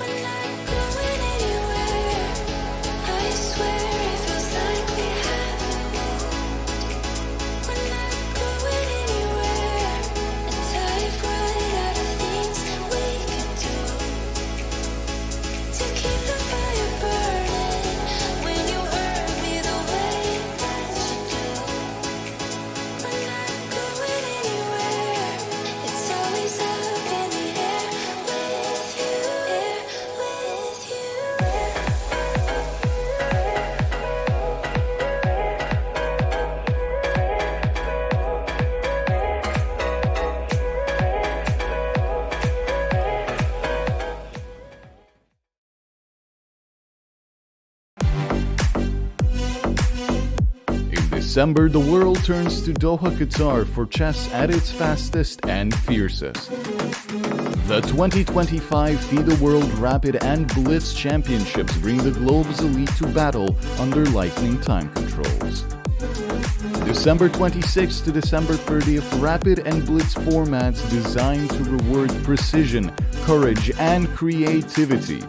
When I go December, the world turns to Doha, Qatar for chess at its fastest and fiercest. The 2025 FIDE World Rapid and Blitz Championships bring the globe's elite to battle under lightning time controls. December 26th to December 30th, Rapid and Blitz formats designed to reward precision, courage, and creativity.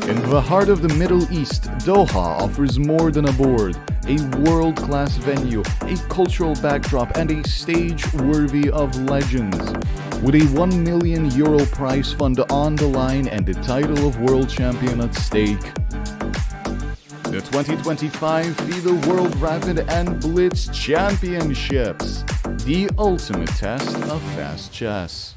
In the heart of the Middle East, Doha offers more than a board, a world-class venue, a cultural backdrop, and a stage worthy of legends. With a €1 million prize fund on the line and the title of world champion at stake. The 2025 FIDE World Rapid and Blitz Championships, the ultimate test of fast chess.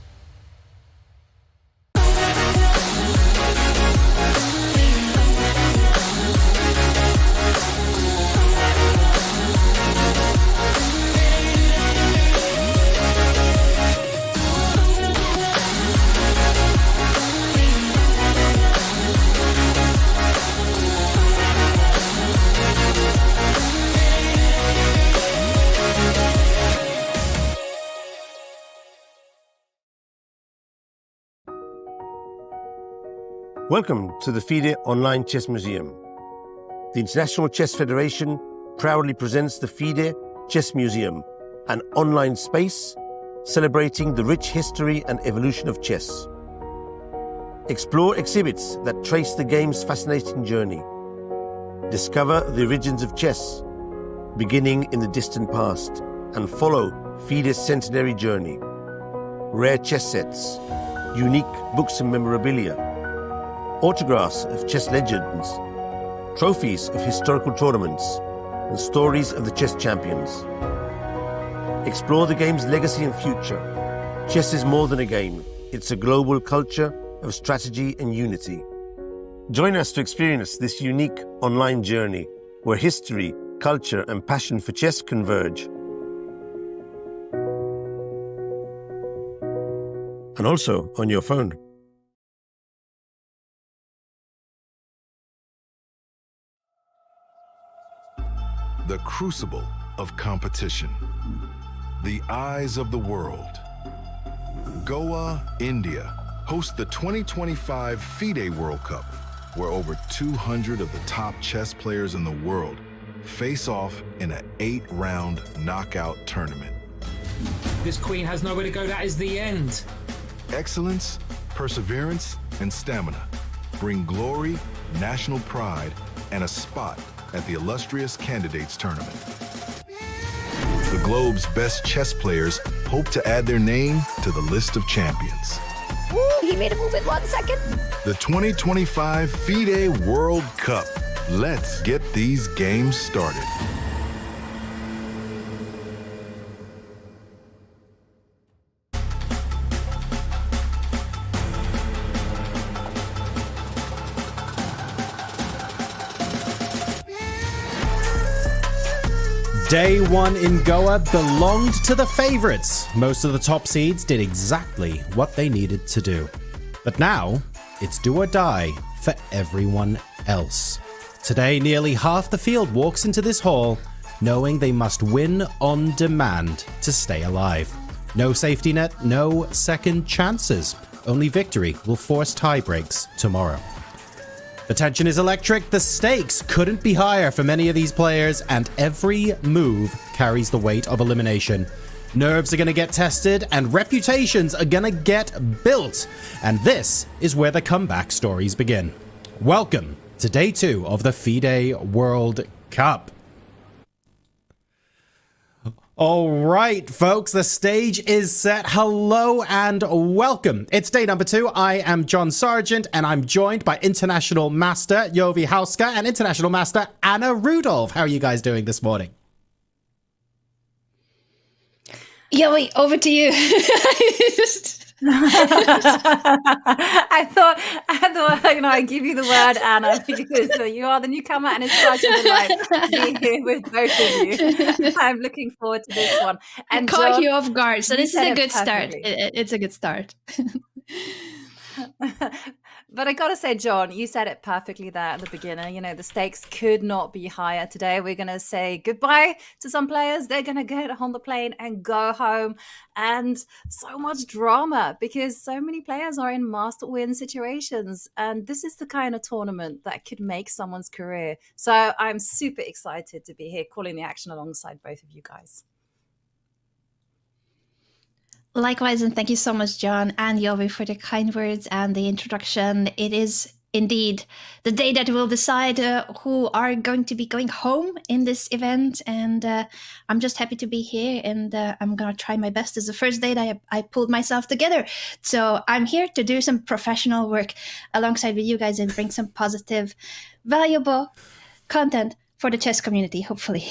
Welcome to the FIDE Online Chess Museum. The International Chess Federation proudly presents the FIDE Chess Museum, an online space celebrating the rich history and evolution of chess. Explore exhibits that trace the game's fascinating journey. Discover the origins of chess, beginning in the distant past, and follow FIDE's centenary journey. Rare chess sets, unique books and memorabilia, autographs of chess legends, trophies of historical tournaments, and stories of the chess champions. Explore the game's legacy and future. Chess is more than a game. It's a global culture of strategy and unity. Join us to experience this unique online journey where history, culture, and passion for chess converge. And also on your phone. The crucible of competition. The eyes of the world. Goa, India, hosts the 2025 FIDE World Cup, where over 200 of the top chess players in the world face off in an 8-round knockout tournament. This queen has nowhere to go. That is the end. Excellence, perseverance, and stamina bring glory, national pride, and a spot at the illustrious Candidates Tournament. The globe's best chess players hope to add their name to the list of champions. Woo, he made a move in 1 second. The 2025 FIDE World Cup. Let's get these games started. Day one in Goa belonged to the favourites. Most of the top seeds did exactly what they needed to do. But now, it's do or die for everyone else. Today, nearly half the field walks into this hall knowing they must win on demand to stay alive. No safety net, no second chances. Only victory will force tiebreaks tomorrow. The tension is electric, the stakes couldn't be higher for many of these players, and every move carries the weight of elimination. Nerves are going to get tested, and reputations are going to get built. And this is where the comeback stories begin. Welcome to Day 2 of the FIDE World Cup. All right, folks, the stage is set. Hello and welcome. It's day number 2. I am John Sargent, and I'm joined by International Master Jovi Hauska and International Master Anna Rudolph. How are you guys doing this morning? Jovi, over to you. I thought, I give you the word, Anna, because you are the newcomer, and it's such a delight to be here with both of you. I'm looking forward to this one. And caught you off guard, so this is a good start. It's a good start. But I gotta say, John, you said it perfectly there at the beginning. You know, the stakes could not be higher today. We're gonna say goodbye to some players. They're gonna get on the plane and go home. And so much drama because so many players are in must-win situations. And this is the kind of tournament that could make someone's career. So I'm super excited to be here calling the action alongside both of you guys. Likewise, and thank you so much, John and Yovi, for the kind words and the introduction. It is indeed the day that will decide who are going to be going home in this event, and I'm just happy to be here, and I'm gonna try my best. It's the first day that I pulled myself together, so I'm here to do some professional work alongside with you guys and bring some positive, valuable content for the chess community, hopefully.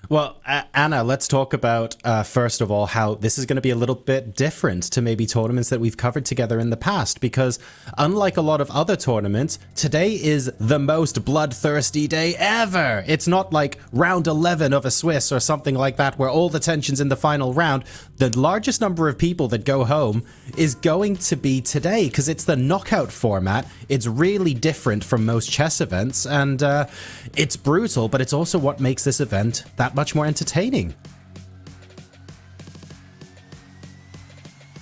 Well, Anna, let's talk about, first of all, how this is going to be a little bit different to maybe tournaments that we've covered together in the past, because unlike a lot of other tournaments, today is the most bloodthirsty day ever. It's not like round 11 of a Swiss or something like that, where all the tension's in the final round. The largest number of people that go home is going to be today, because it's the knockout format. It's really different from most chess events, and it's brutal, but it's also what makes this event that much more entertaining.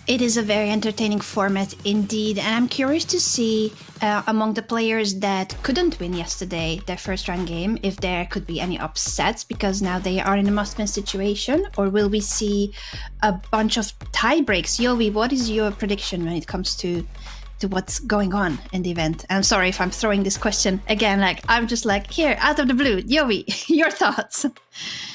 It is a very entertaining format indeed, and I'm curious to see among the players that couldn't win yesterday their first round game if there could be any upsets because now they are in a must-win situation, or will we see a bunch of tie breaks? Yovi, what is your prediction when it comes to what's going on in the event? I'm sorry if I'm throwing this question again, like I'm just like here out of the blue. Yovi, your thoughts?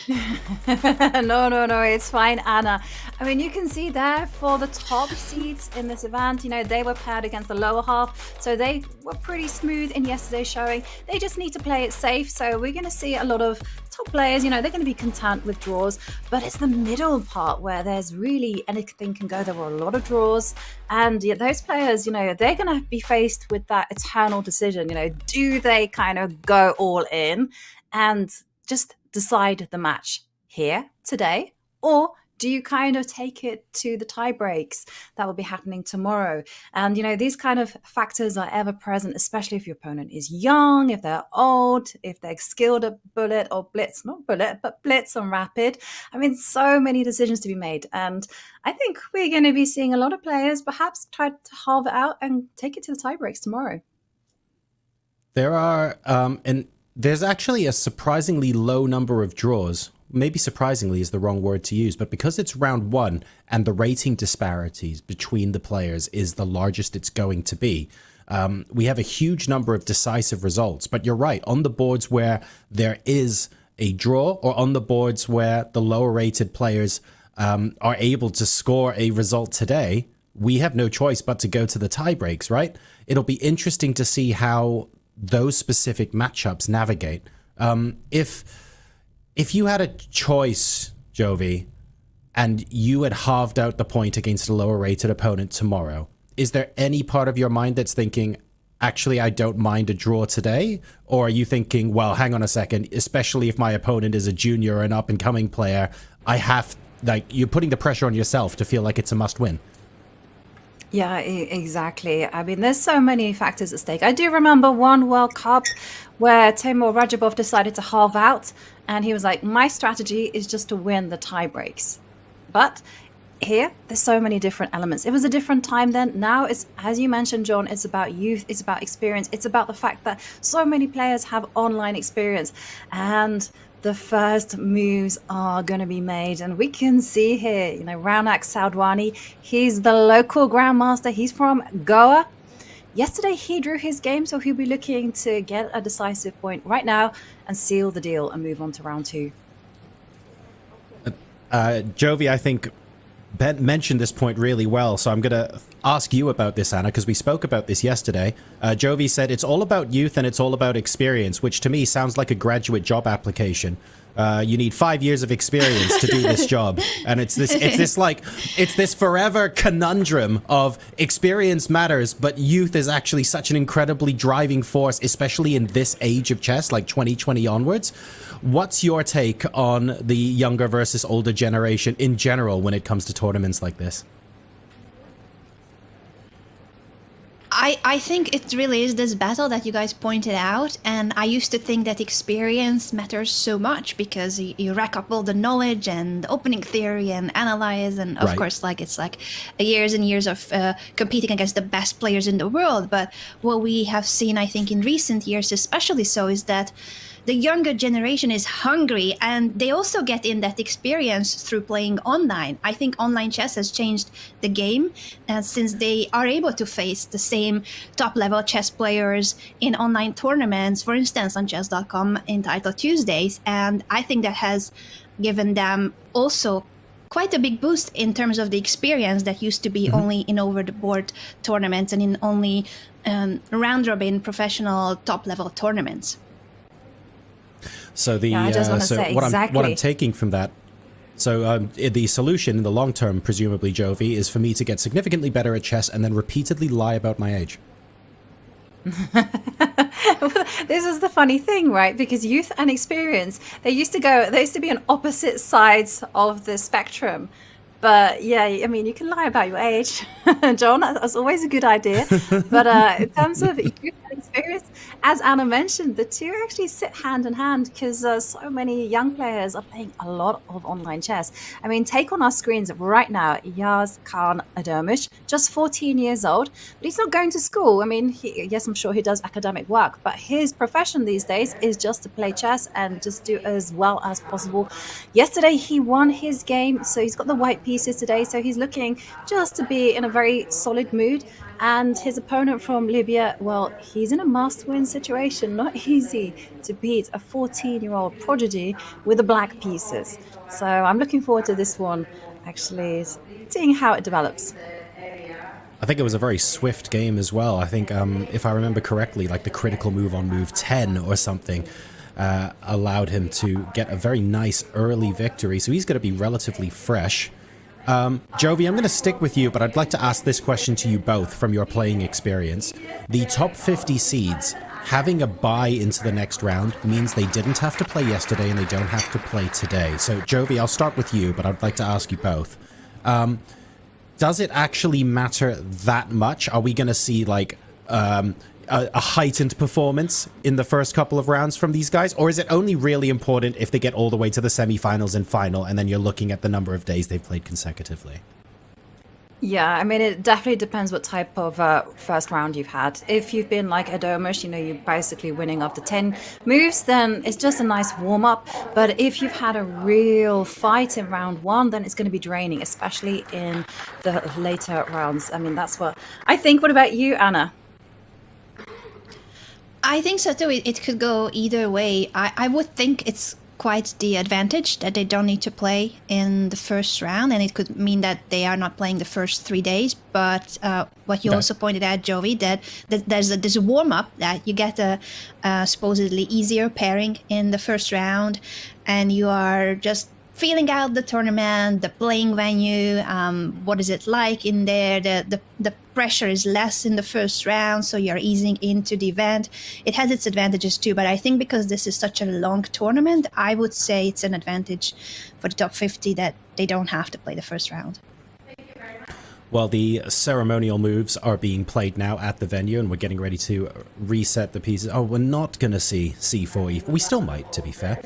No, it's fine, Anna. I mean, you can see there for the top seeds in this event, you know, they were paired against the lower half, so they were pretty smooth in yesterday's showing. They just need to play it safe, so we're going to see a lot of top players, you know, they're going to be content with draws, but it's the middle part where there's really anything can go. There were a lot of draws, and those players, you know, they're going to be faced with that eternal decision, you know, do they kind of go all in and just decide the match here today, or do you kind of take it to the tie breaks that will be happening tomorrow? And, you know, these kind of factors are ever present, especially if your opponent is young, if they're old, if they're skilled at bullet or blitz, not bullet, but blitz and rapid. I mean, so many decisions to be made. And I think we're going to be seeing a lot of players perhaps try to halve it out and take it to the tie breaks tomorrow. There are, and there's actually a surprisingly low number of draws. Maybe surprisingly is the wrong word to use, but because it's round one and the rating disparities between the players is the largest it's going to be, we have a huge number of decisive results. But you're right, on the boards where there is a draw, or on the boards where the lower rated players are able to score a result today, we have no choice but to go to the tie breaks, right? It'll be interesting to see how those specific matchups navigate. If you had a choice, Jovi, and you had halved out the point against a lower rated opponent tomorrow, is there any part of your mind that's thinking, actually, I don't mind a draw today? Or are you thinking, well, hang on a second, especially if my opponent is a junior or an up and coming player, I have, like, you're putting the pressure on yourself to feel like it's a must win? Yeah, exactly. I mean, there's so many factors at stake. I do remember one World Cup where Timur Rajabov decided to halve out, and he was like, my strategy is just to win the tie breaks. But here, there's so many different elements. It was a different time then. Now, it's, as you mentioned, John, it's about youth, it's about experience, it's about the fact that so many players have online experience, and the first moves are going to be made. And we can see here, you know, Raunak Saudwani, he's the local grandmaster. He's from Goa. Yesterday, he drew his game, so he'll be looking to get a decisive point right now and seal the deal and move on to round two. Jovi, I think Ben mentioned this point really well, so I'm going to ask you about this, Anna, because we spoke about this yesterday. Jovi said it's all about youth and it's all about experience, which to me sounds like a graduate job application. You need 5 years of experience to do this job, and it's this forever conundrum of experience matters, but youth is actually such an incredibly driving force, especially in this age of chess, like 2020 onwards. What's your take on the younger versus older generation in general when it comes to tournaments like this? I think it really is this battle that you guys pointed out, and I used to think that experience matters so much because you rack up all the knowledge and opening theory and analyze, and of course, like it's like years and years of competing against the best players in the world. But what we have seen, I think, in recent years, especially so, is that the younger generation is hungry, and they also get in that experience through playing online. I think online chess has changed the game, since they are able to face the same top-level chess players in online tournaments, for instance, on chess.com in Title Tuesdays. And I think that has given them also quite a big boost in terms of the experience that used to be only in over-the-board tournaments and in only round-robin professional top-level tournaments. So the I just want to say what exactly. I'm taking from that. So the solution in the long term, presumably, Jovi, is for me to get significantly better at chess and then repeatedly lie about my age. This is the funny thing, right? Because youth and experience, they used to be on opposite sides of the spectrum. But yeah, I mean, you can lie about your age, John. That's always a good idea. But in terms of youth and experience, as Anna mentioned, the two actually sit hand in hand because so many young players are playing a lot of online chess. I mean, take on our screens right now, Yaz Khan Adomish, just 14 years old, but he's not going to school. I mean, yes, I'm sure he does academic work, but his profession these days is just to play chess and just do as well as possible. Yesterday, he won his game, so he's got the white pieces today, so he's looking just to be in a very solid mood. And his opponent from Libya, well, he's in a must-win situation. Not easy to beat a 14-year-old prodigy with the black pieces. So I'm looking forward to this one, actually, seeing how it develops. I think it was a very swift game as well. I think, if I remember correctly, like the critical move on move 10 or something allowed him to get a very nice early victory. So he's going to be relatively fresh. Jovi, I'm going to stick with you, but I'd like to ask this question to you both from your playing experience. The top 50 seeds, having a bye into the next round means they didn't have to play yesterday and they don't have to play today. So, Jovi, I'll start with you, but I'd like to ask you both. Does it actually matter that much? Are we going to see, like, a heightened performance in the first couple of rounds from these guys? Or is it only really important if they get all the way to the semifinals and final, and then you're looking at the number of days they've played consecutively? Yeah, I mean, it definitely depends what type of first round you've had. If you've been like Adomish, you know, you're basically winning after 10 moves, then it's just a nice warm-up. But if you've had a real fight in round one, then it's going to be draining, especially in the later rounds. I mean, that's what I think. What about you, Anna? I think so too. It could go either way. I would think it's quite the advantage that they don't need to play in the first round, and it could mean that they are not playing the first 3 days. But what you also pointed out, Jovi, that there's a warm-up, that you get a supposedly easier pairing in the first round, and you are just feeling out the tournament, the playing venue, what is it like in there, the pressure is less in the first round, so you're easing into the event. It has its advantages too, but I think because this is such a long tournament, I would say it's an advantage for the top 50 that they don't have to play the first round. Well, the ceremonial moves are being played now at the venue, and we're getting ready to reset the pieces. Oh, we're not going to see C4. We still might, to be fair.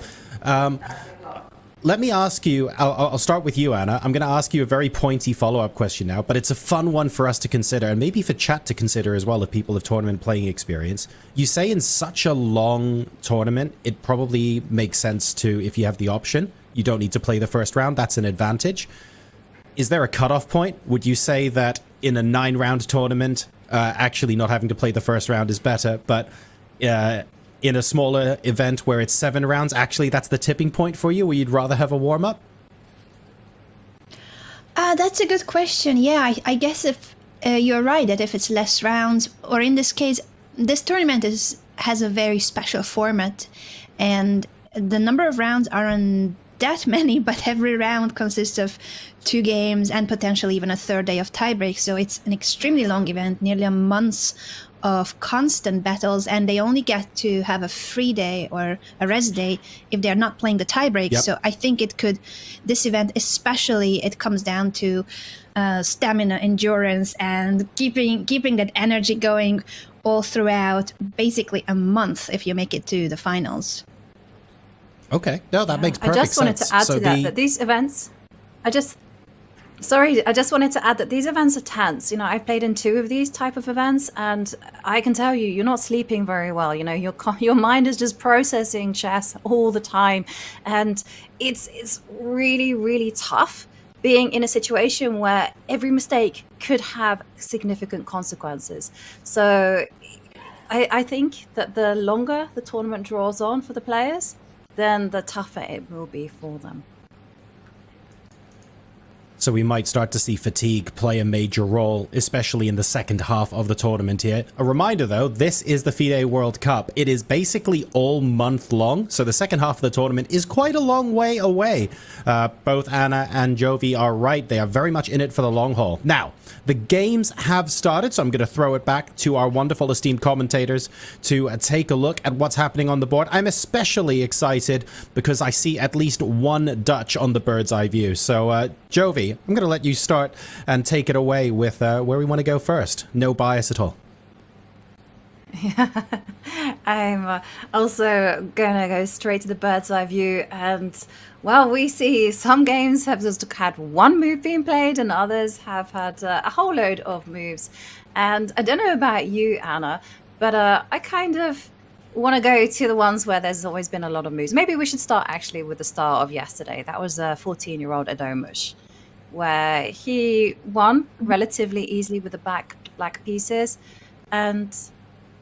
Let me ask you, I'll start with you, Anna. I'm going to ask you a very pointy follow-up question now, but it's a fun one for us to consider, and maybe for chat to consider as well if people have tournament playing experience. You say in such a long tournament, it probably makes sense to, if you have the option, you don't need to play the first round. That's an advantage. Is there a cutoff point? Would you say that in a 9-round tournament, actually not having to play the first round is better, but in a smaller event where it's 7 rounds, actually that's the tipping point for you, where you'd rather have a warm-up? That's a good question. Yeah, I guess if you're right, that if it's less rounds, or in this case, this tournament has a very special format, and the number of rounds aren't that many, but every round consists of 2 games and potentially even a third day of tiebreaks. So it's an extremely long event, nearly a month of constant battles, and they only get to have a free day or a rest day if they're not playing the tiebreaks. Yep. So I think this event especially, it comes down to stamina, endurance, and keeping that energy going all throughout basically a month if you make it to the finals. Okay, no, that makes perfect I just wanted sense. to add So to that these events, I just wanted to add that these events are tense. You know, I played in 2 of these type of events, and I can tell you, you're not sleeping very well. You know, your mind is just processing chess all the time, and it's really, really tough being in a situation where every mistake could have significant consequences. So I think that the longer the tournament draws on for the players, then the tougher it will be for them. So we might start to see fatigue play a major role, especially in the second half of the tournament here. A reminder though, this is the FIDE World Cup. It is basically all month long, so the second half of the tournament is quite a long way away. Both Anna and Jovi are right. They are very much in it for the long haul. Now, the games have started, so I'm going to throw it back to our wonderful esteemed commentators to take a look at what's happening on the board. I'm especially excited because I see at least one Dutch on the bird's eye view. So, Jovi, I'm going to let you start and take it away with where we want to go first. No bias at all. Yeah, I'm also going to go straight to the bird's eye view. And, well, we see some games have just had one move being played and others have had a whole load of moves. And I don't know about you, Anna, but I kind of want to go to the ones where there's always been a lot of moves. Maybe we should start actually with the start of yesterday. That was 14-year-old Adomus, where he won relatively easily with the black pieces. And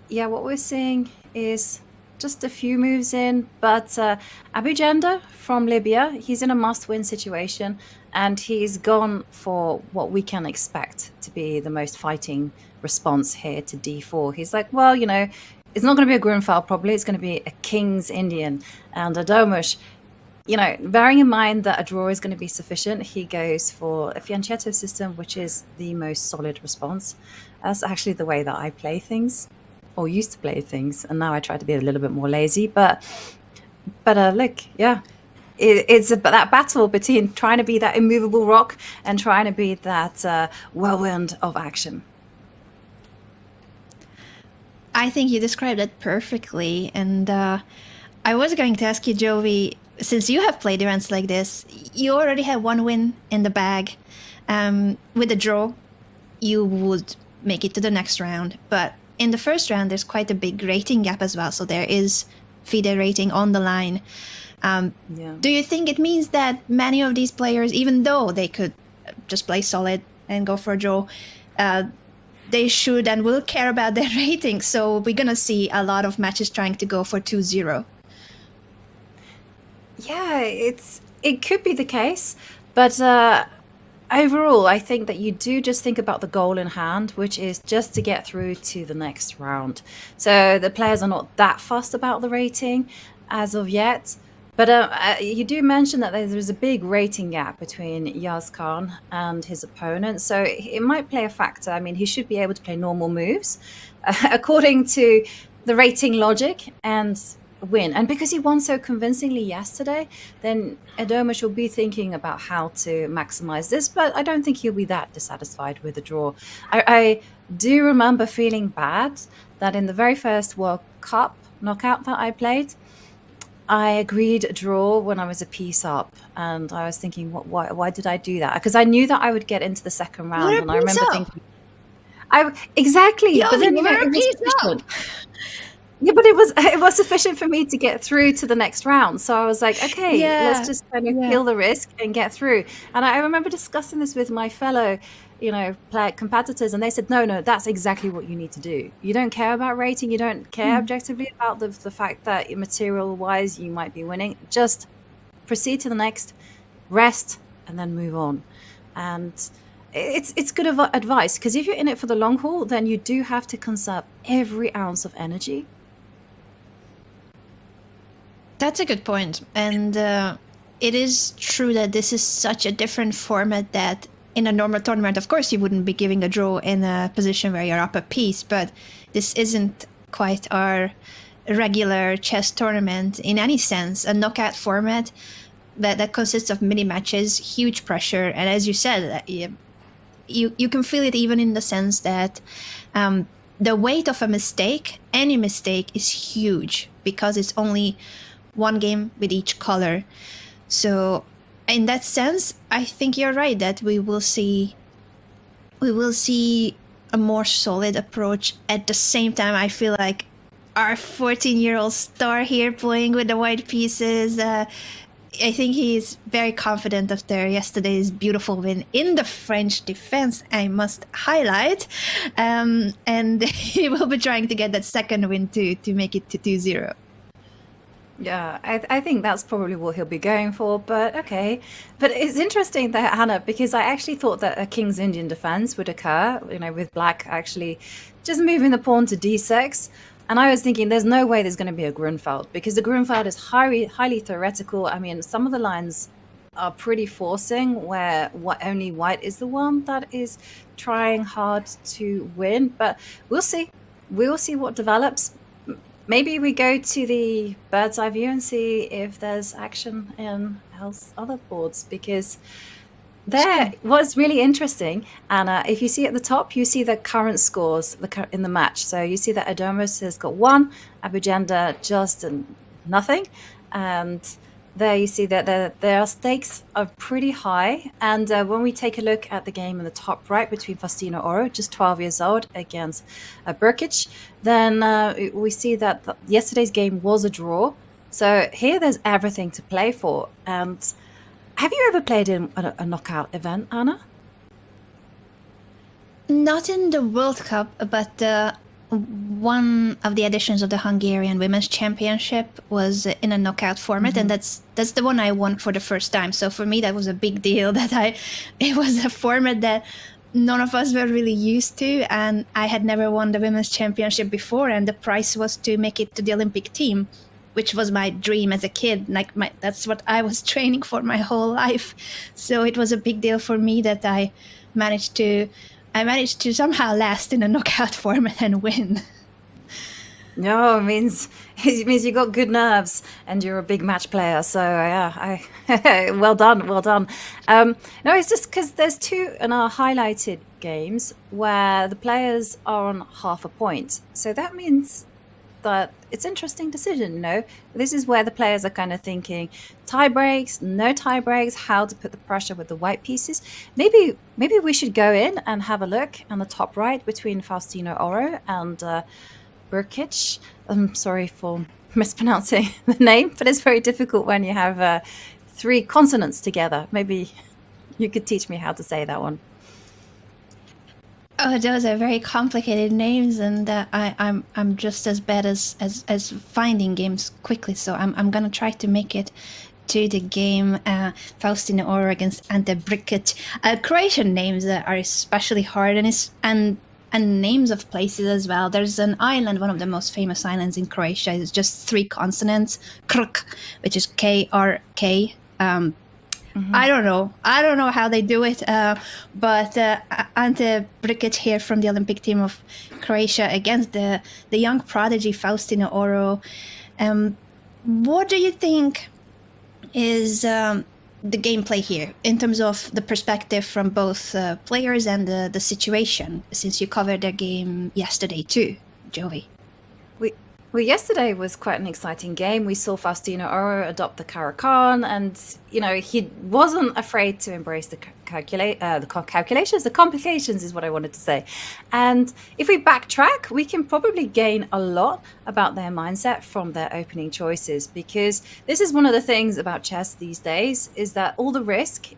yeah, what we're seeing is just a few moves in, but Abu Janda from Libya, he's in a must-win situation, and he's gone for what we can expect to be the most fighting response here to d4. He's like, well, you know, it's not going to be a Grunfeld probably, it's going to be a King's Indian. And Adomus, you know, bearing in mind that a draw is going to be sufficient, he goes for a fianchetto system, which is the most solid response. That's actually the way that I play things, or used to play things, and now I try to be a little bit more lazy. But look, yeah, it's that battle between trying to be that immovable rock and trying to be that whirlwind of action. I think you described it perfectly, and I was going to ask you, Jovi, since you have played events like this, you already have one win in the bag. With a draw, you would make it to the next round, but in the first round, there's quite a big rating gap as well, so there is FIDE rating on the line. Do you think it means that many of these players, even though they could just play solid and go for a draw, they should and will care about their rating? So we're going to see a lot of matches trying to go for 2-0. Yeah, it could be the case, but overall, I think that you do just think about the goal in hand, which is just to get through to the next round. So the players are not that fussed about the rating as of yet. But you do mention that there's a big rating gap between Yaz Khan and his opponent. So it might play a factor. I mean, he should be able to play normal moves according to the rating logic and win. And because he won so convincingly yesterday, then Adomus will be thinking about how to maximize this. But I don't think he'll be that dissatisfied with the draw. I do remember feeling bad that in the very first World Cup knockout that I played, I agreed a draw when I was a piece up, and I was thinking, why did I do that? Because I knew that I would get into the second round, and I remember thinking, exactly. Yo, but then you were a piece up. Yeah, but it was sufficient for me to get through to the next round. So I was like, okay, let's just kind of kill the risk and get through. And I remember discussing this with my fellow, competitors, and they said, no, that's exactly what you need to do. You don't care about rating. You don't care objectively about the fact that material-wise you might be winning. Just proceed to the next, rest, and then move on. And it's good advice, because if you're in it for the long haul, then you do have to conserve every ounce of energy. That's a good point. And it is true that this is such a different format that in a normal tournament, of course, you wouldn't be giving a draw in a position where you're up a piece, but this isn't quite our regular chess tournament in any sense. A knockout format that consists of mini matches, huge pressure. And as you said, you can feel it even in the sense that the weight of a mistake, any mistake, is huge because it's only one game with each color. So in that sense, I think you're right that we will see a more solid approach. At the same time, I feel like our 14-year-old star here playing with the white pieces, I think he's very confident after yesterday's beautiful win in the French defense, I must highlight. And he will be trying to get that second win too, to make it to 2-0. Yeah, I think that's probably what he'll be going for, but okay. But it's interesting that, Hannah, because I actually thought that a King's Indian defense would occur, with black actually just moving the pawn to d6. And I was thinking there's no way there's going to be a Grunfeld, because the Grunfeld is highly theoretical. I mean, some of the lines are pretty forcing, where only white is the one that is trying hard to win. But we'll see. We'll see what develops. Maybe we go to the bird's eye view and see if there's action in other boards, because there was really interesting. Anna, if you see at the top, you see the current scores in the match. So you see that Adomos has got 1, Abugenda just nothing. And there you see that their stakes are pretty high. And when we take a look at the game in the top right between Faustino Oro, just 12 years old, against Brkic, then we see that yesterday's game was a draw. So here there's everything to play for. And have you ever played in a knockout event, Anna? Not in the World Cup, but one of the editions of the Hungarian Women's Championship was in a knockout format, and that's the one I won for the first time. So for me, that was a big deal that it was a format that none of us were really used to, and I had never won the Women's Championship before, and the prize was to make it to the Olympic team, which was my dream as a kid. That's what I was training for my whole life. So it was a big deal for me that I managed to somehow last in a knockout format and win. No, it means you got good nerves and you're a big match player. So yeah, well done. No, it's just because there's 2 in our highlighted games where the players are on half a point. So that means that it's an interesting decision, This is where the players are kind of thinking tie breaks, no tie breaks, how to put the pressure with the white pieces. Maybe we should go in and have a look on the top right between Faustino Oro and Brkic. I'm sorry for mispronouncing the name, but it's very difficult when you have 3 consonants together. Maybe you could teach me how to say that one. Oh, those are very complicated names, and I'm just as bad as finding games quickly. So I'm gonna try to make it to the game. Faustino Oro against Ante Brkic. Croatian names are especially hard, and names of places as well. There's an island, one of the most famous islands in Croatia. It's just 3 consonants, Krk, which is Krk. I don't know how they do it, but Ante Brkic here from the Olympic team of Croatia against the young prodigy Faustino Oro. What do you think is the gameplay here in terms of the perspective from both players and the situation, since you covered their game yesterday too, Joey? Well, yesterday was quite an exciting game. We saw Faustino Oro adopt the Caro-Kann, and he wasn't afraid to embrace the calculations. The complications is what I wanted to say. And if we backtrack, we can probably gain a lot about their mindset from their opening choices, because this is one of the things about chess these days, is that all the risk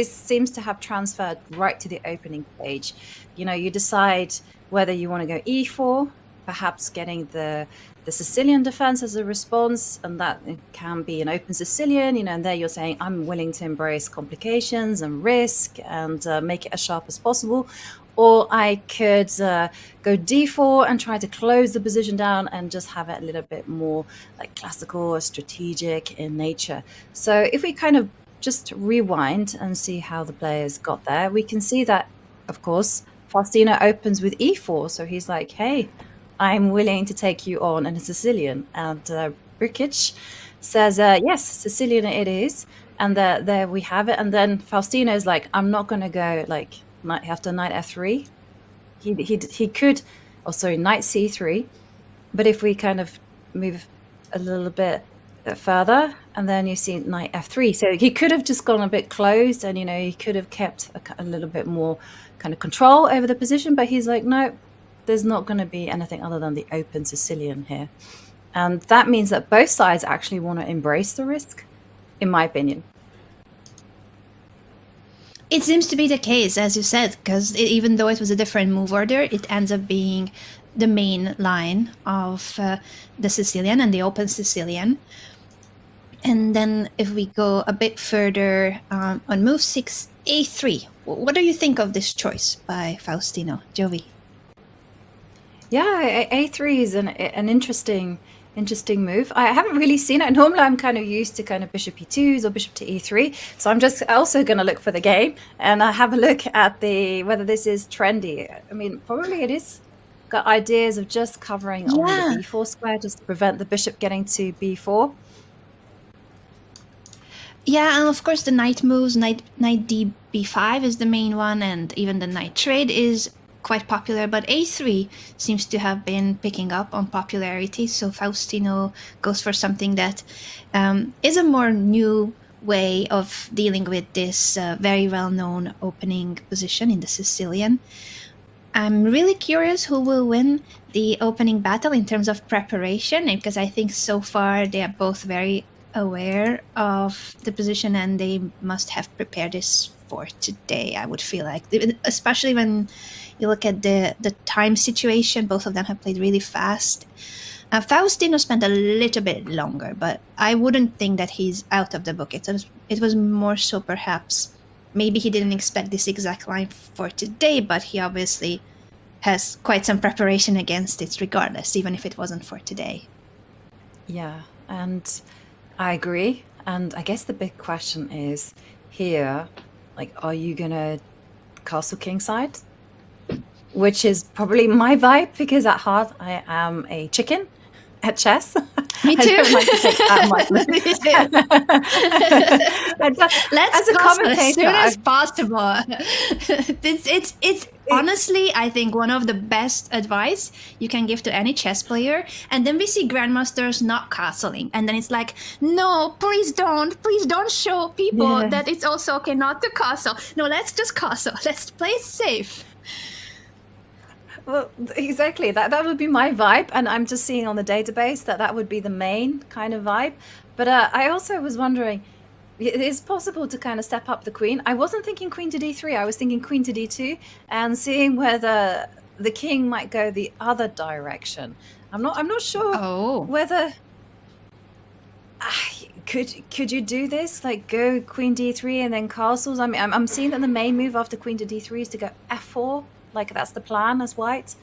seems to have transferred right to the opening page. You decide whether you want to go e4, perhaps getting the Sicilian defense as a response, and that can be an open Sicilian, and there you're saying, I'm willing to embrace complications and risk and make it as sharp as possible. Or I could go d4 and try to close the position down and just have it a little bit more like classical or strategic in nature. So if we kind of just rewind and see how the players got there, we can see that, of course, Faustino opens with e4. So he's like, hey, I'm willing to take you on, and a Sicilian. And Brkic says, yes, Sicilian it is. And there we have it. And then Faustino is like, I'm not going to go like after knight f3. He could, oh sorry, knight c3. But if we kind of move a little bit further, and then you see knight f3, so he could have just gone a bit closed, and he could have kept a little bit more kind of control over the position. But he's like, no, there's not going to be anything other than the open Sicilian here, and that means that both sides actually want to embrace the risk, in my opinion. It seems to be the case, as you said, because even though it was a different move order, it ends up being the main line of the Sicilian and the open Sicilian. And then if we go a bit further on move 6, a3, what do you think of this choice by Faustino? Jovi? Yeah, a3 is an interesting move. I haven't really seen it. Normally I'm kind of used to kind of bishop e2s or bishop to e3. So I'm just also going to look for the game and have a look at whether this is trendy. I mean, probably it is. Got ideas of just covering on the b4 square just to prevent the bishop getting to b4. Yeah, and of course the knight moves, knight d b5 is the main one, and even the knight trade is quite popular, but a3 seems to have been picking up on popularity, so Faustino goes for something that is a more new way of dealing with this very well-known opening position in the Sicilian. I'm really curious who will win the opening battle in terms of preparation, because I think so far they are both very aware of the position and they must have prepared this for today, I would feel like. Especially when you look at the time situation, both of them have played really fast. Faustino spent a little bit longer, but I wouldn't think that he's out of the book. It was more so perhaps maybe he didn't expect this exact line for today, but he obviously has quite some preparation against it regardless, even if it wasn't for today. Yeah, and I agree. And I guess the big question is here, like, are you gonna castle kingside? Which is probably my vibe, because at heart I am a chicken at chess. Me too. I don't like to take that much. Let's as a commentator, as soon as possible. It's honestly, I think, one of the best advice you can give to any chess player. And then we see grandmasters not castling, and then it's like, no, please don't show people that it's also okay not to castle. No, let's just castle. Let's play safe. Well, exactly. That would be my vibe, and I'm just seeing on the database that would be the main kind of vibe. But I also was wondering, it is possible to kind of step up the queen. I wasn't thinking queen to d3. I was thinking queen to d2, and seeing whether the king might go the other direction. I'm not sure whether could you do this, like go queen d3 and then castles. I mean, I'm seeing that the main move after queen to d3 is to go f4. Like, that's the plan as white,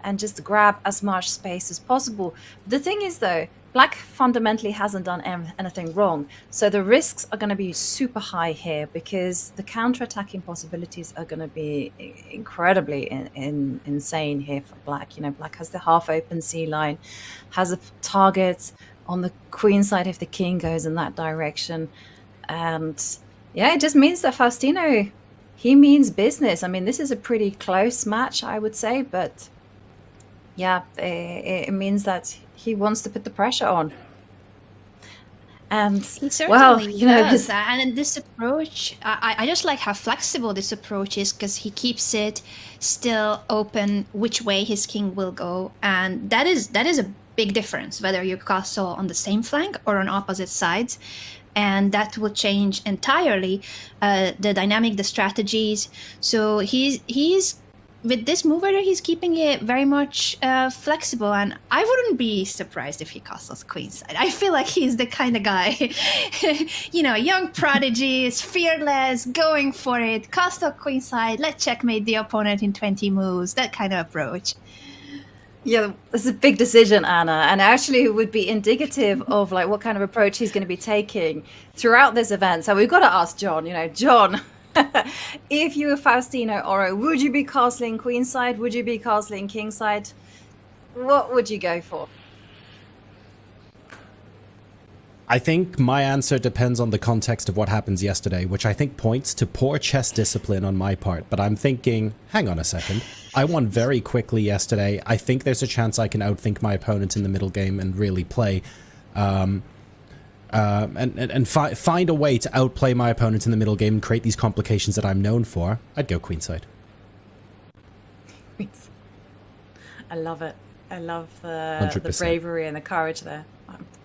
and just grab as much space as possible. The thing is, though, black fundamentally hasn't done anything wrong, so the risks are going to be super high here, because the counter-attacking possibilities are going to be incredibly insane here for black. Black has the half-open c line, has a target on the queen side if the king goes in that direction, and yeah, it just means that Faustino, he means business. I mean, this is a pretty close match, I would say, but yeah, it means that he wants to put the pressure on. And he certainly does. This... And this approach, I just like how flexible this approach is, because he keeps it still open which way his king will go, and that is a big difference whether you castle on the same flank or on opposite sides. And that will change entirely the dynamic, the strategies. So he's with this move order, he's keeping it very much flexible. And I wouldn't be surprised if he castles queenside. I feel like he's the kind of guy, young prodigy, is fearless, going for it, castle queenside, let's checkmate the opponent in 20 moves, that kind of approach. Yeah, it's a big decision, Anna, and actually it would be indicative of like what kind of approach he's going to be taking throughout this event. So we've got to ask John, John, if you were Faustino Oro, would you be castling queenside? Would you be castling kingside? What would you go for? I think my answer depends on the context of what happens yesterday, which I think points to poor chess discipline on my part. But I'm thinking, hang on a second. I won very quickly yesterday. I think there's a chance I can outthink my opponent in the middle game and really play. And find a way to outplay my opponent in the middle game and create these complications that I'm known for. I'd go queenside. I love it. I love the 100%. bravery and the courage there.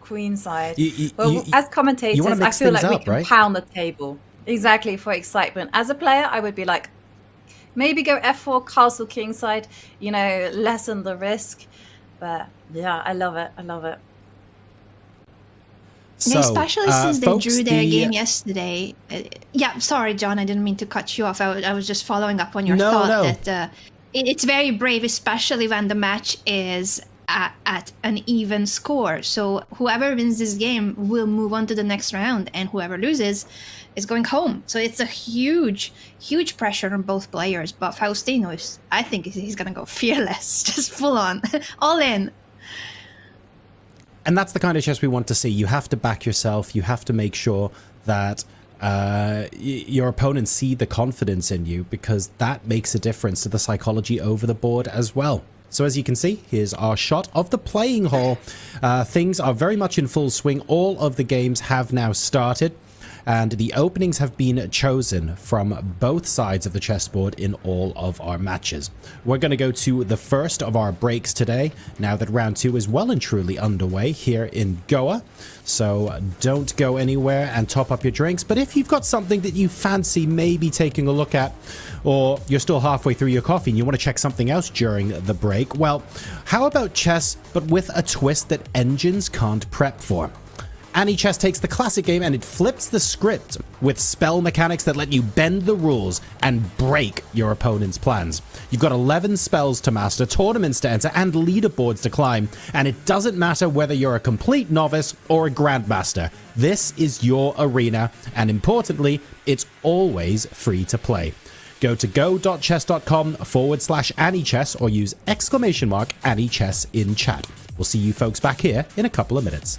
Queenside. You As commentators, I mix feel like things we up, can right? pound the table. Exactly, for excitement. As a player, I would be like, maybe go f4, castle, kingside, you know, lessen the risk. But yeah, I love it. I love it. Yeah, especially since they folks, drew their game yesterday. Yeah, sorry, John, I didn't mean to cut you off. I was just following up on your thought that it's very brave, especially when the match is at an even score. So whoever wins this game will move on to the next round, and whoever loses is going home. So it's a huge, huge pressure on both players. But Faustino, I think he's going to go fearless, just full on, all in. And that's the kind of chess we want to see. You have to back yourself. You have to make sure that your opponents see the confidence in you, because that makes a difference to the psychology over the board as well. So as you can see, here's our shot of the playing hall. Things are very much in full swing. All of the games have now started, and the openings have been chosen from both sides of the chessboard in all of our matches. We're going to go to the first of our breaks today, now that round 2 is well and truly underway here in Goa. So don't go anywhere and top up your drinks. But if you've got something that you fancy maybe taking a look at, or you're still halfway through your coffee and you want to check something else during the break, well, how about chess, but with a twist that engines can't prep for? AnyChess takes the classic game and it flips the script with spell mechanics that let you bend the rules and break your opponent's plans. You've got 11 spells to master, tournaments to enter, and leaderboards to climb, and it doesn't matter whether you're a complete novice or a grandmaster. This is your arena, and importantly, it's always free to play. Go to go.chess.com/AnyChess or use !AnyChess in chat. We'll see you folks back here in a couple of minutes.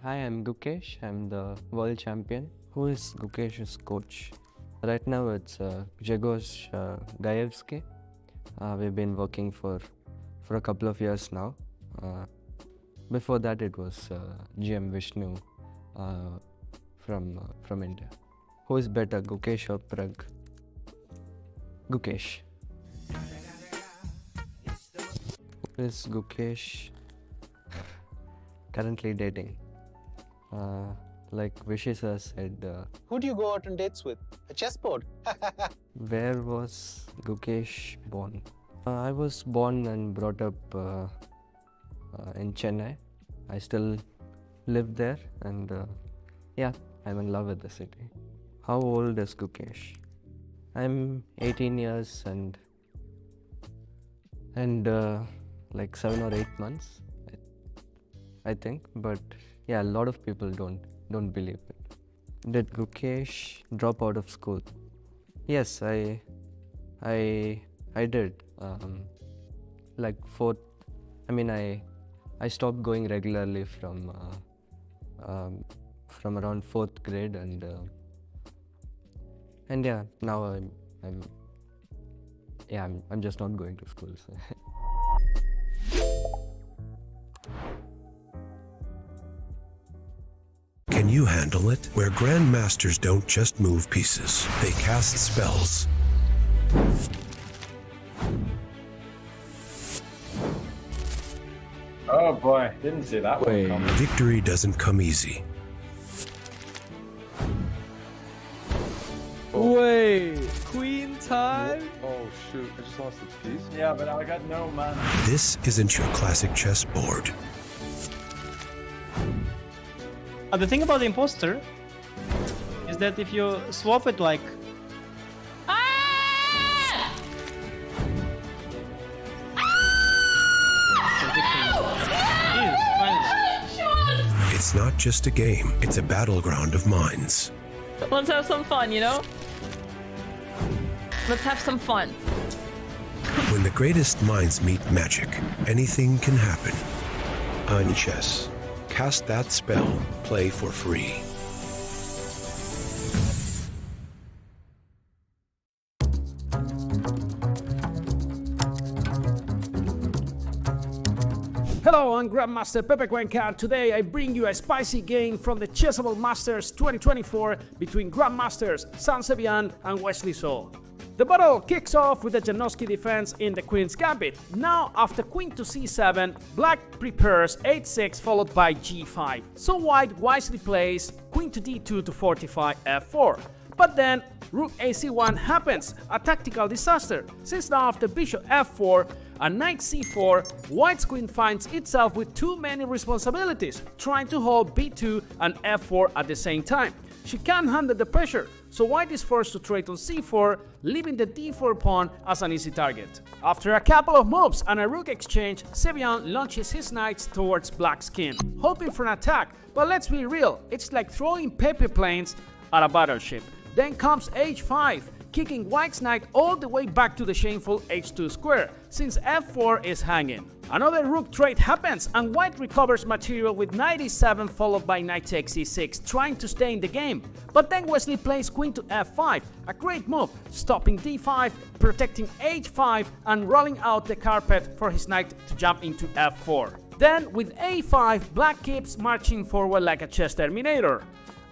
Hi, I'm Gukesh. I'm the world champion. Who is Gukesh's coach? Right now it's Grzegorz Gajewski. We've been working for a couple of years now. Before that it was GM Vishnu from India. Who is better, Gukesh or Prag? Gukesh. Who is Gukesh currently dating? Like Vishy sir said, who do you go out on dates with? A chessboard? Where was Gukesh born? I was born and brought up in Chennai. I still live there, and yeah, I'm in love with the city. How old is Gukesh? I'm 18 years and like 7 or 8 months, I think, but yeah, a lot of people don't believe it. Did Gukesh drop out of school? Yes, I did. Like fourth. I mean, I stopped going regularly from around 4th grade, and yeah, now I'm just not going to school. So. Can you handle it? Where grandmasters don't just move pieces, they cast spells. Oh boy, didn't see that one coming. Victory doesn't come easy. Wait, queen time? Oh shoot, I just lost the piece. Yeah, but I got no mana. This isn't your classic chessboard. The thing about the imposter is that if you swap it like... It's not just a game, it's a battleground of minds. Let's have some fun, you know? Let's have some fun. When the greatest minds meet magic, anything can happen. On chess. Cast that spell. Play for free. Hello, I'm Grandmaster Pepe Cuenca, and today I bring you a spicy game from the Chessable Masters 2024 between Grandmasters San Sebastian and Wesley So. The battle kicks off with a Janowski defense in the Queen's Gambit. Now, after Queen to c7, Black prepares h6 followed by g5. So White wisely plays Queen to d2 to fortify f4. But then Rook ac1 happens, a tactical disaster, since now after Bishop f4 and Knight c4, White's Queen finds itself with too many responsibilities, trying to hold b2 and f4 at the same time. She can't handle the pressure, so White is forced to trade on c4, leaving the d4 pawn as an easy target. After a couple of moves and a rook exchange, Sebastian launches his knights towards Black's king, hoping for an attack, but let's be real, it's like throwing paper planes at a battleship. Then comes h5, kicking White's knight all the way back to the shameful h2 square, since f4 is hanging. Another rook trade happens and White recovers material with knight e7 followed by knight takes e6, trying to stay in the game. But then Wesley plays queen to f5, a great move, stopping d5, protecting h5 and rolling out the carpet for his knight to jump into f4. Then with a5, Black keeps marching forward like a chess terminator.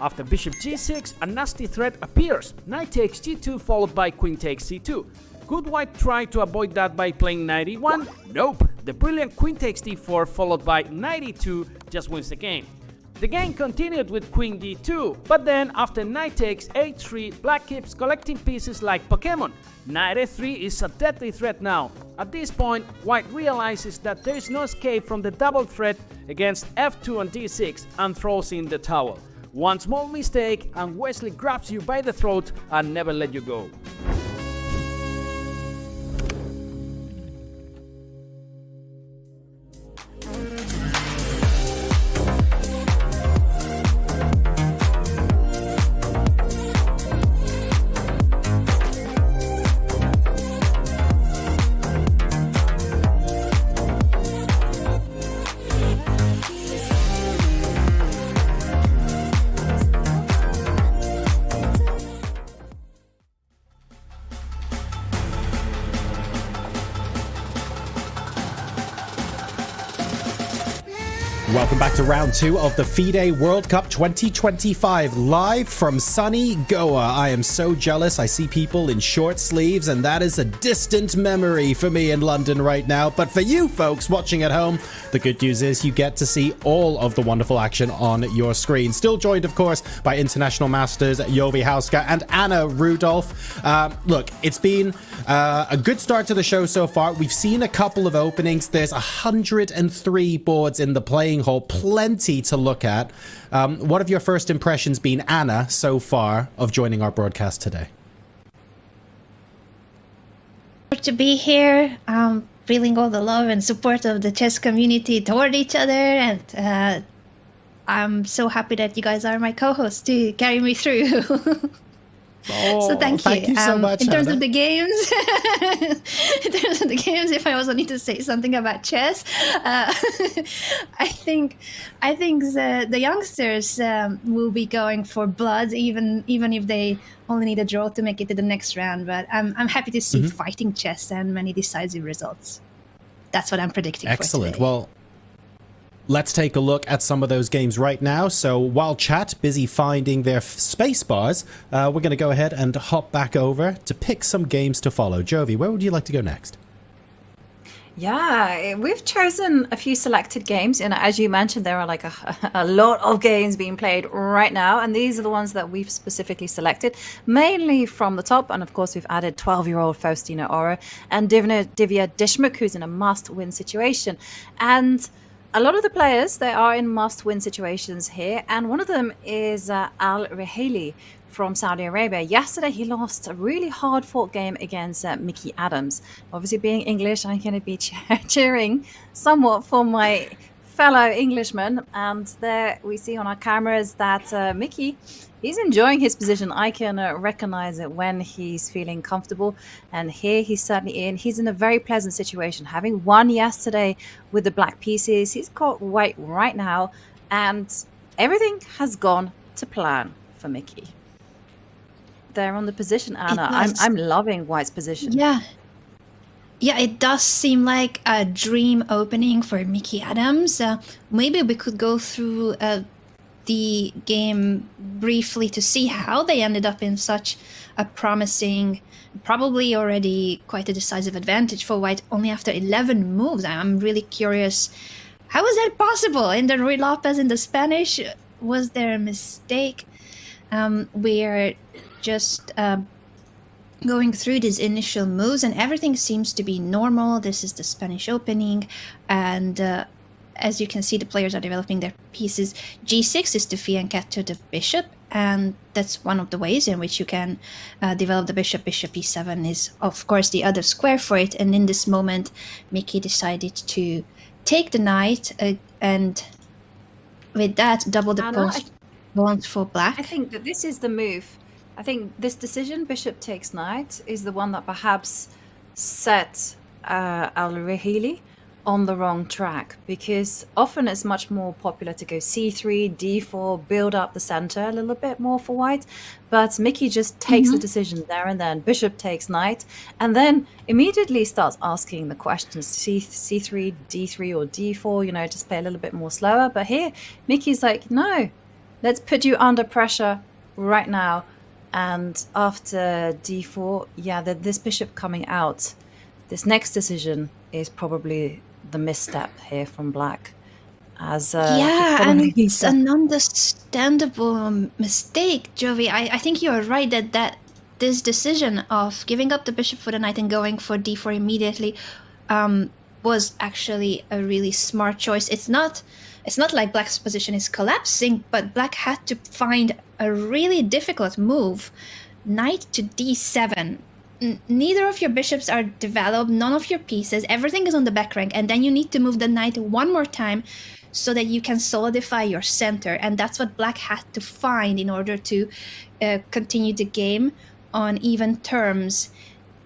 After bishop g6, a nasty threat appears, knight takes g2 followed by queen takes c2. Could White try to avoid that by playing knight e1? Nope, the brilliant queen takes d4 followed by knight e2 just wins the game. The game continued with queen d2, but then after knight takes h3, Black keeps collecting pieces like Pokemon. Knight f3 is a deadly threat now. At this point, White realizes that there is no escape from the double threat against f2 and d6 and throws in the towel. One small mistake and Wesley grabs you by the throat and never let you go. Welcome back to round 2 of the FIDE World Cup 2025, live from sunny Goa. I am so jealous. I see people in short sleeves, and that is a distant memory for me in London right now. But for you folks watching at home, the good news is you get to see all of the wonderful action on your screen. Still joined, of course, by international masters Jovi Hauska and Anna Rudolph. Look, it's been a good start to the show so far. We've seen a couple of openings. There's 103 boards in the playing hall, plenty to look at. What have your first impressions been, Anna, so far of joining our broadcast today? To be here, feeling all the love and support of the chess community toward each other, and I'm so happy that you guys are my co-hosts to carry me through. So thank you so much, in terms Anna. of the games, if I also need to say something about chess, I think the youngsters will be going for blood, even if they only need a draw to make it to the next round. But I'm happy to see fighting chess and many decisive results. That's what I'm predicting. Excellent. For today. Well, let's take a look at some of those games right now. So while chat busy finding their space bars, we're going to go ahead and hop back over to pick some games to follow. Jovi, where would you like to go next? Yeah, we've chosen a few selected games, and as you mentioned, there are like a lot of games being played right now, and these are the ones that we've specifically selected, mainly from the top. And of course, we've added 12-year-old Faustina Ora and Divya Dishmukh, who's in a must-win situation. And a lot of the players, they are in must-win situations here, and one of them is Al Rehaili from Saudi Arabia. Yesterday, he lost a really hard-fought game against Mickey Adams. Obviously, being English, I'm going to be cheering somewhat for my fellow Englishman, and there we see on our cameras that Mickey, he's enjoying his position. I can recognize it when he's feeling comfortable, and here he's certainly in. He's in a very pleasant situation, having won yesterday with the black pieces. He's got white right now, and everything has gone to plan for Mickey. They're on the position, Anna. I'm loving white's position. Yeah. Yeah, it does seem like a dream opening for Mickey Adams. Maybe we could go through the game briefly to see how they ended up in such a promising, probably already quite a decisive advantage for white only after 11 moves. I'm really curious, how was that possible? In the Rui Lopez in the Spanish, was there a mistake? We're just going through these initial moves and everything seems to be normal. This is the Spanish opening, and as you can see, the players are developing their pieces. G6 is the fianchetto the bishop, and that's one of the ways in which you can develop the bishop. Bishop e7 is, of course, the other square for it, and in this moment, Mickey decided to take the knight, and with that, double the pawns for black. I think that this is the move. I think this decision, bishop takes knight, is the one that perhaps set Al-Rahili on the wrong track, because often it's much more popular to go c3, d4, build up the center a little bit more for white, but Mickey just takes the decision there and then. Bishop takes knight, and then immediately starts asking the questions, c3, d3 or d4, you know, just play a little bit more slower. But here, Mickey's like, no, let's put you under pressure right now. And after d4, yeah, this bishop coming out, this next decision is probably the misstep here from black. As yeah, and it's an understandable mistake, Jovi. I think you're right that this decision of giving up the bishop for the knight and going for d4 immediately was actually a really smart choice. It's not like black's position is collapsing, but black had to find a really difficult move. Knight to d7. Neither of your bishops are developed, none of your pieces, everything is on the back rank, and then you need to move the knight one more time so that you can solidify your center, and that's what black had to find in order to continue the game on even terms.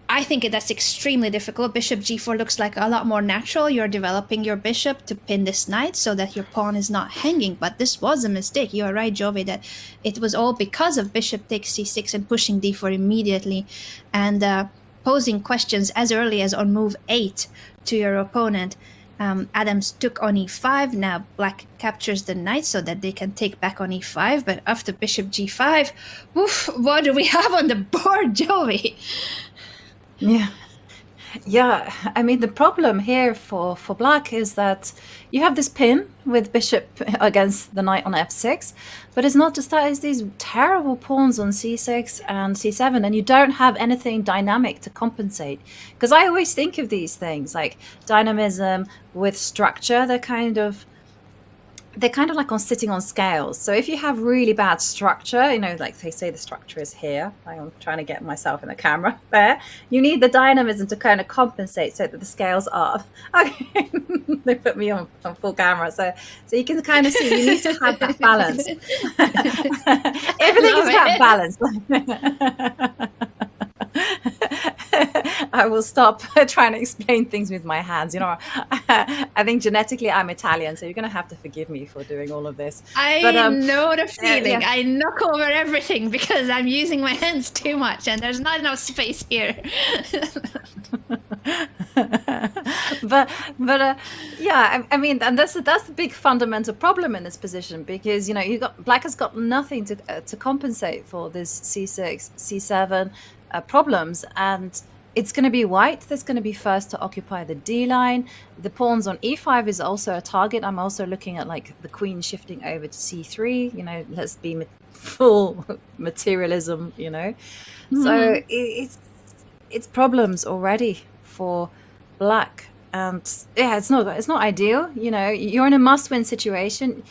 I think that's extremely difficult. Bishop g4 looks like a lot more natural. You're developing your bishop to pin this knight so that your pawn is not hanging. But this was a mistake. You are right, Jovi, that it was all because of bishop takes c6 and pushing d4 immediately and posing questions as early as on move 8 to your opponent. Adams took on e5. Now black captures the knight so that they can take back on e5. But after bishop g5, oof, what do we have on the board, Jovi? Yeah, I mean, the problem here for black is that you have this pin with bishop against the knight on f6, but it's not just that, it's these terrible pawns on c6 and c7, and you don't have anything dynamic to compensate. Because I always think of these things like dynamism with structure. They're kind of like sitting on scales. So if you have really bad structure, you know, like they say the structure is here. I'm trying to get myself in the camera there. You need the dynamism to kind of compensate so that the scales are. Okay, they put me on full camera. So you can kind of see you need to have that balance. Everything is about balance. I will stop trying to explain things with my hands. You know, I think genetically I'm Italian, so you're going to have to forgive me for doing all of this. I know the feeling. I knock over everything because I'm using my hands too much and there's not enough space here. but yeah, I mean, and that's the big fundamental problem in this position, because, you know, black has got nothing to compensate for this c6, c7 problems, and it's going to be white that's going to be first to occupy the D line. The pawns on e5 is also a target. I'm also looking at like the queen shifting over to c3. You know, let's be full materialism. You know, so it's problems already for black, and yeah, it's not ideal. You know, you're in a must-win situation.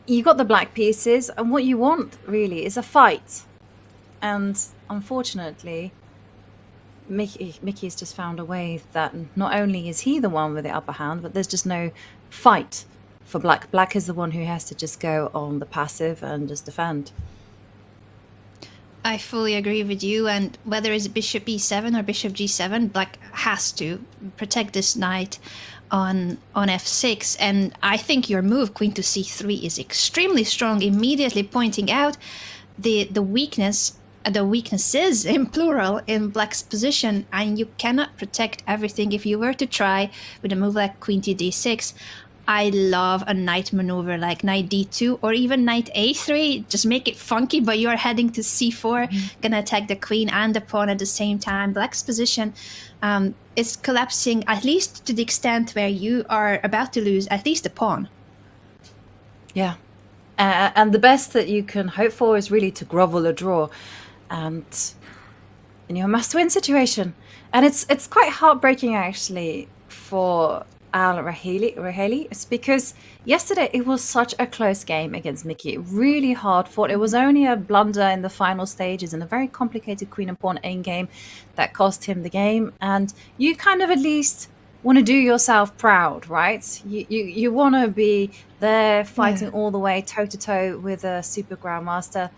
You got the black pieces, and what you want really is a fight, and unfortunately, Mickey's just found a way that not only is he the one with the upper hand, but there's just no fight for Black. Black is the one who has to just go on the passive and just defend. I fully agree with you, and whether it's bishop e7 or bishop g7, Black has to protect this knight on f6. And I think your move, queen to c3, is extremely strong, immediately pointing out the weaknesses in plural in Black's position, and you cannot protect everything. If you were to try with a move like queen to d6, I love a knight maneuver like knight d2 or even knight a3. Just make it funky, but you are heading to c4, gonna attack the queen and the pawn at the same time. Black's position is collapsing, at least to the extent where you are about to lose at least a pawn. Yeah. And the best that you can hope for is really to grovel a draw. And in your must-win situation. And it's quite heartbreaking, actually, for Al Raheli. It's because yesterday it was such a close game against Mickey. Really hard fought. It was only a blunder in the final stages in a very complicated queen and pawn endgame that cost him the game. And you kind of at least want to do yourself proud, right? You want to be there fighting all the way toe-to-toe with a super grandmaster.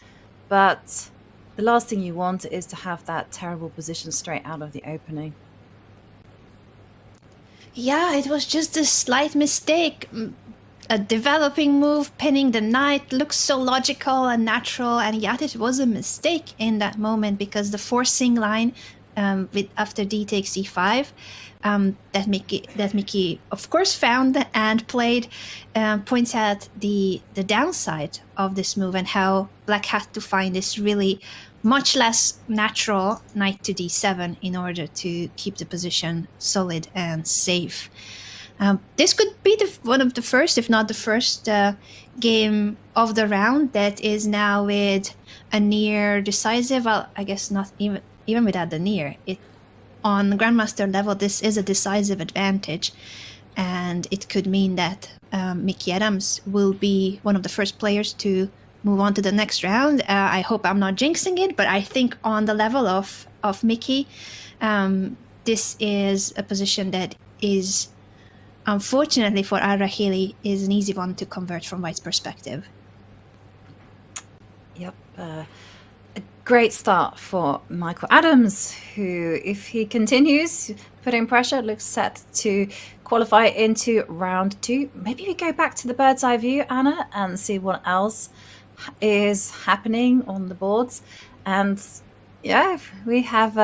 But the last thing you want is to have that terrible position straight out of the opening. Yeah, it was just a slight mistake. A developing move, pinning the knight, looks so logical and natural, and yet it was a mistake in that moment because the forcing line after d takes e5 that Mickey of course found and played points out the downside of this move and how Black had to find this really much less natural knight to d7 in order to keep the position solid and safe. This could be one of the first, if not the first, game of the round that is now with a near decisive. Well, I guess not even without the near. On Grandmaster level, this is a decisive advantage, and it could mean that Mickey Adams will be one of the first players to move on to the next round. I hope I'm not jinxing it, but I think on the level of Mickey, this is a position that is, unfortunately for Al-Rahili, is an easy one to convert from White's perspective. Yep. A great start for Michael Adams, who, if he continues putting pressure, looks set to qualify into round 2. Maybe we go back to the bird's eye view, Anna, and see what else is happening on the boards. And yeah, we have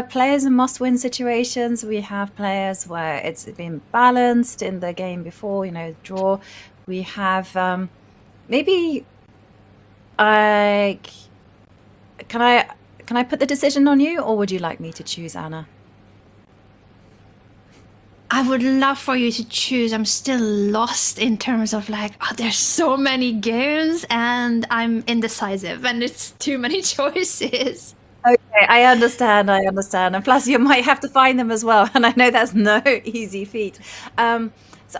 players in must-win situations. We have players where it's been balanced in the game before, draw. We have maybe can I put the decision on you, or would you like me to choose, Anna? I would love for you to choose. I'm still lost in terms of there's so many games and I'm indecisive and it's too many choices. Okay, I understand. And plus you might have to find them as well. And I know that's no easy feat. So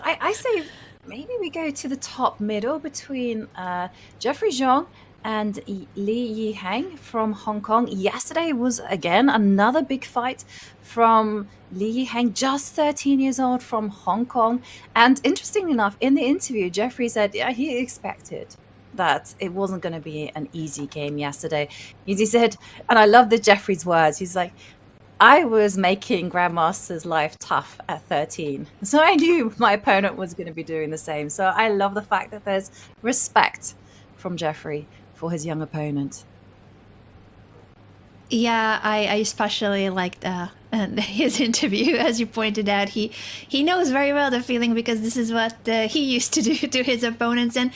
I say maybe we go to the top middle between Jeffrey Zhang and Li Yiheng from Hong Kong. Yesterday was, again, another big fight from Li Yiheng, just 13 years old, from Hong Kong. And interestingly enough, in the interview, Jeffrey said he expected that it wasn't going to be an easy game yesterday. He said, and I love Jeffrey's words, he's like, I was making Grandmaster's life tough at 13. So I knew my opponent was going to be doing the same. So I love the fact that there's respect from Jeffrey for his young opponent. Yeah, I especially liked his interview. As you pointed out, he knows very well the feeling because this is what he used to do to his opponents. And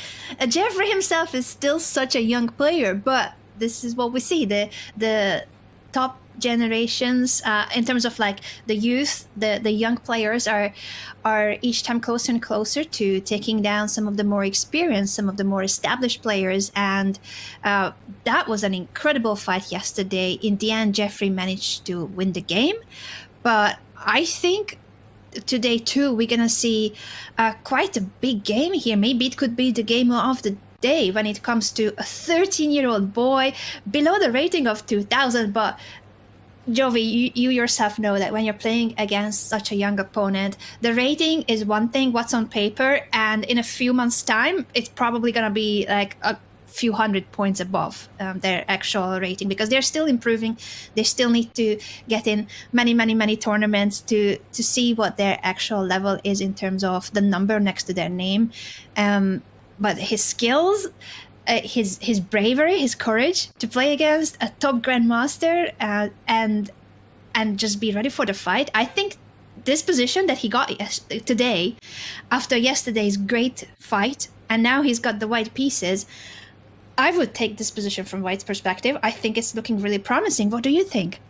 Jeffrey himself is still such a young player, but this is what we see. The top generations in terms of the youth, the young players are each time closer and closer to taking down some of the more experienced, some of the more established players. And that was an incredible fight yesterday. In the end, Jeffrey managed to win the game, but I think today too we're gonna see quite a big game here. Maybe it could be the game of the day when it comes to a 13-year-old boy below the rating of 2000, but Jovi, you yourself know that when you're playing against such a young opponent, the rating is one thing, what's on paper, and in a few months' time, it's probably going to be like a few hundred points above their actual rating, because they're still improving. They still need to get in many tournaments to see what their actual level is in terms of the number next to their name. But his skills, his bravery, his courage to play against a top grandmaster and just be ready for the fight. I think this position that he got today, after yesterday's great fight, and now he's got the white pieces, I would take this position from White's perspective. I think it's looking really promising. What do you think?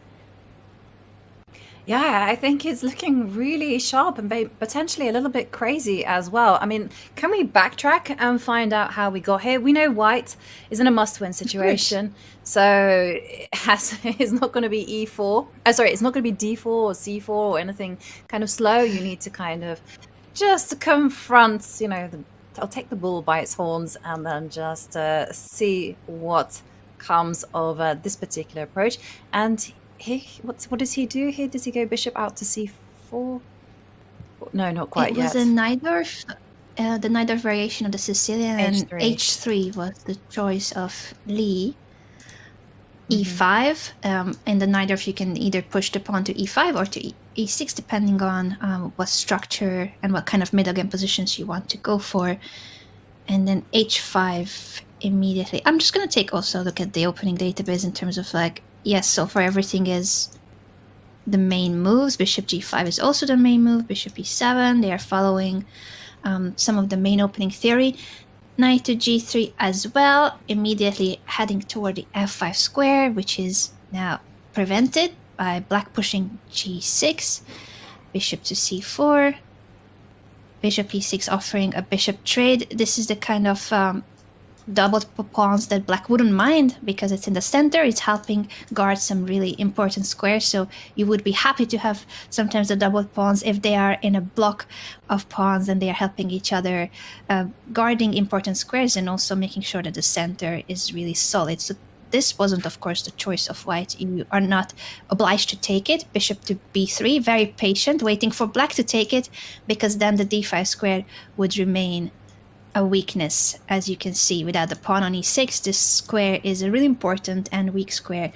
Yeah, I think it's looking really sharp and potentially a little bit crazy as well. I mean, can we backtrack and find out how we got here? We know White is in a must-win situation, so it's not going to be E4. It's not going to be D4 or C4 or anything kind of slow. You need to kind of just confront, I'll take the bull by its horns and then just see what comes of this particular approach. And what does he do here? Does he go bishop out to c4? No, not quite yet. It was a Najdorf, the Najdorf variation of the Sicilian, and h3 was the choice of Lee. E5. In the Najdorf, you can either push the pawn to e5 or to e6, depending on what structure and what kind of middle game positions you want to go for. And then h5 immediately. I'm just going to take also a look at the opening database in terms of yes, so far everything is the main moves. Bishop g5 is also the main move. Bishop e7, they are following some of the main opening theory. Knight to g3 as well, immediately heading toward the f5 square, which is now prevented by black pushing g6. Bishop to c4. Bishop e6 offering a bishop trade. This is the kind of doubled pawns that black wouldn't mind, because it's in the center. It's helping guard some really important squares, so you would be happy to have sometimes the doubled pawns if they are in a block of pawns and they are helping each other, guarding important squares and also making sure that the center is really solid. So this wasn't, of course, the choice of White. You are not obliged to take it. Bishop to b3, very patient, waiting for black to take it, because then the d5 square would remain a weakness. As you can see, without the pawn on e6, this square is a really important and weak square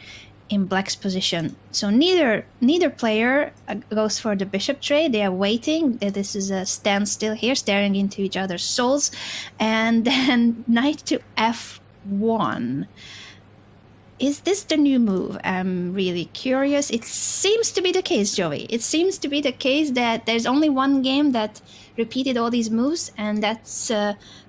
in black's position. So neither player goes for the bishop trade. They are waiting. This is a standstill here, staring into each other's souls. And then knight to f1. Is this the new move? I'm really curious. It seems to be the case, Joey. It seems to be the case that there's only one game that repeated all these moves, and that's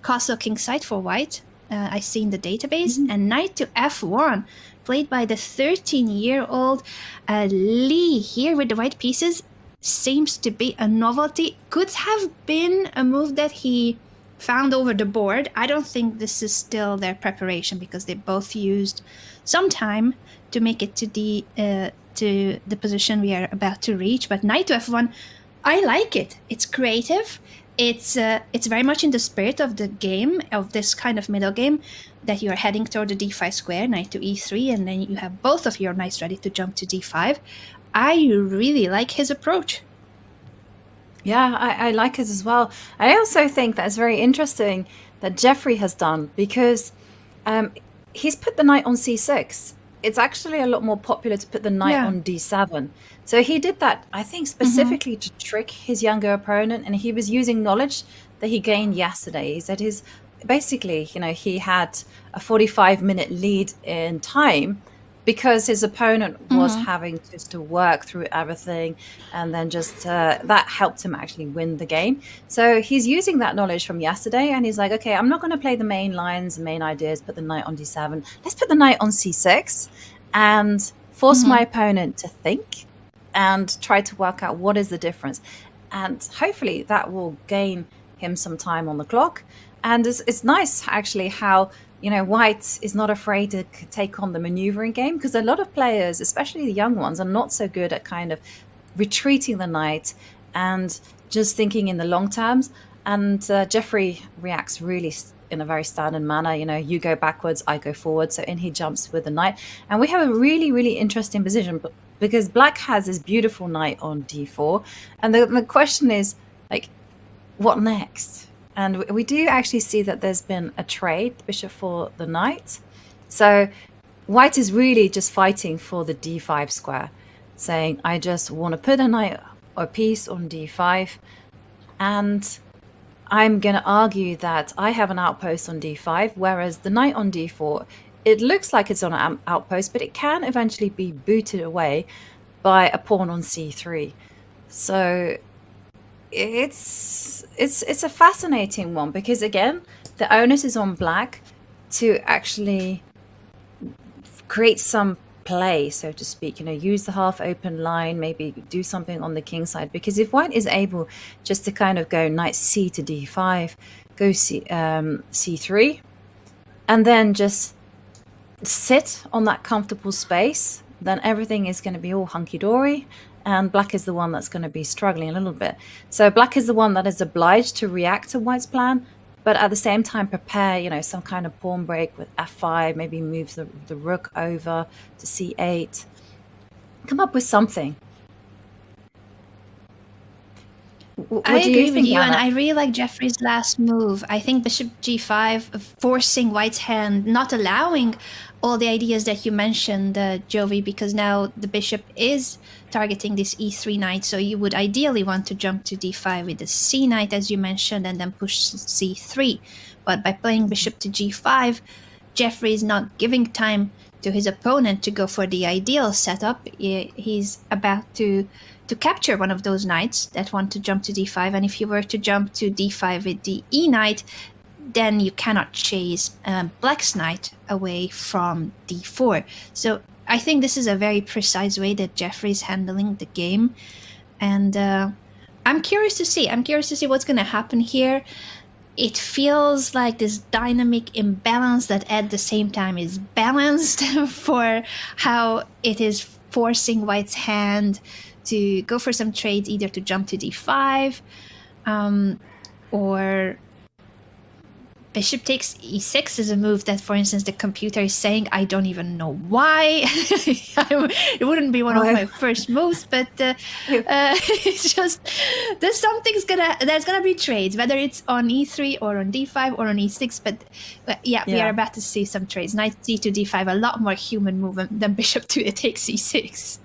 Castle Kingside for White. I see in the database. And knight to f1, played by the 13-year-old Lee here with the white pieces, seems to be a novelty. Could have been a move that he found over the board. I don't think this is still their preparation, because they both used some time to make it to the position we are about to reach. But knight to f1, I like it. It's creative. It's very much in the spirit of the game, of this kind of middle game, that you are heading toward the d5 square, knight to e3, and then you have both of your knights ready to jump to d5. I really like his approach. Yeah, I like it as well. I also think that it's very interesting that Jeffrey has done, because he's put the knight on c6. It's actually a lot more popular to put the knight on d7. So he did that, I think, specifically to trick his younger opponent, and he was using knowledge that he gained yesterday. He said he had a 45-minute lead in time, because his opponent was having just to work through everything, and then just that helped him actually win the game. So he's using that knowledge from yesterday, and he's like, okay, I'm not going to play the main lines, the main ideas, put the knight on d7. Let's put the knight on c6 and force my opponent to think and try to work out what is the difference. And hopefully that will gain him some time on the clock. And it's nice, actually, how White is not afraid to take on the maneuvering game, because a lot of players, especially the young ones, are not so good at kind of retreating the knight and just thinking in the long terms. And Jeffrey reacts really in a very standard manner. You know, you go backwards, I go forward. So in he jumps with the knight. And we have a really, really interesting position because black has this beautiful knight on d4. And the question is, like, what next? And we do actually see that there's been a trade, bishop for the knight. So white is really just fighting for the d5 square, saying, I just want to put a knight or piece on d5. And I'm going to argue that I have an outpost on d5, whereas the knight on d4, it looks like it's on an outpost, but it can eventually be booted away by a pawn on c3. So it's a fascinating one because, again, the onus is on black to actually create some play, so to speak, you know, use the half open line, maybe do something on the king side, because if white is able just to kind of go knight c to d5, go c3, and then just sit on that comfortable space, then everything is going to be all hunky-dory, and black is the one that's going to be struggling a little bit. So black is the one that is obliged to react to white's plan, but at the same time prepare, you know, some kind of pawn break with f5, maybe move the rook over to c8. Come up with something. I agree with you, and I really like Jeffrey's last move. I think bishop g5, forcing white's hand, not allowing all the ideas that you mentioned, Jovi, because now the bishop is targeting this e3 knight, so you would ideally want to jump to d5 with the c knight, as you mentioned, and then push c3. But by playing bishop to g5, Jeffrey is not giving time to his opponent to go for the ideal setup. He's about to capture one of those knights that want to jump to d5, and if you were to jump to d5 with the e knight, then you cannot chase black's knight away from d4. So I think this is a very precise way that Jeffrey's handling the game, and I'm curious to see. What's going to happen here. It feels like this dynamic imbalance that at the same time is balanced for how it is forcing white's hand to go for some trades, either to jump to d5 or bishop takes e6 is a move that, for instance, the computer is saying, I don't even know why. It wouldn't be one of my first moves, but it's just there's gonna be trades, whether it's on e3 or on d5 or on e6. But yeah, we are about to see some trades. Knight c to d5, a lot more human movement than bishop to takes e6.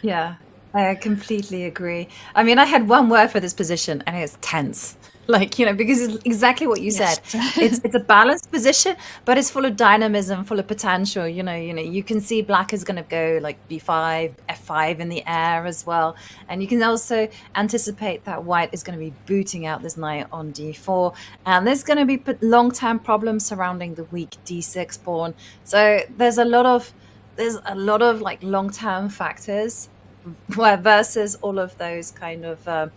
Yeah, I completely agree. I mean, I had one word for this position, and it's tense. Like, you know, because it's exactly what you said. It's a balanced position, but it's full of dynamism, full of potential. You know, you can see black is going to go like b5, f5 in the air as well, and you can also anticipate that white is going to be booting out this knight on d4, and there's going to be long-term problems surrounding the weak d6 pawn. So there's a lot of like long-term factors versus all of those kind of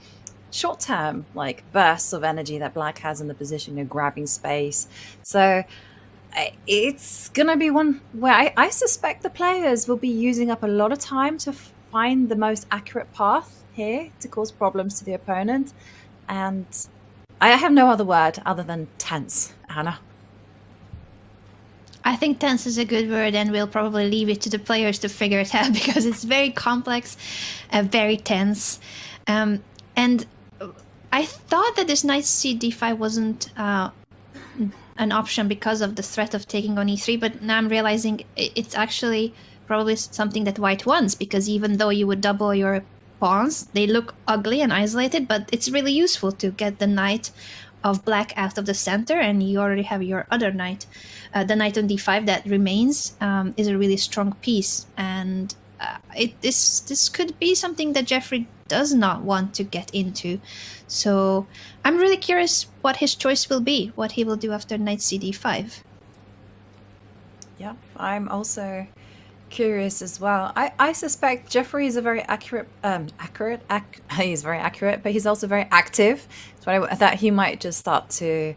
short-term like bursts of energy that black has in the position, grabbing space. So it's gonna be one where I suspect the players will be using up a lot of time to find the most accurate path here to cause problems to the opponent, and I have no other word other than tense. Anna? I think tense is a good word, and we'll probably leave it to the players to figure it out because it's very complex, very tense. And I thought that this knight c d5 wasn't an option because of the threat of taking on e3, but now I'm realizing it's actually probably something that white wants, because even though you would double your pawns, they look ugly and isolated, but it's really useful to get the knight of black out of the center, and you already have your other knight. The knight on d5 that remains is a really strong piece, and this could be something that Jeffrey does not want to get into. So I'm really curious what his choice will be, what he will do after knight cd5. Yeah, I'm also curious as well. I suspect Jeffrey is a very he's very accurate, but he's also very active. So I thought he might just start to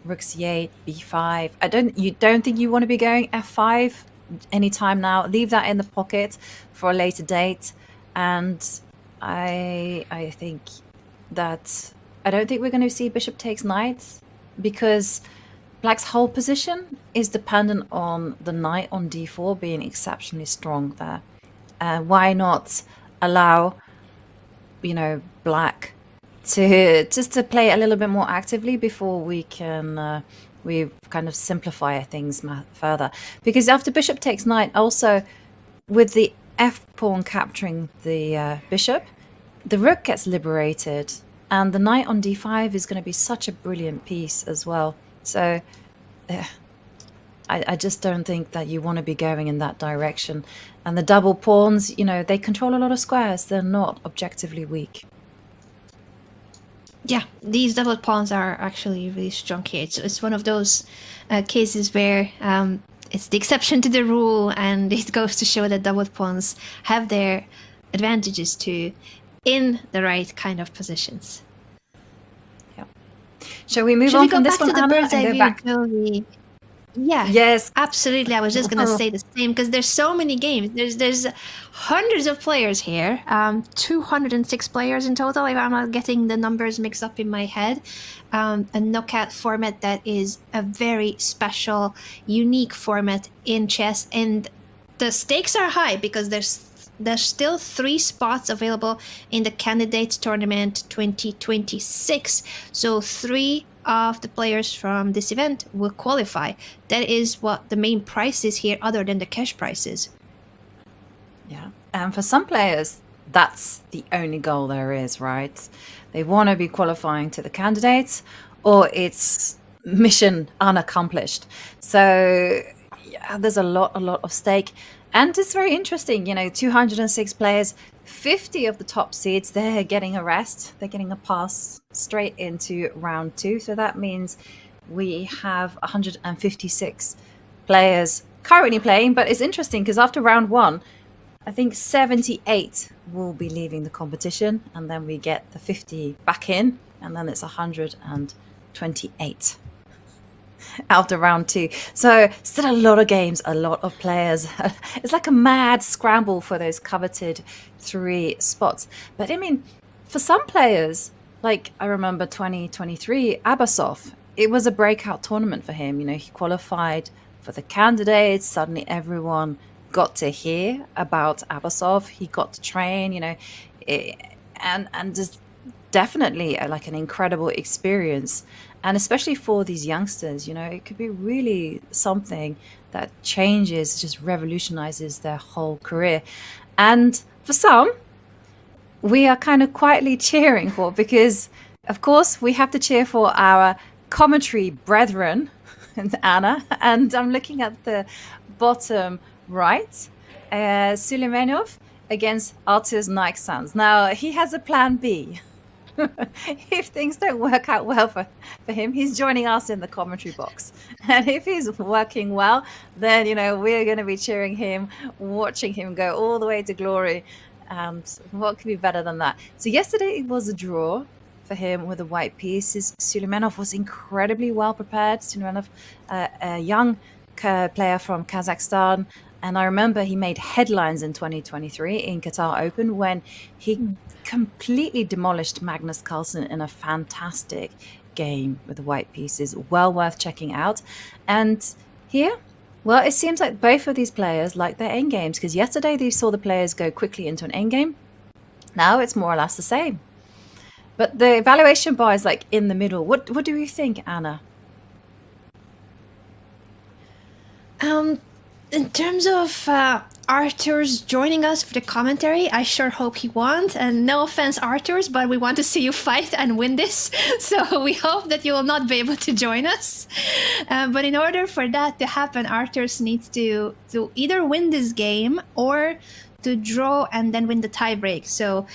rook c8, b5. You don't think you want to be going f5 anytime now? Leave that in the pocket for a later date. And I think that I don't think we're going to see bishop takes knight, because Black's whole position is dependent on the knight on d4 being exceptionally strong there. Why not allow, Black to play a little bit more actively before we can we kind of simplify things further? Because after bishop takes knight, also with the f pawn capturing the bishop, the rook gets liberated, and the knight on d5 is going to be such a brilliant piece as well. So I just don't think that you want to be going in that direction. And the double pawns, they control a lot of squares. They're not objectively weak. Yeah, these double pawns are actually really strong here. It's one of those cases where it's the exception to the rule, and it goes to show that double pawns have their advantages too in the right kind of positions. Yeah. Shall we move Should on we go from back this one, to the Anna, bird's and eye go view, back? Joey? Yeah. Yes. Absolutely. I was just going to say the same, because there's so many games. There's hundreds of players here. 206 players in total, if I'm not getting the numbers mixed up in my head. A knockout format that is a very special, unique format in chess. And the stakes are high because there's still 3 spots available in the Candidates Tournament 2026. So 3 of the players from this event will qualify. That is what the main price is here, other than the cash prizes. Yeah. And for some players, that's the only goal there is, right? They want to be qualifying to the candidates, or it's mission unaccomplished. So yeah, there's a lot of stake. And it's very interesting, 206 players, 50 of the top seeds, they're getting a rest. They're getting a pass straight into round 2. So that means we have 156 players currently playing. But it's interesting because after round 1, I think 78 will be leaving the competition. And then we get the 50 back in. And then it's 128 after round 2. So still a lot of games, a lot of players. It's like a mad scramble for those coveted 3 spots. But I mean, for some players, like I remember 2023, Abasov, it was a breakout tournament for him. He qualified for the candidates. Suddenly everyone got to hear about Abasov. He got to train, and just definitely like an incredible experience. And especially for these youngsters, it could be really something that changes, just revolutionizes their whole career. And for some, we are kind of quietly cheering for, because, of course, we have to cheer for our commentary brethren, Anna. And I'm looking at the bottom right, Suleimanov against Arthur's Nike-Sans. Now, he has a plan B. If things don't work out well for him, he's joining us in the commentary box. And if he's working well, then, we're going to be cheering him, watching him go all the way to glory. And what could be better than that? So yesterday it was a draw for him with the white pieces. Suleimanov was incredibly well prepared. Suleimanov, a young player from Kazakhstan. And I remember he made headlines in 2023 in Qatar Open when he completely demolished Magnus Carlsen in a fantastic game with the white pieces. Well worth checking out. And here, well, it seems like both of these players like their endgames, because yesterday they saw the players go quickly into an endgame. Now it's more or less the same. But the evaluation bar is like in the middle. What do you think, Anna? In terms of Arthur's joining us for the commentary, I sure hope he won't. And no offense, Arthur's, but we want to see you fight and win this. So we hope that you will not be able to join us. But in order for that to happen, Arthur's needs to either win this game or to draw and then win the tiebreak. So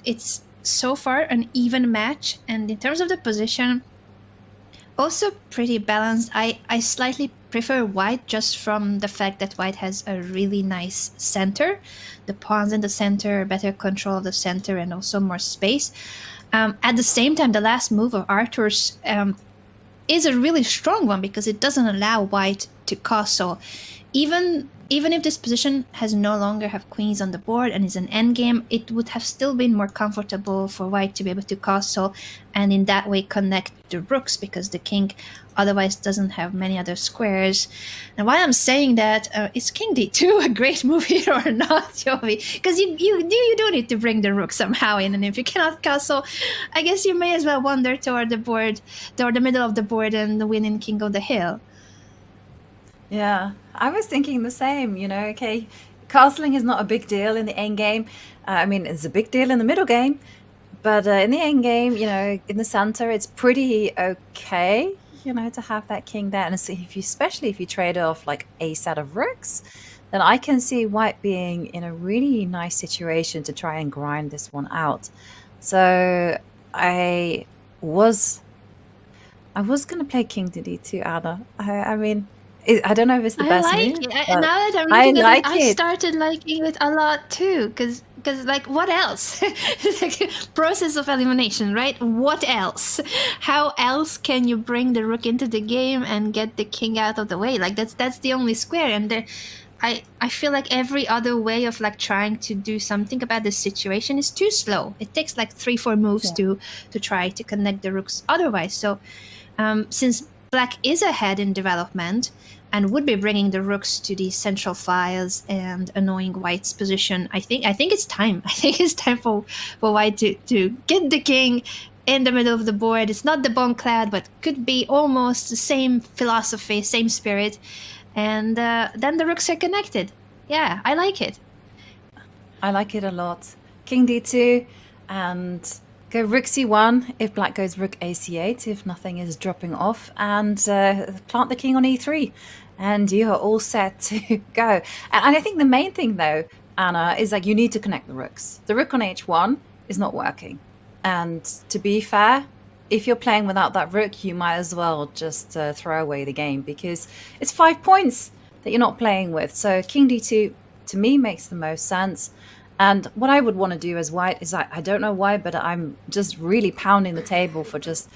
it's so far an even match. And in terms of the position, also pretty balanced. I slightly prefer white just from the fact that white has a really nice center. The pawns in the center, better control of the center, and also more space. At the same time, the last move of Arthur's is a really strong one because it doesn't allow white to castle. Even even if this position has no longer have queens on the board and is an endgame, it would have still been more comfortable for white to be able to castle and in that way connect the rooks, because the king otherwise doesn't have many other squares. And why I'm saying that, is king d2 a great move here or not, Jovi? Because you do need to bring the rook somehow in, and if you cannot castle, I guess you may as well wander toward the board, toward the middle of the board, and win in king of the hill. Yeah, I was thinking the same, you know, okay, castling is not a big deal in the end game. I mean, it's a big deal in the middle game, but in the end game, you know, in the center, it's pretty okay, you know, to have that king there. And so especially if you trade off like a set of rooks, then I can see white being in a really nice situation to try and grind this one out. So I was going to play king to d2, Anna. I mean, I don't know if it's the best move. Now that I'm looking at it, I started liking it a lot too, because like, what else? Like, process of elimination, right? What else? How else can you bring the rook into the game and get the king out of the way? Like, that's the only square, and there, I feel like every other way of like trying to do something about this situation is too slow. It takes like 3-4 moves to try to connect the rooks otherwise. So since black is ahead in development and would be bringing the rooks to the central files and annoying white's position, I think it's time. I think it's time for white to get the king in the middle of the board. It's not the bone cloud, but could be almost the same philosophy, same spirit. And then the rooks are connected. Yeah, I like it. I like it a lot. King d2 and go rook c1 if black goes rook ac8 if nothing is dropping off, and plant the king on e3, and you are all set to go. And I think the main thing though, Anna, is like you need to connect the rooks. The rook on h1 is not working, and to be fair, if you're playing without that rook, you might as well just throw away the game, because it's 5 points that you're not playing with. So king d2 to me makes the most sense. And what I would want to do as white is, I don't know why, but I'm just really pounding the table for just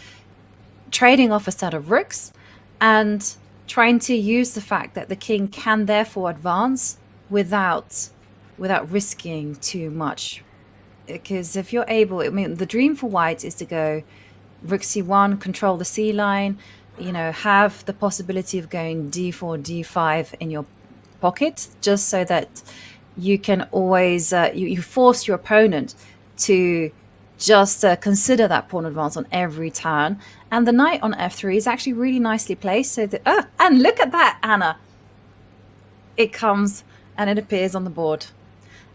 trading off a set of rooks and trying to use the fact that the king can therefore advance without risking too much. Because if you're able, I mean, the dream for white is to go rook c1, control the c line, you know, have the possibility of going d4, d5 in your pocket, just so that you can always, you force your opponent to just consider that pawn advance on every turn. And the knight on f3 is actually really nicely placed. So that, and look at that, Anna. It comes and it appears on the board.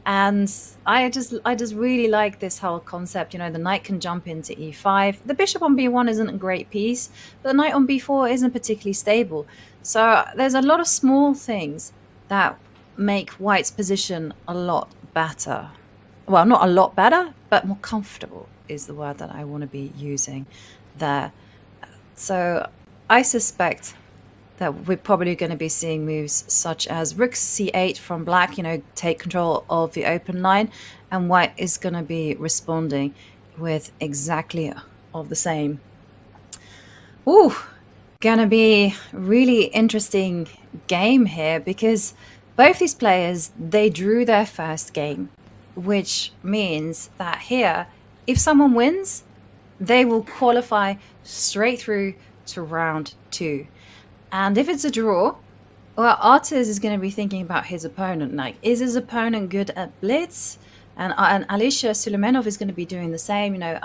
And I just really like this whole concept. You know, the knight can jump into e5. The bishop on b1 isn't a great piece, but the knight on b4 isn't particularly stable. So there's a lot of small things that make white's position a lot better. Well, not a lot better, but more comfortable is the word that I want to be using there. So I suspect that we're probably going to be seeing moves such as rook c8 from black, you know, take control of the open line, and white is going to be responding with exactly of the same. Ooh, gonna be really interesting game here, because both these players, they drew their first game, which means that here, if someone wins, they will qualify straight through to round 2. And if it's a draw, well, Artis is going to be thinking about his opponent. Like, is his opponent good at blitz? And Alisha Suleimanov is going to be doing the same. You know,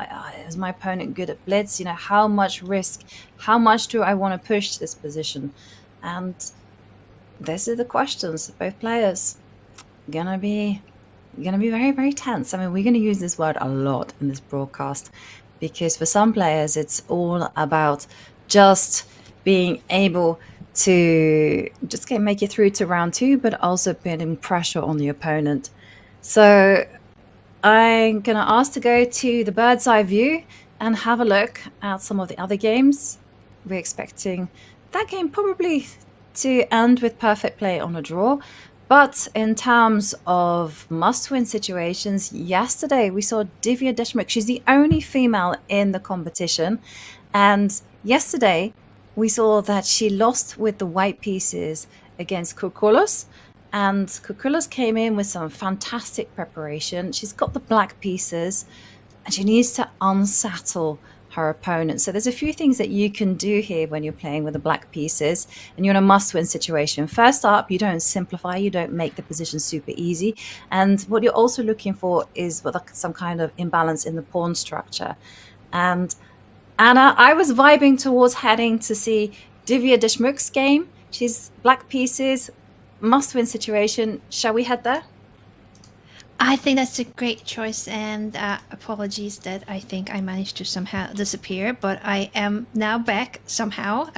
is my opponent good at blitz? You know, how much risk? How much do I want to push this position? And these are the questions that both players gonna be very, very tense. I mean, we're going to use this word a lot in this broadcast, because for some players, it's all about just being able to just make it through to round 2, but also putting pressure on the opponent. So I'm going to ask to go to the bird's eye view and have a look at some of the other games. We're expecting that game probably to end with perfect play on a draw. But in terms of must-win situations, yesterday we saw Divya Deshmukh. She's the only female in the competition. And yesterday we saw that she lost with the white pieces against Kourkoulos. And Kukulas came in with some fantastic preparation. She's got the black pieces and she needs to unsettle her opponent. So there's a few things that you can do here when you're playing with the black pieces and you're in a must-win situation. First up, you don't simplify, you don't make the position super easy. And what you're also looking for is some kind of imbalance in the pawn structure. And Anna, I was vibing towards heading to see Divya Deshmukh's game. She's black pieces, must-win situation. Shall we head there? I think that's a great choice, and apologies that I think I managed to somehow disappear, but I am now back somehow.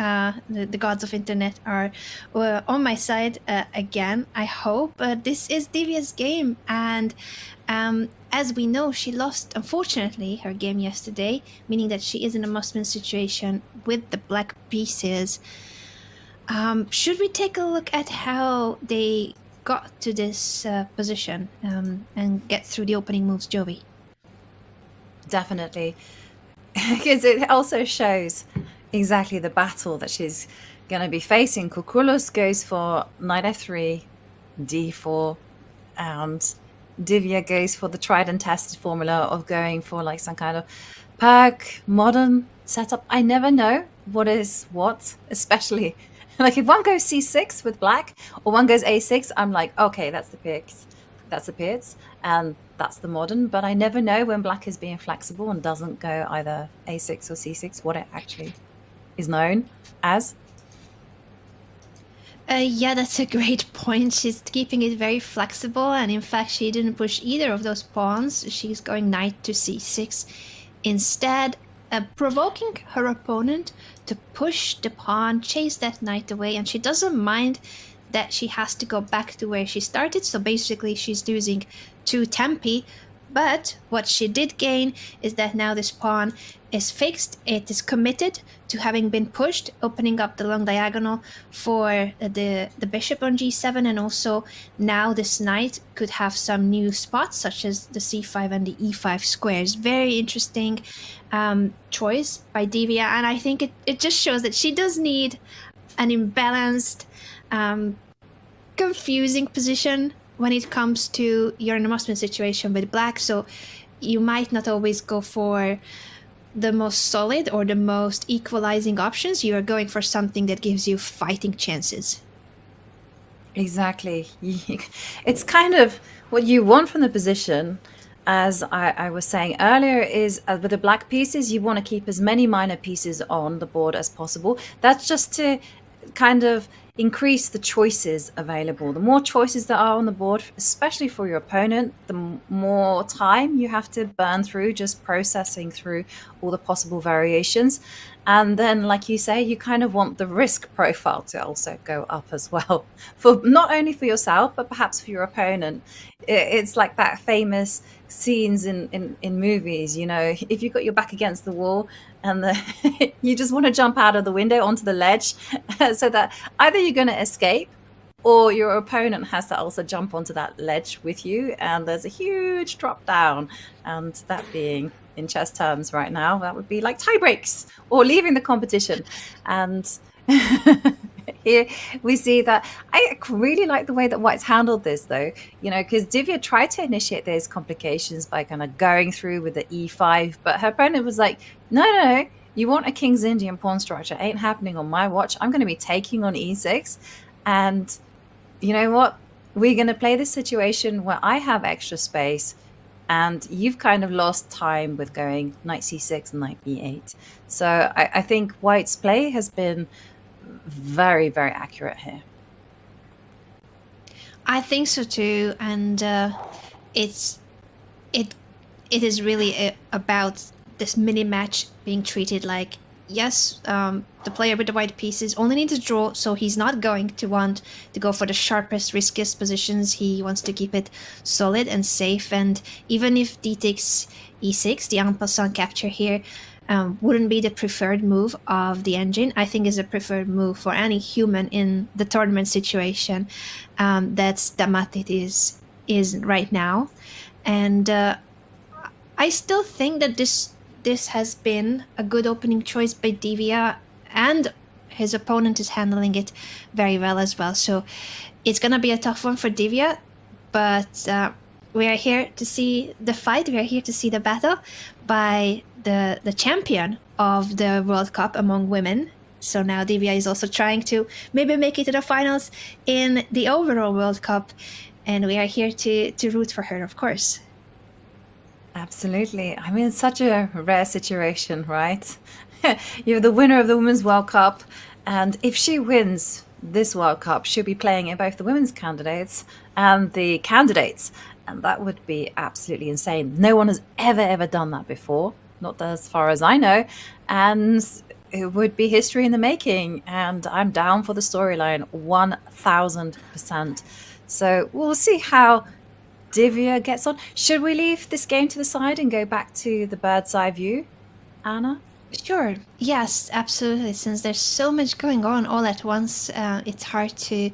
The gods of internet are on my side again, I hope. This is Divya's game, and as we know, she lost, unfortunately, her game yesterday, meaning that she is in a must-win situation with the black pieces. Should we take a look at how they got to this position and get through the opening moves, Jovi? Definitely, because it also shows exactly the battle that she's going to be facing. Kukulas goes for knight f3, d4, and Divya goes for the tried and tested formula of going for like some kind of perk, modern setup. I never know what is what, especially like if one goes c6 with black or one goes a6, I'm like, okay, that's the picks, that's the pits, and that's the modern. But I never know when black is being flexible and doesn't go either a6 or c6, what it actually is known as. Yeah, that's a great point. She's keeping it very flexible, and in fact, she didn't push either of those pawns. She's going knight to c6 instead, provoking her opponent to push the pawn, chase that knight away, and she doesn't mind that she has to go back to where she started. So basically, she's losing 2 tempi. But what she did gain is that now this pawn is fixed. It is committed to having been pushed, opening up the long diagonal for the bishop on g7, and also now this knight could have some new spots such as the c5 and the e5 squares. Very interesting choice by Divya, and I think it just shows that she does need an imbalanced, confusing position when it comes to you're in a must-win situation with black, so you might not always go for the most solid or the most equalizing options. You are going for something that gives you fighting chances. Exactly. It's kind of what you want from the position. As I was saying earlier, is with the black pieces, you want to keep as many minor pieces on the board as possible. That's just to kind of increase the choices available. The more choices that are on the board, especially for your opponent, the more time you have to burn through just processing through all the possible variations. And then, like you say, you kind of want the risk profile to also go up as well, for not only for yourself, but perhaps for your opponent. It's like that famous scenes in movies, you know, if you've got your back against the wall and you just want to jump out of the window onto the ledge so that either you're going to escape or your opponent has to also jump onto that ledge with you, and there's a huge drop down. And that being, in chess terms right now, that would be like tiebreaks or leaving the competition. And here we see that I really like the way that White's handled this, though, you know, because Divya tried to initiate those complications by kind of going through with the e5, but her opponent was like, no, you want a King's Indian pawn structure, ain't happening on my watch. I'm going to be taking on e6, and you know what, we're going to play this situation where I have extra space and you've kind of lost time with going knight c6 and knight e8. So I think White's play has been very, very accurate here. I think so too, and it is really about this mini match being treated like, yes, the player with the white pieces only needs to draw, so he's not going to want to go for the sharpest, riskiest positions. He wants to keep it solid and safe, and even if d takes e6, the en passant capture here wouldn't be the preferred move of the engine. I think is a preferred move for any human in the tournament situation that's Damatit is right now. And I still think that this has been a good opening choice by Divya, and His opponent is handling it very well as well. So it's going to be a tough one for Divya, but we are here to see the fight. We are here to see the battle by the champion of the World Cup among women. So now Divya is also trying to maybe make it to the finals in the overall World Cup. And we are here to root for her, of course. Absolutely. I mean, it's such a rare situation, right? You're the winner of the Women's World Cup, and if she wins this World Cup, she'll be playing in both the women's candidates and the candidates, and that would be absolutely insane. No one has ever done that before, not as far as I know, and it would be history in the making, and I'm down for the storyline 1000%. So we'll see how Divya gets on. Should we leave this game to the side and go back to the bird's eye view, Anna? Sure. Yes, absolutely. Since there's so much going on all at once, it's hard to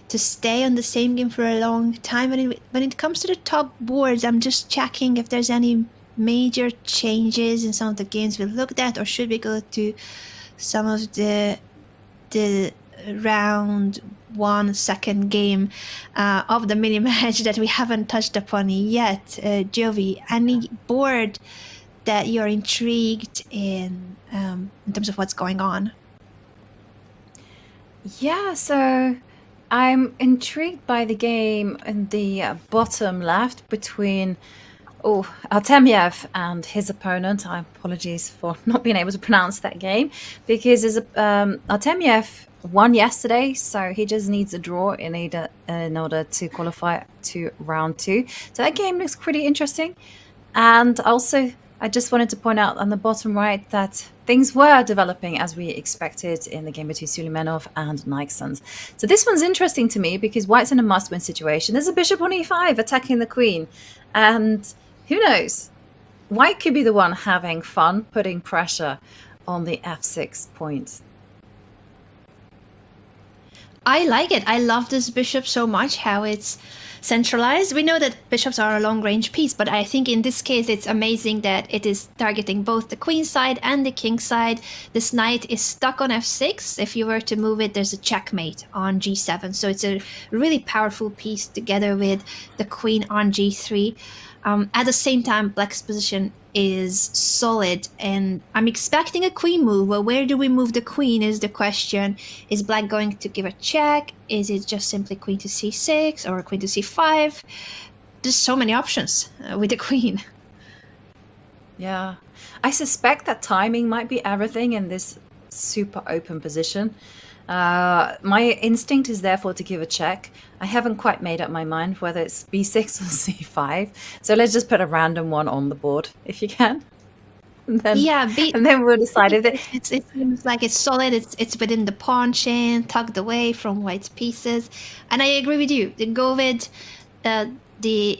stay on the same game for a long time. When it comes to the top boards, I'm just checking if there's any major changes in some of the games we looked at, or should we go to some of the round 1 second game of the mini match that we haven't touched upon yet. Jovi, any board that you're intrigued in terms of what's going on? Yeah, so I'm intrigued by the game in the bottom left between Artemyev and his opponent. Apologies for not being able to pronounce that game, because Artemyev won yesterday, so he just needs a draw in order to qualify to round 2. So that game looks pretty interesting. And also, I just wanted to point out on the bottom right that things were developing as we expected in the game between Suleimanov and Nixons. So this one's interesting to me because White's in a must-win situation. There's a bishop on e5 attacking the queen, and who knows? White could be the one having fun, putting pressure on the f6 point. I like it. I love this bishop so much, how it's centralized. We know that bishops are a long-range piece, but I think in this case it's amazing that it is targeting both the queen side and the king side. This knight is stuck on f6. If you were to move it, there's a checkmate on g7. So it's a really powerful piece together with the queen on g3. At the same time, Black's position is solid, and I'm expecting a queen move. Well, where do we move the queen is the question. Is Black going to give a check? Is it just simply queen to c6 or queen to c5? There's so many options with the queen. Yeah, I suspect that timing might be everything in this super open position. My instinct is therefore to give a check. I haven't quite made up my mind whether it's b6 or c5. So let's just put a random one on the board if you can. And then we'll decide if it seems like it's solid. It's within the pawn chain, tucked away from White's pieces. And I agree with you. Go with the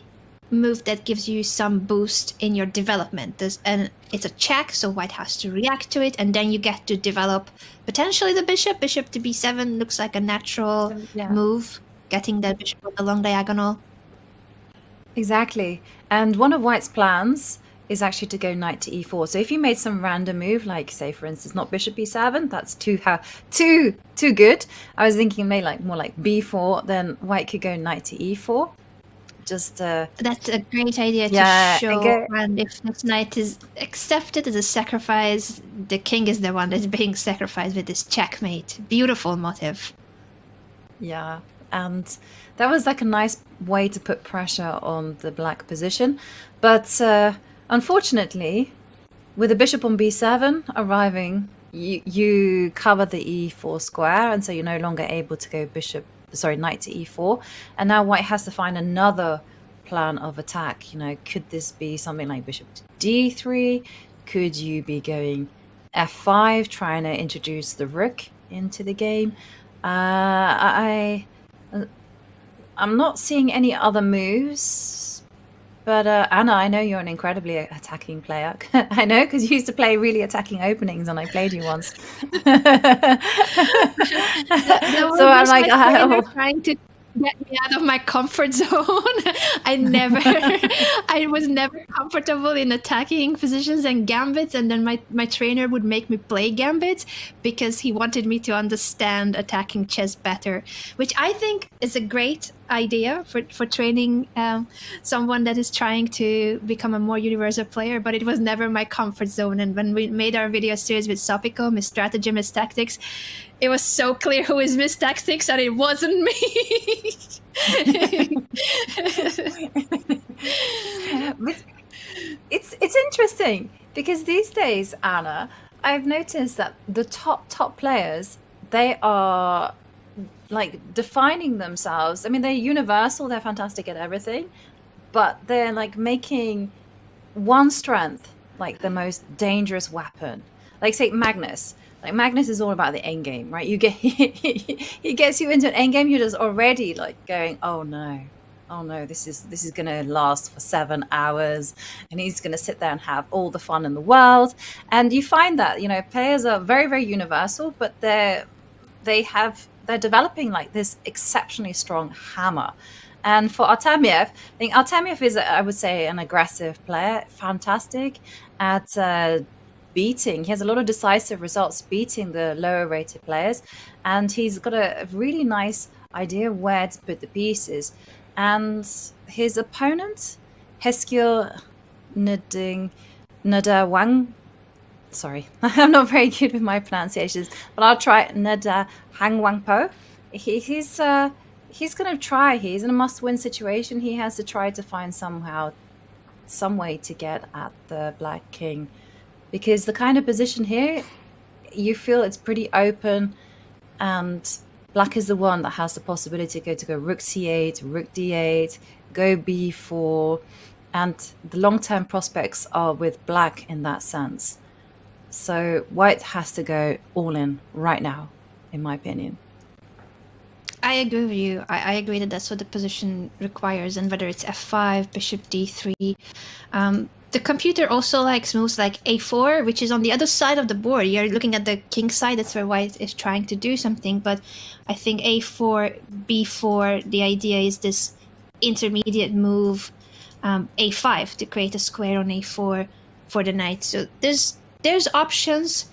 move that gives you some boost in your development. And it's a check, so White has to react to it, and then you get to develop potentially the bishop. Bishop to b7 looks like a natural move, getting that bishop on the long diagonal. Exactly. And one of White's plans is actually to go knight to e4. So if you made some random move, like say for instance not bishop b7, that's too good. I was thinking maybe more like b4, then White could go knight to e4. That's a great idea to show. And if this knight is accepted as a sacrifice, the king is the one that's being sacrificed with this checkmate. Beautiful motive. Yeah, and that was like a nice way to put pressure on the Black position. But unfortunately, with the bishop on b7 arriving, you cover the e4 square, and so you're no longer able to go knight to e4, and now White has to find another plan of attack. Could this be something like bishop to d3? Could you be going f5, trying to introduce the rook into the game? I'm not seeing any other moves, but Anna, I know you're an incredibly attacking player. I know, because you used to play really attacking openings, and I played you once. So I'm like, get me out of my comfort zone. I was never comfortable in attacking positions and gambits, and then my trainer would make me play gambits because he wanted me to understand attacking chess better, which I think is a great idea for training someone that is trying to become a more universal player, but it was never my comfort zone. And when we made our video series with Sopiko, Miss Strategy, Miss Tactics, it was so clear who is Miss Tactics, and it wasn't me. It's interesting because these days, Anna, I've noticed that the top players, they are like defining themselves. I mean, they're universal, they're fantastic at everything, but they're like making one strength like the most dangerous weapon. Like say Magnus. Like Magnus is all about the end game, right? You get he gets you into an end game, you're just already like going, oh no, this is gonna last for 7 hours, and he's gonna sit there and have all the fun in the world. And you find that, you know, players are very, very universal, but they're developing like this exceptionally strong hammer. And for Artemiev, I think Artemiev is, I would say, an aggressive player, fantastic at beating. He has a lot of decisive results beating the lower rated players, and he's got a really nice idea where to put the pieces. And his opponent, Heskil Nadawang, sorry, I'm not very good with my pronunciations, but I'll try Nada Hangwangpo. He's going to try. He's in a must-win situation. He has to try to find some way to get at the Black King, because the kind of position here, you feel it's pretty open, and Black is the one that has the possibility to go rook c8, rook d8, go b4, and the long-term prospects are with Black in that sense. So White has to go all in right now, in my opinion. I agree with you. I agree that that's what the position requires, and whether it's f5, bishop d3. The computer also likes moves like a4, which is on the other side of the board. You're looking at the king side, that's where White is trying to do something. But I think a4, b4, the idea is this intermediate move, a5, to create a square on a4 for the knight. So there's options.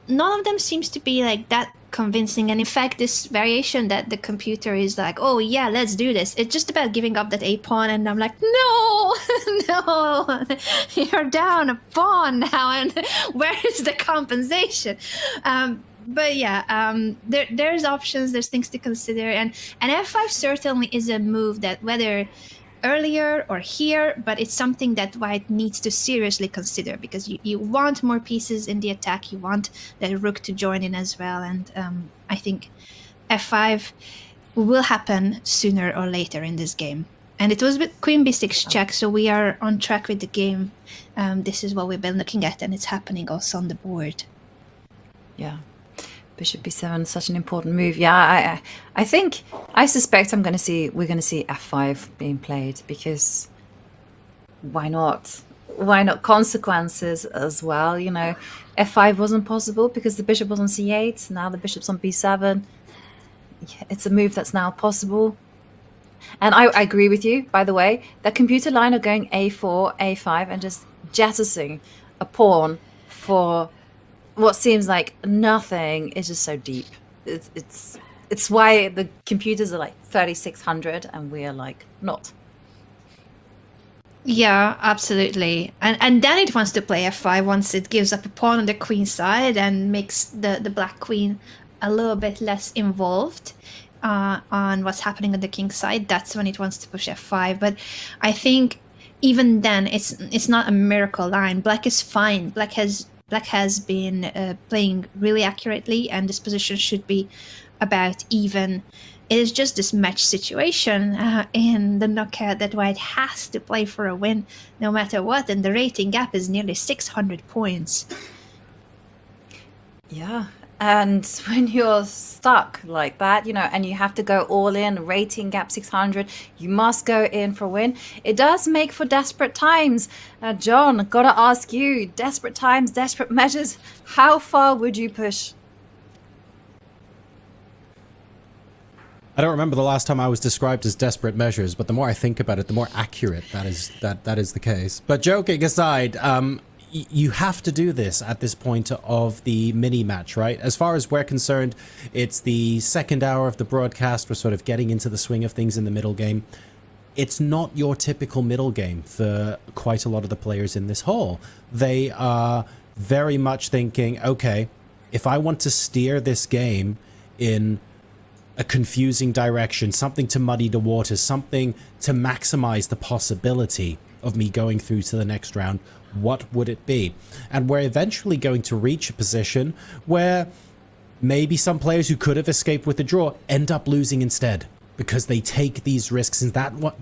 None of them seems to be like that convincing, and in fact this variation that the computer is like, oh yeah, let's do this, it's just about giving up that a pawn, and I'm like, no, no, you're down a pawn now, and where is the compensation? But yeah, there's options, there's things to consider, and f5 certainly is a move that, whether earlier or here, but it's something that White needs to seriously consider, because you want more pieces in the attack, you want the rook to join in as well, and I think f5 will happen sooner or later in this game. And it was with queen b6 check, so we are on track with the game. This is what we've been looking at, and it's happening also on the board. Yeah. Bishop b7, such an important move. Yeah, I suspect we're going to see f5 being played, because why not? Why not? Consequences as well. You know, f5 wasn't possible because the bishop was on c8. Now the bishop's on b7. It's a move that's now possible. And I agree with you, by the way. The computer line of going a4, a5, and just jettisoning a pawn for what seems like nothing is just so deep. It's why the computers are like 3600 and we are like not. Yeah, absolutely. And then it wants to play f5 once it gives up a pawn on the queen side and makes the black queen a little bit less involved on what's happening on the king side. That's when it wants to push f5. But I think even then it's not a miracle line. Black is fine. Black has been playing really accurately, and this position should be about even. It is just this match situation in the knockout that White has to play for a win no matter what, and the rating gap is nearly 600 points. Yeah, and when you're stuck like that, you know, and you have to go all in, rating gap 600, you must go in for a win. It does make for desperate times. John, gotta ask you, desperate times, desperate measures, how far would you push? I don't remember the last time I was described as desperate measures, but the more I think about it, the more accurate that is the case. But joking aside, you have to do this at this point of the mini match, right? As far as we're concerned, it's the second hour of the broadcast. We're sort of getting into the swing of things in the middle game. It's not your typical middle game for quite a lot of the players in this hall. They are very much thinking, okay, if I want to steer this game in a confusing direction, something to muddy the waters, something to maximize the possibility of me going through to the next round, what would it be? And we're eventually going to reach a position where maybe some players who could have escaped with a draw end up losing instead, because they take these risks, and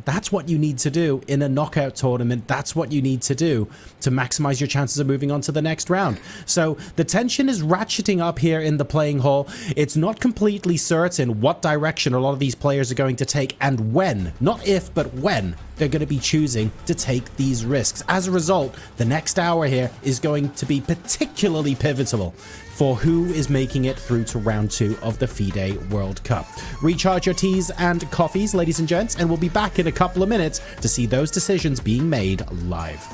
that's what you need to do in a knockout tournament. That's what you need to do to maximize your chances of moving on to the next round. So the tension is ratcheting up here in the playing hall. It's not completely certain what direction a lot of these players are going to take, and when, not if, but when they're going to be choosing to take these risks. As a result, the next hour here is going to be particularly pivotal for who is making it through to round 2 of the FIDE World Cup. Recharge your teas and coffees, ladies and gents, and we'll be back in a couple of minutes to see those decisions being made live.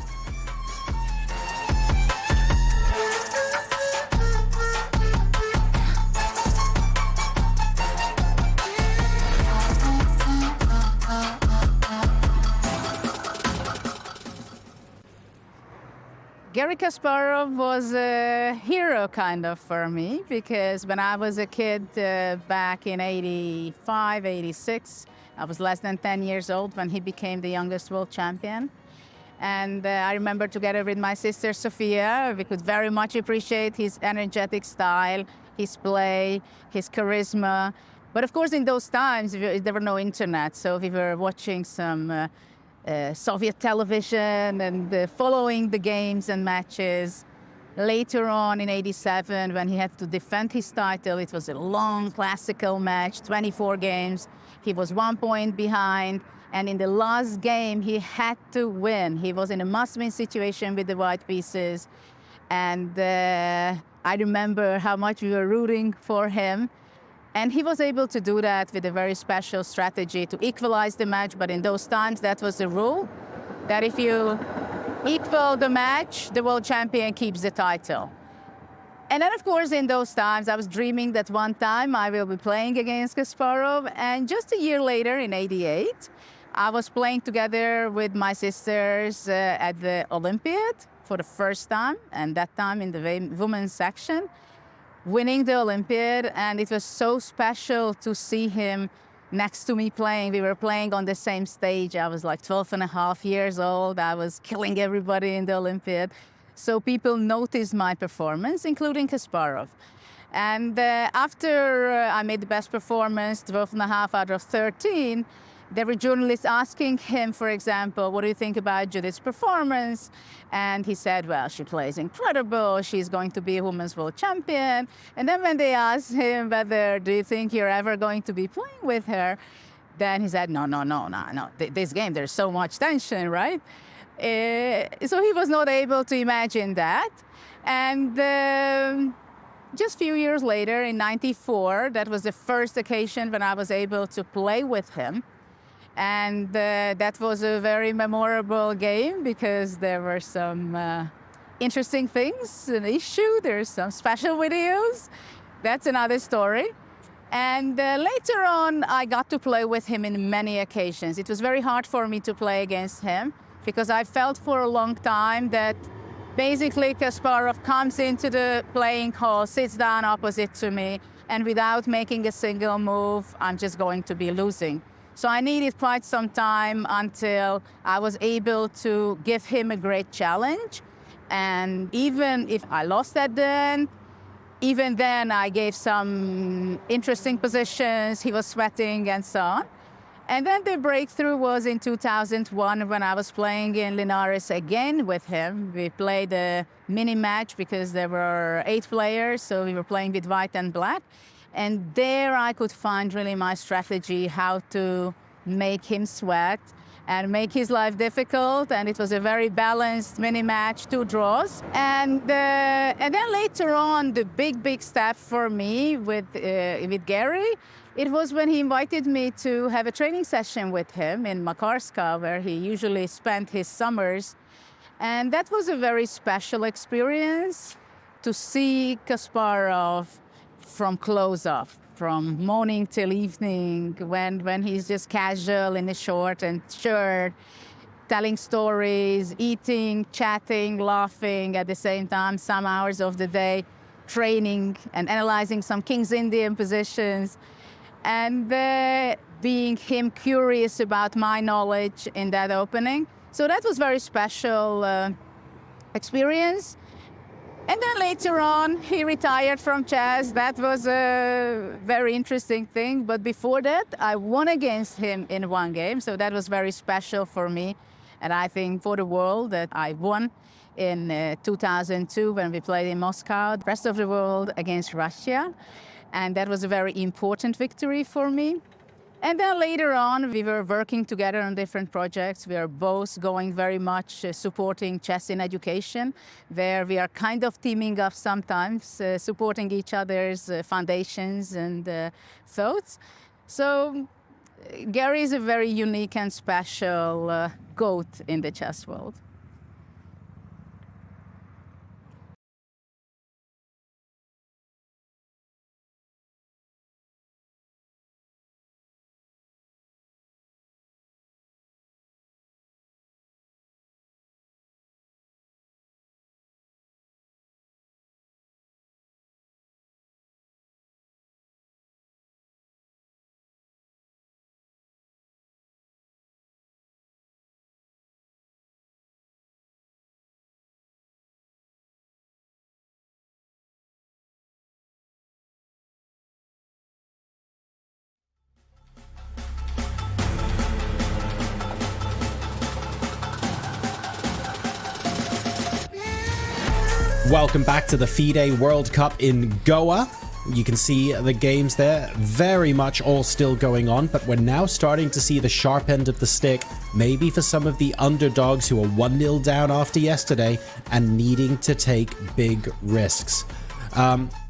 Garry Kasparov was a hero kind of for me, because when I was a kid back in 85, 86, I was less than 10 years old when he became the youngest world champion. And I remember together with my sister Sofia, we could very much appreciate his energetic style, his play, his charisma. But of course in those times there were no internet, so we were watching some Soviet television and following the games and matches. Later on in 87, when he had to defend his title, it was a long classical match, 24 games. He was 1 point behind, and in the last game he had to win. He was in a must-win situation with the white pieces, and I remember how much we were rooting for him. And he was able to do that with a very special strategy to equalize the match. But in those times, that was the rule, that if you equal the match, the world champion keeps the title. And then, of course, in those times, I was dreaming that one time I will be playing against Kasparov. And just a year later, in 88, I was playing together with my sisters at the Olympiad for the first time, and that time in the women's section, winning the Olympiad, and it was so special to see him next to me playing. We were playing on the same stage. I was like 12 and a half years old. I was killing everybody in the Olympiad. So people noticed my performance, including Kasparov. And after I made the best performance, 12 and a half out of 13, there were journalists asking him, for example, what do you think about Judith's performance? And he said, well, she plays incredible. She's going to be a women's world champion. And then when they asked him whether, do you think you're ever going to be playing with her? Then he said, no. This game, there's so much tension, right? So he was not able to imagine that. And just a few years later, in 94, that was the first occasion when I was able to play with him. And that was a very memorable game because there were some interesting things, an issue, there's some special videos. That's another story. And later on, I got to play with him in many occasions. It was very hard for me to play against him because I felt for a long time that basically Kasparov comes into the playing hall, sits down opposite to me, and without making a single move, I'm just going to be losing. So I needed quite some time until I was able to give him a great challenge. And even if I lost at the end, even then I gave some interesting positions, he was sweating and so on. And then the breakthrough was in 2001 when I was playing in Linares again with him. We played a mini match because there were 8 players, so we were playing with white and black. And there I could find really my strategy, how to make him sweat and make his life difficult. And it was a very balanced mini match, 2 draws. And then later on, the big step for me with Garry It was when he invited me to have a training session with him in Makarska, where he usually spent his summers. And that was a very special experience to see Kasparov from close up, from morning till evening, when he's just casual in a short and shirt, telling stories, eating, chatting, laughing at the same time, some hours of the day, training and analyzing some King's Indian positions, and being him curious about my knowledge in that opening. So that was very special experience. And then later on, he retired from chess. That was a very interesting thing. But before that, I won against him in one game. So that was very special for me. And I think for the world that I won in 2002 when we played in Moscow, the rest of the world against Russia. And that was a very important victory for me. And then later on, we were working together on different projects. We are both going very much supporting chess in education, where we are kind of teaming up sometimes, supporting each other's foundations and thoughts. So Gary is a very unique and special goat in the chess world. Welcome back to the FIDE World Cup in Goa. You can see the games there, very much all still going on, but we're now starting to see the sharp end of the stick, maybe for some of the underdogs who are 1-0 down after yesterday and needing to take big risks.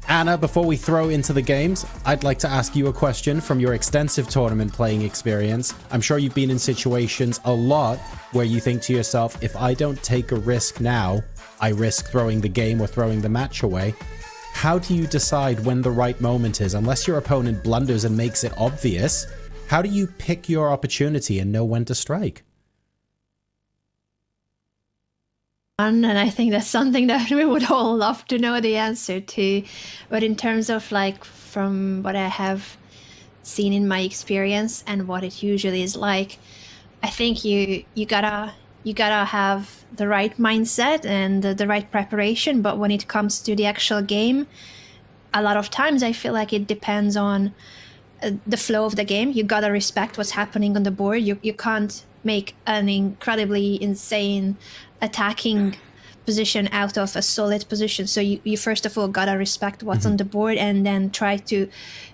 Anna, before we throw into the games, I'd like to ask you a question from your extensive tournament playing experience. I'm sure you've been in situations a lot where you think to yourself, if I don't take a risk now, I risk throwing the game or throwing the match away. How do you decide when the right moment is? Unless your opponent blunders and makes it obvious, how do you pick your opportunity and know when to strike? And I think that's something that we would all love to know the answer to. But in terms of like from what I have seen in my experience and what it usually is like, I think you gotta have the right mindset and the right preparation. But when it comes to the actual game, a lot of times I feel like it depends on the flow of the game. You gotta respect what's happening on the board. You can't make an incredibly insane attacking position out of a solid position. So you first of all gotta respect what's on the board and then try to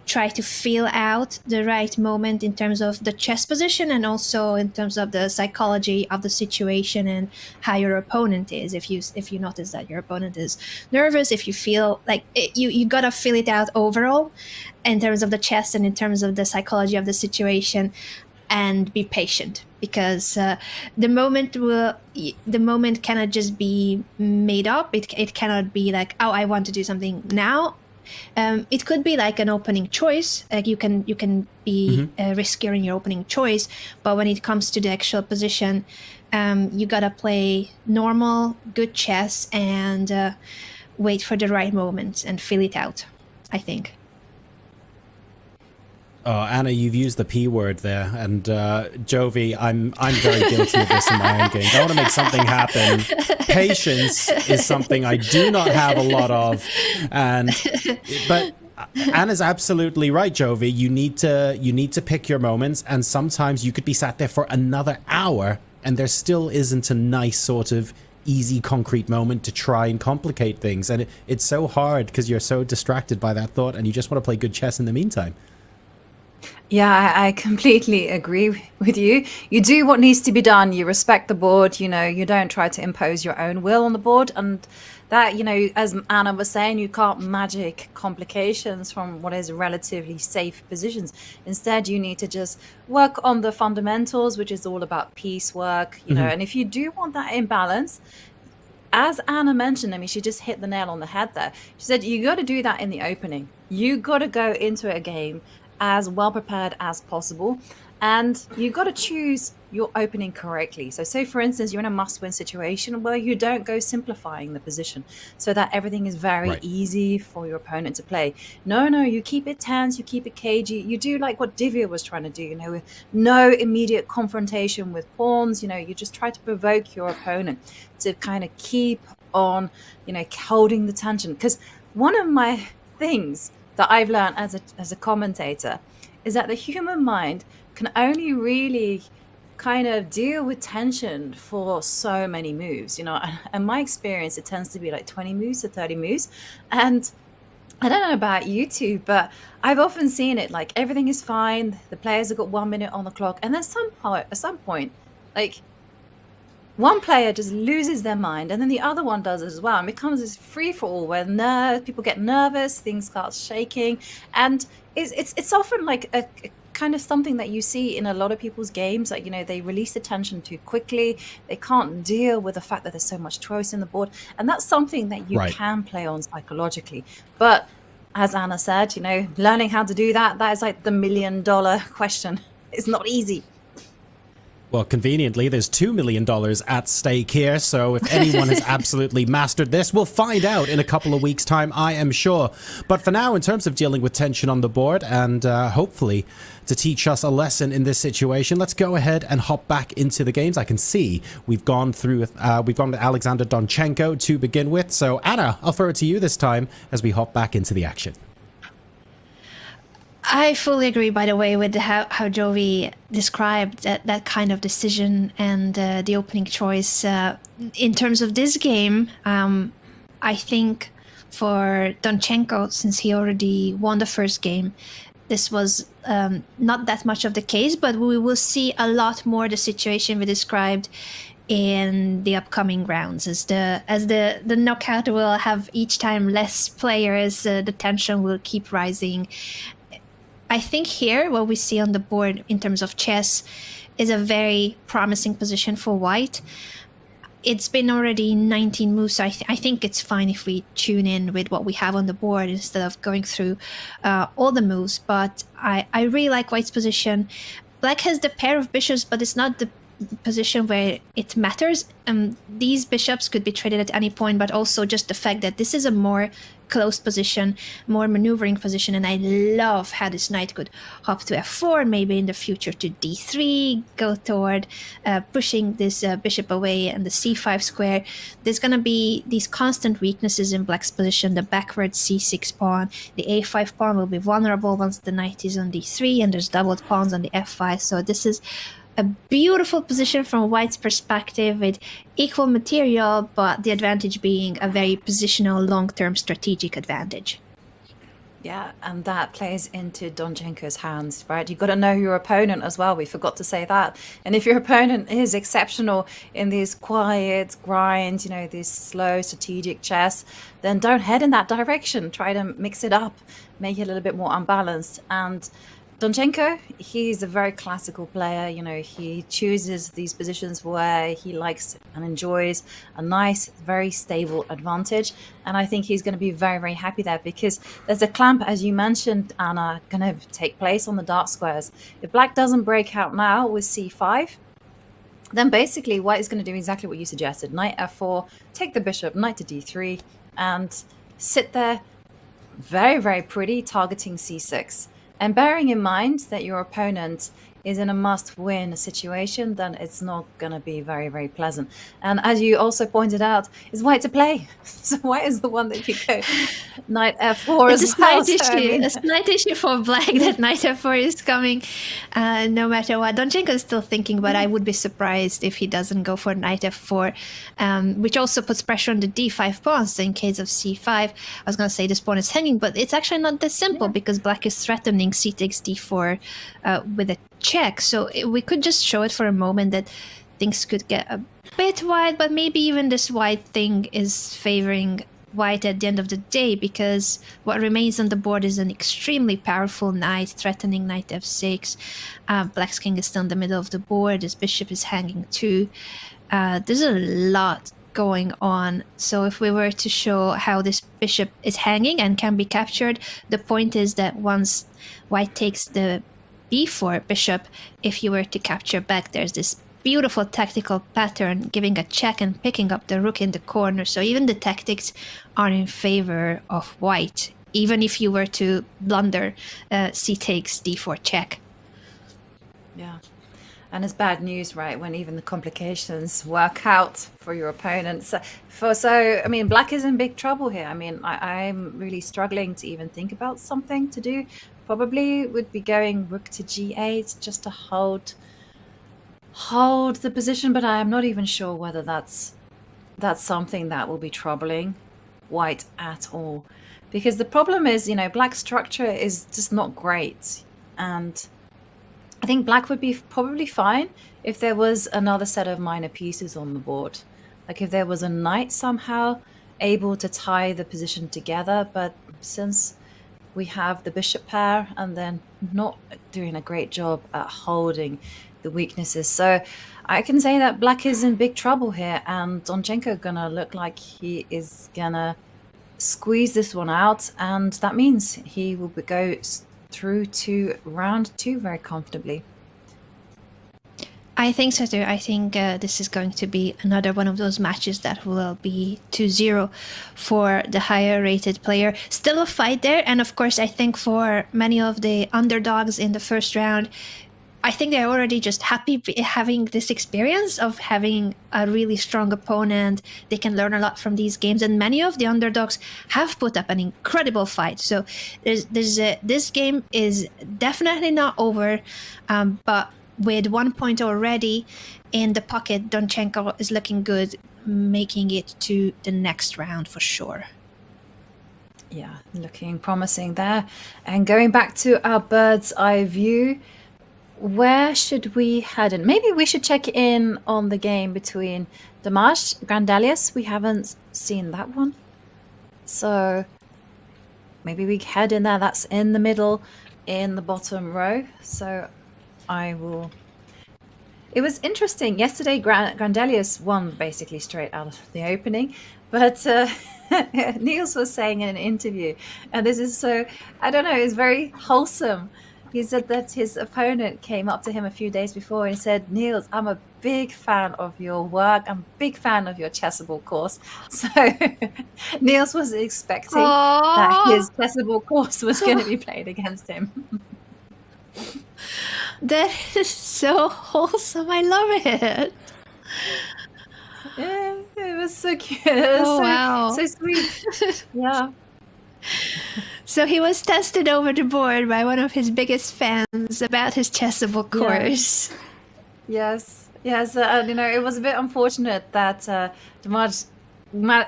feel out the right moment in terms of the chess position and also in terms of the psychology of the situation and how your opponent is. If you notice that your opponent is nervous, if you feel like you gotta feel it out overall in terms of the chess and in terms of the psychology of the situation, and be patient, because the moment cannot just be made up. It cannot be like, oh, I want to do something now. It could be like an opening choice. Like you can be riskier in your opening choice, but when it comes to the actual position, you gotta play normal, good chess and wait for the right moment and feel it out, I think. Oh, Anna, you've used the P word there, and Jovi, I'm very guilty of this in my own games. I want to make something happen. Patience is something I do not have a lot of, but Anna's absolutely right, Jovi. You need to pick your moments, and sometimes you could be sat there for another hour, and there still isn't a nice sort of easy, concrete moment to try and complicate things, and it's so hard because you're so distracted by that thought, and you just want to play good chess in the meantime. Yeah, I completely agree with you. You do what needs to be done. You respect the board. You don't try to impose your own will on the board. And that, as Anna was saying, you can't magic complications from what is relatively safe positions. Instead, you need to just work on the fundamentals, which is all about piecework, and if you do want that imbalance, as Anna mentioned, I mean, she just hit the nail on the head there. She said, you got to do that in the opening. You got to go into a game as well prepared as possible. And you got to choose your opening correctly. So say, for instance, you're in a must-win situation where you don't go simplifying the position so that everything is very easy for your opponent to play. No, you keep it tense, you keep it cagey. You do like what Divya was trying to do, with no immediate confrontation with pawns. You just try to provoke your opponent to kind of keep on, holding the tension. Because one of my things that I've learned as a commentator is that the human mind can only really kind of deal with tension for so many moves, and my experience, it tends to be like 20 moves to 30 moves. And I don't know about you two, but I've often seen it like everything is fine, the players have got 1 minute on the clock, and then at some point, like one player just loses their mind and then the other one does as well, and becomes this free-for-all where people get nervous, things start shaking, and it's often like a kind of something that you see in a lot of people's games. Like, they release the tension too quickly, they can't deal with the fact that there's so much choice in the board, and that's something that you can play on psychologically. But as Anna said, learning how to do that is like the $1 million question. It's not easy. Well, conveniently, there's $2 million at stake here, so if anyone has absolutely mastered this, we'll find out in a couple of weeks' time, I am sure. But for now, in terms of dealing with tension on the board and hopefully to teach us a lesson in this situation, let's go ahead and hop back into the games. I can see we've gone to Alexander Donchenko to begin with. So, Anna, I'll throw it to you this time as we hop back into the action. I fully agree, by the way, with how Jovi described that kind of decision and the opening choice. In terms of this game, I think for Donchenko, since he already won the first game, this was not that much of the case, but we will see a lot more the situation we described in the upcoming rounds, as the knockout will have each time less players, the tension will keep rising. I think here what we see on the board in terms of chess is a very promising position for white. It's been already 19 moves, so I think it's fine if we tune in with what we have on the board instead of going through all the moves. But I really like white's position. Black has the pair of bishops, but it's not the position where it matters. These bishops could be traded at any point, but also just the fact that this is a more closed position, more maneuvering position, and I love how this knight could hop to f4, maybe in the future to d3, go toward pushing this bishop away, and the c5 square. There's going to be these constant weaknesses in black's position. The backward c6 pawn, the a5 pawn will be vulnerable once the knight is on d3, and there's doubled pawns on the f5, so this is a beautiful position from white's perspective with equal material, but the advantage being a very positional, long-term strategic advantage. Yeah, and that plays into Donchenko's hands, right? You've got to know your opponent as well. We forgot to say that. And if your opponent is exceptional in these quiet grinds, this slow strategic chess, then don't head in that direction. Try to mix it up, make it a little bit more unbalanced. And Donchenko, he's a very classical player. He chooses these positions where he likes and enjoys a nice, very stable advantage. And I think he's going to be very, very happy there, because there's a clamp, as you mentioned, Anna, going to take place on the dark squares. If black doesn't break out now with c5, then basically white is going to do exactly what you suggested. Knight f4, take the bishop, knight to d3, and sit there very, very pretty, targeting c6. And bearing in mind that your opponent is in a must-win situation, then it's not going to be very, very pleasant. And as you also pointed out, is white to play. So white is the one that could go knight f4 It's a as well. slight So, I issue. mean, A slight issue for black that knight f4 is coming no matter what. Donchenko is still thinking, but I would be surprised if he doesn't go for knight f4, which also puts pressure on the d5 pawns. So in case of c5, I was going to say this pawn is hanging, but it's actually not that simple because black is threatening c takes d4 with a check. So we could just show it for a moment that things could get a bit wide, but maybe even this white thing is favoring white at the end of the day, because what remains on the board is an extremely powerful knight threatening knight f6. Black's king is still in the middle of the board. His bishop is hanging too. There's a lot going on. So if we were to show how this bishop is hanging and can be captured, the point is that once white takes the b4 bishop, if you were to capture back, there's this beautiful tactical pattern giving a check and picking up the rook in the corner. So even the tactics are in favor of white, even if you were to blunder c takes d4 check. yeah. And it's bad news, right, when even the complications work out for your opponent. So I mean, black is in big trouble here. I mean, I'm really struggling to even think about something to do. Probably would be going rook to g8 just to hold the position, but I am not even sure whether that's something that will be troubling white at all. Because the problem is, you know, black structure is just not great. And I think black would be probably fine if there was another set of minor pieces on the board. Like if there was a knight somehow able to tie the position together, but since we have the bishop pair and then not doing a great job at holding the weaknesses. So I can say that black is in big trouble here, and Donchenko gonna look like he is gonna squeeze this one out, and that means he will go through to round 2 very comfortably. I think so too. I think this is going to be another one of those matches that will be 2-0 for the higher rated player. Still a fight there, and of course I think for many of the underdogs in the first round, I think they're already just happy having this experience of having a really strong opponent. They can learn a lot from these games, and many of the underdogs have put up an incredible fight. So this game is definitely not over, but with 1 point already in the pocket, Donchenko is looking good, making it to the next round for sure. Yeah, looking promising there. And going back to our bird's eye view, where should we head in? Maybe we should check in on the game between Dimash Grandalius. We haven't seen that one. So maybe we head in there. That's in the middle, in the bottom row. So I will... It was interesting. Yesterday, Grandalius won basically straight out of the opening. But Niels was saying in an interview, and this is so, I don't know, it's very wholesome. He said that his opponent came up to him a few days before and said, Niels, I'm a big fan of your work. I'm a big fan of your chessable course. So Niels was expecting that his chessable course was going to be played against him. That is so wholesome. I love it. Yeah, it was so cute. It was wow. So sweet. Yeah. So he was tested over the board by one of his biggest fans about his chessable course. Yes. You know, it was a bit unfortunate that Dimash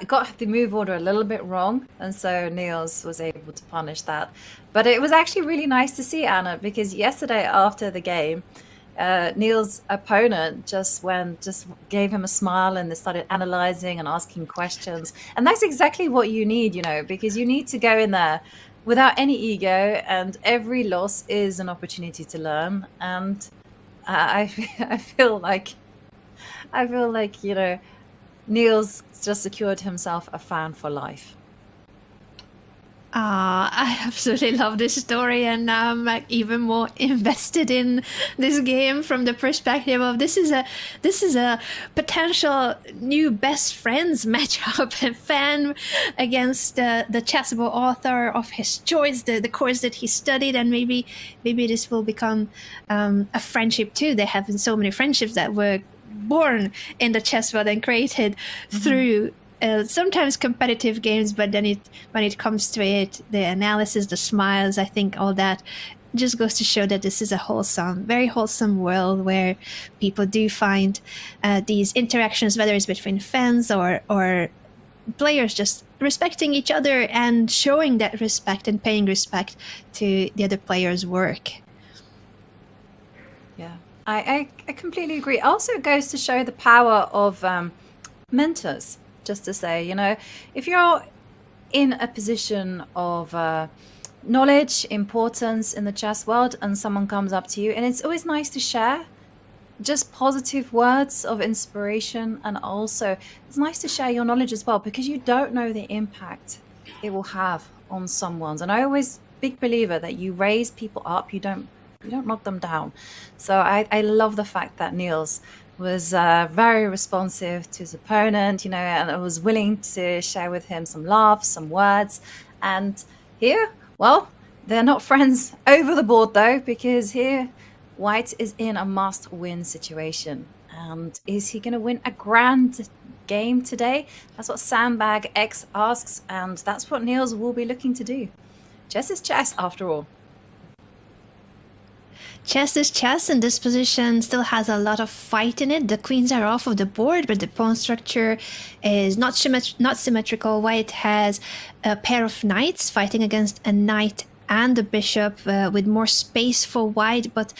got the move order a little bit wrong, and so Niels was able to punish that. But it was actually really nice to see, Anna, because yesterday after the game, Niels' opponent just gave him a smile, and they started analyzing and asking questions. And that's exactly what you need, you know, because you need to go in there without any ego, and every loss is an opportunity to learn. And I feel like, you know, Niels just secured himself a fan for life. I absolutely love this story, and I'm like even more invested in this game from the perspective of this is a potential new best friends matchup. A fan against the chessable author of his choice, the course that he studied, and maybe this will become a friendship too. There have been so many friendships that were born in the chess world and created through sometimes competitive games, but then when it comes to it, the analysis, the smiles, I think all that just goes to show that this is a wholesome, very wholesome world where people do find these interactions, whether it's between fans or players, just respecting each other and showing that respect and paying respect to the other players' work. Yeah, I completely agree. Also, it goes to show the power of mentors. Just to say, you know, if you're in a position of knowledge, importance in the chess world, and someone comes up to you, and it's always nice to share just positive words of inspiration, and also it's nice to share your knowledge as well, because you don't know the impact it will have on someone's. And I always big believer that you raise people up, you don't knock them down. So I love the fact that Niels was very responsive to his opponent, you know, and was willing to share with him some laughs, some words. And here, well, they're not friends over the board though, because here White is in a must-win situation. And is he going to win a grand game today? That's what Sandbag X asks, and that's what Niels will be looking to do. Chess is chess, after all. Chess is chess, and this position still has a lot of fight in it. The queens are off of the board, but the pawn structure is not symmetrical. White has a pair of knights fighting against a knight and a bishop with more space for White, but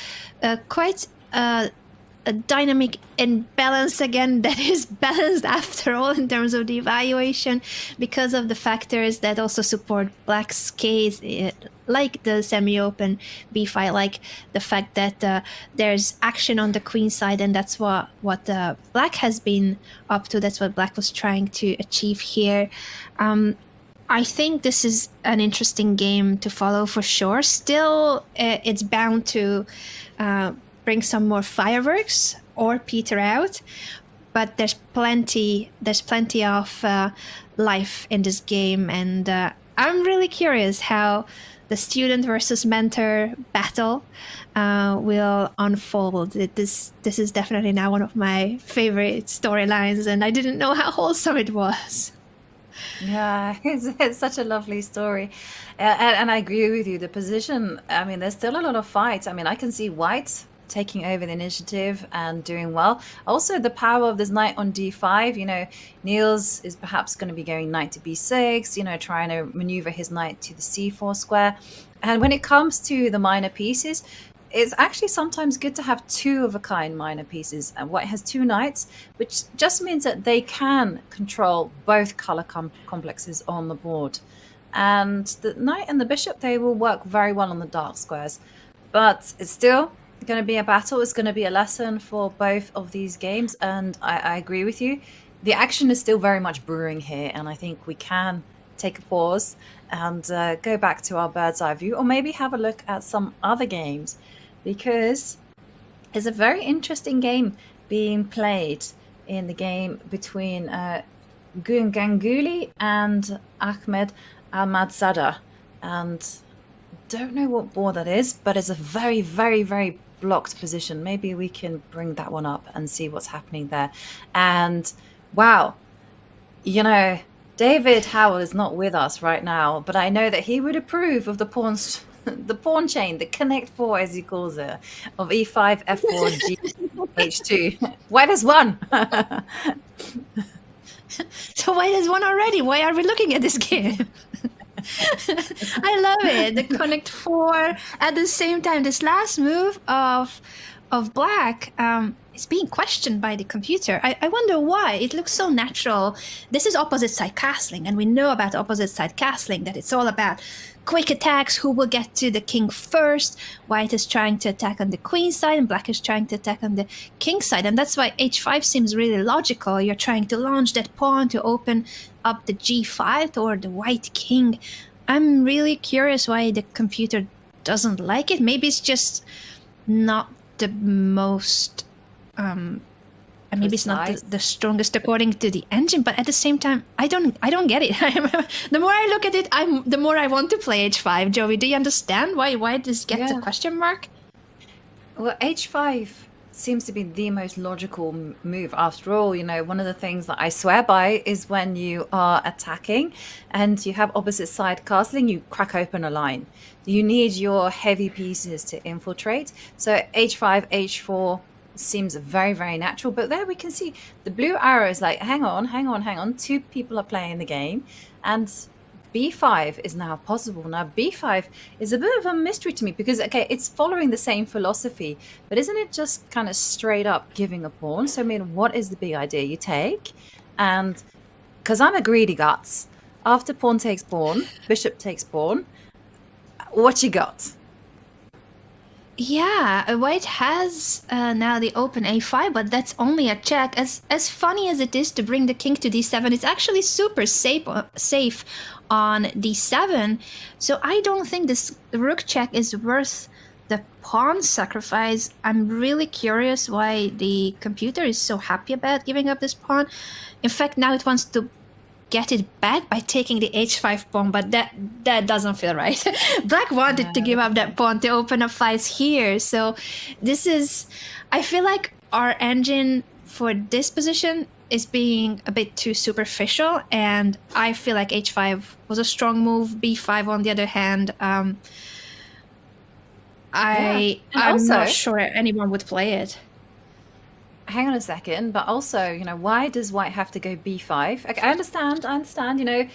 quite a dynamic imbalance again that is balanced after all in terms of the evaluation because of the factors that also support Black's case, like the semi-open b-file, like the fact that there's action on the queen side, and that's what Black has been up to. That's what Black was trying to achieve here. I think this is an interesting game to follow for sure. Still, it's bound to bring some more fireworks or peter out, but there's plenty of life in this game, and I'm really curious how the student versus mentor battle will unfold. This is definitely now one of my favorite storylines, and I didn't know how wholesome it was. Yeah, it's such a lovely story. And I agree with you. The position, I mean, there's still a lot of fight. I mean, I can see White taking over the initiative and doing well. Also, the power of this knight on d5, you know, Niels is perhaps going to be going knight to b6, you know, trying to maneuver his knight to the c4 square. And when it comes to the minor pieces, it's actually sometimes good to have two of a kind minor pieces. And White has two knights, which just means that they can control both color complexes on the board. And the knight and the bishop, they will work very well on the dark squares. But it's still going to be a battle. It's going to be a lesson for both of these games. And I agree with you. The action is still very much brewing here. And I think we can take a pause and go back to our bird's eye view, or maybe have a look at some other games, because there's a very interesting game being played in the game between Ganguly and Ahmed Almadzada. And don't know what board that is, but it's a very, very, very blocked position. Maybe we can bring that one up and see what's happening there. And wow, you know, David Howell is not with us right now, but I know that he would approve of the pawn chain, the connect four as he calls it, of e5, f4, g, h2. White has won. So White has won already. Why are we looking at this game? I love it. The connect four at the same time. This last move of Black is being questioned by the computer. I wonder why. It looks so natural. This is opposite side castling, and we know about opposite side castling that it's all about quick attacks, who will get to the king first. White is trying to attack on the queen side, and Black is trying to attack on the king side. And that's why h5 seems really logical. You're trying to launch that pawn to open up the g5 toward the white king. I'm really curious why the computer doesn't like it. Maybe it's just not the most maybe it's not the strongest according to the engine, but at the same time I don't get it. The more I look at it, the more I want to play h5. Joey, do you understand why this gets a question mark? Well, h5 seems to be the most logical move. After all, you know, one of the things that I swear by is when you are attacking and you have opposite side castling, you crack open a line. You need your heavy pieces to infiltrate. So h5, h4 seems very, very natural. But there we can see the blue arrow is like, hang on. 2 people are playing the game, and b5 is now possible. Now b5 is a bit of a mystery to me because, okay, it's following the same philosophy, but isn't it just kind of straight up giving a pawn? So I mean, what is the big idea? You take, and because I'm a greedy guts, after pawn takes pawn, bishop takes pawn, what you got? Yeah, white has now the open a5, but that's only a check. As funny as it is to bring the king to d7, it's actually super safe on d7. So I don't think this rook check is worth the pawn sacrifice. I'm really curious why the computer is so happy about giving up this pawn. In fact, now it wants to get it back by taking the h5 pawn, but that doesn't feel right. Black wanted to give up that pawn to open up fights here. So this is, I feel like our engine for this position is being a bit too superficial, and I feel like h5 was a strong move. b5 on the other hand, I'm not sure anyone would play it. Hang on a second, but also, you know, why does white have to go b5? Okay, I understand, you know,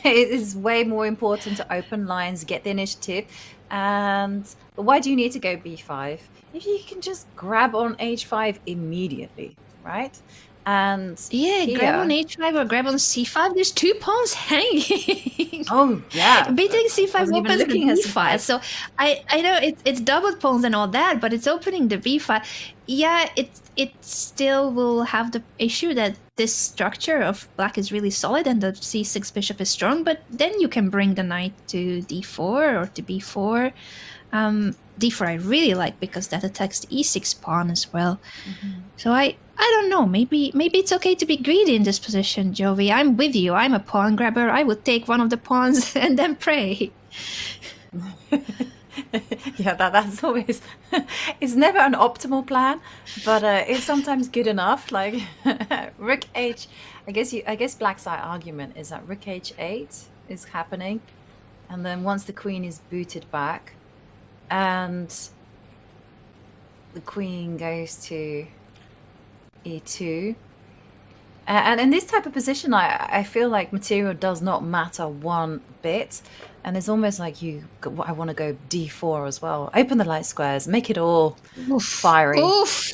it is way more important to open lines, get the initiative, but why do you need to go b5 if you can just grab on h5 immediately, right? And yeah, grab on h5 or grab on c5. There's 2 pawns hanging. Oh yeah, beating c5 opens the b5. So I know it's doubled pawns and all that, but it's opening the b5. Yeah, it still will have the issue that this structure of black is really solid and the c6 bishop is strong. But then you can bring the knight to d4 or to b4. d4 I really like because that attacks the e6 pawn as well. So I don't know, maybe it's okay to be greedy in this position, Jovi. I'm with you. I'm a pawn grabber. I would take one of the pawns and then pray. Yeah, that's always, it's never an optimal plan, but it's sometimes good enough. Like rook h, I guess black's side argument is that rook h8 is happening, and then once the queen is booted back and the queen goes to e2, and in this type of position I feel like material does not matter one bit, and it's almost like I want to go d4 as well. Open the light squares, make it all fiery. Oof.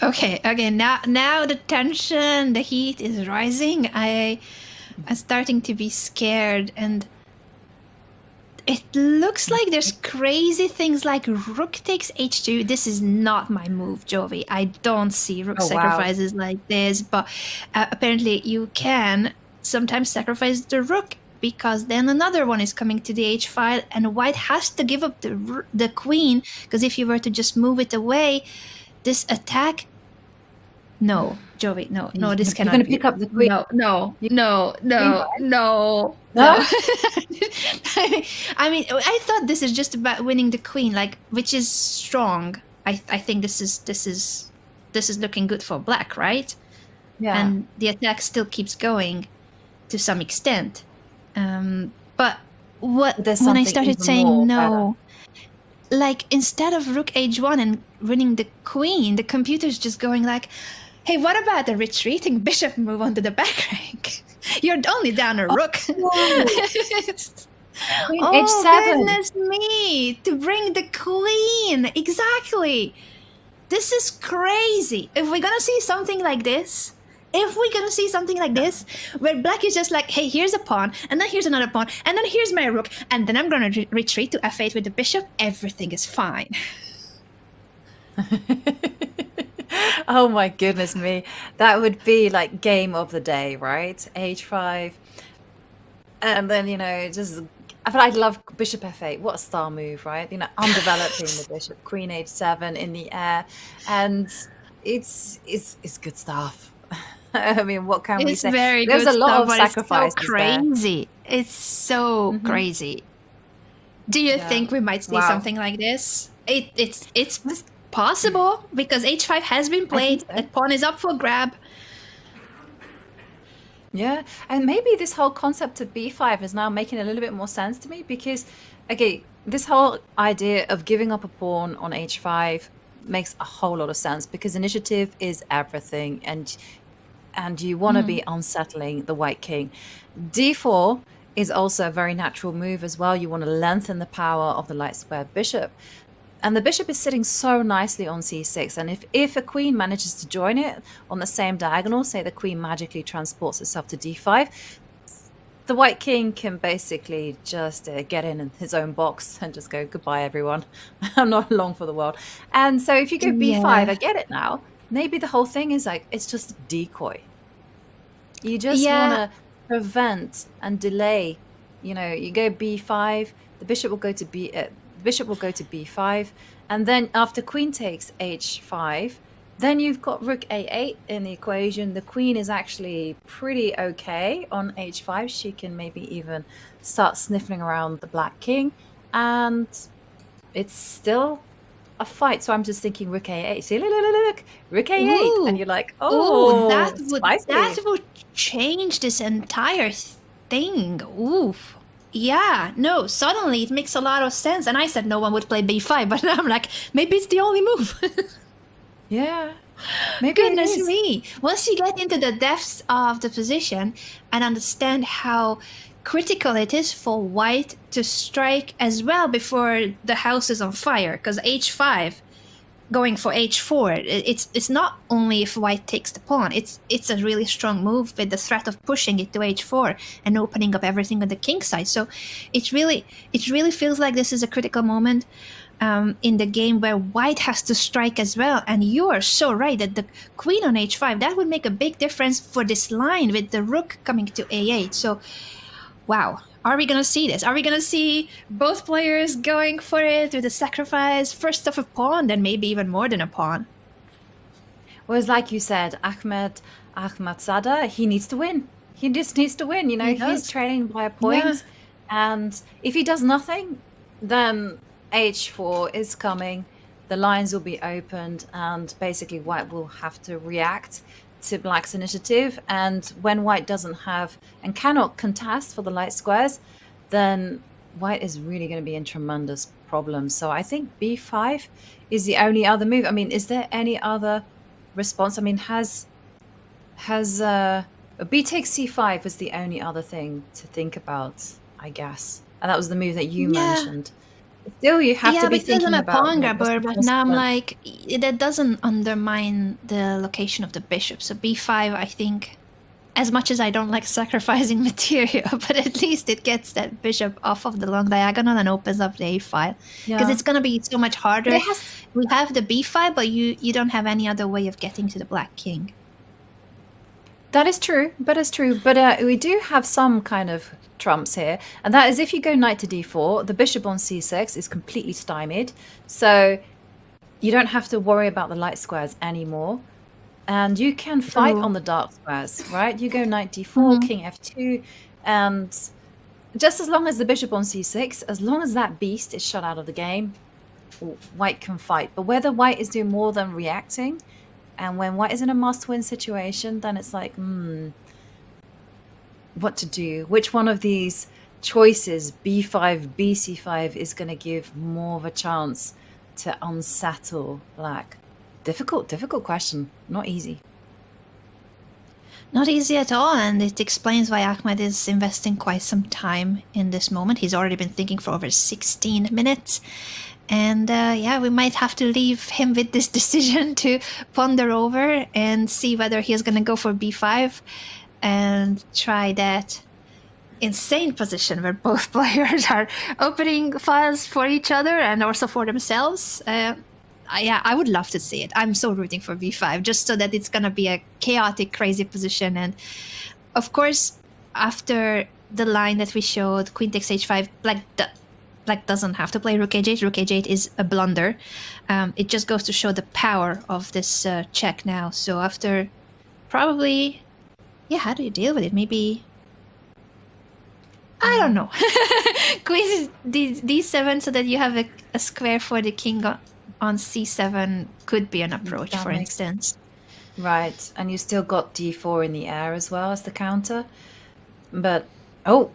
Okay, now the tension, the heat is rising. I'm starting to be scared, and it looks like there's crazy things like rook takes h2. This is not my move, Jovi. I don't see rook sacrifices like this, but apparently you can sometimes sacrifice the rook because then another one is coming to the h file, and white has to give up the queen, because if you were to just move it away, this attack... No, Jovi, no, this cannot be. You're going to pick up the queen? No. I mean, I thought this is just about winning the queen, like, which is strong. I think this is looking good for black, right? Yeah. And the attack still keeps going to some extent. But when I started saying no, like instead of rook h1 and winning the queen, the computer's just going like, hey, what about the retreating bishop move onto the back rank? You're only down a rook. Queen oh, h7. Goodness me, to bring the queen. Exactly. This is crazy. If we're gonna see something like this, where black is just like, hey, here's a pawn, and then here's another pawn, and then here's my rook, and then I'm gonna retreat to f8 with the bishop, everything is fine. Oh my goodness me. That would be like game of the day, right? h5. And then, you know, just I love bishop f8. What a star move, right? You know, undeveloping the bishop, queen h7 in the air, and it's good stuff. I mean, what can we It's say? very There's good a lot stuff, of but it's so sacrifices there. crazy. It's so crazy. Do you think we might see Wow. something like this? It's possible because h5 has been played. so. That pawn is up for grab. Yeah, and maybe this whole concept of b5 is now making a little bit more sense to me because, okay, this whole idea of giving up a pawn on h5 makes a whole lot of sense because initiative is everything, and you want to be unsettling the white king. d4 is also a very natural move as well. You want to lengthen the power of the light square bishop. And the bishop is sitting so nicely on c6. And if a queen manages to join it on the same diagonal, say the queen magically transports itself to d5, the white king can basically just get in his own box and just go, goodbye, everyone. I'm not long for the world. And so if you go b5, I get it now. Maybe the whole thing is like, it's just a decoy. You just want to prevent and delay. You know, you go b5, the bishop will go to b5, and then after queen takes h5, then you've got rook a8 in the equation. The queen is actually pretty okay on h5. She can maybe even start sniffing around the black king, and it's still a fight. So I'm just thinking rook a8. See, look, rook a8, Ooh. and you're like, oh, that spicy. would change this entire thing. Oof. Yeah, no, suddenly it makes a lot of sense. And I said no one would play b5, but I'm like, maybe it's the only move. Yeah. Maybe Goodness it is. me. Once you get into the depths of the position and understand how critical it is for white to strike as well before the house is on fire, because h5 going for h4, it's not only if white takes the pawn, it's a really strong move with the threat of pushing it to h4 and opening up everything on the king side. So it really feels like this is a critical moment in the game where white has to strike as well. And you are so right that the queen on h5, that would make a big difference for this line with the rook coming to a8. So wow, are we going to see this? Are we going to see both players going for it with a sacrifice, first of a pawn, then maybe even more than a pawn? Well, it's like you said, Ahmadzada, he needs to win. He just needs to win. You know, he's trailing by a point. And if he does nothing, then h4 is coming. The lines will be opened, and basically white will have to react to black's initiative. And when white doesn't have and cannot contest for the light squares, then white is really going to be in tremendous problems. So I think b5 is the only other move. I mean, is there any other response? I mean, has b takes c5 was the only other thing to think about, I guess, and that was the move that you mentioned. Still, you have to be thinking about pawn grabber, but now I'm like, that doesn't undermine the location of the bishop. So b5, I think, as much as I don't like sacrificing material, but at least it gets that bishop off of the long diagonal and opens up the a file. Because it's going to be so much harder. We have the b5, but you don't have any other way of getting to the black king. That is true, but we do have some kind of trumps here, and that is if you go knight to d4, the bishop on c6 is completely stymied, so you don't have to worry about the light squares anymore, and you can fight on the dark squares, right? You go knight d4, king f2, and just as long as the bishop on c6, as long as that beast is shut out of the game, white can fight. But whether white is doing more than reacting, and when white is in a must-win situation, then it's like, what to do? Which one of these choices, b5, bc5, is going to give more of a chance to unsettle black? Difficult question. Not easy. Not easy at all, and it explains why Ahmed is investing quite some time in this moment. He's already been thinking for over 16 minutes. And yeah, we might have to leave him with this decision to ponder over and see whether he's going to go for b5 and try that insane position where both players are opening files for each other and also for themselves. Yeah, I would love to see it. I'm so rooting for b5 just so that it's going to be a chaotic, crazy position. And of course, after the line that we showed, queen takes h5, black doesn't have to play rook h8. Rook h8 is a blunder. It just goes to show the power of this check now. So after probably, yeah, how do you deal with it? Maybe, I don't know. Queen d7 so that you have a square for the king on c7 could be an approach, for instance. Right, and you still got d4 in the air as well as the counter. But, oh,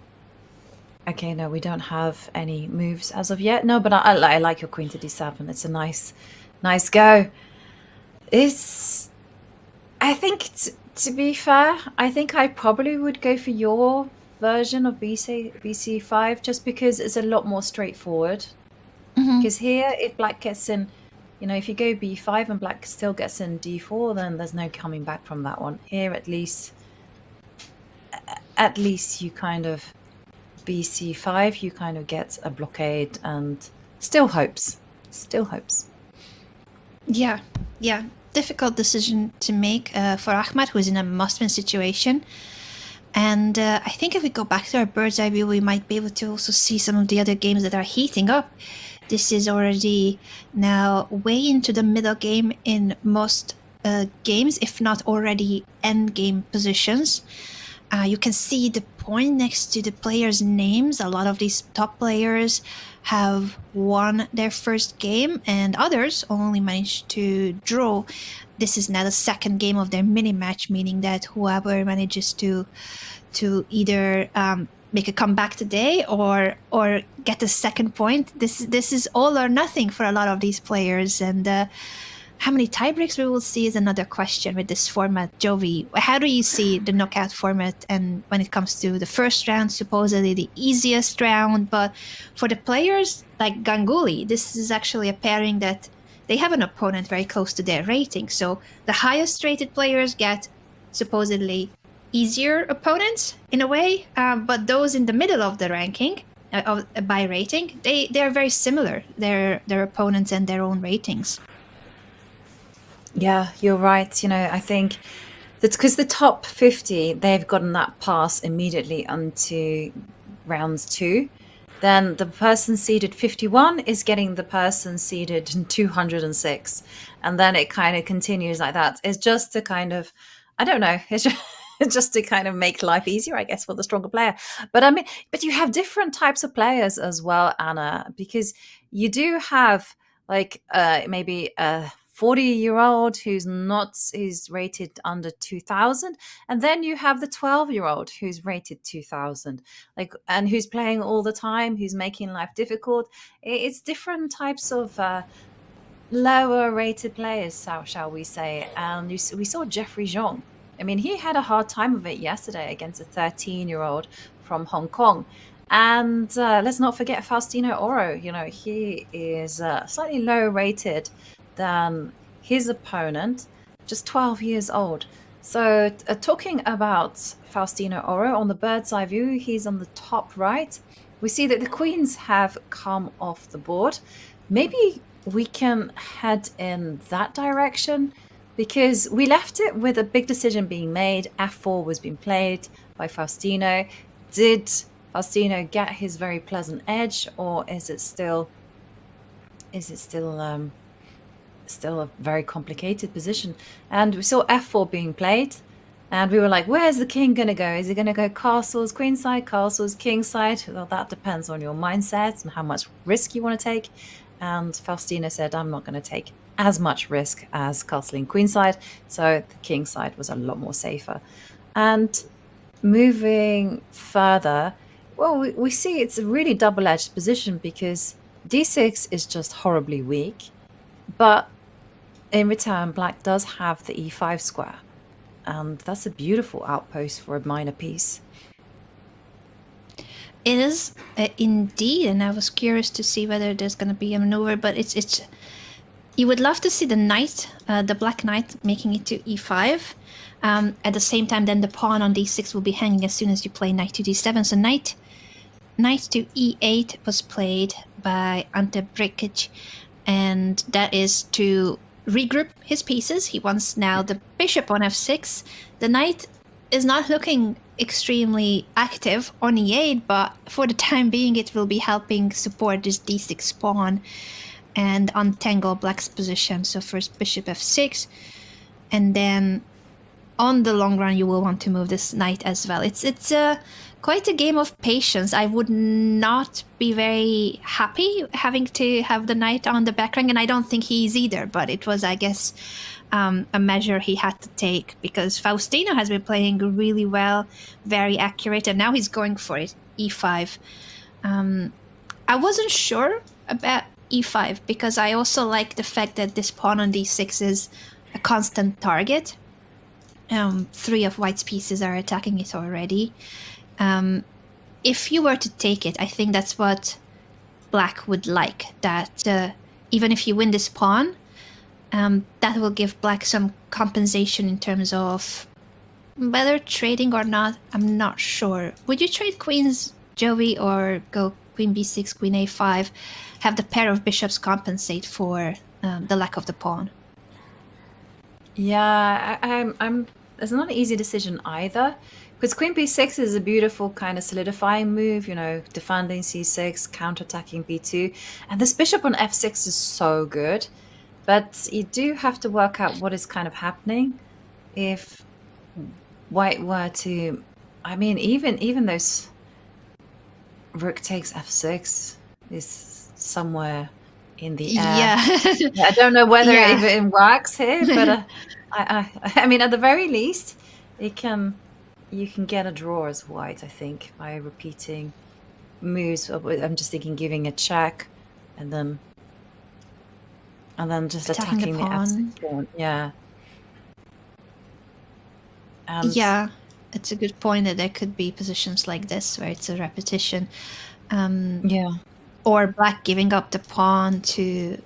okay, no, we don't have any moves as of yet. No, but I like your queen to d7. It's a nice go. I think, to be fair, I think I probably would go for your version of bc5 just because it's a lot more straightforward. Because here, if black gets in, you know, if you go b5 and black still gets in d4, then there's no coming back from that one. Here, at least you kind of bc5, you kind of get a blockade and still hopes. Yeah. Difficult decision to make for Ahmad, who's in a must-win situation. And I think if we go back to our bird's eye view, we might be able to also see some of the other games that are heating up. This is already now way into the middle game in most games, if not already end game positions. You can see the point next to the players' names. A lot of these top players have won their first game and others only managed to draw. This is now the second game of their mini match, meaning that whoever manages to either make a comeback today or get a second point, this is all or nothing for a lot of these players. And how many tiebreaks we will see is another question with this format. Jovi, how do you see the knockout format? And when it comes to the first round, supposedly the easiest round, but for the players like Ganguly, this is actually a pairing that they have an opponent very close to their rating. So the highest rated players get supposedly easier opponents in a way, but those in the middle of the ranking by rating, they are very similar, their opponents and their own ratings. Yeah, you're right. You know, I think that's because the top 50, they've gotten that pass immediately onto rounds 2. Then the person seeded 51 is getting the person seeded 206. And then it kind of continues like that. It's just to kind of, I don't know, it's just to kind of make life easier, I guess, for the stronger player. But I mean, but you have different types of players as well, Anna, because you do have like maybe a 40-year-old who's rated under 2000, and then you have the 12-year-old who's rated 2000, like, and who's playing all the time, who's making life difficult. It's different types of lower rated players, shall we say. And we saw Jeffrey Zhong. I mean, he had a hard time of it yesterday against a 13-year-old from Hong Kong. And let's not forget Faustino Oro. You know, he is slightly lower rated than his opponent, just 12 years old. So talking about Faustino Oro, on the bird's eye view, he's on the top right. We see that the queens have come off the board. Maybe we can head in that direction, because we left it with a big decision being made. F4 was being played by Faustino. Did Faustino get his very pleasant edge, or is it still a very complicated position? And we saw F4 being played, and we were like, where's the king going to go? Is he going to go castles, queenside, castles, kingside? Well, that depends on your mindset and how much risk you want to take. And Faustino said, I'm not going to take as much risk as castling queenside. So the kingside was a lot more safer. And moving further, well, we see it's a really double-edged position, because d6 is just horribly weak. But in return, black does have the e5 square, and that's a beautiful outpost for a minor piece. It is indeed, and I was curious to see whether there's going to be a maneuver, but it's you would love to see the knight, the black knight, making it to e5. At the same time, then the pawn on d6 will be hanging as soon as you play knight to d7. So knight to e8 was played by Ante Brekic, and that is to regroup his pieces. He wants now the bishop on f6. The knight is not looking extremely active on e8, but for the time being it will be helping support this d6 pawn and untangle black's position. So first bishop f6, and then on the long run you will want to move this knight as well. It's quite a game of patience. I would not be very happy having to have the knight on the back rank, and I don't think he is either, but it was, I guess, a measure he had to take, because Faustino has been playing really well, very accurate, and now he's going for it, e5. I wasn't sure about e5 because I also like the fact that this pawn on d6 is a constant target. 3 of white's pieces are attacking it already. If you were to take it, I think that's what black would like, that even if you win this pawn, that will give black some compensation in terms of whether trading or not. I'm not sure. Would you trade queens, Joey, or go queen b6, queen a5, have the pair of bishops compensate for the lack of the pawn? Yeah, I'm. It's not an easy decision either, because queen b6 is a beautiful kind of solidifying move, you know, defending c6, counterattacking b2, and this bishop on f6 is so good. But you do have to work out what is kind of happening if white were to, I mean, even those rook takes f6 is somewhere in the air. Yeah. I don't know whether Yeah. it even works here, but I mean, at the very least, you can get a draw as white, I think, by repeating moves. I'm just thinking giving a check and then just attacking the f6 pawn. Yeah. Yeah, it's a good point that there could be positions like this where it's a repetition. Yeah. Or black giving up the pawn to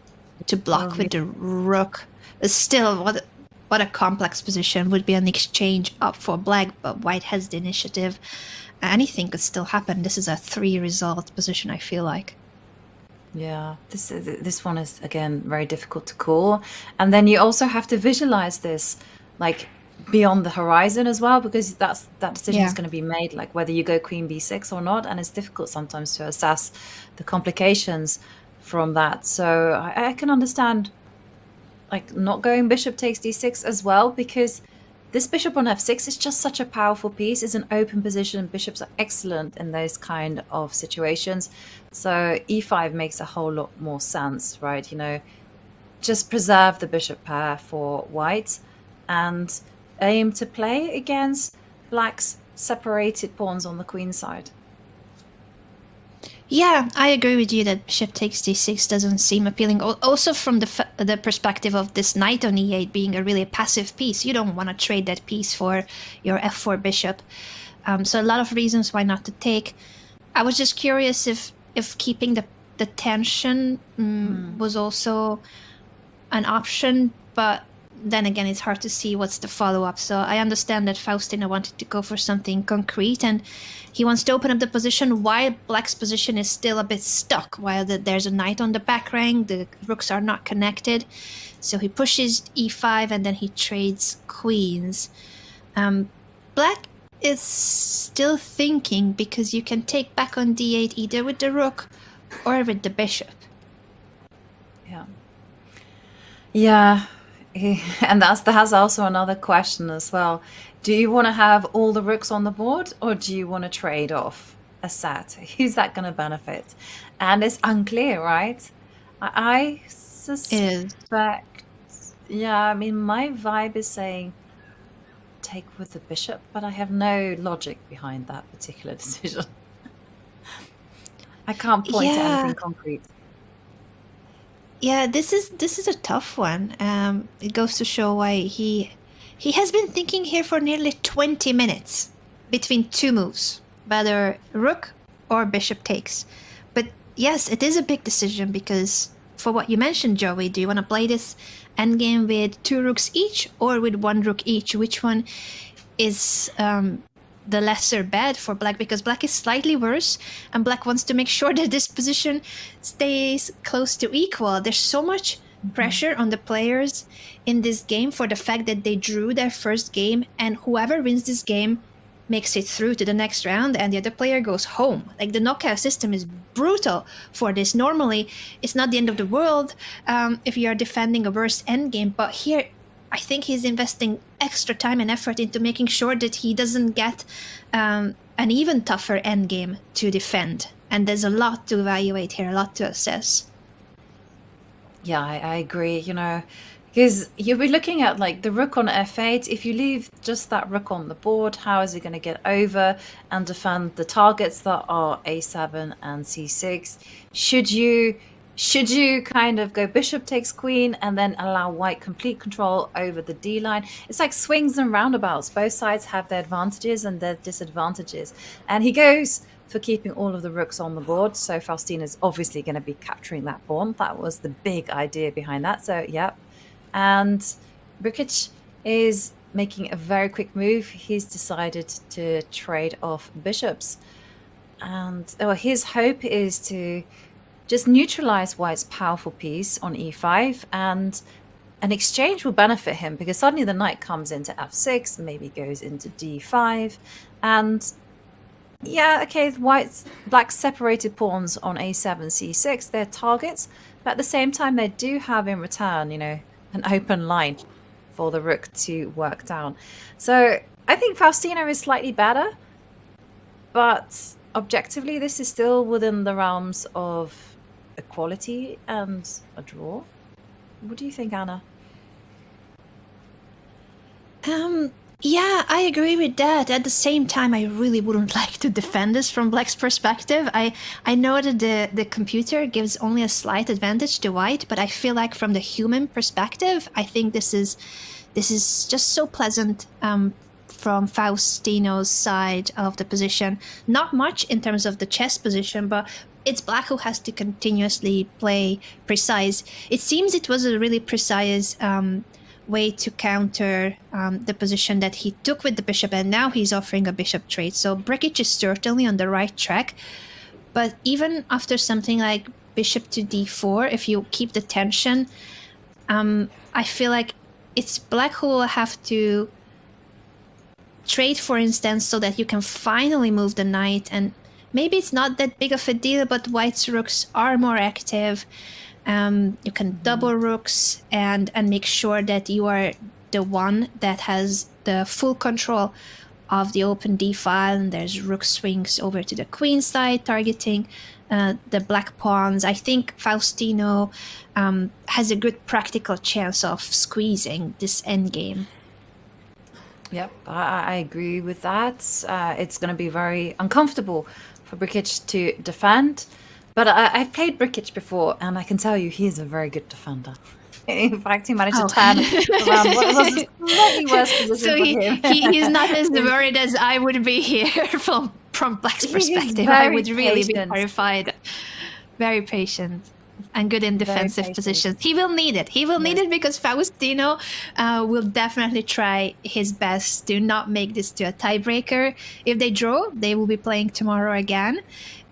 block with the rook. But still, what a complex position. Would be an exchange up for black, but white has the initiative. Anything could still happen. This is a 3-result position, I feel like. Yeah, this one is, again, very difficult to call. And then you also have to visualize this, like, beyond the horizon as well, because that decision is going to be made, like whether you go queen b6 or not, and it's difficult sometimes to assess the complications from that. So I can understand, like, not going bishop takes d6 as well, because this bishop on f6 is just such a powerful piece. It's an open position. Bishops are excellent in those kind of situations. So e5 makes a whole lot more sense, right? You know, just preserve the bishop pair for white and aim to play against black's separated pawns on the queen side. Yeah, I agree with you that bishop takes d6 doesn't seem appealing. Also from the perspective of this knight on e8 being a really passive piece. You don't want to trade that piece for your f4 bishop. So a lot of reasons why not to take. I was just curious if keeping the tension was also an option, but then again, it's hard to see what's the follow-up. So I understand that Faustino wanted to go for something concrete, and he wants to open up the position while black's position is still a bit stuck, while there's a knight on the back rank, the rooks are not connected. So he pushes e5, and then he trades queens. Black is still thinking, because you can take back on d8 either with the rook or with the bishop. Yeah. And that's also another question as well. Do you want to have all the rooks on the board, or do you want to trade off a set? Who's that going to benefit? And it's unclear, right? I suspect, yeah, I mean, my vibe is saying take with the bishop, but I have no logic behind that particular decision. I can't point to anything concrete. Yeah, this is a tough one. It goes to show why he has been thinking here for nearly 20 minutes between two moves, whether rook or bishop takes. But yes, it is a big decision, because for what you mentioned, Joey, do you want to play this endgame with 2 rooks each or with 1 rook each? Which one is the lesser bad for black? Because black is slightly worse, and black wants to make sure that this position stays close to equal. There's so much pressure on the players in this game for the fact that they drew their first game, and whoever wins this game makes it through to the next round and the other player goes home. Like, the knockout system is brutal for this. Normally, it's not the end of the world if you are defending a worse endgame, but here I think he's investing extra time and effort into making sure that he doesn't get an even tougher endgame to defend. And there's a lot to evaluate here, a lot to assess. Yeah, I agree, you know, because you'll be looking at like the rook on f8. If you leave just that rook on the board, how is it going to get over and defend the targets that are a7 and c6? Should you kind of go bishop takes queen and then allow white complete control over the d line? It's like swings and roundabouts. Both sides have their advantages and their disadvantages. And he goes for keeping all of the rooks on the board. So Faustina's obviously going to be capturing that pawn. That was the big idea behind that. So, yep. And Brikic is making a very quick move. He's decided to trade off bishops. And his hope is to just neutralize white's powerful piece on e5, and an exchange will benefit him because suddenly the knight comes into f6, maybe goes into d5, and yeah, okay, black separated pawns on a7, c6, they're targets, but at the same time they do have in return, you know, an open line for the rook to work down. So I think Faustino is slightly better, but objectively this is still within the realms of equality and a draw. What do you think, Anna? Yeah, I agree with that. At the same time, I really wouldn't like to defend this from Black's perspective. I know that the computer gives only a slight advantage to White, but I feel like from the human perspective, I think this is just so pleasant from Faustino's side of the position. Not much in terms of the chess position, but it's Black who has to continuously play precise. It seems it was a really precise way to counter the position that he took with the bishop, and now he's offering a bishop trade. So Brikic is certainly on the right track, but even after something like bishop to d4, if you keep the tension, I feel like it's Black who will have to trade, for instance, so that you can finally move the knight, and maybe it's not that big of a deal, but White's rooks are more active. You can double rooks and make sure that you are the one that has the full control of the open d file, and there's rook swings over to the queen side, targeting the black pawns. I think Faustino has a good practical chance of squeezing this endgame. Yep, I agree with that. It's going to be very uncomfortable for Brikic to defend. But I've played Brikic before, and I can tell you he is a very good defender. In fact, he managed to turn around what was a slightly worse position so for him. He's not as worried as I would be here from Black's perspective. I would really be terrified. Very patient and good in defensive positions. He will need it. He will need it because Faustino will definitely try his best to not make this to a tiebreaker. If they draw, they will be playing tomorrow again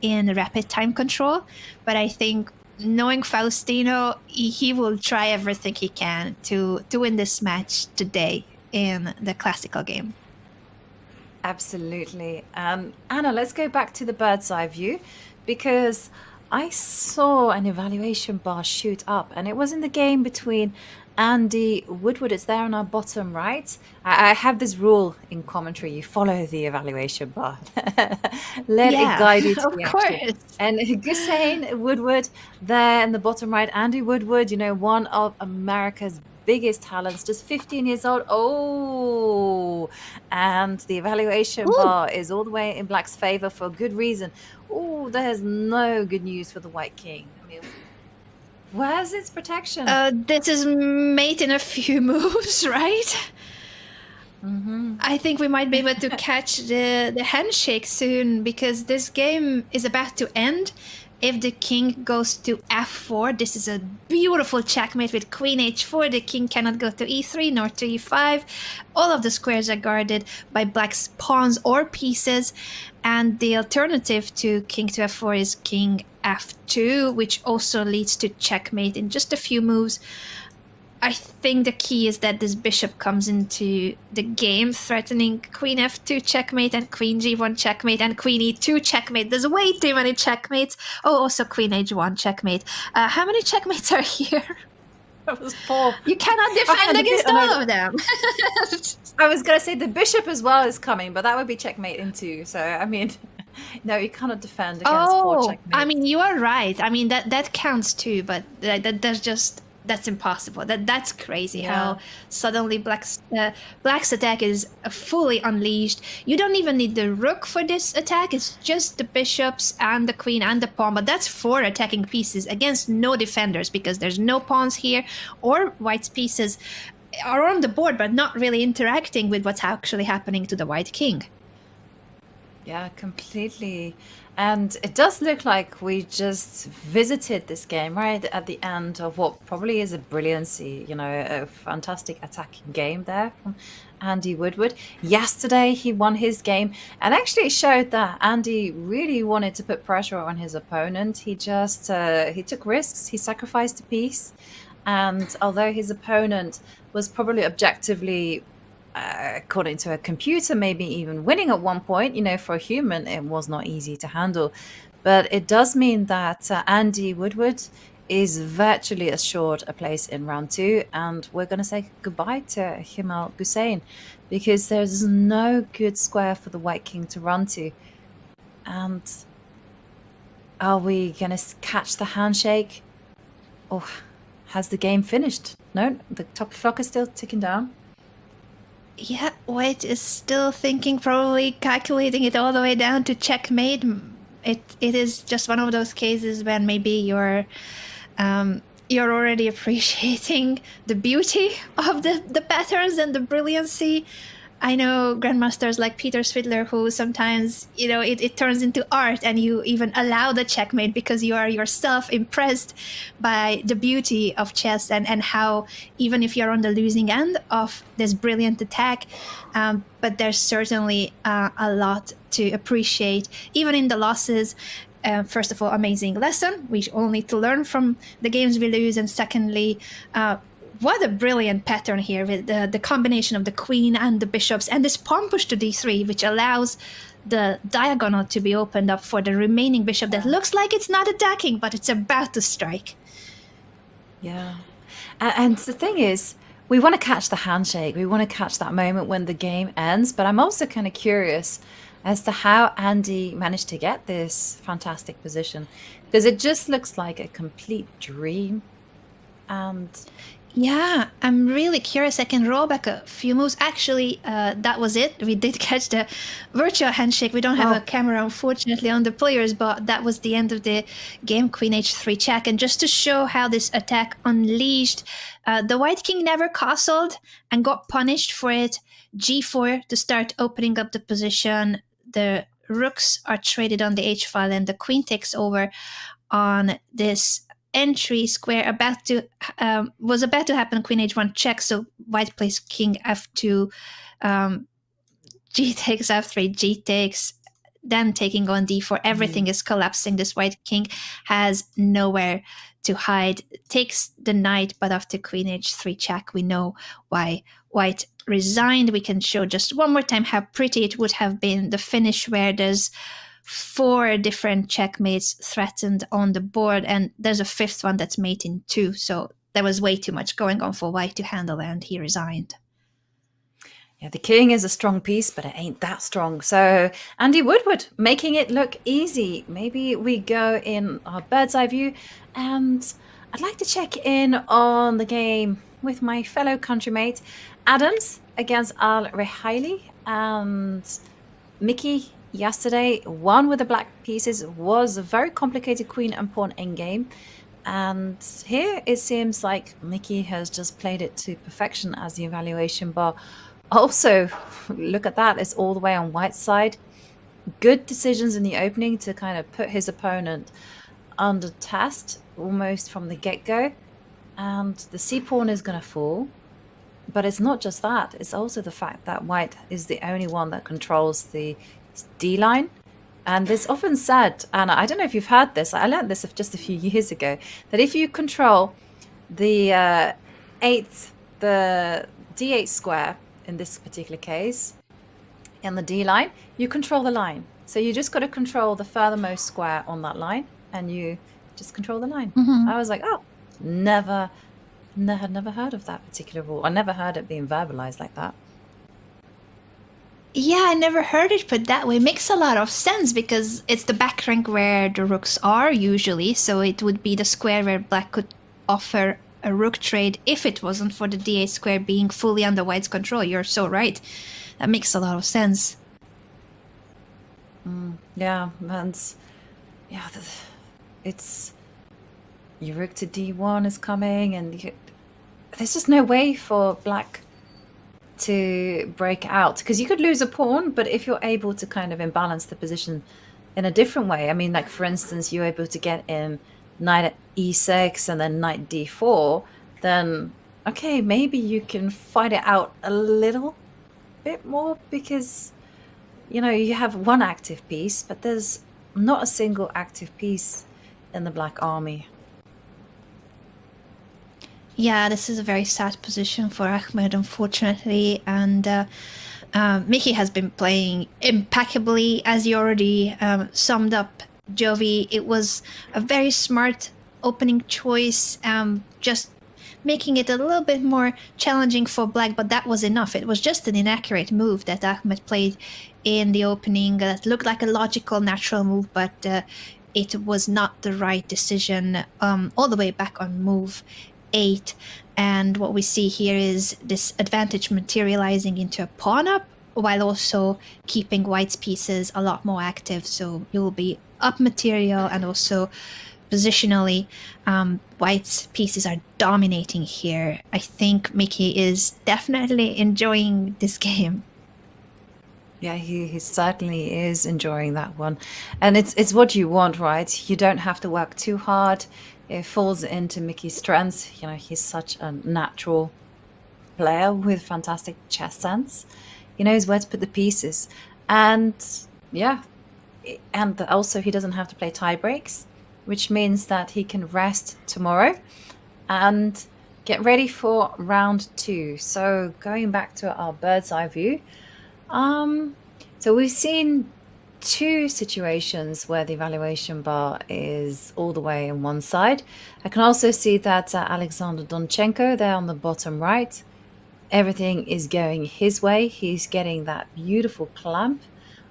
in rapid time control. But I think knowing Faustino, he will try everything he can to win this match today in the classical game. Absolutely. Anna, let's go back to the bird's eye view, because I saw an evaluation bar shoot up, and it was in the game between Andy Woodward. It's there on our bottom right. I have this rule in commentary: you follow the evaluation bar. Let it guide you to the action. And Hussein Woodward there in the bottom right. Andy Woodward, you know, one of America's biggest talents, just 15 years old. Oh, and the evaluation bar is all the way in Black's favor for good reason. Oh, there's no good news for the White King. I mean, where's its protection? This is mate in a few moves, right? I think we might be able to catch the handshake soon, because this game is about to end. If the king goes to f4, this is a beautiful checkmate with queen h4. The king cannot go to e3 nor to e5. All of the squares are guarded by Black's pawns or pieces. And the alternative to king to f4 is king f2, which also leads to checkmate in just a few moves. I think the key is that this bishop comes into the game, threatening queen f2 checkmate and queen g1 checkmate and queen e2 checkmate. There's way too many checkmates. Oh, also queen h1 checkmate. How many checkmates are here? That was 4. You cannot defend against all of them. I was going to say the bishop as well is coming, but that would be checkmate in 2. So, I mean, no, you cannot defend against 4 checkmates. I mean, you are right. I mean, that counts too, but that's impossible. That's crazy how suddenly Black's attack is fully unleashed. You don't even need the rook for this attack. It's just the bishops and the queen and the pawn. But that's 4 attacking pieces against no defenders because there's no pawns here, or White's pieces are on the board but not really interacting with what's actually happening to the White king. Yeah, completely. And it does look like we just visited this game right at the end of what probably is a brilliancy, a fantastic attacking game there from Andy Woodward. Yesterday, he won his game and actually showed that Andy really wanted to put pressure on his opponent. He just, he took risks, he sacrificed a piece. And although his opponent was probably objectively according to a computer, maybe even winning at one point, for a human, it was not easy to handle. But it does mean that Andy Woodward is virtually assured a place in round 2. And we're going to say goodbye to Himal Hussein because there's no good square for the White King to run to. And are we going to catch the handshake? Or has the game finished? No, the top clock is still ticking down. Yeah, White is still thinking, probably calculating it all the way down to checkmate. It is just one of those cases when maybe you're already appreciating the beauty of the patterns and the brilliancy. I know grandmasters like Peter Svidler who sometimes, it turns into art and you even allow the checkmate because you are yourself impressed by the beauty of chess and how even if you're on the losing end of this brilliant attack, but there's certainly a lot to appreciate even in the losses. First of all, amazing lesson. We all need to learn from the games we lose. And secondly, what a brilliant pattern here with the combination of the queen and the bishops and this pawn push to d3, which allows the diagonal to be opened up for the remaining bishop that looks like it's not attacking, but it's about to strike. Yeah. And the thing is, we want to catch the handshake. We want to catch that moment when the game ends. But I'm also kind of curious as to how Andy managed to get this fantastic position because it just looks like a complete dream. And yeah, I'm really curious. I can roll back a few moves. Actually, that was it. We did catch the virtual handshake. We don't have a camera, unfortunately, on the players, but that was the end of the game, Queen H3 check. And just to show how this attack unleashed, the White King never castled and got punished for it. G4 to start opening up the position. The rooks are traded on the H file, and the Queen takes over on this entry square was about to happen. Queen h1 check, so White plays King f2, G takes f3, G takes, then taking on d4. Everything is collapsing. This White King has nowhere to hide. Takes the knight, but after Queen h3 check, we know why White resigned. We can show just one more time how pretty it would have been, the finish where there's 4 different checkmates threatened on the board, and there's a 5th one that's mate in 2. So there was way too much going on for White to handle, and he resigned. Yeah, the king is a strong piece, but it ain't that strong. So Andy Woodward making it look easy. Maybe we go in our bird's eye view, and I'd like to check in on the game with my fellow countrymate Adams against Al Rehaili, and Mickey yesterday won with the black pieces. Was a very complicated queen and pawn endgame, and here it seems like Mickey has just played it to perfection as the evaluation bar. Also, look at that, it's all the way on White's side. Good decisions in the opening to kind of put his opponent under test almost from the get-go, and the c-pawn is going to fall. But it's not just that, it's also the fact that White is the only one that controls the D-line. And it's often said, and I don't know if you've heard this, I learned this just a few years ago, that if you control the the d8 square in this particular case, in the D line, you control the line. So you just got to control the furthermost square on that line, and you just control the line. I was like, oh, never heard of that particular rule. I never heard it being verbalized like that. Yeah, I never heard it put that way. Makes a lot of sense because it's the back rank where the rooks are usually. So it would be the square where black could offer a rook trade if it wasn't for the d8 square being fully under white's control. You're so right. That makes a lot of sense. Yeah, and yeah, it's your rook to d1 is coming, and there's just no way for black to break out, because you could lose a pawn, but if you're able to kind of imbalance the position in a different way, I mean, like for instance, you're able to get in knight at e6 and then knight d4, then okay, maybe you can fight it out a little bit more, because you know you have one active piece, but there's not a single active piece in the black army. Yeah, this is a very sad position for Ahmed, unfortunately, and Mickey has been playing impeccably, as you already summed up, Jovi. It was a very smart opening choice, just making it a little bit more challenging for black, but that was enough. It was just an inaccurate move that Ahmed played in the opening that looked like a logical, natural move, but it was not the right decision all the way back on move 8. And what we see here is this advantage materializing into a pawn up, while also keeping white's pieces a lot more active. So you'll be up material, and also positionally, white's pieces are dominating here. I think Mickey is definitely enjoying this game. Yeah, he certainly is enjoying that one. And it's what you want, right? You don't have to work too hard. It falls into Mickey's strengths. You know, he's such a natural player with fantastic chess sense. He knows where to put the pieces. And yeah, and also he doesn't have to play tie breaks, which means that he can rest tomorrow and get ready for round 2. So going back to our bird's eye view, so we've seen 2 situations where the evaluation bar is all the way on one side. I can also see that Alexander Donchenko there on the bottom right, everything is going his way. He's getting that beautiful clamp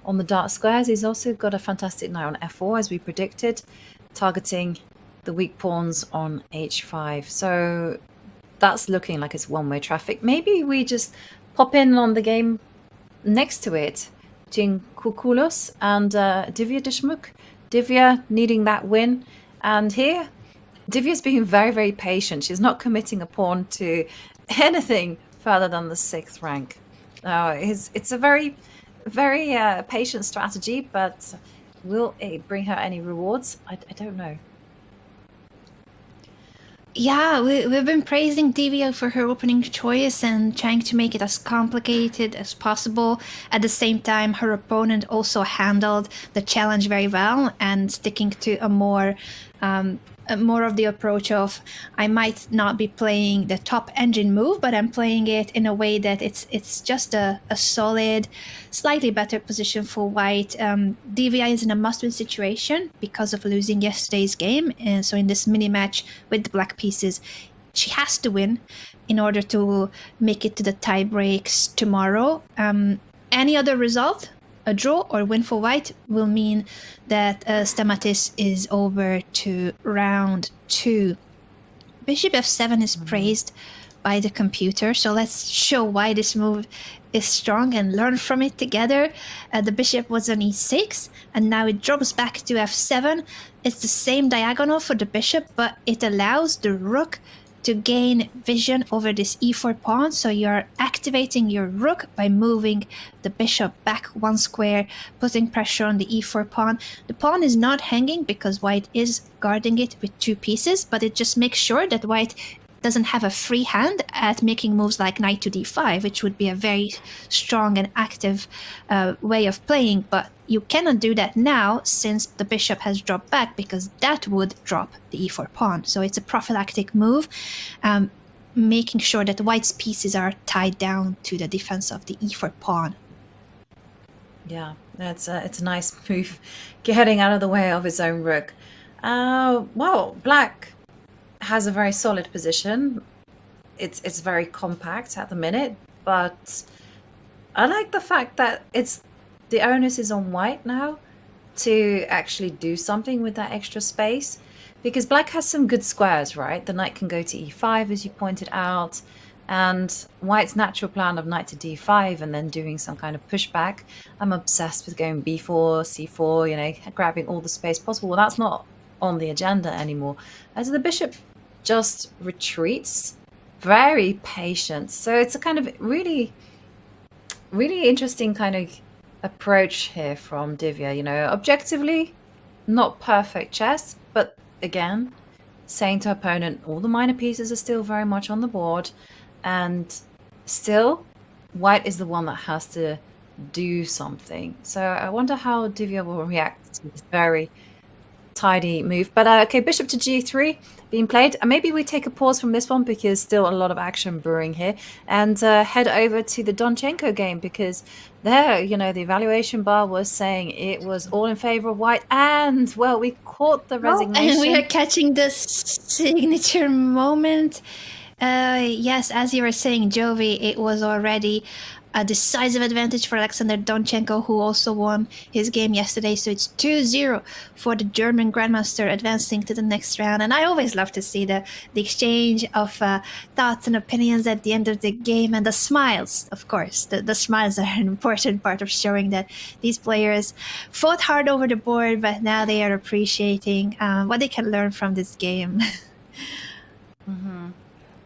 on the dark squares. He's also got a fantastic knight on f4, as we predicted, targeting the weak pawns on h5. So that's looking like it's one-way traffic. Maybe we just pop in on the game next to it, between Kukulos and Divya Deshmukh. Divya needing that win, and here Divya's being very, very patient. She's not committing a pawn to anything further than the 6th rank. It's a very, very patient strategy, but will it bring her any rewards? I don't know. Yeah, we've been praising Divya for her opening choice and trying to make it as complicated as possible. At the same time, her opponent also handled the challenge very well and sticking to a more of the approach of, I might not be playing the top engine move, but I'm playing it in a way that it's just a solid, slightly better position for white. Divya is in a must-win situation because of losing yesterday's game, and so in this mini match with the black pieces, she has to win in order to make it to the tie breaks tomorrow. Any other result, a draw or win for white, will mean that Stamatis is over to round 2. Bishop f7 is praised by the computer, so let's show why this move is strong and learn from it together. The bishop was on e6, and now it drops back to f7. It's the same diagonal for the bishop, but it allows the rook to gain vision over this e4 pawn, so you're activating your rook by moving the bishop back 1 square, putting pressure on the e4 pawn. The pawn is not hanging because white is guarding it with 2 pieces, but it just makes sure that white doesn't have a free hand at making moves like knight to d5, which would be a very strong and active way of playing. But you cannot do that now since the bishop has dropped back, because that would drop the e4 pawn. So it's a prophylactic move. making sure that white's pieces are tied down to the defense of the e4 pawn. Yeah, it's a nice move, getting out of the way of his own rook. Well, black has a very solid position. It's very compact at the minute, but I like the fact that the onus is on white now to actually do something with that extra space, because black has some good squares, right? The knight can go to e5, as you pointed out, and white's natural plan of knight to d5 and then doing some kind of pushback. I'm obsessed with going b4, c4, you know, grabbing all the space possible. Well, that's not on the agenda anymore, as the bishop just retreats, very patient. So it's a kind of really interesting kind of approach here from Divya. You know, objectively not perfect chess, but again, saying to opponent, all the minor pieces are still very much on the board, and still white is the one that has to do something. So I wonder how Divya will react to this very tidy move. But okay, bishop to g3 being played, and maybe we take a pause from this one because still a lot of action brewing here, and head over to the Donchenko game, because there, you know, the evaluation bar was saying it was all in favor of white, and well, we caught the resignation. And we are catching the signature moment. Yes, as you were saying, Jovi, it was already a decisive advantage for Alexander Donchenko, who also won his game yesterday. So it's 2-0 for the German Grandmaster, advancing to the next round. And I always love to see the exchange of thoughts and opinions at the end of the game, and the smiles, of course. The smiles are an important part of showing that these players fought hard over the board, but now they are appreciating what they can learn from this game.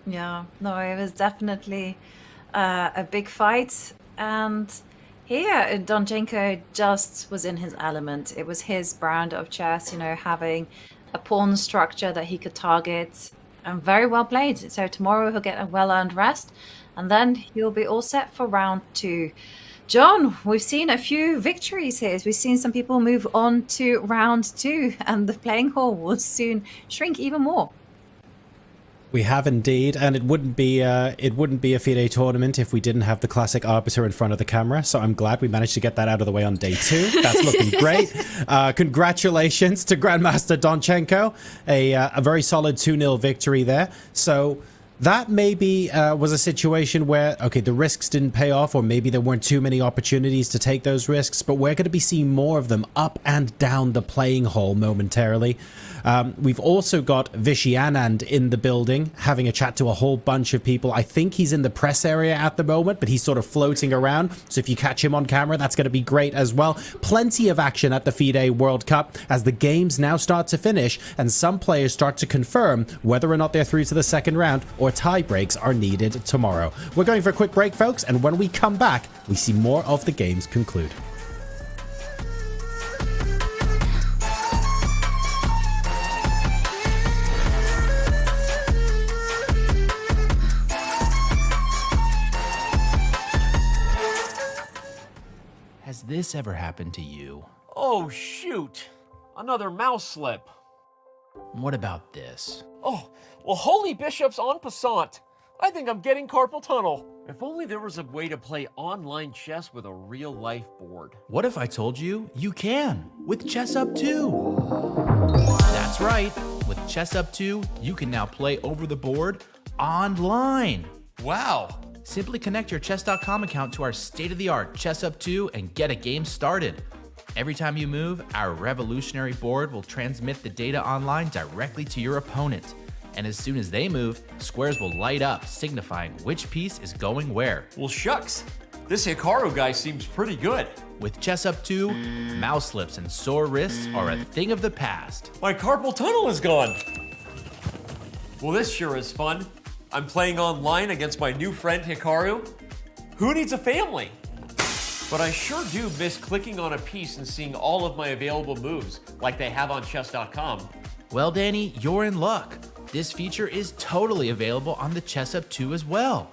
Yeah, no, it was definitely a big fight, and here Donchenko just was in his element. It was his brand of chess, you know, having a pawn structure that he could target, and very well played. So tomorrow he'll get a well-earned rest, and then he'll be all set for round 2. John, we've seen a few victories here. We've seen some people move on to round 2, and the playing hall will soon shrink even more. We have indeed, and it wouldn't be a FIDE tournament if we didn't have the classic arbiter in front of the camera. So I'm glad we managed to get that out of the way on day 2. That's looking great. Congratulations to Grandmaster Donchenko, a very solid 2-0 victory there. So that maybe was a situation where, okay, the risks didn't pay off, or maybe there weren't too many opportunities to take those risks, but we're going to be seeing more of them up and down the playing hall momentarily. We've also got Vishy Anand in the building, having a chat to a whole bunch of people. I think he's in the press area at the moment, but he's sort of floating around. So if you catch him on camera, that's going to be great as well. Plenty of action at the FIDE World Cup as the games now start to finish, and some players start to confirm whether or not they're through to the second round, or tie breaks are needed tomorrow. We're going for a quick break, folks, and when we come back, we see more of the games conclude. Has this ever happened to you? Oh, shoot. Another mouse slip. What about this? Oh, well, holy bishops en passant. I think I'm getting carpal tunnel. If only there was a way to play online chess with a real-life board. What if I told you you can with Chess Up 2? That's right. With Chess Up 2, you can now play over the board online. Wow. Simply connect your chess.com account to our state-of-the-art Chess Up 2 and get a game started. Every time you move, our revolutionary board will transmit the data online directly to your opponent. And as soon as they move, squares will light up, signifying which piece is going where. Well, shucks. This Hikaru guy seems pretty good. With Chess Up 2, mouse slips and sore wrists are a thing of the past. My carpal tunnel is gone. Well, this sure is fun. I'm playing online against my new friend Hikaru. Who needs a family? But I sure do miss clicking on a piece and seeing all of my available moves, like they have on chess.com. Well, Danny, you're in luck. This feature is totally available on the Chess Up 2 as well.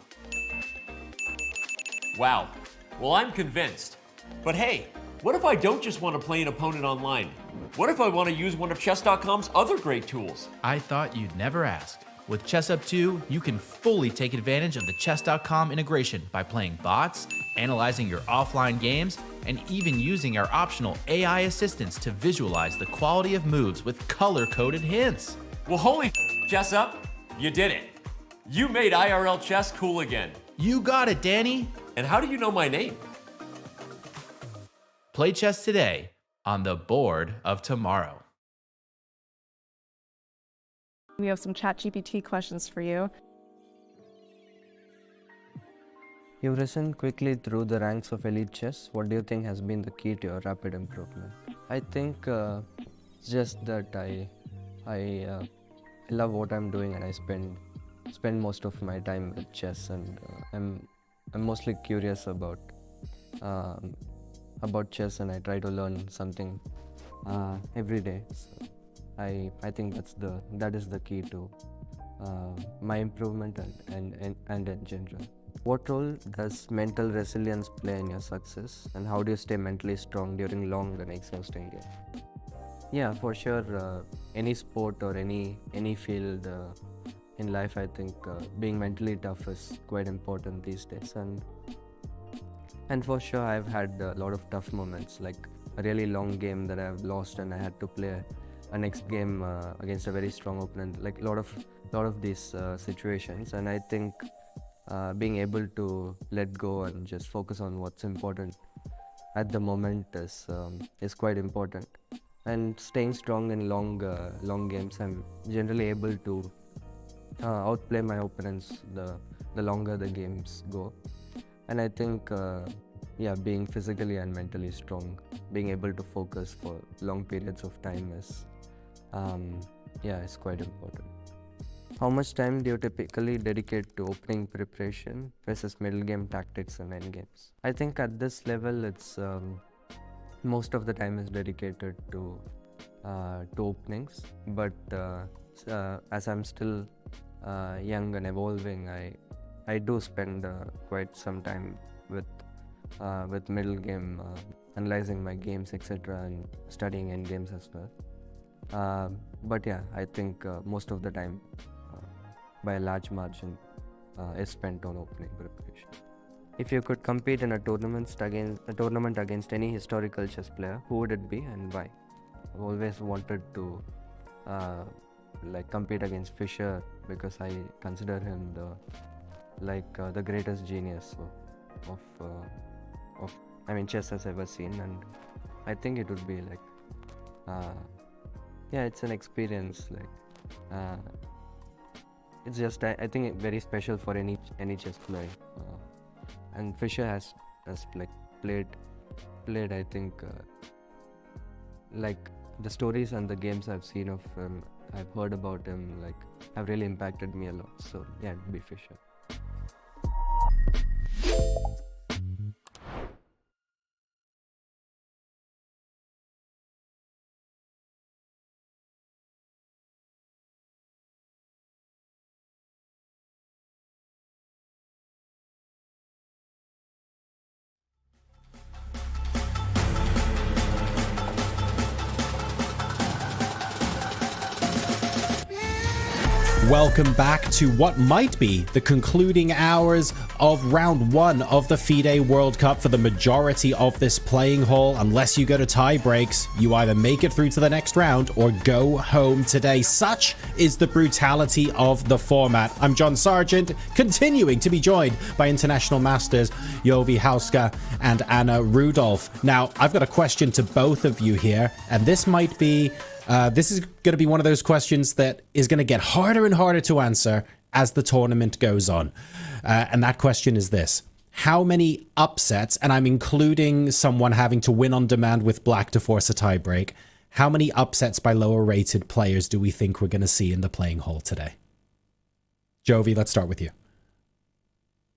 Wow. Well, I'm convinced. But hey, what if I don't just want to play an opponent online? What if I want to use one of chess.com's other great tools? I thought you'd never ask. With Chess Up 2, you can fully take advantage of the chess.com integration by playing bots, analyzing your offline games, and even using our optional AI assistants to visualize the quality of moves with color-coded hints. Well, holy Chess Up, you did it. You made IRL chess cool again. You got it, Danny. And how do you know my name? Play chess today on the board of tomorrow. We have some ChatGPT questions for you. You've risen quickly through the ranks of elite chess. What do you think has been the key to your rapid improvement? I think it's just that I love what I'm doing, and I spend most of my time with chess, and I'm mostly curious about chess, and I try to learn something every day. So I think that is the key to my improvement and in general. What role does mental resilience play in your success, and how do you stay mentally strong during long and exhausting games? Yeah, for sure. Any sport or any field in life, I think being mentally tough is quite important these days. And for sure, I've had a lot of tough moments, like a really long game that I've lost, and I had to play a next game against a very strong opponent. Like a lot of these situations, and I think being able to let go and just focus on what's important at the moment is quite important. And staying strong in long games, I'm generally able to outplay my opponents the longer the games go. And I think being physically and mentally strong, being able to focus for long periods of time is quite important. How much time do you typically dedicate to opening preparation versus middle game tactics and end games? I think at this level, it's most of the time is dedicated to openings, but as I'm still young and evolving, I do spend quite some time with middle game, analyzing my games, etc., and studying end games as well. But yeah, I think most of the time, by a large margin, is spent on opening preparation. If you could compete in a tournament against any historical chess player, who would it be and why? I've always wanted to compete against Fischer, because I consider him the greatest genius of chess has ever seen, and I think it would be it's an experience. It's just I think very special for any chess player. And Fischer has played I think the stories and the games I've seen of him, I've heard about him, have really impacted me a lot. So yeah, it'd be Fischer. Welcome back to what might be the concluding hours of round 1 of the FIDE World Cup for the majority of this playing hall. Unless you go to tie breaks, you either make it through to the next round or go home today. Such is the brutality of the format. I'm John Sargent, continuing to be joined by international masters Jovi Hauska and Anna Rudolph. Now, I've got a question to both of you here, and this might be this is going to be one of those questions that is going to get harder and harder to answer as the tournament goes on. And that question is this: how many upsets, and I'm including someone having to win on demand with black to force a tiebreak, how many upsets by lower rated players do we think we're going to see in the playing hall today? Jovi, let's start with you.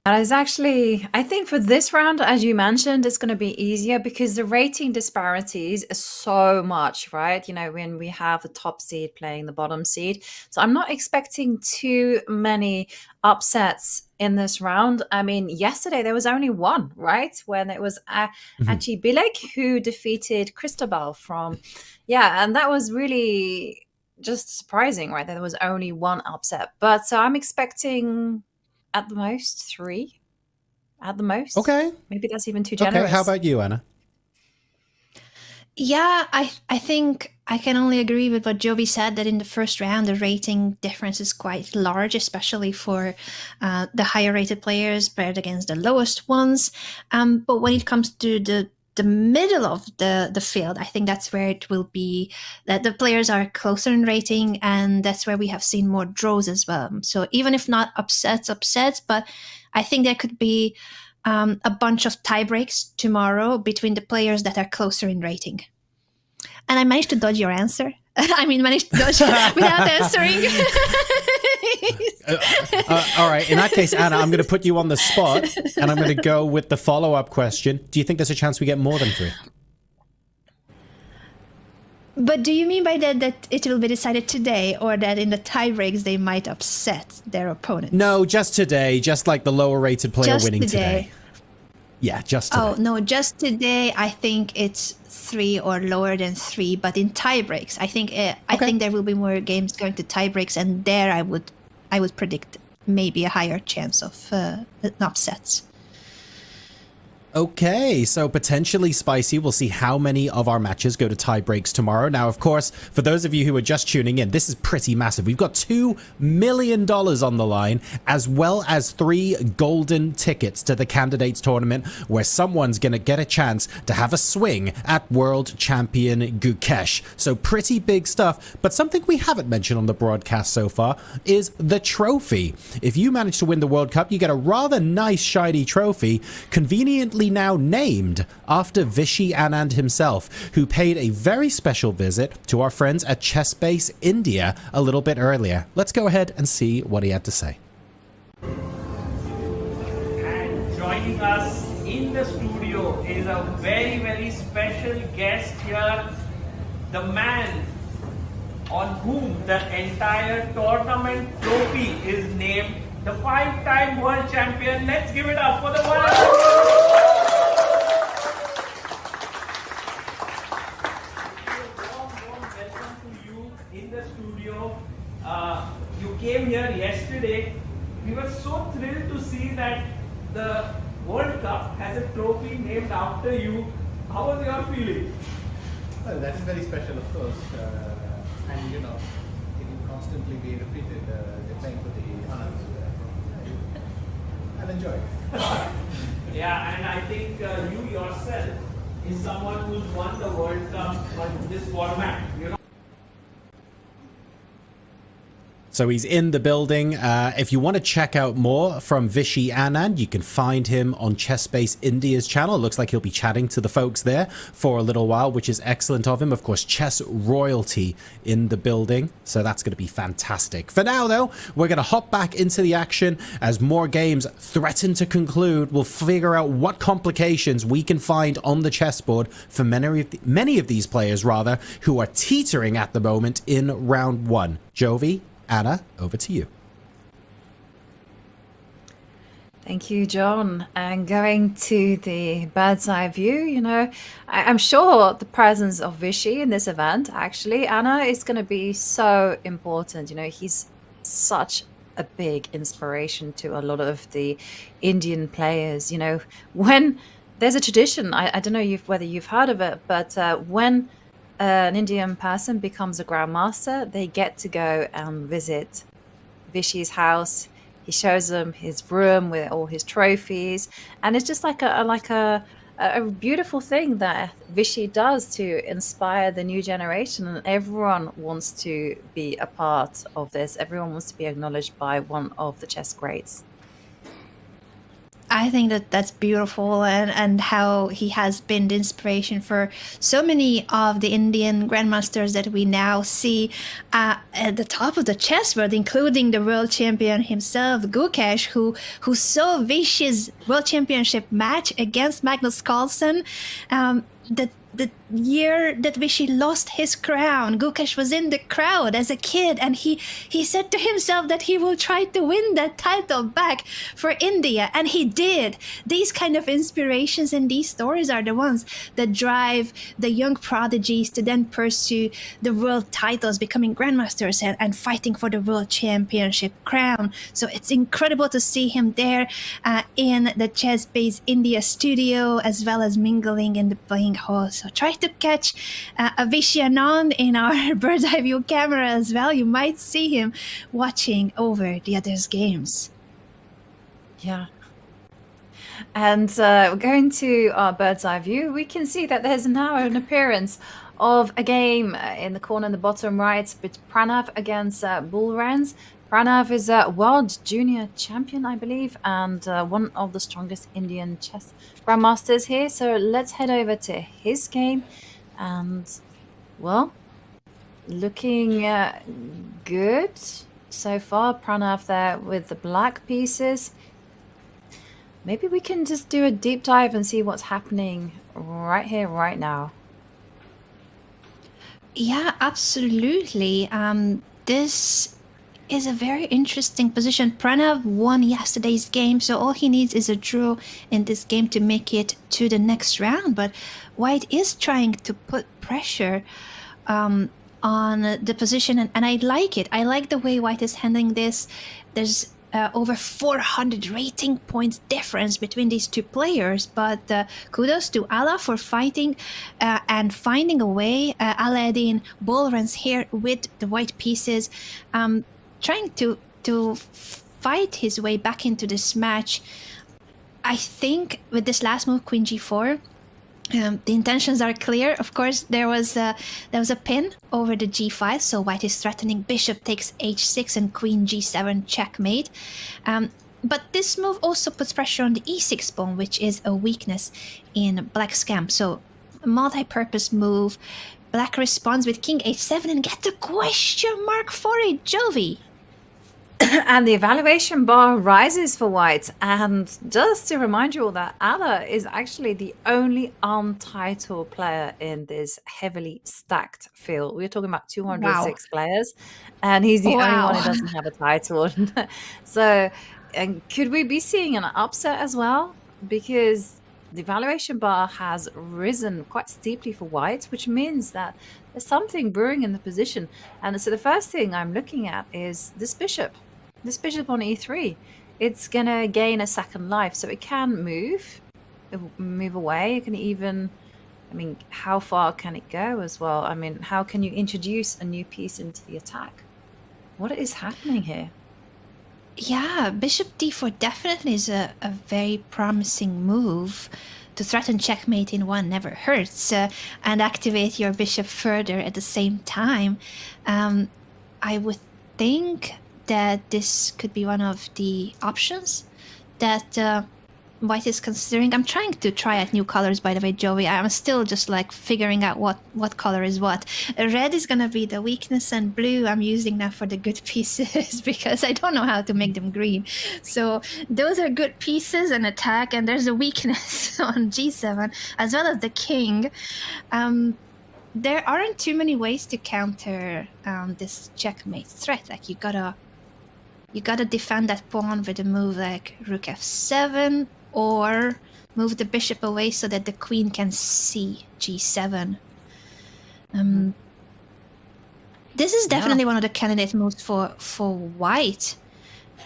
That is actually, I think for this round, as you mentioned, it's going to be easier because the rating disparities is so much, right? You know, when we have the top seed playing the bottom seed. So I'm not expecting too many upsets in this round. I mean, yesterday there was only one, right? When it was Achi Bilek who defeated Cristobal from, and that was really just surprising, right? That there was only one upset. But so I'm expecting at the most 3. At the most. Okay. Maybe that's even too generous. Okay, how about you, Anna? Yeah, I think I can only agree with what Jovi said, that in the first round, the rating difference is quite large, especially for the higher rated players paired against the lowest ones. But when it comes to the middle of the field, I think that's where it will be that the players are closer in rating, and that's where we have seen more draws as well. So even if not upsets, but I think there could be a bunch of tiebreaks tomorrow between the players that are closer in rating. And I managed to dodge your answer. I mean, managed to dodge without answering. All right. In that case, Anna, I'm going to put you on the spot, and I'm going to go with the follow-up question. Do you think there's a chance we get more than 3? But do you mean by that it will be decided today, or that in the tiebreaks they might upset their opponents? No, just today. Just like the lower-rated player Just winning today. today. Yeah, just today. Oh, no, just today I think it's 3 or lower than 3, but in tiebreaks, I think there will be more games going to tiebreaks, and there I would predict maybe a higher chance of upsets. Okay, so potentially spicy. We'll see how many of our matches go to tie breaks tomorrow. Now, of course, for those of you who are just tuning in, this is pretty massive. We've got $2 million on the line, as well as 3 golden tickets to the candidates tournament, where someone's going to get a chance to have a swing at world champion Gukesh. So pretty big stuff, but something we haven't mentioned on the broadcast so far is the trophy. If you manage to win the World Cup, you get a rather nice shiny trophy, conveniently now named after Vishy Anand himself, who paid a very special visit to our friends at Chess Base India a little bit earlier. Let's go ahead and see what he had to say. And joining us in the studio is a very, very special guest here, the man on whom the entire tournament trophy is named, the 5-time world champion. Let's give it up for the world. You came here yesterday. We were so thrilled to see that the World Cup has a trophy named after you. How was your feeling? Well, that is very special, of course. And you know, it will constantly be repeated. They're playing for the honors. I'll enjoy it. Yeah, and I think you yourself is someone who's won the World Cup on this format. You know. So he's in the building. If you want to check out more from Vishy Anand, you can find him on Chess Base India's channel. It looks like he'll be chatting to the folks there for a little while, which is excellent of him. Of course, chess royalty in the building. So that's going to be fantastic. For now, though, we're going to hop back into the action as more games threaten to conclude. We'll figure out what complications we can find on the chessboard for many of these players, rather, who are teetering at the moment in round 1. Jovi, Anna, over to you. Thank you, John. And going to the bird's eye view, you know, I'm sure the presence of Vishy in this event, actually, Anna, is going to be so important. You know, he's such a big inspiration to a lot of the Indian players. You know, when there's a tradition, I don't know whether you've heard of it, but when an Indian person becomes a grandmaster, they get to go and visit Vishy's house. He shows them his room with all his trophies, and it's just like a beautiful thing that Vishy does to inspire the new generation, and everyone wants to be a part of this. Everyone wants to be acknowledged by one of the chess greats. I think that's beautiful, and how he has been the inspiration for so many of the Indian grandmasters that we now see at the top of the chess world, including the world champion himself, Gukesh, who saw Vishy's world championship match against Magnus Carlsen. The year that Vishy lost his crown, Gukesh was in the crowd as a kid, and he said to himself that he will try to win that title back for India, and he did. These kind of inspirations and these stories are the ones that drive the young prodigies to then pursue the world titles, becoming grandmasters and fighting for the world championship crown. So it's incredible to see him there in the Chess Base India studio, as well as mingling in the playing hall. So try to catch Avishai Anand in our bird's eye view camera as well. You might see him watching over the others' games. Yeah. And going to our bird's eye view, we can see that there's now an appearance of a game in the corner in the bottom right with Pranav against Bulrans. Pranav is a world junior champion, I believe, and one of the strongest Indian chess grandmasters here. So let's head over to his game. And, well, looking good so far. Pranav there with the black pieces. Maybe we can just do a deep dive and see what's happening right here, right now. Yeah, absolutely. This is a very interesting position. Pranav won yesterday's game, so all he needs is a draw in this game to make it to the next round. But White is trying to put pressure on the position, and I like it. I like the way White is handling this. There's over 400 rating points difference between these two players, but kudos to Allah for fighting and finding a way. Aladdin Bolrans here with the white pieces, trying to fight his way back into this match. I think with this last move, Queen G4, the intentions are clear. Of course, there was a pin over the G5, so White is threatening Bishop takes H6 and Queen G7 checkmate. But this move also puts pressure on the E6 pawn, which is a weakness in Black's camp. So a multi-purpose move. Black responds with King H7 and get the question mark for it, Jovi. And the evaluation bar rises for White. And just to remind you all that Allah is actually the only untitled player in this heavily stacked field. We're talking about 206 players, and he's the only one who doesn't have a title. So, and could we be seeing an upset as well? Because the evaluation bar has risen quite steeply for White, which means that there's something brewing in the position. And so the first thing I'm looking at is this bishop. This bishop on e3, it's going to gain a second life, so it can move away. It can even, I mean, how far can it go as well? I mean, how can you introduce a new piece into the attack? What is happening here? Yeah, Bishop d4 definitely is a very promising move. To threaten checkmate in one never hurts, and activate your bishop further at the same time. I would think that this could be one of the options that White is considering. I'm trying to try out new colors, by the way, Joey. I'm still just like figuring out what color is what. Red is gonna be the weakness, and blue I'm using now for the good pieces because I don't know how to make them green. So those are good pieces and attack, and there's a weakness on G7 as well as the king. There aren't too many ways to counter this checkmate threat. Like you gotta defend that pawn with a move like Rook F7, or move the bishop away so that the queen can see G7. This is definitely one of the candidate moves for White.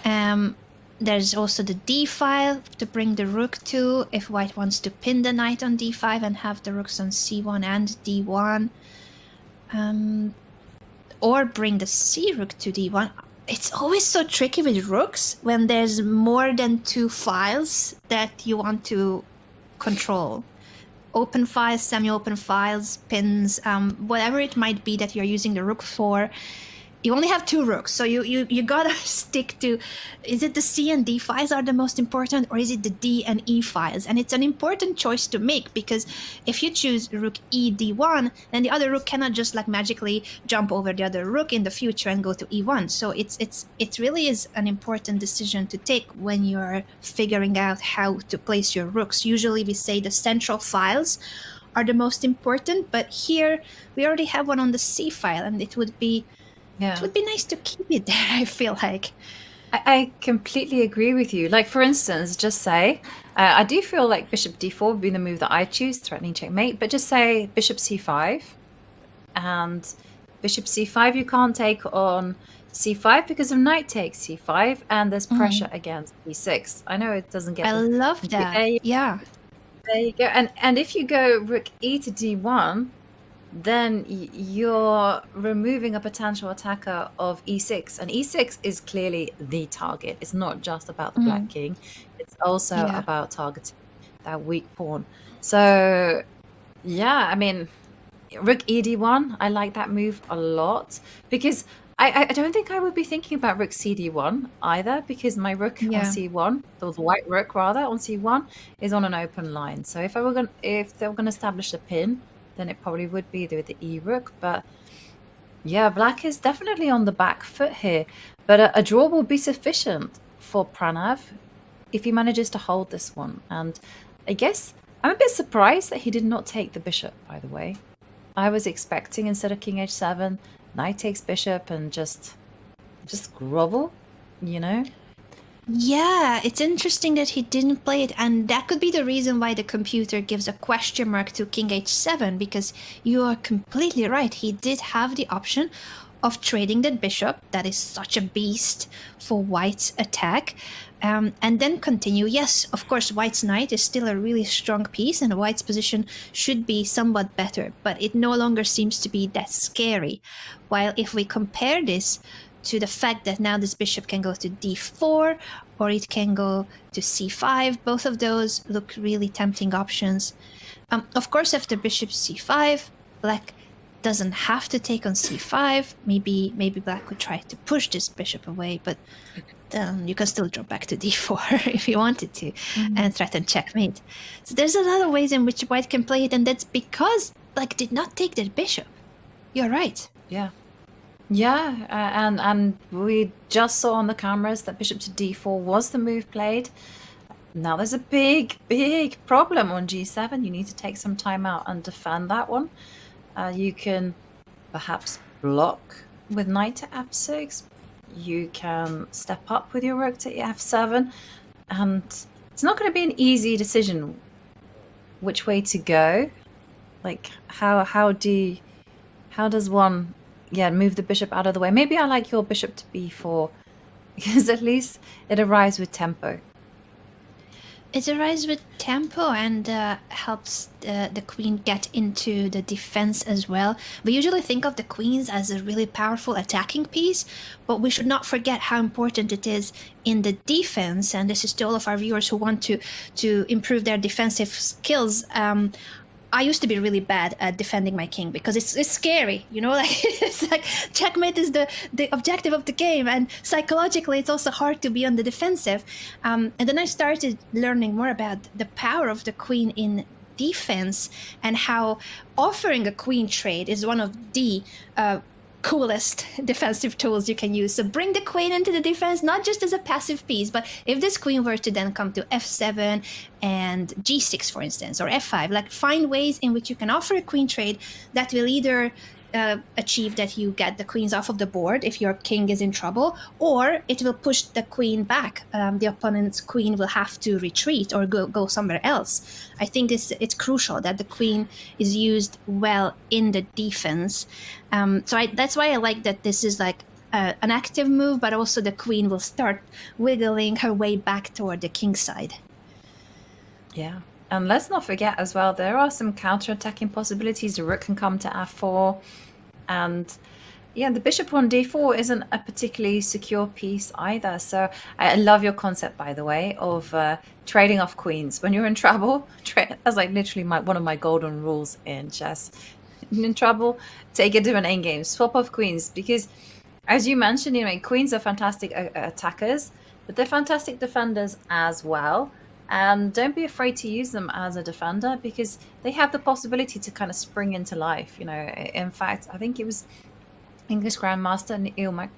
There's also the D file to bring the rook to, if White wants to pin the knight on D5 and have the rooks on C1 and D1. Or bring the C rook to D1. It's always so tricky with rooks when there's more than two files that you want to control. Open files, semi-open files, pins, whatever it might be that you're using the rook for. You only have two rooks, so you gotta stick to, is it the C and D files are the most important, or is it the D and E files? And it's an important choice to make, because if you choose rook E D1, then the other rook cannot just like magically jump over the other rook in the future and go to E1. So it really is an important decision to take when you're figuring out how to place your rooks. Usually we say the central files are the most important. But here we already have one on the C file, and it would be nice to keep it there, I feel like. I completely agree with you. Like, for instance, just say, I do feel like bishop d4 would be the move that I choose, threatening checkmate, but just say bishop c5, and bishop c5 you can't take on c5 because of knight takes c5, and there's pressure against e6. I know it doesn't get... I love that. Yeah. There you go. And if you go rook e to d1, then you're removing a potential attacker of e6, and e6 is clearly the target. It's not just about the black king, it's also about targeting that weak pawn. So yeah, I mean, rook e d1, I like that move a lot, because I don't think I would be thinking about rook cd1 either, because my rook on c1, the white rook rather on c1, is on an open line. So if they were going to establish a pin, then it probably would be with the e-rook. But yeah, black is definitely on the back foot here. But a draw will be sufficient for Pranav if he manages to hold this one. And I guess I'm a bit surprised that he did not take the bishop, by the way. I was expecting, instead of king h7, knight takes bishop and just grovel, you know? Yeah, it's interesting that he didn't play it, and that could be the reason why the computer gives a question mark to king h7, because you are completely right. He did have the option of trading that bishop, that is such a beast for white's attack, and then continue. Yes, of course, white's knight is still a really strong piece, and white's position should be somewhat better, but it no longer seems to be that scary. While if we compare this to the fact that now this bishop can go to d4, or it can go to c5. Both of those look really tempting options. Of course, after bishop c5, black doesn't have to take on c5. Maybe black could try to push this bishop away, but then you can still drop back to d4 if you wanted to, and threaten checkmate. So there's a lot of ways in which white can play it, and that's because black did not take that bishop. You're right. Yeah. Yeah, and we just saw on the cameras that bishop to d4 was the move played. Now there's a big problem on g7. You need to take some time out and defend that one. You can perhaps block with knight to f6. You can step up with your rook to f7. And it's not going to be an easy decision which way to go. Like, how does one... Yeah, move the bishop out of the way. Maybe I like your bishop to b4, because at least it arrives with tempo. It arrives with tempo and helps the queen get into the defense as well. We usually think of the queens as a really powerful attacking piece, but we should not forget how important it is in the defense. And this is to all of our viewers who want to improve their defensive skills. I used to be really bad at defending my king because it's scary, you know, like it's like checkmate is the objective of the game, and psychologically it's also hard to be on the defensive. And then I started learning more about the power of the queen in defense, and how offering a queen trade is one of the coolest defensive tools you can use. So bring the queen into the defense, not just as a passive piece, but if this queen were to then come to f7 and g6, for instance, or f5, like find ways in which you can offer a queen trade that will either achieve that you get the queens off of the board if your king is in trouble, or it will push the queen back. The opponent's queen will have to retreat or go somewhere else. I think it's crucial that the queen is used well in the defense. That's why I like that this is like an active move, but also the queen will start wiggling her way back toward the king side. Yeah. And let's not forget as well, there are some counter-attacking possibilities. The rook can come to f4. And yeah, the bishop on d4 isn't a particularly secure piece either. So I love your concept, by the way, of trading off queens. When you're in trouble, that's like literally one of my golden rules in chess. In trouble, take it to an endgame. Swap off queens. Because as you mentioned, you know, queens are fantastic attackers, but they're fantastic defenders as well. And don't be afraid to use them as a defender, because they have the possibility to kind of spring into life. You know, in fact, I think it was English Grandmaster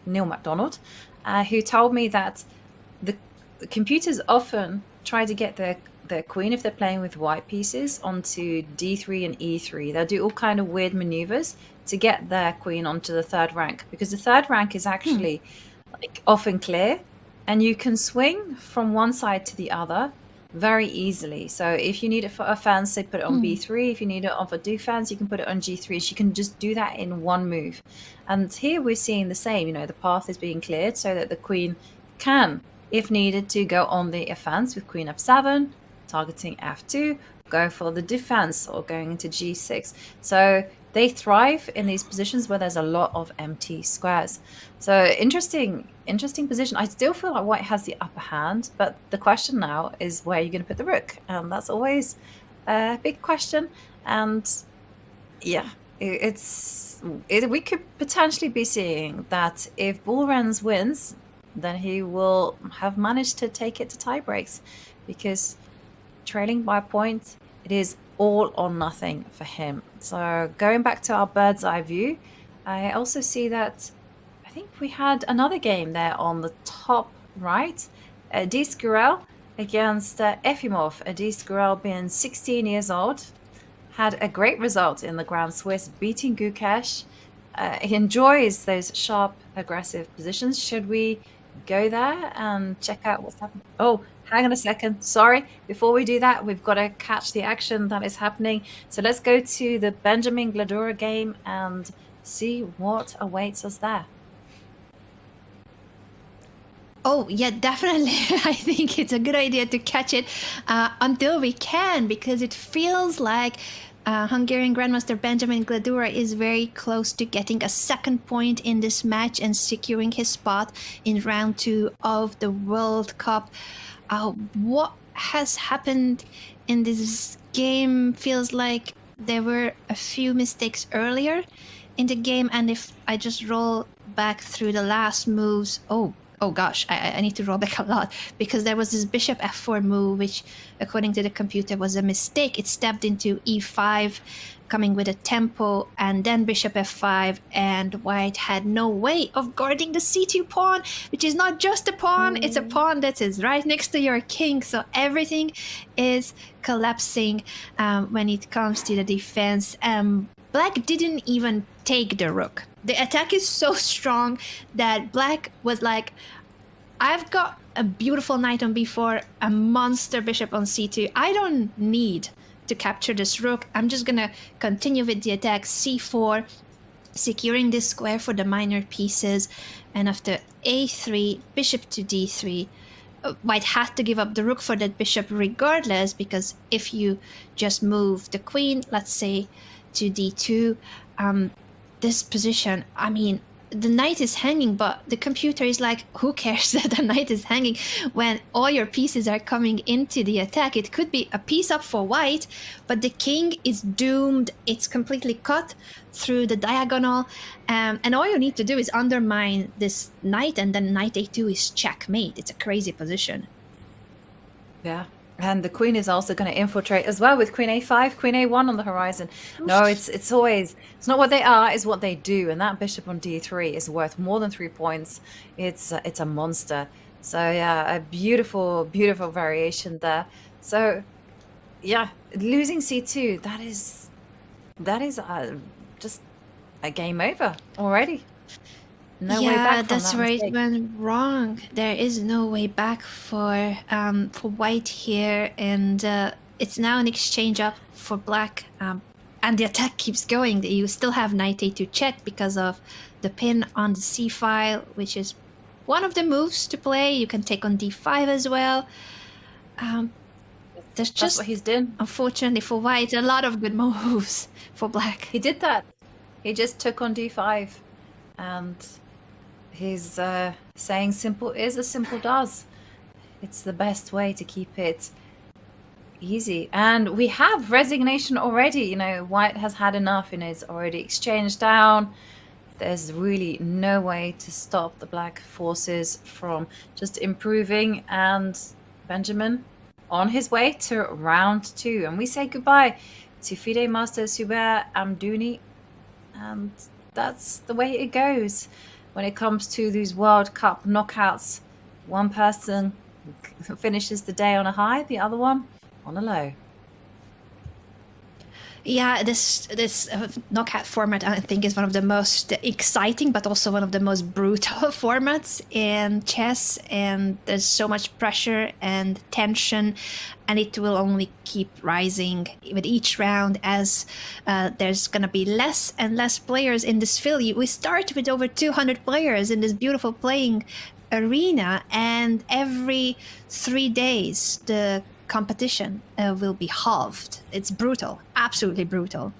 Neil MacDonald who told me that the computers often try to get their their queen, if they're playing with white pieces, onto d3 and e3. They'll do all kind of weird maneuvers to get their queen onto the third rank, because the third rank is actually like often clear, and you can swing from one side to the other very easily. So if you need it for offense, say put it on b3. If you need it on for defense, you can put it on g3. So you can just do that in one move. And here we're seeing the same, the path is being cleared so that the queen can, if needed, to go on the offense with queen f7, targeting f2, go for the defense, or going into g6. So they thrive in these positions where there's a lot of empty squares. So interesting position. I still feel like white has the upper hand, but the question now is where you're going to put the rook, and that's always a big question. And yeah, we could potentially be seeing that if Bullrens wins, then he will have managed to take it to tiebreaks, because trailing by a point, it is all or nothing for him. So going back to our bird's eye view, I also see that I think we had another game there on the top right. Adi Skirel against Efimov. Adi Skirel, being 16 years old, had a great result in the Grand Swiss, beating Gukesh. He enjoys those sharp, aggressive positions. Should we go there and check out what's happening? Oh, hang on a second. Sorry. Before we do that, we've got to catch the action that is happening. So let's go to the Benjamin Gladura game and see what awaits us there. Oh, yeah, definitely. I think it's a good idea to catch it until we can, because it feels like Hungarian Grandmaster Benjamin Gladura is very close to getting a second point in this match and securing his spot in round 2 of the World Cup. What has happened in this game feels like there were a few mistakes earlier in the game, and if I just roll back through the last moves, oh gosh, I need to roll back a lot, because there was this bishop f4 move, which according to the computer was a mistake. It stepped into e5, coming with a tempo, and then bishop f5, and white had no way of guarding the c2 pawn, which is not just a pawn, it's a pawn that is right next to your king. So everything is collapsing when it comes to the defense. Black didn't even take the rook. The attack is so strong that Black was like, I've got a beautiful knight on b4, a monster bishop on c2. I don't need to capture this rook. I'm just going to continue with the attack, c4, securing this square for the minor pieces. And after a3, bishop to d3, white had to give up the rook for that bishop regardless, because if you just move the queen, let's say, to d2, this position, I mean, the knight is hanging, but the computer is like, who cares that the knight is hanging when all your pieces are coming into the attack? It could be a piece up for white, but the king is doomed. It's completely cut through the diagonal, and all you need to do is undermine this knight, and then knight a2 is checkmate. It's a crazy position. Yeah. And the queen is also going to infiltrate as well with queen a5, queen a1 on the horizon. No, it's not what they are, it's what they do. And that bishop on d3 is worth more than 3 points. It's a monster. So yeah, a beautiful, beautiful variation there. So yeah, losing c2, that is just a game over already. No way back from that's that where mistake. it went wrong. There is no way back for white here, and it's now an exchange up for black, and the attack keeps going. You still have knight a2 check because of the pin on the c file, which is one of the moves to play. You can take on d5 as well. There's just what he's doing. Unfortunately for white, a lot of good moves for black. He did that. He just took on d5, and he's saying simple is as simple does. It's the best way to keep it easy. And we have resignation already. You know, white has had enough and is already exchanged down. There's really no way to stop the black forces from just improving. And Benjamin on his way to round 2. And we say goodbye to FIDE Master Hubert Amdouni. And that's the way it goes when it comes to these World Cup knockouts. One person finishes the day on a high, the other one on a low. Yeah, this knockout format I think is one of the most exciting, but also one of the most brutal formats in chess. And there's so much pressure and tension, and it will only keep rising with each round as there's gonna be less and less players in this field. We start with over 200 players in this beautiful playing arena, and every 3 days the competition will be halved. It's brutal, absolutely brutal.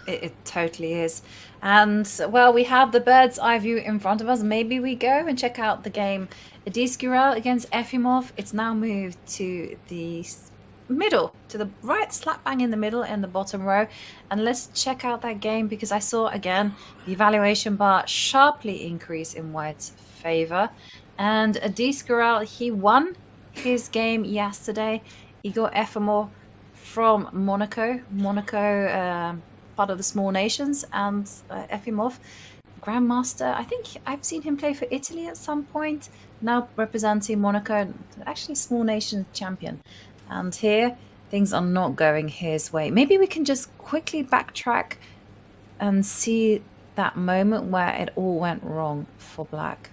It totally is. And well, we have the bird's eye view in front of us. Maybe we go and check out the game. Adisgurel against Efimov. It's now moved to the middle, to the right slap bang in the middle in the bottom row. And let's check out that game, because I saw again the evaluation bar sharply increase in White's favor. And Adisgurel, he won his game yesterday. Igor Efimov from Monaco, part of the small nations, and Efimov, Grandmaster. I think I've seen him play for Italy at some point, now representing Monaco, actually small nation champion. And here, things are not going his way. Maybe we can just quickly backtrack and see that moment where it all went wrong for Black.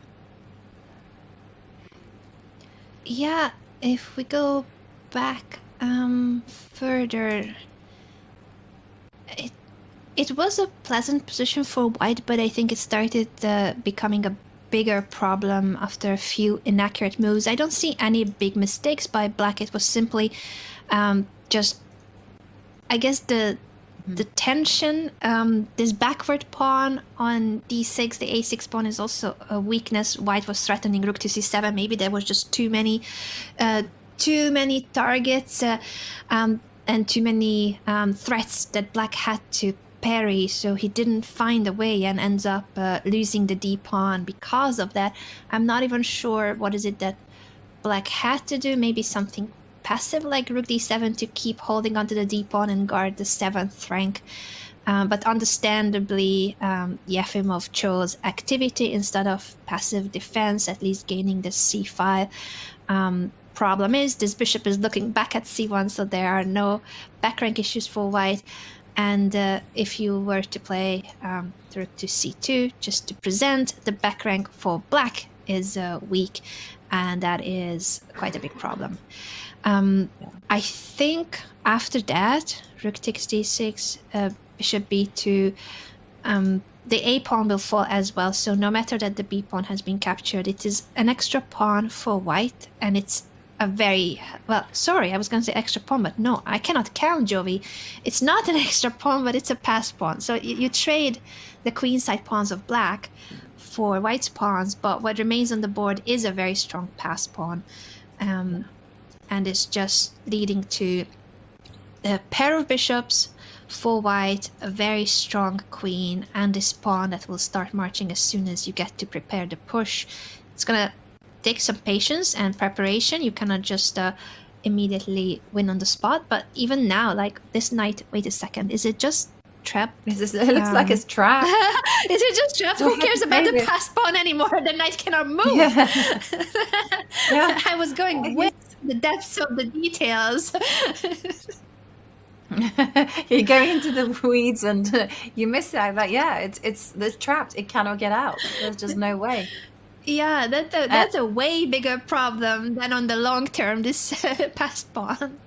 Yeah, if we go back further, it was a pleasant position for White, but I think it started becoming a bigger problem after a few inaccurate moves. I don't see any big mistakes by Black. It was simply just, I guess, the tension. This backward pawn on d6, the a6 pawn, is also a weakness. White was threatening rook to c7. Maybe there was just too many targets and too many threats that Black had to parry, so he didn't find a way and ends up losing the d pawn because of that. I'm not even sure what is it that Black had to do. Maybe something passive like rook d7 to keep holding onto the d pawn and guard the 7th rank. But understandably, Yefimov chose activity instead of passive defense, at least gaining the c5. Problem is, this bishop is looking back at c1, so there are no back rank issues for White. And if you were to play rook to c2, just to present, the back rank for Black is weak, and that is quite a big problem. I think after that, rook takes d6, bishop b2, the a pawn will fall as well. So no matter that the b pawn has been captured, it is an extra pawn for White, and it's a very, well, sorry, I was going to say extra pawn, but no, I cannot count, Jovi. It's not an extra pawn, but it's a pass pawn. So you trade the queenside pawns of Black for White's pawns, but what remains on the board is a very strong pass pawn. And it's just leading to a pair of bishops for White, a very strong queen, and this pawn that will start marching as soon as you get to prepare the push. It's going to take some patience and preparation. You cannot just immediately win on the spot. But even now, like this knight, wait a second, is it just trapped? It looks like it's trapped. Is it just trapped? Who cares about the pass pawn anymore? The knight cannot move. Yeah. I was going with the depths of the details. You're going into the weeds and you miss it. Like, yeah, it's trapped. It cannot get out. There's just no way. Yeah, that's a way bigger problem than on the long term, this pass pawn.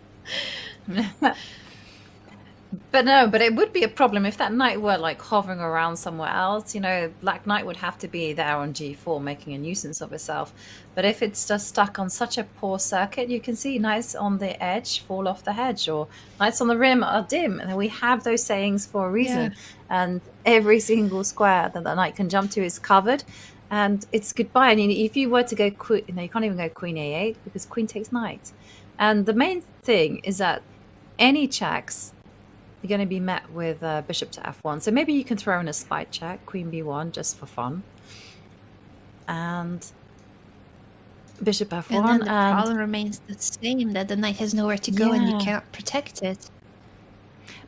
But it would be a problem if that knight were like hovering around somewhere else. You know, Black Knight would have to be there on g4, making a nuisance of itself. But if it's just stuck on such a poor circuit, you can see knights on the edge fall off the hedge, or knights on the rim are dim. And we have those sayings for a reason. Yeah. And every single square that the knight can jump to is covered. And it's goodbye. And if you were to go you can't even go queen a8 because queen takes knight. And the main thing is that any checks are going to be met with bishop to f1. So maybe you can throw in a spy check, queen b1, just for fun. And bishop f1. And then the problem remains the same, that the knight has nowhere to go and you cannot protect it.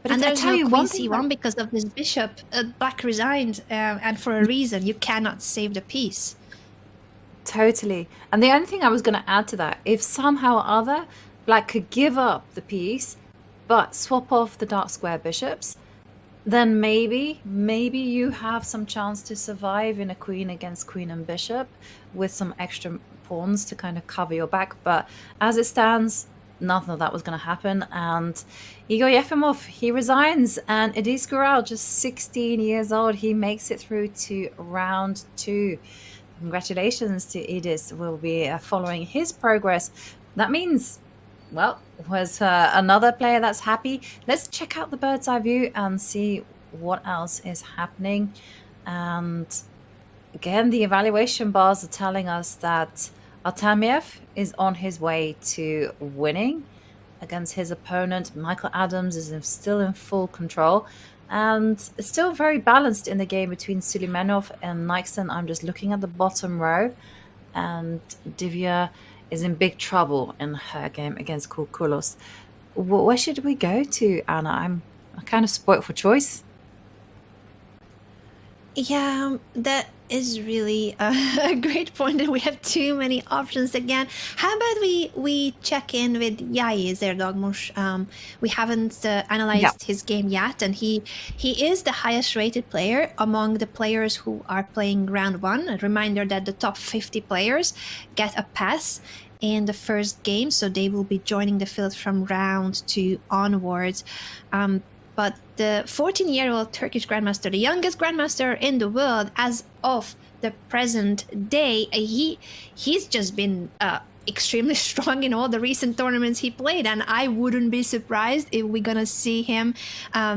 But and there's no queen c1 because of this bishop. Black resigned, and for a reason. You cannot save the piece. Totally. And the only thing I was going to add to that, if somehow or other black could give up the piece, but swap off the dark square bishops, then maybe you have some chance to survive in a queen against queen and bishop with some extra pawns to kind of cover your back. But as it stands, nothing of that was going to happen. And Igor Yefimov, he resigns, and Idis Gural, just 16 years old, he makes it through to round 2. Congratulations to Idis. We'll be following his progress. That means, well, was another player that's happy. Let's check out the bird's eye view and see what else is happening. And again, the evaluation bars are telling us that Artemiev is on his way to winning against his opponent. Michael Adams is still in full control, and it's still very balanced in the game between Suleimanov and Nixon. I'm just looking at the bottom row, and Divya is in big trouble in her game against Kourkoulos. Where should we go to, Anna? I'm kind of spoilt for choice. Yeah, that is really a great point, and we have too many options again. How about we check in with Yai Zerdogmush? We haven't analyzed his game yet, and he is the highest rated player among the players who are playing round 1. A reminder that the top 50 players get a pass in the first game, so they will be joining the field from round 2 onwards. But the 14-year-old Turkish grandmaster, the youngest grandmaster in the world as of the present day, he's just been extremely strong in all the recent tournaments he played, and I wouldn't be surprised if we're gonna see him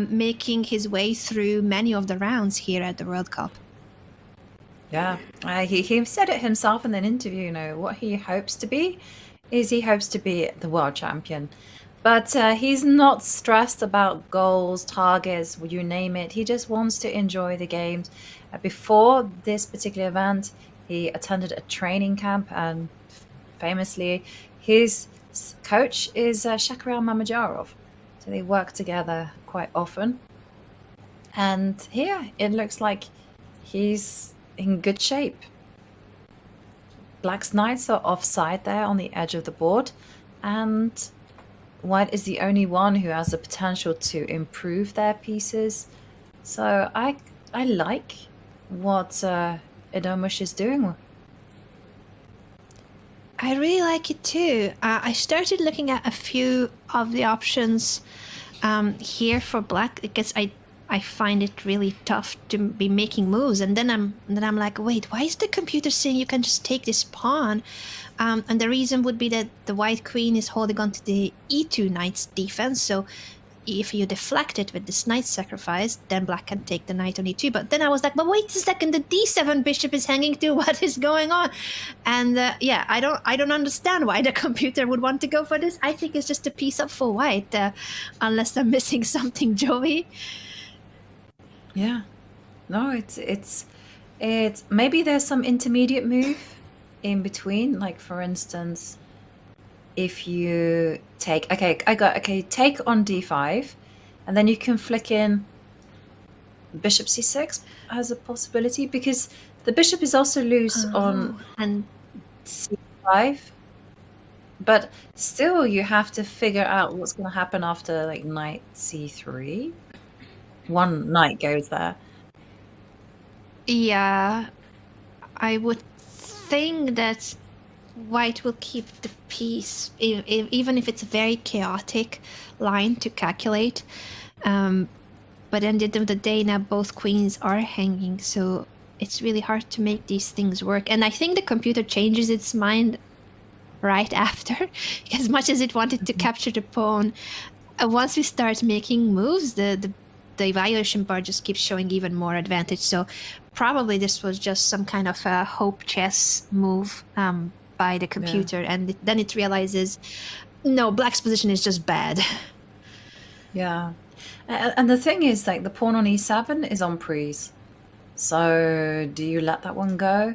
making his way through many of the rounds here at the World Cup. Yeah, he said it himself in an interview. You know, what he hopes to be is he hopes to be the world champion. But he's not stressed about goals, targets, you name it. He just wants to enjoy the games. Before this particular event, he attended a training camp, and famously, his coach is Shakarian Mamajarov. So they work together quite often. And here, it looks like he's in good shape. Black's knights are offside there on the edge of the board, and White is the only one who has the potential to improve their pieces. So I like what Edomush is doing. I really like it too. I started looking at a few of the options here for Black because I find it really tough to be making moves, and then I'm like, wait, why is the computer saying you can just take this pawn? And the reason would be that the white queen is holding on to the e2 knight's defense, so if you deflect it with this knight sacrifice, then black can take the knight on e2. But then I was like, but wait a second, the d7 bishop is hanging too. What is going on? And yeah, I don't understand why the computer would want to go for this. I think it's just a piece up for white, unless I'm missing something, Joey. Yeah, no, it's maybe there's some intermediate move in between, like for instance, if you take take on d5, and then you can flick in bishop c6 as a possibility, because the bishop is also loose on and c5, but still you have to figure out what's going to happen after like knight c3. One knight goes there. Yeah, I would think that white will keep the piece, even if it's a very chaotic line to calculate. But at the end of the day, now both queens are hanging, so it's really hard to make these things work. And I think the computer changes its mind right after, as much as it wanted to capture the pawn. Once we start making moves, the evaluation bar just keeps showing even more advantage. So probably this was just some kind of a hope chess move by the computer, and then it realizes, no, black's position is just bad. Yeah, and the thing is, like, the pawn on e7 is on prise. So do you let that one go?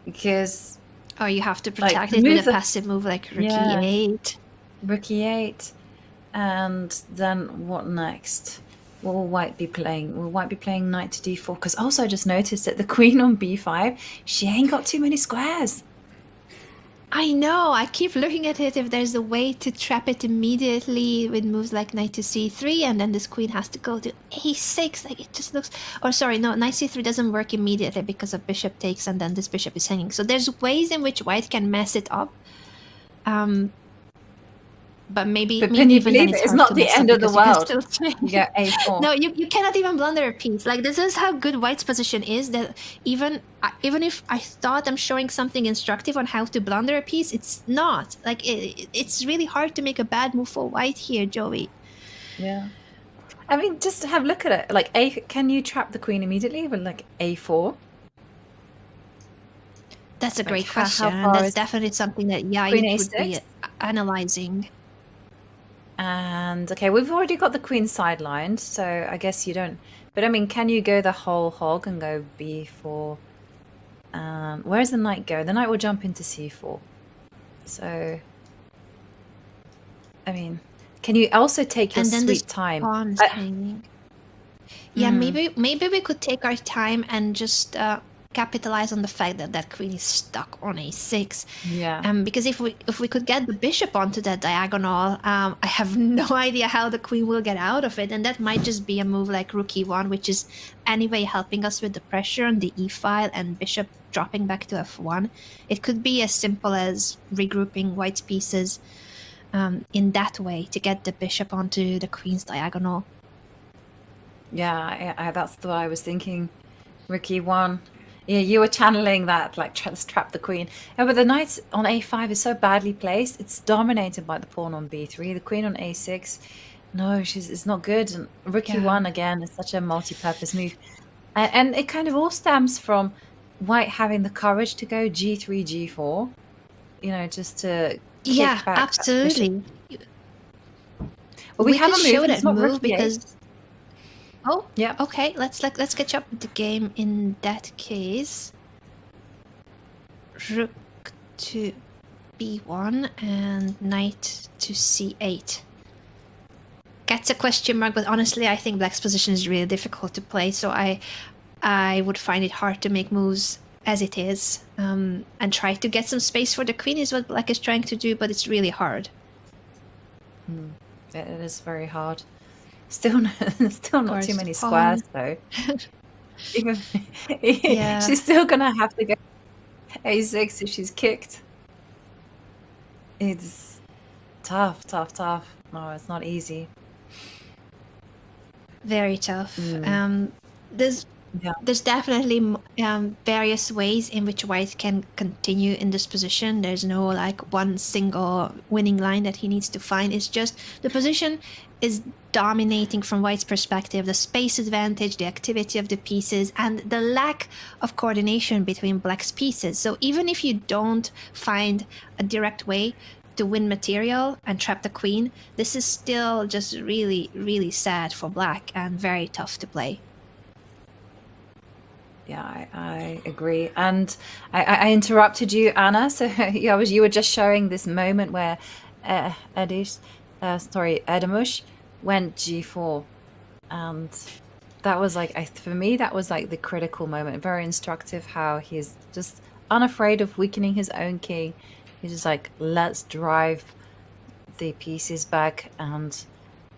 Because you have to protect it with a passive move like rook e8. Rook e8. And then what next? What will white be playing? Will white be playing knight to d4? Because also I just noticed that the queen on b5, she ain't got too many squares. I know. I keep looking at it if there's a way to trap it immediately with moves like knight to c3, and then this queen has to go to a6. Like, it just looks... Or sorry, no, knight c3 doesn't work immediately because of bishop takes, and then this bishop is hanging. So there's ways in which white can mess it up. But maybe can you even then believe it's not the end of the world? Yeah, a4. No, you cannot even blunder a piece. Like, this is how good white's position is, that even if I thought I'm showing something instructive on how to blunder a piece, it's not. Like, it's really hard to make a bad move for white here, Joey. Yeah. I mean, just to have a look at it. Like, can you trap the queen immediately with like a4? That's a great Like, question. how And far that's is definitely something that Queen would be a6? analyzing. And okay, we've already got the queen sidelined, so I guess you don't. But I mean, can you go the whole hog and go b4? Where does the knight go? The knight will jump into c4. So, I mean, can you also take your And then sweet this time? pawn's hanging. Yeah, maybe we could take our time and just capitalize on the fact that that queen is stuck on a6. Yeah. Because if we could get the bishop onto that diagonal, I have no idea how the queen will get out of it, and that might just be a move like rook e1, which is anyway helping us with the pressure on the e-file and bishop dropping back to f1. It could be as simple as regrouping white's pieces in that way to get the bishop onto the queen's diagonal. Yeah, that's what I was thinking. Rook e1. Yeah, you were channeling that, like, let's trap the queen. Yeah, but the knight on a5 is so badly placed. It's dominated by the pawn on b3. The queen on a6, no, it's not good. And rook e1, again, is such a multi-purpose move. And it kind of all stems from white having the courage to go g3, g4, you know, just to kick back that absolutely. bishop. But we have a move, show it's that not move rook e8. because... Oh, yeah. Okay, let's catch up with the game in that case. Rook to b1 and knight to c8. Gets a question mark, but honestly, I think black's position is really difficult to play, so I would find it hard to make moves as it is, and try to get some space for the queen is what black is trying to do, but it's really hard. It is very hard. Still not too many squares though. Even she's still gonna have to go a6 if she's kicked. It's tough. No, it's not easy. Very tough. There's definitely various ways in which white can continue in this position. There's no like one single winning line that he needs to find. It's just the position is dominating from white's perspective, the space advantage, the activity of the pieces, and the lack of coordination between black's pieces. So even if you don't find a direct way to win material and trap the queen, this is still just really, really sad for black and very tough to play. Yeah, I agree. And I interrupted you, Anna. So you were just showing this moment where Adamush went g4, and that was like, for me, that was like the critical moment. Very instructive how he's just unafraid of weakening his own king. He's just like, let's drive the pieces back and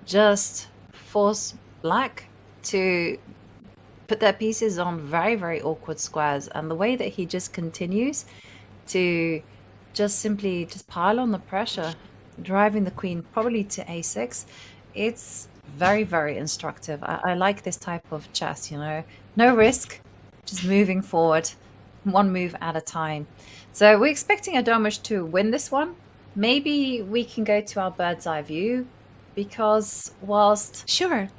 just force black to put their pieces on very, very awkward squares. And the way that he just continues to just simply just pile on the pressure, driving the queen probably to a6, it's very, very instructive. I like this type of chess, you know, no risk, just moving forward, one move at a time. So we're expecting Adamush to win this one. Maybe we can go to our bird's eye view, because whilst here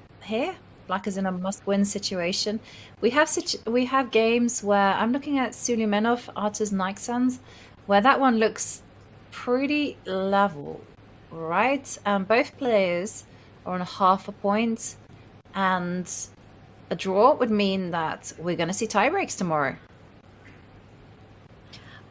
black is in a must-win situation, we have games where I'm looking at Suleimanov, Arthur's Nixons, where that one looks pretty level, right? Both players are on half a point, and a draw would mean that we're going to see tiebreaks tomorrow.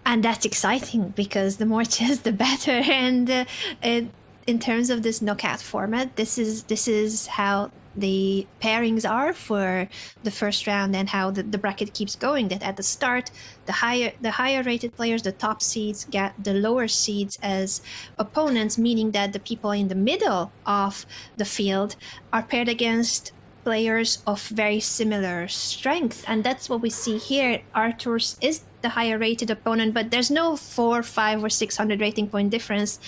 And that's exciting because the more chess, the better. And in terms of this knockout format, this is how the pairings are for the first round and how the bracket keeps going. That at the start, the higher rated players, the top seeds, get the lower seeds as opponents, meaning that the people in the middle of the field are paired against players of very similar strength, and that's what we see here. Arthur's is the higher rated opponent, but there's no 400, 500, or 600 rating point difference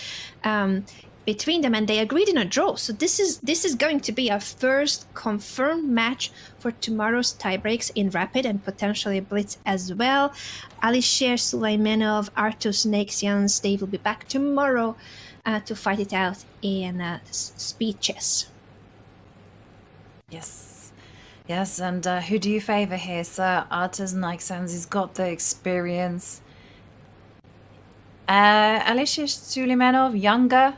between them, and they agreed in a draw. So this is going to be our first confirmed match for tomorrow's tiebreaks in Rapid and potentially Blitz as well. Alisher, Sulaimanov, Artus, Nexians, they will be back tomorrow to fight it out in speed chess. Yes, and who do you favor here, sir? Artus Nexians, he's got the experience. Alisher Sulaimanov, younger,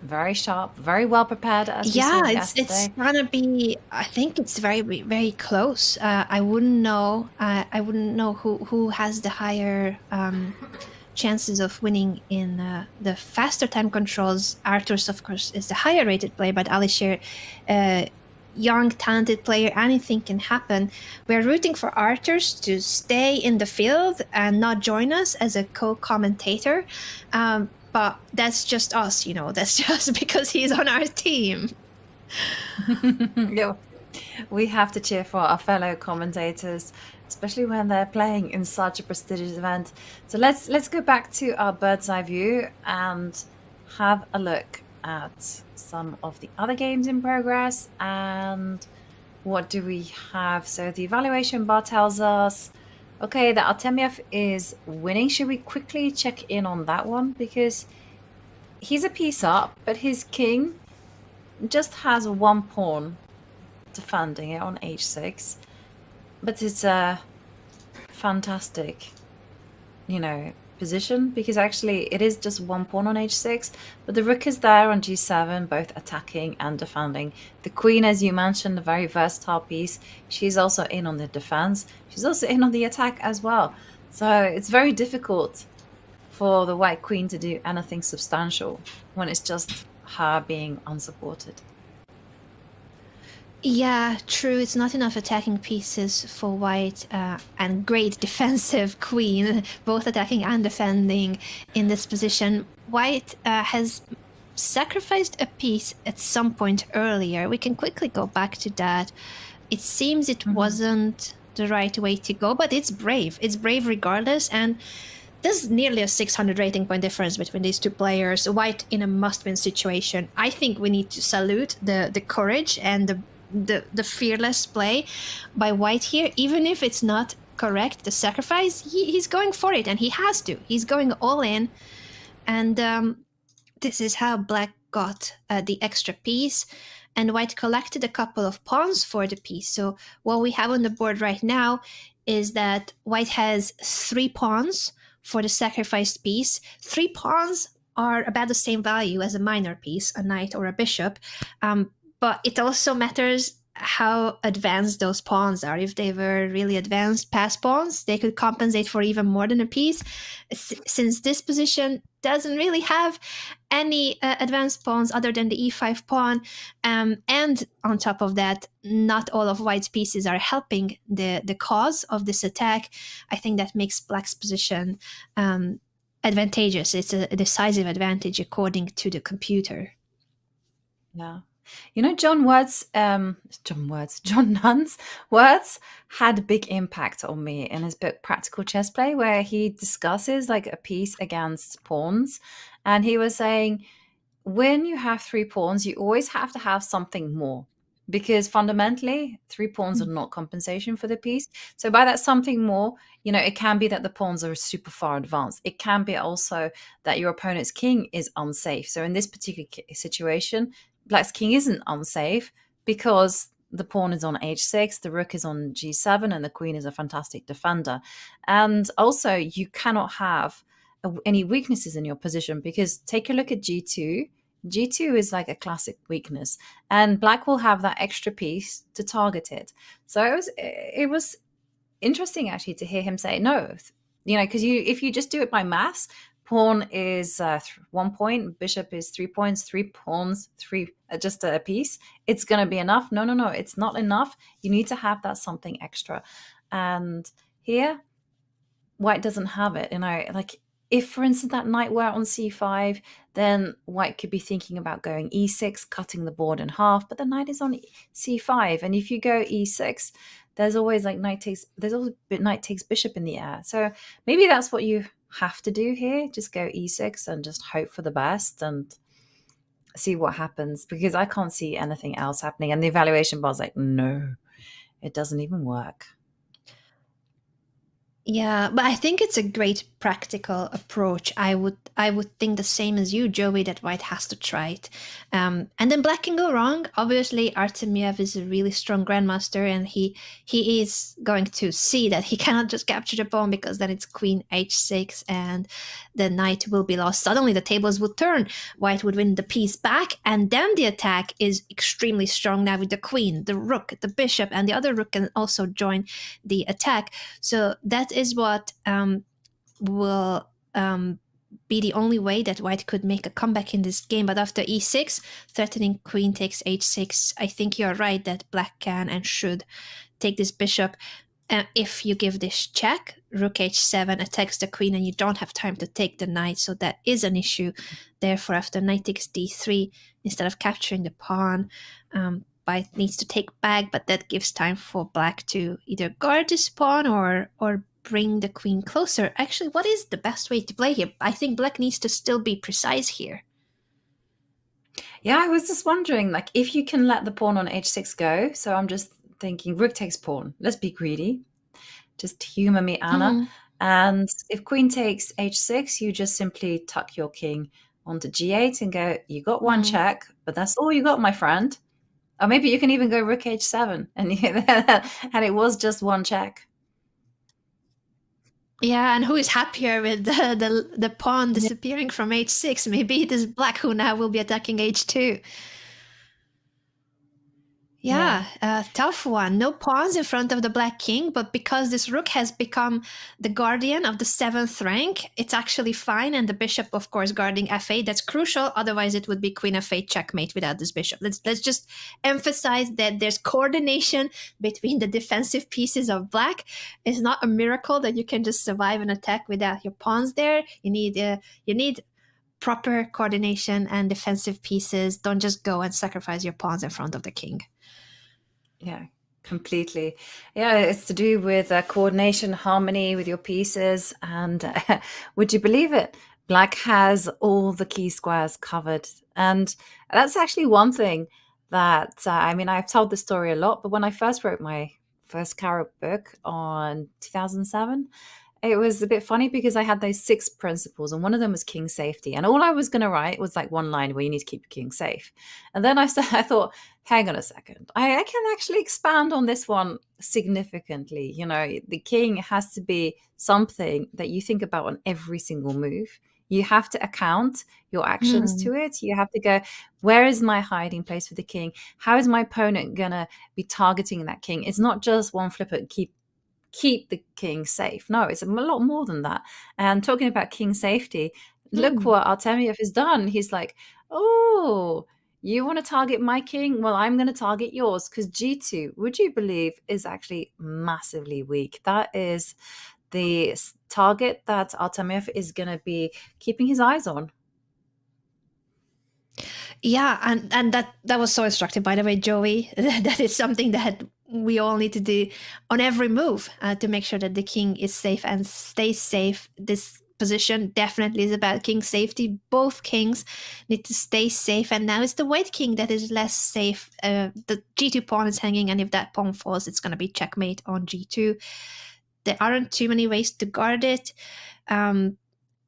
very sharp, very well prepared. As we saw yesterday. It's gonna be. I think it's very, very close. I wouldn't know. I wouldn't know who has the higher chances of winning in the faster time controls. Arthur's, of course, is the higher rated player, but Alisher, young, talented player, anything can happen. We're rooting for Arthur's to stay in the field and not join us as a co-commentator. But that's just us, that's just because he's on our team. Yeah, we have to cheer for our fellow commentators, especially when they're playing in such a prestigious event. So let's go back to our bird's eye view and have a look at some of the other games in progress. And what do we have? So the evaluation bar tells us, okay, that Artemiev is winning. Should we quickly check in on that one? Because he's a piece up, but his king just has one pawn defending it on h6. But it's a fantastic, position, because actually it is just one pawn on h6, but the rook is there on g7, both attacking and defending. The queen, as you mentioned, a very versatile piece. She's also in on the defense. She's also in on the attack as well. So it's very difficult for the white queen to do anything substantial when it's just her being unsupported. Yeah, true. It's not enough attacking pieces for white and great defensive queen, both attacking and defending in this position. White has sacrificed a piece at some point earlier. We can quickly go back to that. It seems it wasn't the right way to go, but it's brave. It's brave regardless, and there's nearly a 600 rating point difference between these two players. White in a must-win situation. I think we need to salute the courage and the fearless play by white here. Even if it's not correct, the sacrifice, he's going for it, and he has to. He's going all in, and this is how black got the extra piece, and white collected a couple of pawns for the piece. So what we have on the board right now is that white has 3 pawns for the sacrificed piece. 3 pawns are about the same value as a minor piece, a knight or a bishop, but it also matters how advanced those pawns are. If they were really advanced pass pawns, they could compensate for even more than a piece. Since this position doesn't really have any advanced pawns other than the e5 pawn, and on top of that, not all of white's pieces are helping the cause of this attack, I think that makes black's position advantageous. It's a decisive advantage according to the computer. Yeah. John Nunn's words had a big impact on me in his book Practical Chess Play, where he discusses like a piece against pawns. And he was saying, when you have 3 pawns, you always have to have something more, because fundamentally 3 pawns are not compensation for the piece. So by that something more, it can be that the pawns are super far advanced. It can be also that your opponent's king is unsafe. So in this particular situation, black's king isn't unsafe because the pawn is on h6, the rook is on g7, and the queen is a fantastic defender. And also, you cannot have any weaknesses in your position, because take a look at g2. G2 is like a classic weakness, and black will have that extra piece to target it. So it was interesting actually to hear him say no, because if you just do it by maths, pawn is 1 point, bishop is 3 points, 3 pawns, just a piece. It's going to be enough. No, it's not enough. You need to have that something extra. And here, white doesn't have it. Like if, for instance, that knight were on c5, then white could be thinking about going e6, cutting the board in half, but the knight is on c5. And if you go e6, there's always like knight takes bishop in the air. So maybe that's what you have to do here. Just go e6 and just hope for the best and see what happens, because I can't see anything else happening. And the evaluation bar's like, no, it doesn't even work. Yeah, but I think it's a great practical approach. I would think the same as you, Joey, that white has to try it. And then black can go wrong. Obviously, Artemiev is a really strong grandmaster, and he is going to see that he cannot just capture the pawn, because then it's queen h6 and the knight will be lost. Suddenly the tables would turn. White would win the piece back, and then the attack is extremely strong now with the queen, the rook, the bishop, and the other rook can also join the attack. So that is what will be the only way that white could make a comeback in this game. But after e6, threatening queen takes h6, I think you're right that black can and should take this bishop. If you give this check, rook h7 attacks the queen and you don't have time to take the knight, so that is an issue. Therefore, after knight takes d3, instead of capturing the pawn, white needs to take back, but that gives time for black to either guard this pawn or bring the queen closer. Actually, what is the best way to play here? I think black needs to still be precise here. Yeah, I was just wondering, like, if you can let the pawn on h6 go. So I'm just thinking rook takes pawn. Let's be greedy. Just humor me, Anna. And if queen takes h6, you just simply tuck your king onto g8 and go, you got one check, but that's all you got, my friend. Or maybe you can even go rook h7 and it was just one check. Yeah, and who is happier with the pawn disappearing from h6? Maybe it is black who now will be attacking h2. Yeah, tough one. No pawns in front of the black king, but because this rook has become the guardian of the 7th rank, it's actually fine. And the bishop, of course, guarding f8, that's crucial. Otherwise, it would be queen f8 checkmate without this bishop. Let's just emphasize that there's coordination between the defensive pieces of black. It's not a miracle that you can just survive an attack without your pawns there. You need proper coordination and defensive pieces. Don't just go and sacrifice your pawns in front of the king. Yeah, completely. Yeah, it's to do with coordination, harmony with your pieces. And would you believe it? Black has all the key squares covered. And that's actually one thing that, I've told this story a lot, but when I first wrote my first Carrot book on 2007, it was a bit funny because I had those 6 principles and one of them was king safety. And all I was going to write was like one line where you need to keep your king safe. And then I thought, hang on a second, I can actually expand on this one significantly. The king has to be something that you think about on every single move. You have to account your actions to it. You have to go, where is my hiding place for the king? How is my opponent going to be targeting that king? It's not just one flipper, keep the king safe. No, it's a lot more than that. And talking about king safety, look what Artemiev has done. He's like, oh, you want to target my king? Well, I'm going to target yours, because g2, would you believe, is actually massively weak. That is the target that Artemiev is going to be keeping his eyes on. Yeah, and that was so instructive, by the way, Joey. That is something that we all need to do on every move to make sure that the king is safe and stays safe. This position definitely is about king safety. Both kings need to stay safe, and now it's the white king that is less safe. The g2 pawn is hanging, and if that pawn falls, it's going to be checkmate on g2. There aren't too many ways to guard it.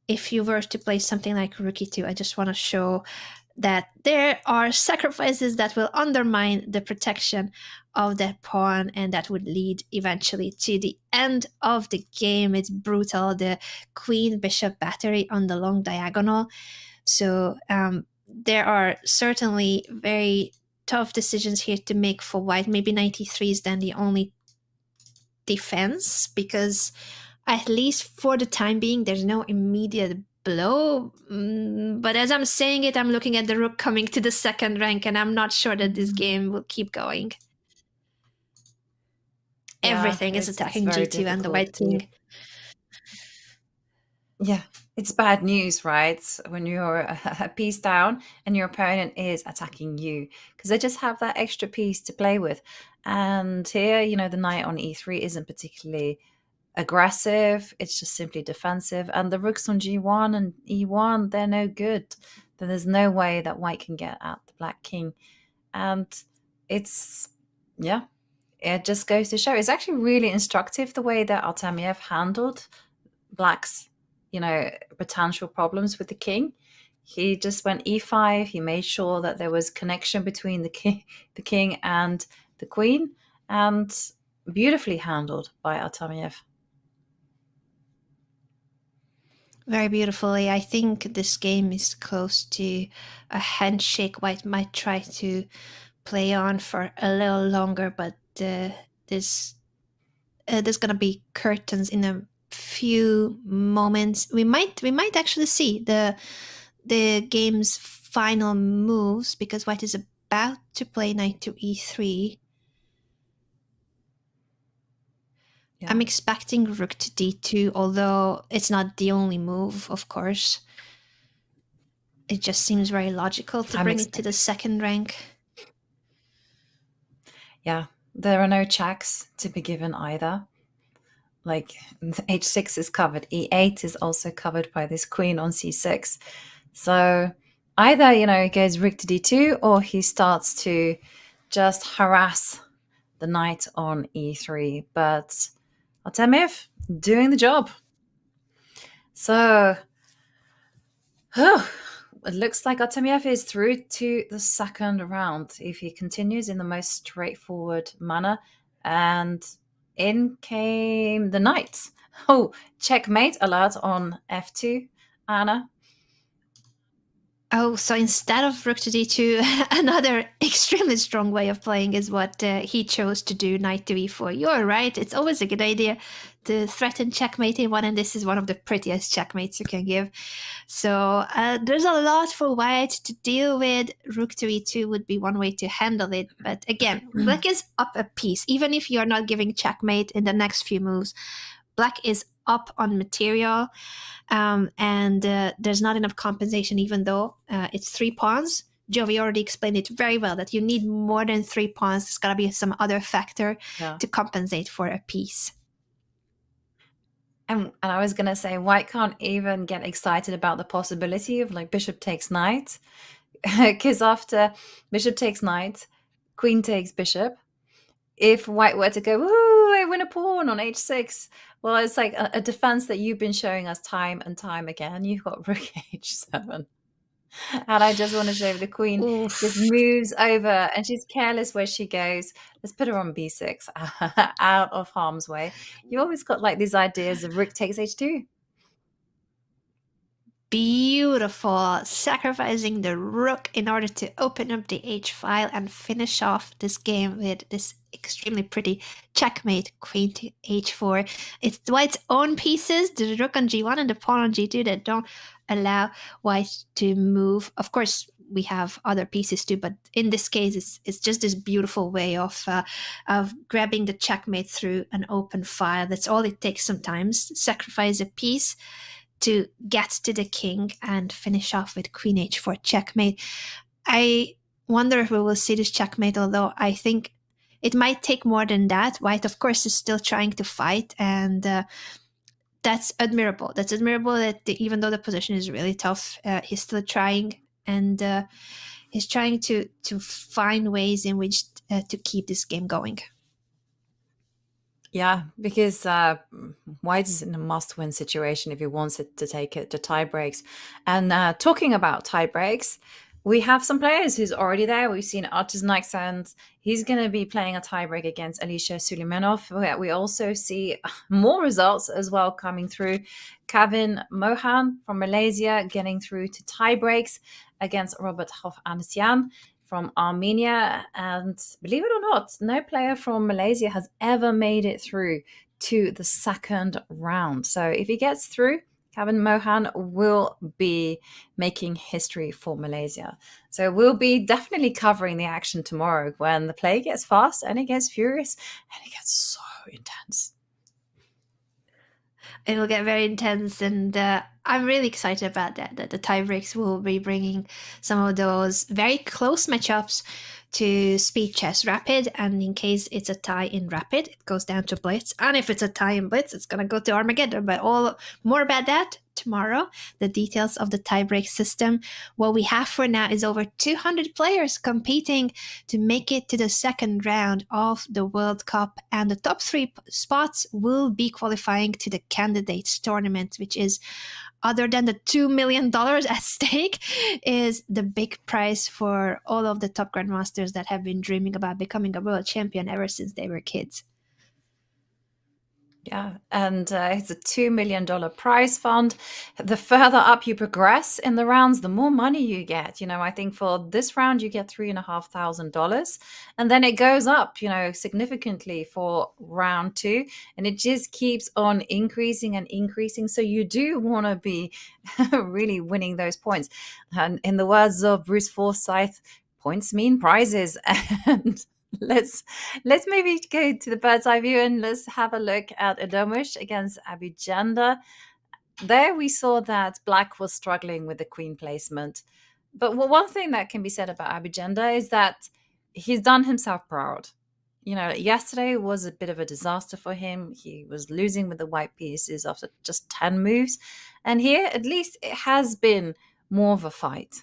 If you were to play something like rook e2, I just want to show that there are sacrifices that will undermine the protection of that pawn, and that would lead eventually to the end of the game. It's brutal. The queen bishop battery on the long diagonal. So there are certainly very tough decisions here to make for white. Maybe 93 is then the only defense, because at least for the time being, there's no immediate blow. But as I'm saying it, I'm looking at the rook coming to the second rank, and I'm not sure that this game will keep going. Yeah, Everything is it's attacking very G2 and the difficult white to. king. Yeah, it's bad news, right? When you're a piece down and your opponent is attacking you, because they just have that extra piece to play with. And here, the knight on e3 isn't particularly aggressive. It's just simply defensive. And the rooks on g1 and e1, they're no good. Then there's no way that white can get at the black king. And it just goes to show. It's actually really instructive the way that Artemiev handled black's potential problems with the king. He just went e5. He made sure that there was connection between the king and the queen, and beautifully handled by Artemiev. Very beautifully. I think this game is close to a handshake. White might try to play on for a little longer, but there's gonna be curtains in a few moments. We might actually see the game's final moves, because white is about to play knight to e3. Yeah. I'm expecting rook to d2, although it's not the only move, of course. It just seems very logical to bring it to the second rank. Yeah, there are no checks to be given either. Like h6 is covered, e8 is also covered by this queen on c6. So either, he goes rook to d2, or he starts to just harass the knight on e3. But Artemiev doing the job. So it looks like Artemiev is through to the second round if he continues in the most straightforward manner. And in came the knight. Oh, checkmate alert on f2, Anna. Oh, so instead of rook to d2, another extremely strong way of playing is what he chose to do, knight to e4. You're right, it's always a good idea to threaten checkmating one, and this is one of the prettiest checkmates you can give. So there's a lot for white to deal with. Rook to e2 would be one way to handle it. But again, black is up a piece. Even if you're not giving checkmate in the next few moves, black is up on material. And there's not enough compensation, even though it's 3 pawns. Jovi already explained it very well, that you need more than 3 pawns. There's got to be some other factor to compensate for a piece. And I was going to say, white can't even get excited about the possibility of like bishop takes knight. Because after bishop takes knight, queen takes bishop. If white were to go, woo, I win a pawn on h6, well, it's like a defense that you've been showing us time and time again. You've got rook h7. And I just want to show the queen just moves over, and she's careless where she goes. Let's put her on b6, out of harm's way. You always got like these ideas of rook takes h2. Beautiful. Sacrificing the rook in order to open up the h file and finish off this game with this extremely pretty checkmate, queen to h4. It's white's own pieces, the rook on g1 and the pawn on g2, that don't allow white to move. Of course, we have other pieces too, but in this case, it's just this beautiful way of grabbing the checkmate through an open file. That's all it takes sometimes. Sacrifice a piece to get to the king and finish off with queen h4 checkmate. I wonder if we will see this checkmate, although I think it might take more than that. White, of course, is still trying to fight, and that's admirable. That's admirable that even though the position is really tough, he's still trying, and he's trying to find ways in which to keep this game going. Yeah, because white is in a must-win situation if he wants it to take it to tie breaks. And talking about tie breaks, we have some players who's already there. We've seen Artis Nixons. He's going to be playing a tiebreak against Alisher Suleimanov. We also see more results as well coming through. Kevin Mohan from Malaysia getting through to tiebreaks against Robert Hovhannisyan from Armenia. And believe it or not, no player from Malaysia has ever made it through to the second round. So if he gets through Kevin Mohan will be making history for Malaysia. So we'll be definitely covering the action tomorrow when the play gets fast and it gets furious and it gets so intense. It will get very intense, and I'm really excited about that. That the tiebreaks will be bringing some of those very close matchups to Speed Chess Rapid, and in case it's a tie in Rapid, it goes down to Blitz, and if it's a tie in Blitz, it's gonna go to Armageddon. But all more about that tomorrow. The details of the tiebreak system. What we have for now is over 200 players competing to make it to the second round of the World Cup, and the top 3 spots will be qualifying to the candidates tournament, which is, other than the $2 million at stake, is the big prize for all of the top grandmasters that have been dreaming about becoming a world champion ever since they were kids. Yeah, and it's a $2 million prize fund. The further up you progress in the rounds, the more money you get. I think for this round, you get $3,500. And then it goes up, significantly for round 2. And it just keeps on increasing and increasing. So you do want to be really winning those points. And in the words of Bruce Forsyth, points mean prizes. And let's maybe go to the bird's eye view and let's have a look at Adomush against Abujanda. There we saw that Black was struggling with the queen placement. But one thing that can be said about Abujanda is that he's done himself proud. Yesterday was a bit of a disaster for him. He was losing with the white pieces after just 10 moves. And here, at least, it has been more of a fight.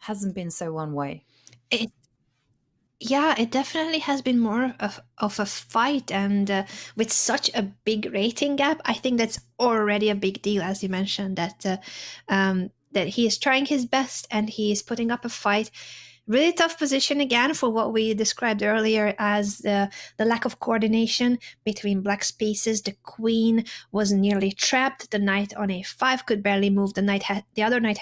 Hasn't been so one way. Yeah, it definitely has been more of a fight, and with such a big rating gap, I think that's already a big deal, as you mentioned, that he is trying his best and he is putting up a fight. Really tough position again for what we described earlier as the lack of coordination between Black's pieces. The queen was nearly trapped. The knight on a5 could barely move. The other knight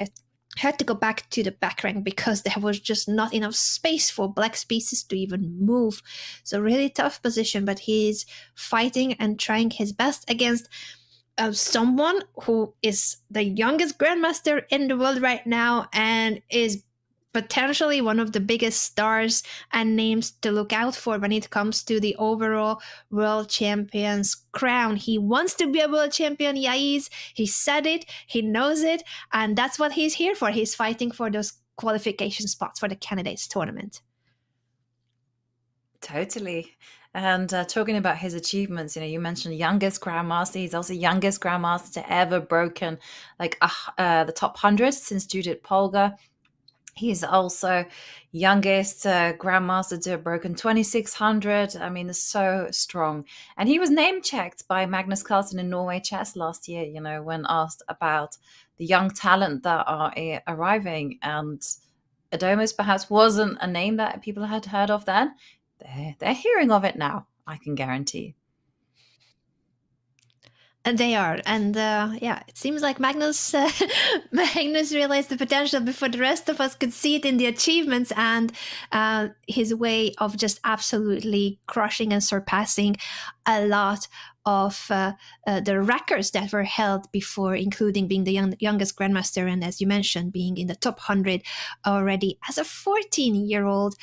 had to go back to the back rank because there was just not enough space for Black's pieces to even move. So really tough position, but he's fighting and trying his best against someone who is the youngest grandmaster in the world right now and is potentially one of the biggest stars and names to look out for when it comes to the overall world champion's crown. He wants to be a world champion, Yaiz. He said it, he knows it, and that's what he's here for. He's fighting for those qualification spots for the candidates tournament. Totally. And talking about his achievements, you mentioned youngest grandmaster. He's also youngest grandmaster to ever broken the top 100 since Judith Polgar. He's also youngest grandmaster to have broken 2600. I mean, so strong. And he was name checked by Magnus Carlsen in Norway Chess last year, when asked about the young talent that are arriving. And Adomus perhaps wasn't a name that people had heard of then. They're hearing of it now, I can guarantee. And they are, and it seems like Magnus realized the potential before the rest of us could see it in the achievements, and his way of just absolutely crushing and surpassing a lot of the records that were held before, including being the youngest grandmaster, and as you mentioned, being in the top 100 already as a 14-year-old.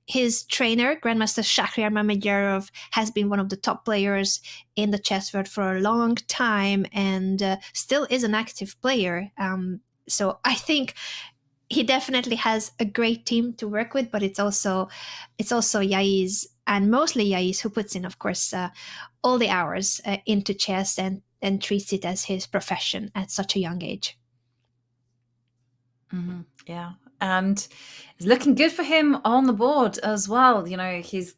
His trainer, Grandmaster Shahryar Mamedyarov, has been one of the top players in the chess world for a long time and still is an active player. So I think he definitely has a great team to work with, but it's also Yaiz, and mostly Yaiz, who puts in, of course, all the hours into chess and treats it as his profession at such a young age. Mm-hmm. Yeah. And it's looking good for him on the board as well. He's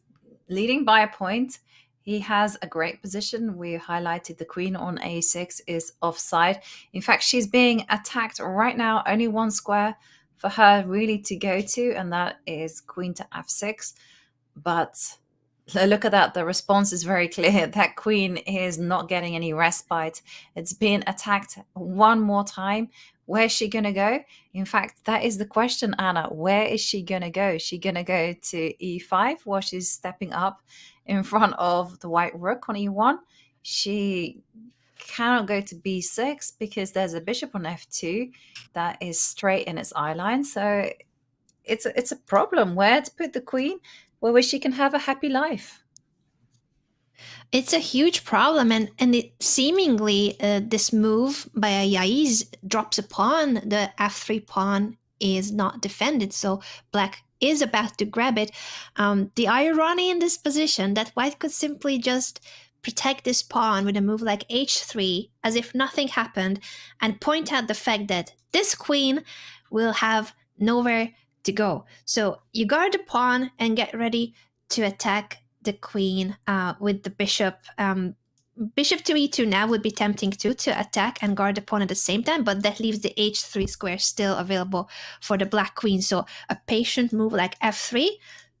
leading by a point. He has a great position. We highlighted the queen on a6 is offside. In fact, she's being attacked right now. Only one square for her really to go to, and that is queen to f6. But look at that. The response is very clear. That queen is not getting any respite. It's being attacked one more time. Where's she going to go? In fact, that is the question, Anna. Where is she going to go? Is she going to go to e5 while she's stepping up in front of the white rook on e1? She cannot go to b6 because there's a bishop on f2 that is straight in its eye line. So it's a problem where to put the queen where she can have a happy life. It's a huge problem, and seemingly this move by Yaiz drops a pawn. The f3 pawn is not defended, so black is about to grab it. The irony in this position that white could simply just protect this pawn with a move like h3 as if nothing happened, and point out the fact that this queen will have nowhere to go. So you guard the pawn and get ready to attack the queen with the bishop. Bishop to e2 now would be tempting too, to attack and guard the pawn at the same time, but that leaves the h3 square still available for the black queen. So a patient move like f3,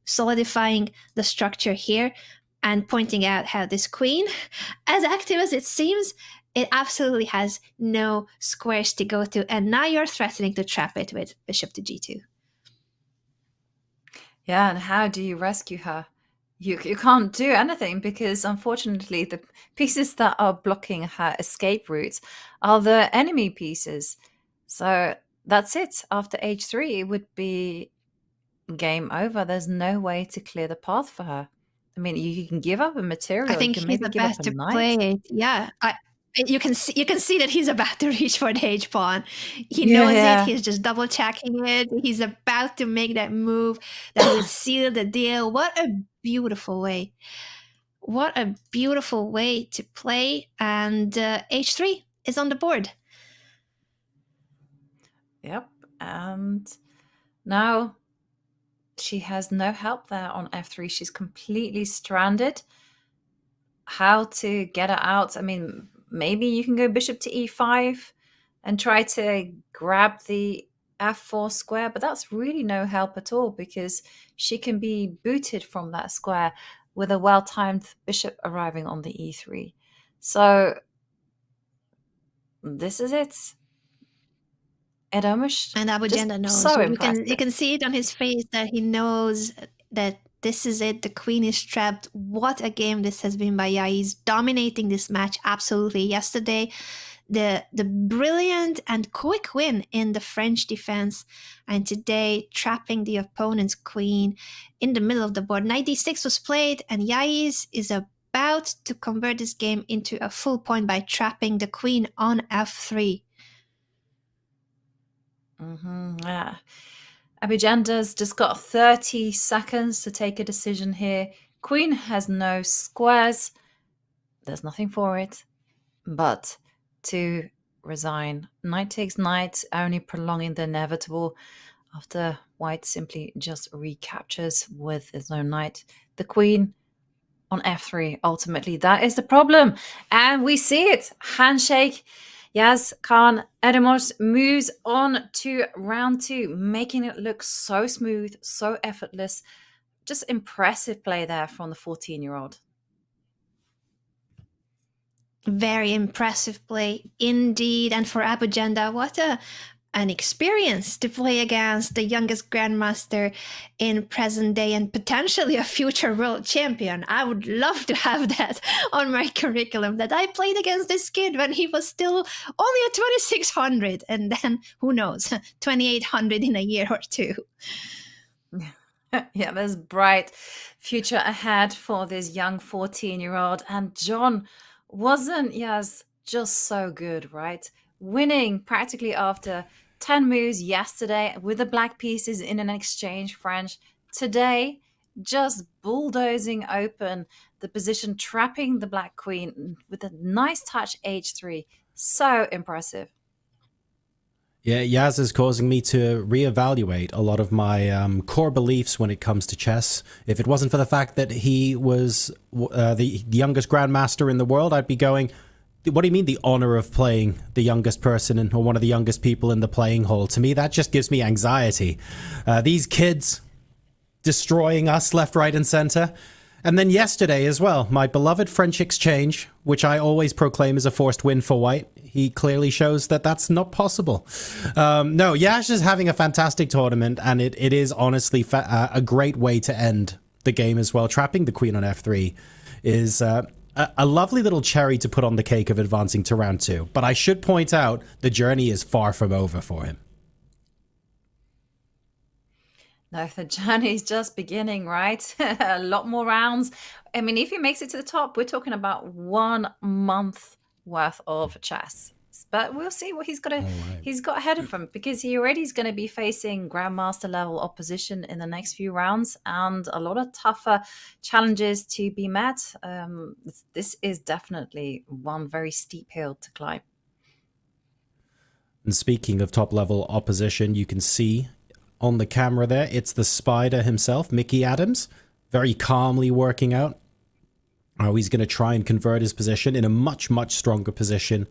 solidifying the structure here and pointing out how this queen, as active as it seems, it absolutely has no squares to go to, and now you're threatening to trap it with bishop to g2. Yeah, and how do you rescue her? You can't do anything because, unfortunately, the pieces that are blocking her escape routes are the enemy pieces. So that's it. After h3, it would be game over. There's no way to clear the path for her. I mean, you can give up a material. I think you can he's maybe give up about a to knight. play it. Yeah, you can see that he's about to reach for the h pawn. He knows it. He's just double checking it. He's about to make that move that will seal the deal. What a beautiful way! What a beautiful way to play. And h3 is on the board. Yep, and now she has no help there on f3. She's completely stranded. How to get her out? I mean, maybe you can go bishop to e5 and try to grab the f4 square, but that's really no help at all because she can be booted from that square with a well-timed bishop arriving on the e3. So this is it. Edomish And Abujamra knows. so You can see it on his face that he knows that this is it. The queen is trapped. What a game this has been by Yaiz, dominating this match absolutely. Yesterday, the brilliant and quick win in the French defense, and today trapping the opponent's queen in the middle of the board. Knight d6 was played, and Yaiz is about to convert this game into a full point by trapping the queen on f3. Yeah. Abujamra's just got 30 seconds to take a decision here. Queen has no squares. There's nothing for it but to resign. Knight takes knight, only prolonging the inevitable after white simply just recaptures with his own knight. The queen on f3, ultimately. That is the problem. And we see it. Handshake. Yaz Khan Edemos moves on to round 2, making it look so smooth, so effortless. Just impressive play there from the 14-year-old. Very impressive play indeed. And for Abujamra, what an experience to play against the youngest grandmaster in present day and potentially a future world champion. I would love to have that on my curriculum, that I played against this kid when he was still only a 2600, and then who knows, 2800 in a year or two. Yeah, there's bright future ahead for this young 14-year-old. And John wasn't just so good, right? Winning practically after 10 moves yesterday with the black pieces in an exchange French. Today, just bulldozing open the position, trapping the black queen with a nice touch h3. So impressive. Yeah, Yaz is causing me to reevaluate a lot of my core beliefs when it comes to chess. If it wasn't for the fact that he was the youngest grandmaster in the world, I'd be going, what do you mean the honor of playing the youngest person or one of the youngest people in the playing hall? To me, that just gives me anxiety. These kids destroying us left, right, and center. And then yesterday as well, my beloved French exchange, which I always proclaim as a forced win for white. He clearly shows that that's not possible. No, Yash is having a fantastic tournament, and it is honestly a great way to end the game as well. Trapping the queen on f3 is a lovely little cherry to put on the cake of advancing to round 2. But I should point out the journey is far from over for him. No, the journey's just beginning, right? A lot more rounds. I mean, if he makes it to the top, we're talking about 1 month worth of chess. But we'll see what he's got ahead of him, because he already is going to be facing grandmaster level opposition in the next few rounds, and a lot of tougher challenges to be met. This is definitely one very steep hill to climb. And speaking of top level opposition, you can see on the camera there, it's the spider himself, Mickey Adams, very calmly working out how he's going to try and convert his position in a much, much stronger position,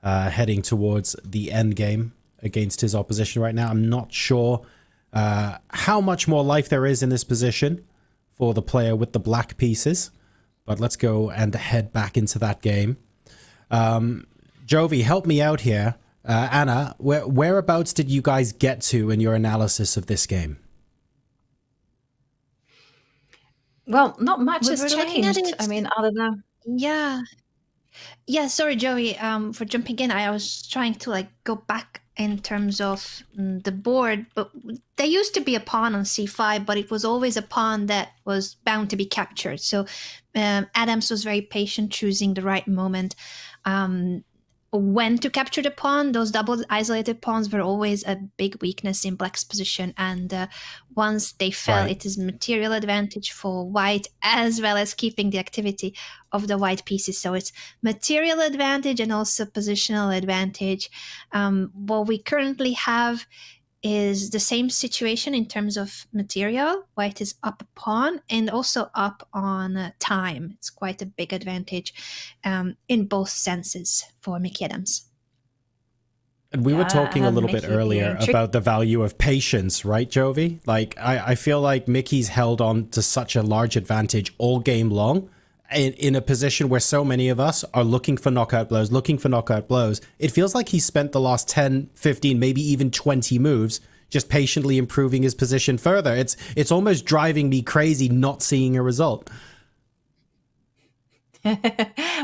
heading towards the end game against his opposition right now. I'm not sure how much more life there is in this position for the player with the black pieces, but let's go and head back into that game. Jovi, help me out here. Anna, whereabouts did you guys get to in your analysis of this game? Well, not much has looking at changed. it. I mean, other than... Yeah, sorry, Joey, for jumping in. I was trying to like go back in terms of the board, but there used to be a pawn on c5, but it was always a pawn that was bound to be captured. So Adams was very patient, choosing the right moment. When to capture the pawn, those double isolated pawns were always a big weakness in black's position, and once they fell, it is material advantage for white, as well as keeping the activity of the white pieces. So it's material advantage and also positional advantage. What we currently have is the same situation in terms of material. White is up a pawn and also up on time. It's quite a big advantage in both senses for Mickey Adams. And we were talking a little bit earlier about the value of patience, right, Jovi? Like, I feel like Mickey's held on to such a large advantage all game long in a position where so many of us are looking for knockout blows, It feels like he spent the last 10, 15, maybe even 20 moves just patiently improving his position further. It's almost driving me crazy not seeing a result.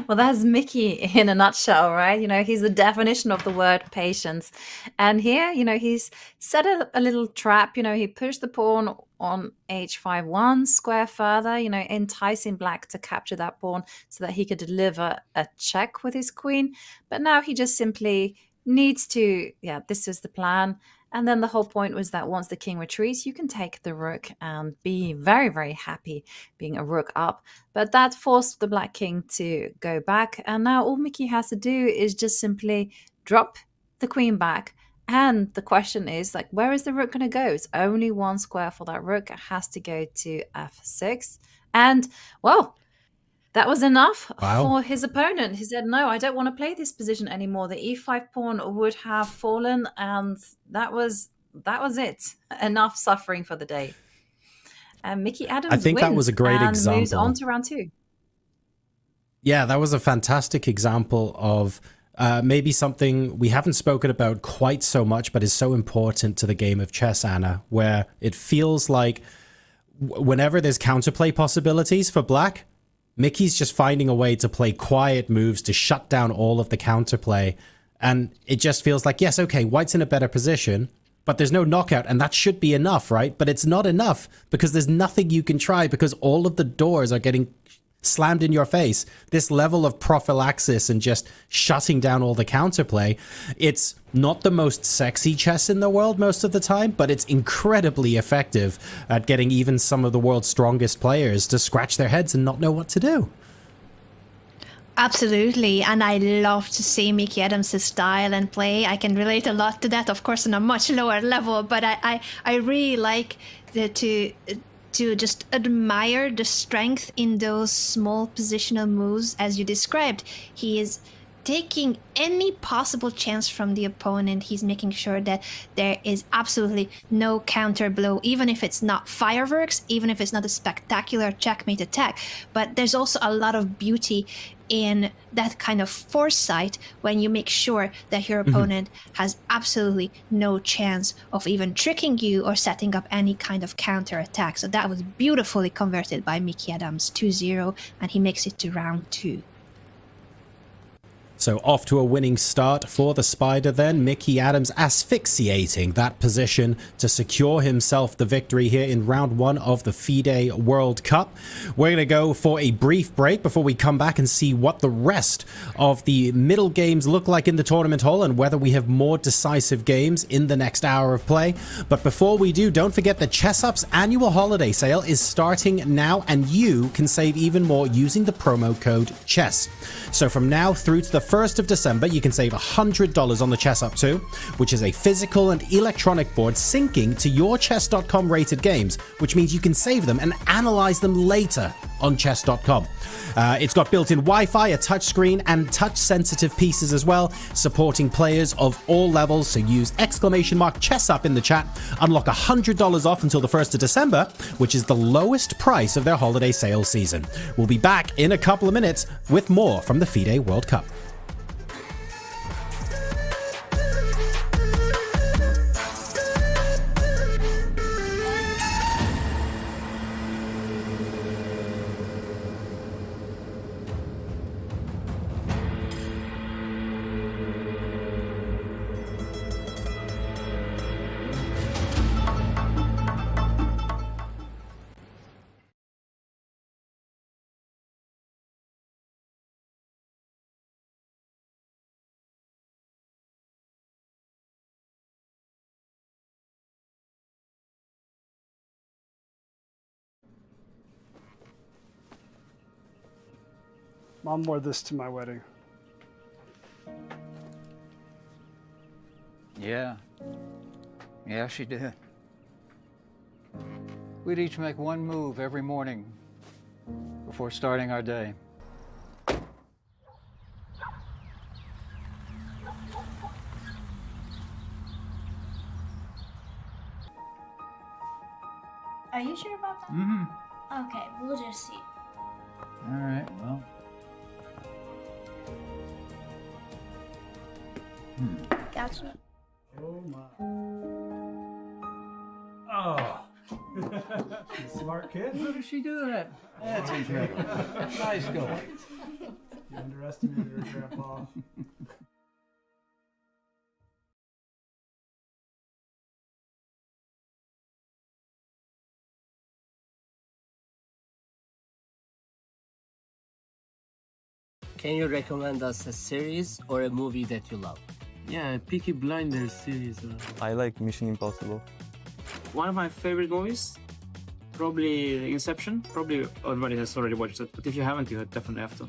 Well, that's Mickey in a nutshell, right? You know, he's the definition of the word patience. And here, you know, he's set a little trap. You know, he pushed the pawn on h5 1 square further, you know, enticing black to capture that pawn so that he could deliver a check with his queen. But now he just simply needs to, this is the plan. And then the whole point was that once the king retreats, you can take the rook and be very, very happy being a rook up. But that forced the black king to go back. And now all Mickey has to do is just simply drop the queen back. And the question is, like, where is the rook going to go? It's only one square for that rook. It has to go to f6. And, well, that was enough for his opponent. He said, no, I don't want to play this position anymore. The e5 pawn would have fallen, and that was it. Enough suffering for the day. And Mickey Adams I think wins that was a great and example. moves on to round 2. Yeah, that was a fantastic example of maybe something we haven't spoken about quite so much, but is so important to the game of chess, Anna, where it feels like whenever there's counterplay possibilities for black, Mickey's just finding a way to play quiet moves to shut down all of the counterplay. And it just feels like, yes, okay, white's in a better position, but there's no knockout, and that should be enough, right? But it's not enough because there's nothing you can try because all of the doors are getting slammed in your face. This level of prophylaxis and just shutting down all the counterplay, it's not the most sexy chess in the world most of the time, but it's incredibly effective at getting even some of the world's strongest players to scratch their heads and not know what to do. Absolutely, and I love to see Mickey Adams' style and play. I can relate a lot to that, of course, on a much lower level, but I really like to just admire the strength in those small positional moves as you described. He is taking any possible chance from the opponent. He's making sure that there is absolutely no counter blow, even if it's not fireworks, even if it's not a spectacular checkmate attack. But there's also a lot of beauty in that kind of foresight when you make sure that your opponent has absolutely no chance of even tricking you or setting up any kind of counter attack. So that was beautifully converted by Mickey Adams, 2-0, and he makes it to round 2. So off to a winning start for the Spider then. Mickey Adams asphyxiating that position to secure himself the victory here in round 1 of the FIDE World Cup. We're going to go for a brief break before we come back and see what the rest of the middle games look like in the tournament hall and whether we have more decisive games in the next hour of play. But before we do, don't forget the ChessUp's annual holiday sale is starting now, and you can save even more using the promo code CHESS. So from now through to the 1st of December, you can save $100 on the ChessUp 2, which is a physical and electronic board syncing to your chess.com rated games, which means you can save them and analyze them later on chess.com. It's got built-in Wi-Fi, a touchscreen, and touch-sensitive pieces as well, supporting players of all levels. So use !ChessUp in the chat. Unlock $100 off until the 1st of December, which is the lowest price of their holiday sale season. We'll be back in a couple of minutes with more from the FIDE World Cup. Mom wore this to my wedding. Yeah. Yeah, she did. We'd each make one move every morning before starting our day. Are you sure about that? Mm-hmm. Okay, we'll just see. All right, well. Gotcha. Oh my. Oh. Smart kid. How did she do that? That's incredible. Nice going. You underestimated her, Grandpa. Can you recommend us a series or a movie that you love? Yeah, Peaky Blinders series. I like Mission Impossible. One of my favorite movies, probably Inception. Probably everybody has already watched it, but if you haven't, you definitely have to.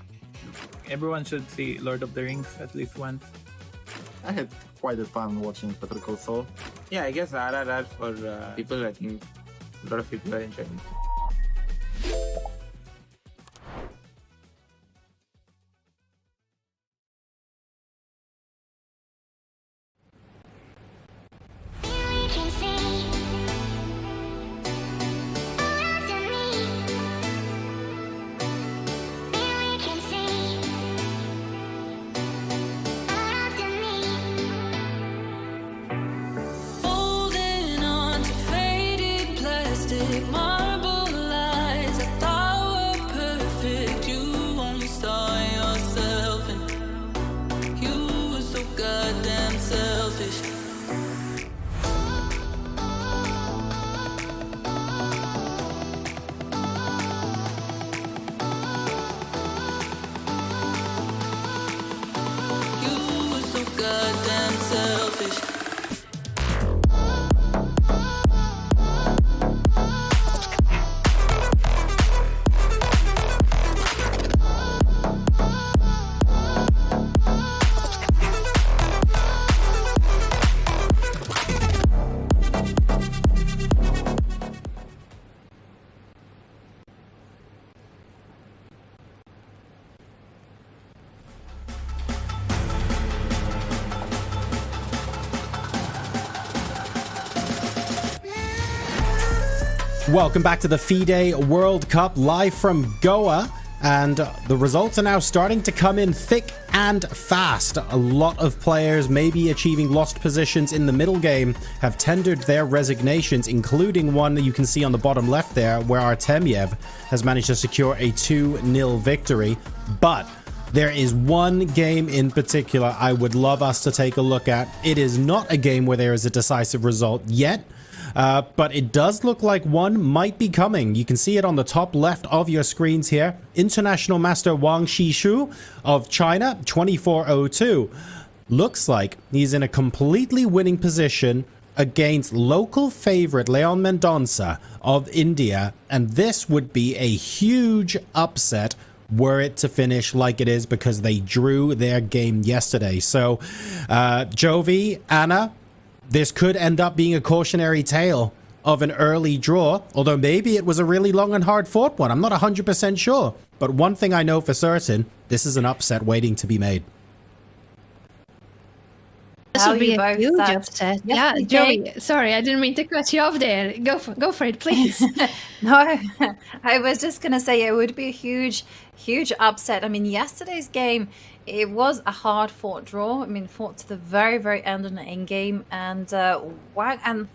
Everyone should see Lord of the Rings at least once. I had quite a fun watching Better Call Saul. Yeah, I guess RRR for people, I think a lot of people are enjoying it. Holding on to faded plastic marble lights. I thought were perfect. You only saw yourself, and you were so goddamn selfish. You were so goddamn selfish. Welcome back to the FIDE World Cup live from Goa, and the results are now starting to come in thick and fast. A lot of players, maybe achieving lost positions in the middle game, have tendered their resignations, including one that you can see on the bottom left there, where Artemyev has managed to secure a 2-0 victory. But There is one game in particular I would love us to take a look at. It is not a game where there is a decisive result yet, but it does look like one might be coming. You can see it on the top left of your screens here. International Master Wang Xishu of China, 2402. Looks like he's in a completely winning position against local favorite Leon Mendonça of India, and this would be a huge upset were it to finish like it is, because they drew their game yesterday. So Jovi, Anna, this could end up being a cautionary tale of an early draw, although maybe it was a really long and hard fought one. I'm not 100% sure, but one thing I know for certain, this is an upset waiting to be made. This would be a both huge that upset. yesterday- Yeah, Joey, sorry, I didn't mean to cut you off there. Go for it, please. No, I was just going to say it would be a huge upset. I mean, yesterday's game, it was a hard-fought draw. I mean, fought to the very, very end of the in-game. And Wang and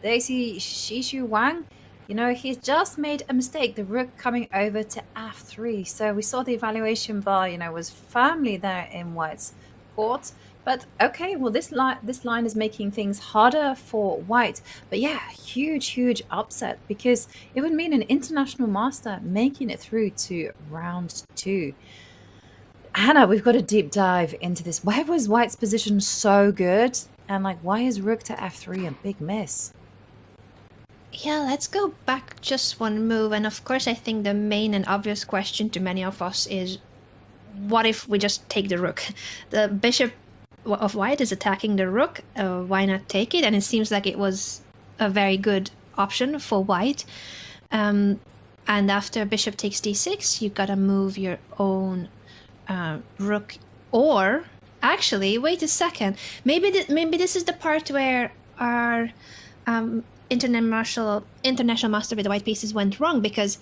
Daisy Shishu Wang, you know, he's just made a mistake. The rook coming over to f3. So we saw the evaluation bar, you know, was firmly there in White's court. But okay, well, this line is making things harder for White. But yeah, huge upset, because it would mean an international master making it through to round 2. Hannah, we've got a deep dive into this. Why was White's position so good? And like, why is rook to f3 a big miss? Yeah, let's go back just one move. And of course, I think the main and obvious question to many of us is, what if we just take the rook? The bishop of White is attacking the rook. Why not take it? And it seems like it was a very good option for White. And after bishop takes d6, you gotta move your own rook. Or actually, wait a second. Maybe this is the part where our international master with the white pieces went wrong, because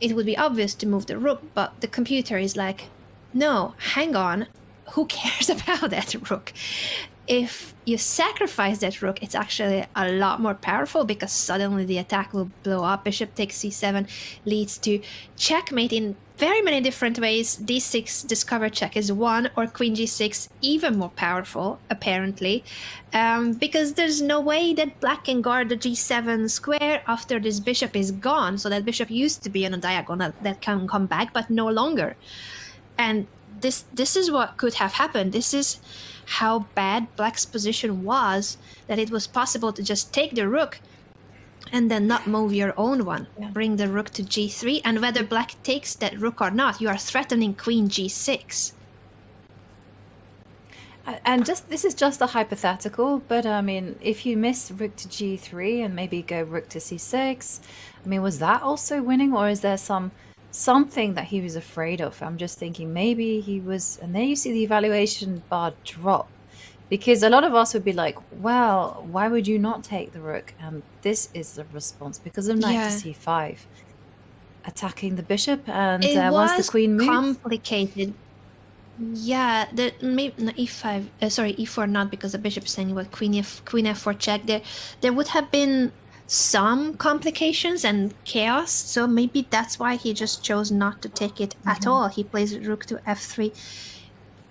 it would be obvious to move the rook, but the computer is like, no, hang on. Who cares about that rook? If you sacrifice that rook, it's actually a lot more powerful, because suddenly the attack will blow up. Bishop takes c7 leads to checkmate in very many different ways. d6 discover check is one, or queen g6 even more powerful, apparently, because there's no way that black can guard the g7 square after this bishop is gone. So that bishop used to be on a diagonal that can come back, but no longer. And this is what could have happened. This is how bad black's position was, that it was possible to just take the rook and then not move your own one. Bring the rook to g3, and whether black takes that rook or not, you are threatening queen g6. And this is just a hypothetical, but I mean, if you miss rook to g3 and maybe go rook to c6, I mean, was that also winning, or is there something that he was afraid of? I'm just thinking maybe he was, and then you see the evaluation bar drop, because a lot of us would be like, well, why would you not take the rook? And this is the response, because of knight to c5, attacking the bishop, and once the queen moves, complicated. Yeah, maybe no, e5. Sorry, e4 not, because the bishop is saying, well, queen f4 check. There would have been some complications and chaos, so maybe that's why he just chose not to take it at all. He plays rook to f3,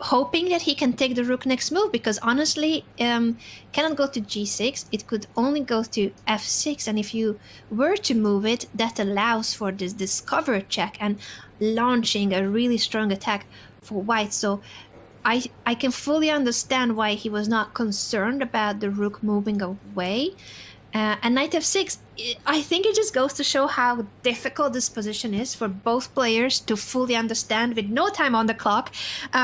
hoping that he can take the rook next move, because honestly, cannot go to g6. It could only go to f6, and if you were to move it, that allows for this discover check and launching a really strong attack for White. So I can fully understand why he was not concerned about the rook moving away. And knight f6, I think it just goes to show how difficult this position is for both players to fully understand with no time on the clock,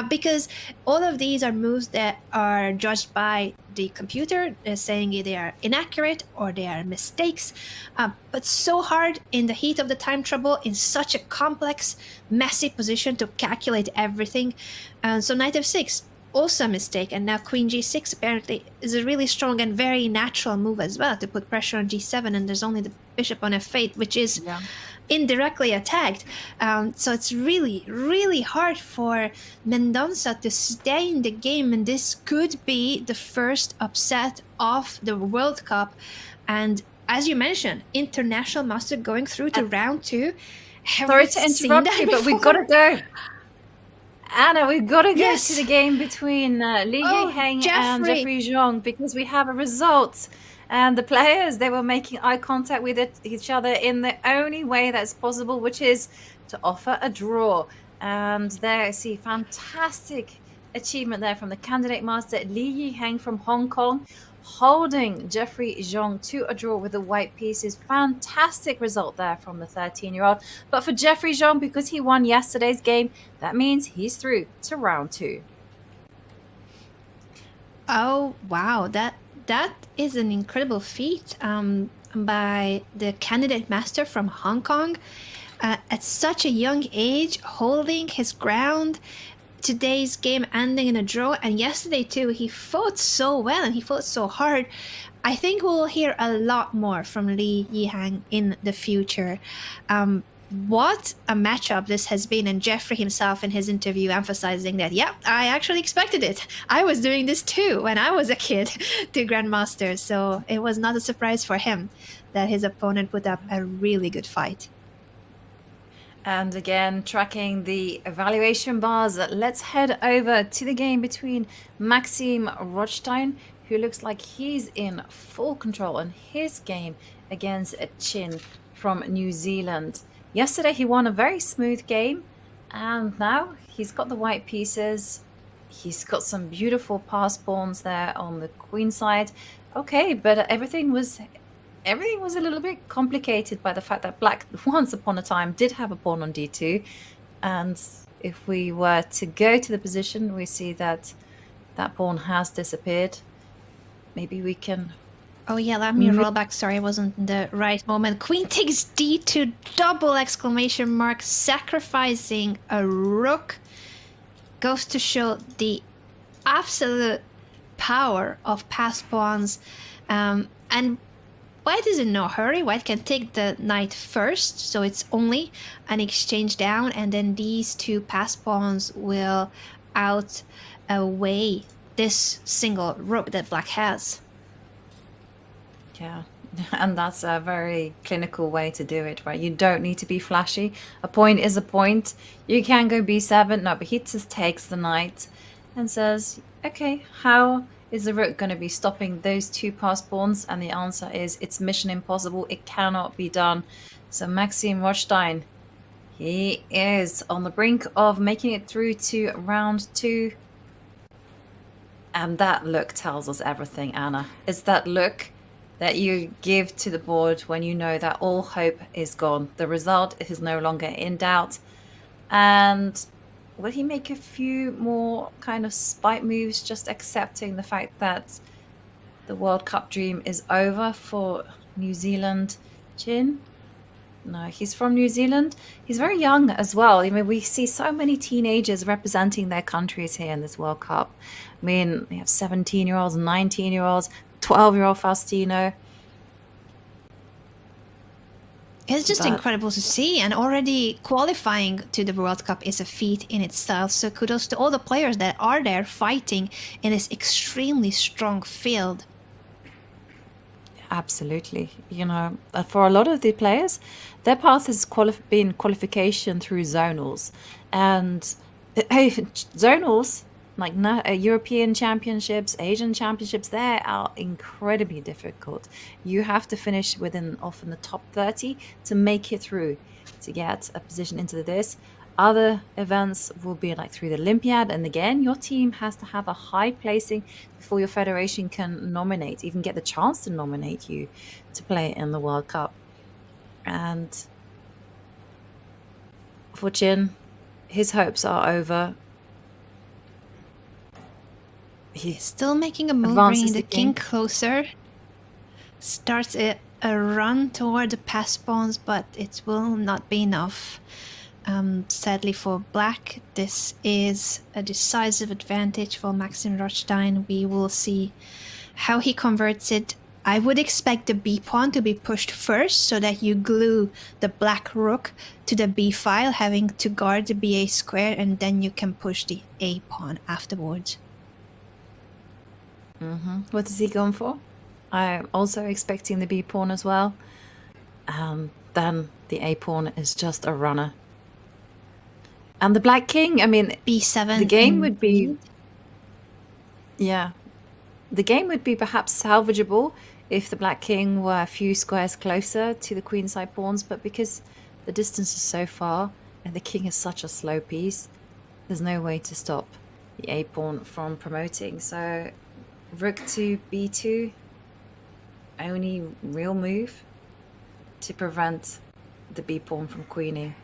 because all of these are moves that are judged by the computer, saying they are inaccurate or they are mistakes, but so hard in the heat of the time trouble, in such a complex, messy position, to calculate everything. So knight f6, also a mistake, and now queen g6 apparently is a really strong and very natural move as well, to put pressure on g7, and there's only the bishop on f8, which is indirectly attacked. So it's really hard for Mendonça to stay in the game, and this could be the first upset of the World Cup. And as you mentioned, international master going through to round 2. Sorry to interrupt you, but we've got to go. Anna, we've got to go Yes. to the game between Li Oh, Yiheng and Jeffrey. Jeffrey Zhong because we have a result. And the players, they were making eye contact with each other in the only way that's possible, which is to offer a draw. And there, I see fantastic achievement there from the candidate master Li Yiheng from Hong Kong, holding Jeffrey Zhong to a draw with the white pieces. Fantastic result there from the 13-year-old. But for Jeffrey Zhong, because he won yesterday's game, that means he's through to round 2. Oh wow, that is an incredible feat by the candidate master from Hong Kong at such a young age, holding his ground. Today's game ending in a draw, and yesterday too, he fought so well and he fought so hard. I think we'll hear a lot more from Li Yiheng in the future. What a matchup this has been, and Jeffrey himself in his interview emphasizing that, yeah, I actually expected it. I was doing this too when I was a kid to Grandmaster, so it was not a surprise for him that his opponent put up a really good fight. And again, tracking the evaluation bars, let's head over to the game between Maxim Rothstein, who looks like he's in full control in his game against Chin from New Zealand. Yesterday, he won a very smooth game, and now he's got the white pieces. He's got some beautiful pass pawns there on the queen side. Okay, but everything was a little bit complicated by the fact that black once upon a time did have a pawn on d2, and if we were to go to the position, we see that that pawn has disappeared. Maybe we can... Oh yeah, let me roll back. Sorry, I wasn't in the right moment. Queen takes d2, double exclamation mark, sacrificing a rook. Goes to show the absolute power of pass pawns. And white is in no hurry. White can take the knight first, so it's only an exchange down, and then these two pass pawns will outweigh this single rook that black has. Yeah, and that's a very clinical way to do it, right? You don't need to be flashy. A point is a point. You can go b7. No, but he just takes the knight and says, okay, how is the rook going to be stopping those two pass pawns? And the answer is, it's mission impossible. It cannot be done. So Maxim Rothstein, he is on the brink of making it through to round 2. And that look tells us everything, Anna. It's that look that you give to the board when you know that all hope is gone. The result is no longer in doubt. And will he make a few more kind of spite moves, just accepting the fact that the World Cup dream is over for New Zealand? Chin? No, he's from New Zealand. He's very young as well. I mean, we see so many teenagers representing their countries here in this World Cup. I mean, we have 17-year-olds, 19-year-olds, 12-year-old Faustino. It's just incredible to see, and already qualifying to the World Cup is a feat in itself. So kudos to all the players that are there fighting in this extremely strong field. Absolutely. You know, for a lot of the players, their path has been qualification through zonals. And zonals, like European championships, Asian championships, they are incredibly difficult. You have to finish within often the top 30 to make it through to get a position into this. Other events will be like through the Olympiad, and again, your team has to have a high placing before your federation can nominate, even get the chance to nominate you to play in the World Cup. And for Chin, his hopes are over. He's still making a move, bringing the king closer. Starts a run toward the pass pawns, but it will not be enough. Sadly for black, this is a decisive advantage for Maxim Rothstein. We will see how he converts it. I would expect the b pawn to be pushed first, so that you glue the black rook to the b file, having to guard the ba square, and then you can push the a pawn afterwards. What is he going for? I'm also expecting the b pawn as well. Then the a pawn is just a runner. And the black king, I mean, B7. the game would be... indeed. Yeah. The game would be perhaps salvageable if the black king were a few squares closer to the queenside pawns, but because the distance is so far and the king is such a slow piece, there's no way to stop the a pawn from promoting. So rook to b2, only real move to prevent the b pawn from queening.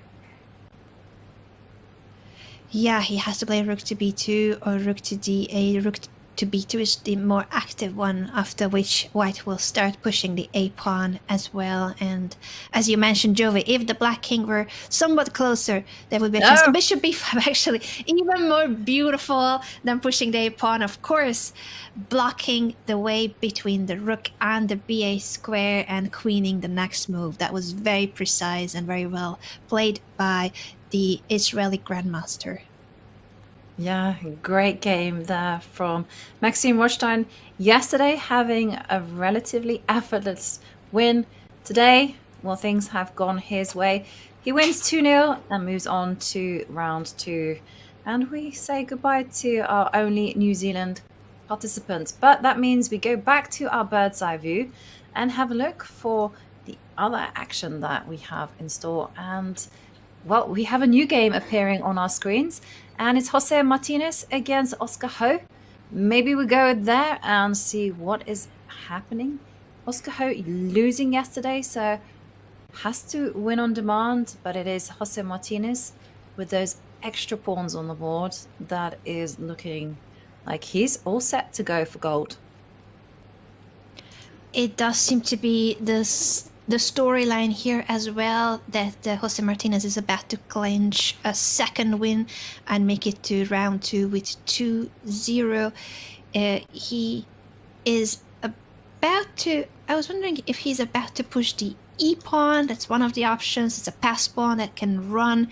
Yeah, he has to play rook to b2 or rook to d8. Rook to b2 is the more active one, after which white will start pushing the a pawn as well. And as you mentioned, Jovi, if the black king were somewhat closer, there would be a chance. Bishop b5 actually even more beautiful than pushing the a pawn, of course, blocking the way between the rook and the ba square and queening the next move. That was very precise and very well played by the Israeli grandmaster. Yeah, great game there from Maxime Rothstein. Yesterday, having a relatively effortless win. Today, well, things have gone his way. He wins 2-0 and moves on to round 2. And we say goodbye to our only New Zealand participant. But that means we go back to our bird's eye view and have a look for the other action that we have in store. And well, we have a new game appearing on our screens, and it's Jose Martinez against Oscar Ho. Maybe we go there and see what is happening. Oscar Ho losing yesterday, so has to win on demand, but it is Jose Martinez with those extra pawns on the board that is looking like he's all set to go for gold. It does seem to be the storyline here as well, that Jose Martinez is about to clinch a second win and make it to round 2 with 2-0. He is about to... I was wondering if he's about to push the e-pawn. That's one of the options. It's a pass pawn that can run.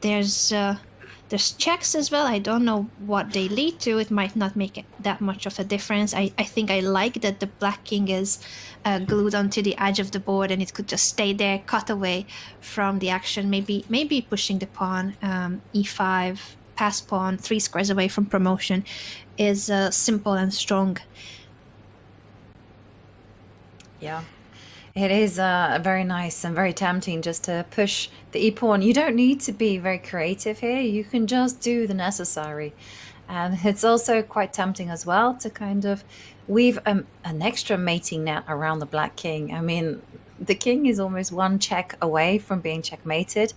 There's checks as well. I don't know what they lead to. It might not make it that much of a difference. I think I like that the black king is glued onto the edge of the board and it could just stay there, cut away from the action. Maybe pushing the pawn, e5, pass pawn, 3 squares away from promotion is simple and strong. Yeah. It is very nice and very tempting just to push the e-pawn. You don't need to be very creative here. You can just do the necessary. And it's also quite tempting as well to kind of weave an extra mating net around the black king. I mean, the king is almost one check away from being checkmated,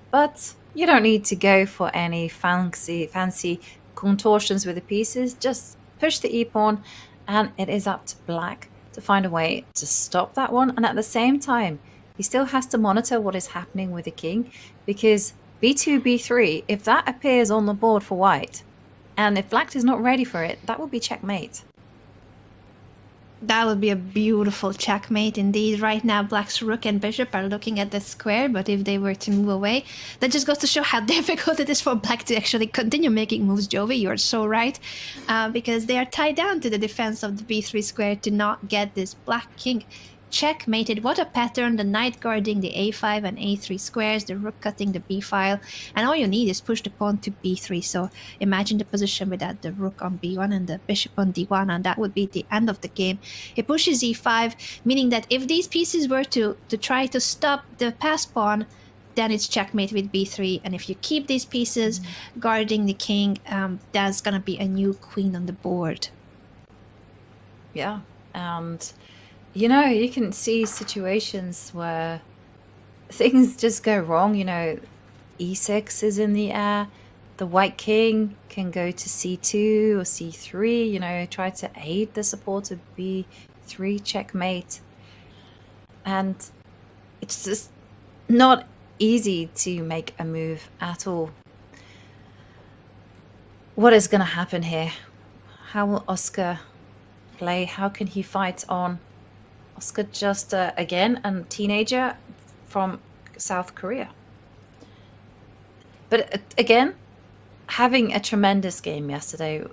but you don't need to go for any fancy contortions with the pieces. Just push the e-pawn and it is up to black to find a way to stop that one. And at the same time, he still has to monitor what is happening with the king, because b2, b3, if that appears on the board for white, and if black is not ready for it, that will be checkmate. That would be a beautiful checkmate indeed. Right now, black's rook and bishop are looking at the square, but if they were to move away, that just goes to show how difficult it is for black to actually continue making moves, Jovi. You're so right. Because they are tied down to the defense of the b3 square to not get this black king checkmated. What a pattern. The knight guarding the a5 and a3 squares, the rook cutting the b file, and all you need is push the pawn to b3. So imagine the position without the rook on b1 and the bishop on d1, and that would be the end of the game. He pushes e5, meaning that if these pieces were to try to stop the pass pawn, then it's checkmate with b3. And if you keep these pieces guarding the king, there's gonna be a new queen on the board. Yeah, and you know, you can see situations where things just go wrong. You know, e6 is in the air. The white king can go to c2 or c3, you know, try to aid the support of b3 checkmate. And it's just not easy to make a move at all. What is going to happen here? How will Oscar play? How can he fight on? Oscar just, again, a teenager from South Korea. But again, having a tremendous game yesterday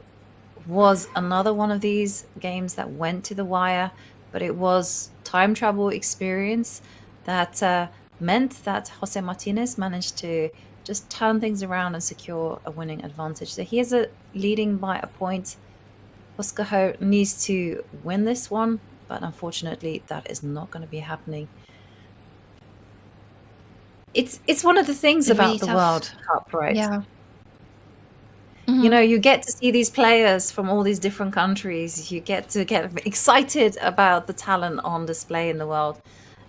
was another one of these games that went to the wire, but it was time travel experience that meant that Jose Martinez managed to just turn things around and secure a winning advantage. So he is leading by a point. Oscar Ho needs to win this one, but unfortunately that is not going to be happening. It's one of the things about Really the tough. World Cup, right? Yeah. You know, you get to see these players from all these different countries. You get to get excited about the talent on display in the world.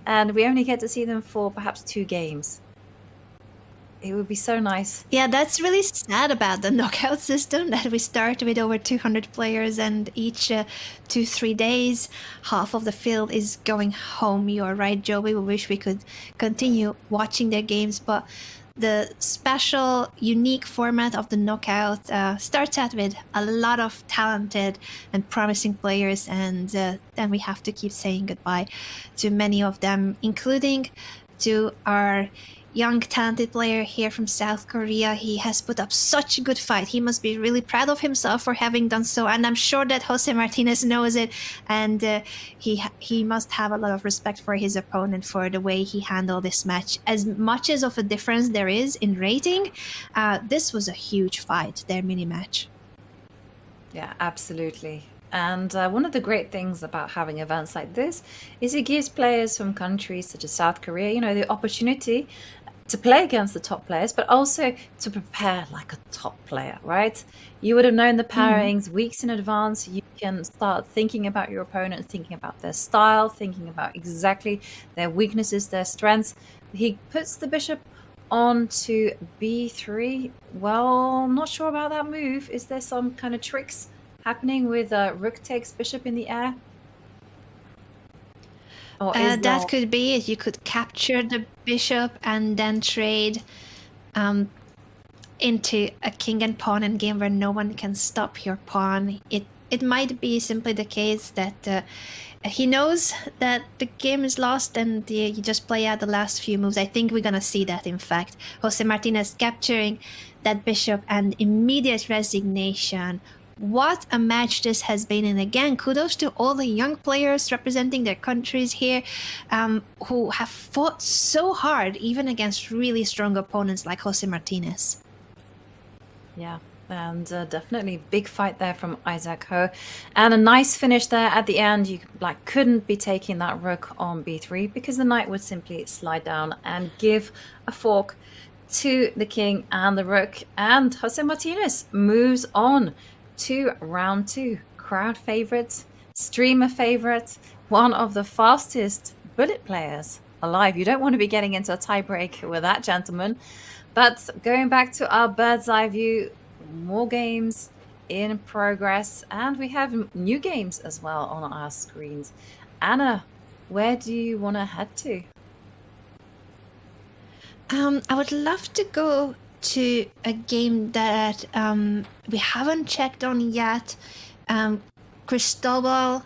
And we only get to see them for perhaps 2 games. It would be so nice. Yeah, that's really sad about the knockout system, that we start with over 200 players and each 2-3 days, half of the field is going home. You are right, Joey. We wish we could continue watching their games, but the special, unique format of the knockout starts out with a lot of talented and promising players, and then we have to keep saying goodbye to many of them, including to our young talented player here from South Korea. He has put up such a good fight. He must be really proud of himself for having done so, and I'm sure that Jose Martinez knows it, and he must have a lot of respect for his opponent for the way he handled this match. As much as of a difference there is in rating, this was a huge fight, their mini match. Yeah, absolutely. And one of the great things about having events like this is it gives players from countries such as South Korea, you know, the opportunity to play against the top players, but also to prepare like a top player, right? You would have known the pairings weeks in advance. You can start thinking about your opponent, thinking about their style, thinking about exactly their weaknesses, their strengths. He puts the bishop on to b3. Well, not sure about that move. Is there some kind of tricks happening with rook takes bishop in the air? Or is That could be it. You could capture the bishop and then trade into a king and pawn endgame where no one can stop your pawn. It might be simply the case that he knows that the game is lost and you just play out the last few moves. I think we're gonna see that, in fact. Jose Martinez capturing that bishop and immediate resignation. What a match this has been, and again, kudos to all the young players representing their countries here who have fought so hard, even against really strong opponents like Jose Martinez. Yeah, and definitely big fight there from Isaac Ho, and a nice finish there at the end. You couldn't be taking that rook on b3 because the knight would simply slide down and give a fork to the king and the rook, and Jose Martinez moves on to round 2. Crowd favorite, streamer favorite, one of the fastest bullet players alive. You don't want to be getting into a tiebreak with that gentleman. But going back to our bird's eye view, more games in progress, and we have new games as well on our screens. Anna, where do you want to head to? I would love to go to a game that we haven't checked on yet. Cristobal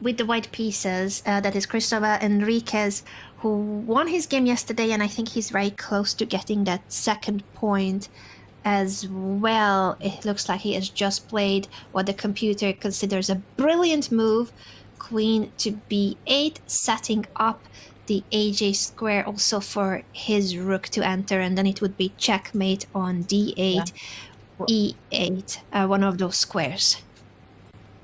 with the white pieces, that is Cristobal Enriquez, who won his game yesterday, and I think he's very close to getting that second point as well. It looks like he has just played what the computer considers a brilliant move, queen to b8, setting up the AJ square also for his rook to enter, and then it would be checkmate on d8, e8, one of those squares.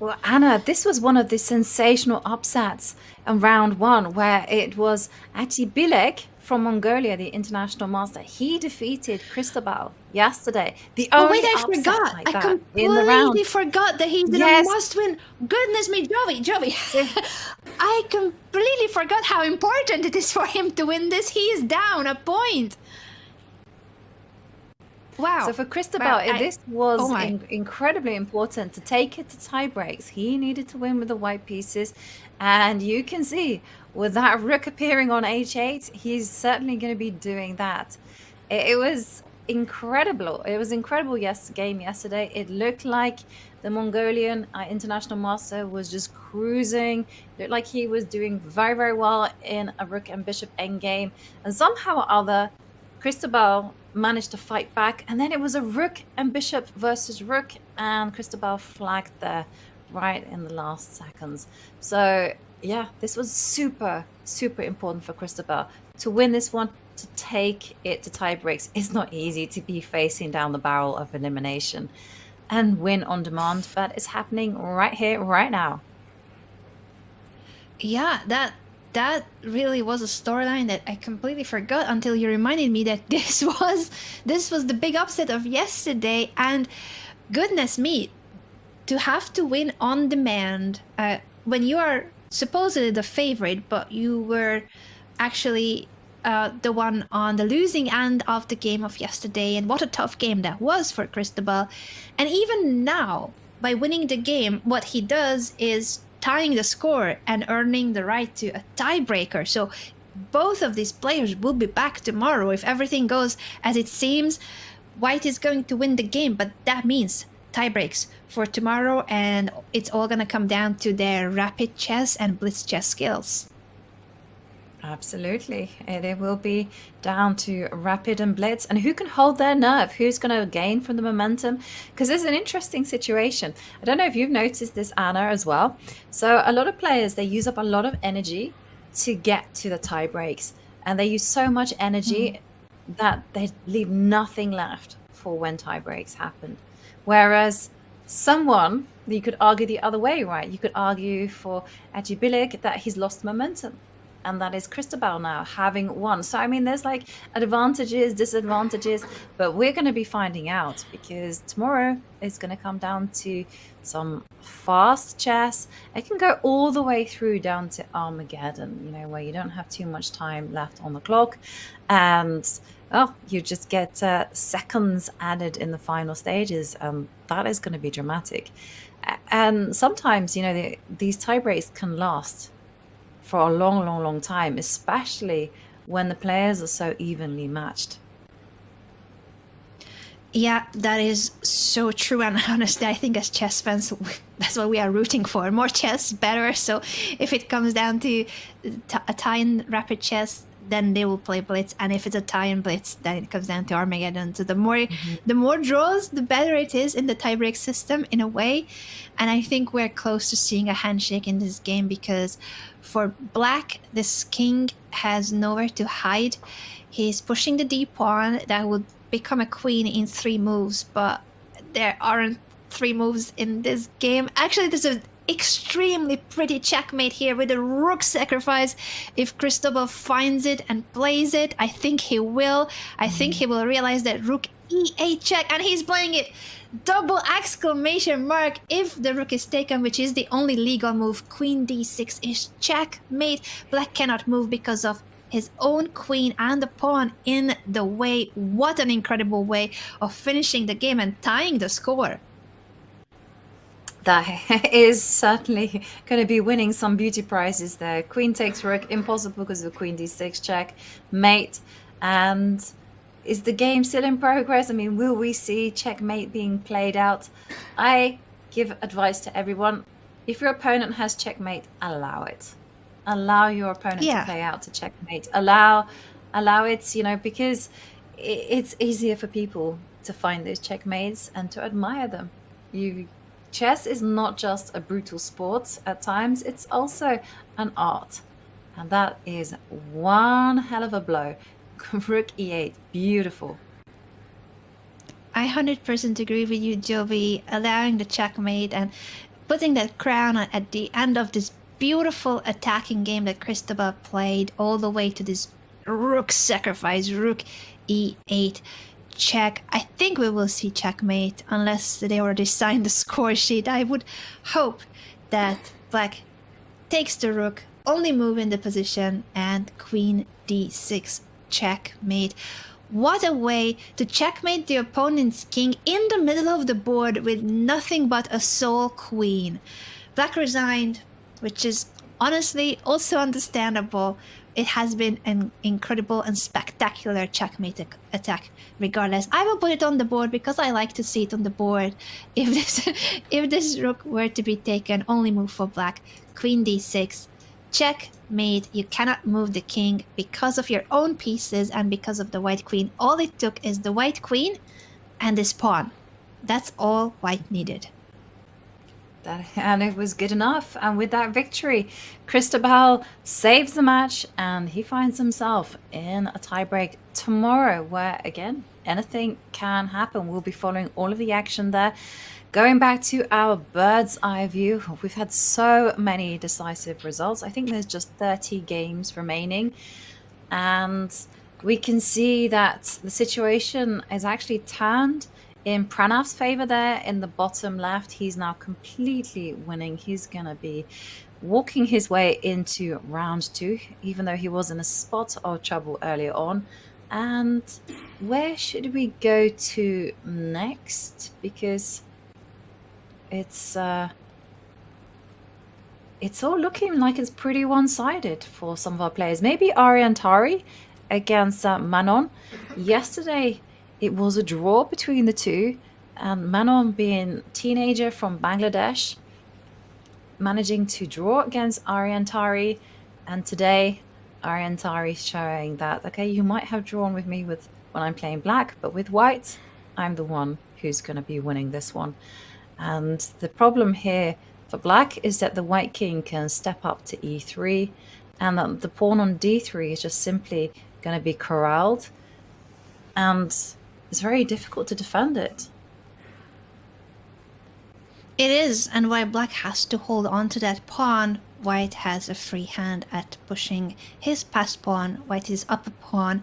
Well, Anna, this was one of the sensational upsets in round 1, where it was actually Bilek from Mongolia, the international master. He defeated Cristobal yesterday. The only wait, I upset forgot. like I that in the round. completely forgot that he's in a must-win. Goodness me, Joey. I completely forgot how important it is for him to win this. He is down a point. Wow. So for Cristobal, this was Oh my. incredibly important to take it to tie breaks. He needed to win with the white pieces. And you can see with that rook appearing on h8, he's certainly going to be doing that. It was incredible. It was incredible game yesterday. It looked like the Mongolian international master was just cruising. It looked like he was doing very, very well in a rook and bishop endgame. And somehow or other, Cristobal managed to fight back, and then it was a rook and bishop versus rook, and Cristobal flagged there right in the last seconds. So yeah, this was super, super important for Cristobal to win this one. to take it to tie breaks. It's not easy to be facing down the barrel of elimination and win on demand, but it's happening right here, right now. Yeah, that really was a storyline that I completely forgot until you reminded me that this was the big upset of yesterday. And goodness me, to have to win on demand when you are supposedly the favorite, but you were actually the one on the losing end of the game of yesterday. And what a tough game that was for Cristobal. And even now, by winning the game, what he does is tying the score and earning the right to a tiebreaker. So both of these players will be back tomorrow if everything goes as it seems. White is going to win the game, but that means tiebreaks for tomorrow, and it's all going to come down to their rapid chess and blitz chess skills. Absolutely. It will be down to rapid and blitz and who can hold their nerve, who's going to gain from the momentum, because there's an interesting situation. I don't know if you've noticed this, Anna, as well. So a lot of players, they use up a lot of energy to get to the tie breaks, and they use so much energy that they leave nothing left for when tie breaks happen. Whereas someone, you could argue the other way, right? You could argue for Ajibilic that he's lost momentum. And that is Cristobal now having won. So, I mean, there's like advantages, disadvantages, but we're going to be finding out because tomorrow is going to come down to some fast chess. It can go all the way through down to Armageddon, you know, where you don't have too much time left on the clock. And, you just get seconds added in the final stages. That is going to be dramatic. And sometimes, you know, these tie breaks can last for a long time, especially when the players are so evenly matched. Yeah, that is so true. And honestly, I think as chess fans, that's what we are rooting for. More chess, better. So if it comes down to a tie in rapid chess, then they will play blitz. And if it's a tie in blitz, then it comes down to Armageddon. So the more draws, the better it is in the tiebreak system in a way. And I think we're close to seeing a handshake in this game because for Black, this king has nowhere to hide. He's pushing the d pawn that would become a queen in 3 moves, but there aren't 3 moves in this game. Actually, there's an extremely pretty checkmate here with a rook sacrifice. If Cristobal finds it and plays it, I think he will. I think he will realize that rook e8 check, and he's playing it. Double exclamation mark if the rook is taken, which is the only legal move. Queen d6 is checkmate. Black cannot move because of his own queen and the pawn in the way. What an incredible way of finishing the game and tying the score. That is certainly going to be winning some beauty prizes there. Queen takes rook, impossible because of queen d6 check, mate. And is the game still in progress? I mean, will we see checkmate being played out? I give advice to everyone. If your opponent has checkmate, allow it. Allow your opponent to play out to checkmate. Allow it, you know, because it's easier for people to find those checkmates and to admire them. Chess is not just a brutal sport at times, it's also an art. And that is one hell of a blow. Rook e8, beautiful. I 100% agree with you, Jovi. Allowing the checkmate and putting that crown at the end of this beautiful attacking game that Cristobal played all the way to this rook sacrifice, rook e8 check. I think we will see checkmate unless they already signed the score sheet. I would hope that Black takes the rook, only move in the position, and queen d6 checkmate. What a way to checkmate the opponent's king in the middle of the board with nothing but a sole queen. Black resigned, which is honestly also understandable. It has been an incredible and spectacular checkmate attack regardless. I will put it on the board because I like to see it on the board. If this rook were to be taken, only move for Black, queen d6, checkmate. You cannot move the king because of your own pieces and because of the white queen. All it took is the white queen and this pawn. That's all White needed. And it was good enough. And with that victory, Cristobal saves the match and he finds himself in a tiebreak tomorrow, where again, anything can happen. We'll be following all of the action there. Going back to our bird's eye view, we've had so many decisive results. I think there's just 30 games remaining. And we can see that the situation is actually turned in Pranav's favor there in the bottom left. He's now completely winning. He's going to be walking his way into round 2, even though he was in a spot of trouble earlier on. And where should we go to next? Because it's all looking like it's pretty one-sided for some of our players. Maybe Ariantari against Manon. Yesterday, it was a draw between the two, and Manon, being teenager from Bangladesh, managing to draw against Ariantari. And today, Ariantari showing that, okay, you might have drawn with me when I'm playing black, but with white, I'm the one who's going to be winning this one. And the problem here for black is that the white king can step up to e3, and that the pawn on d3 is just simply going to be corralled, and it's very difficult to defend it. It is, and while black has to hold on to that pawn, white has a free hand at pushing his passed pawn. White is up a pawn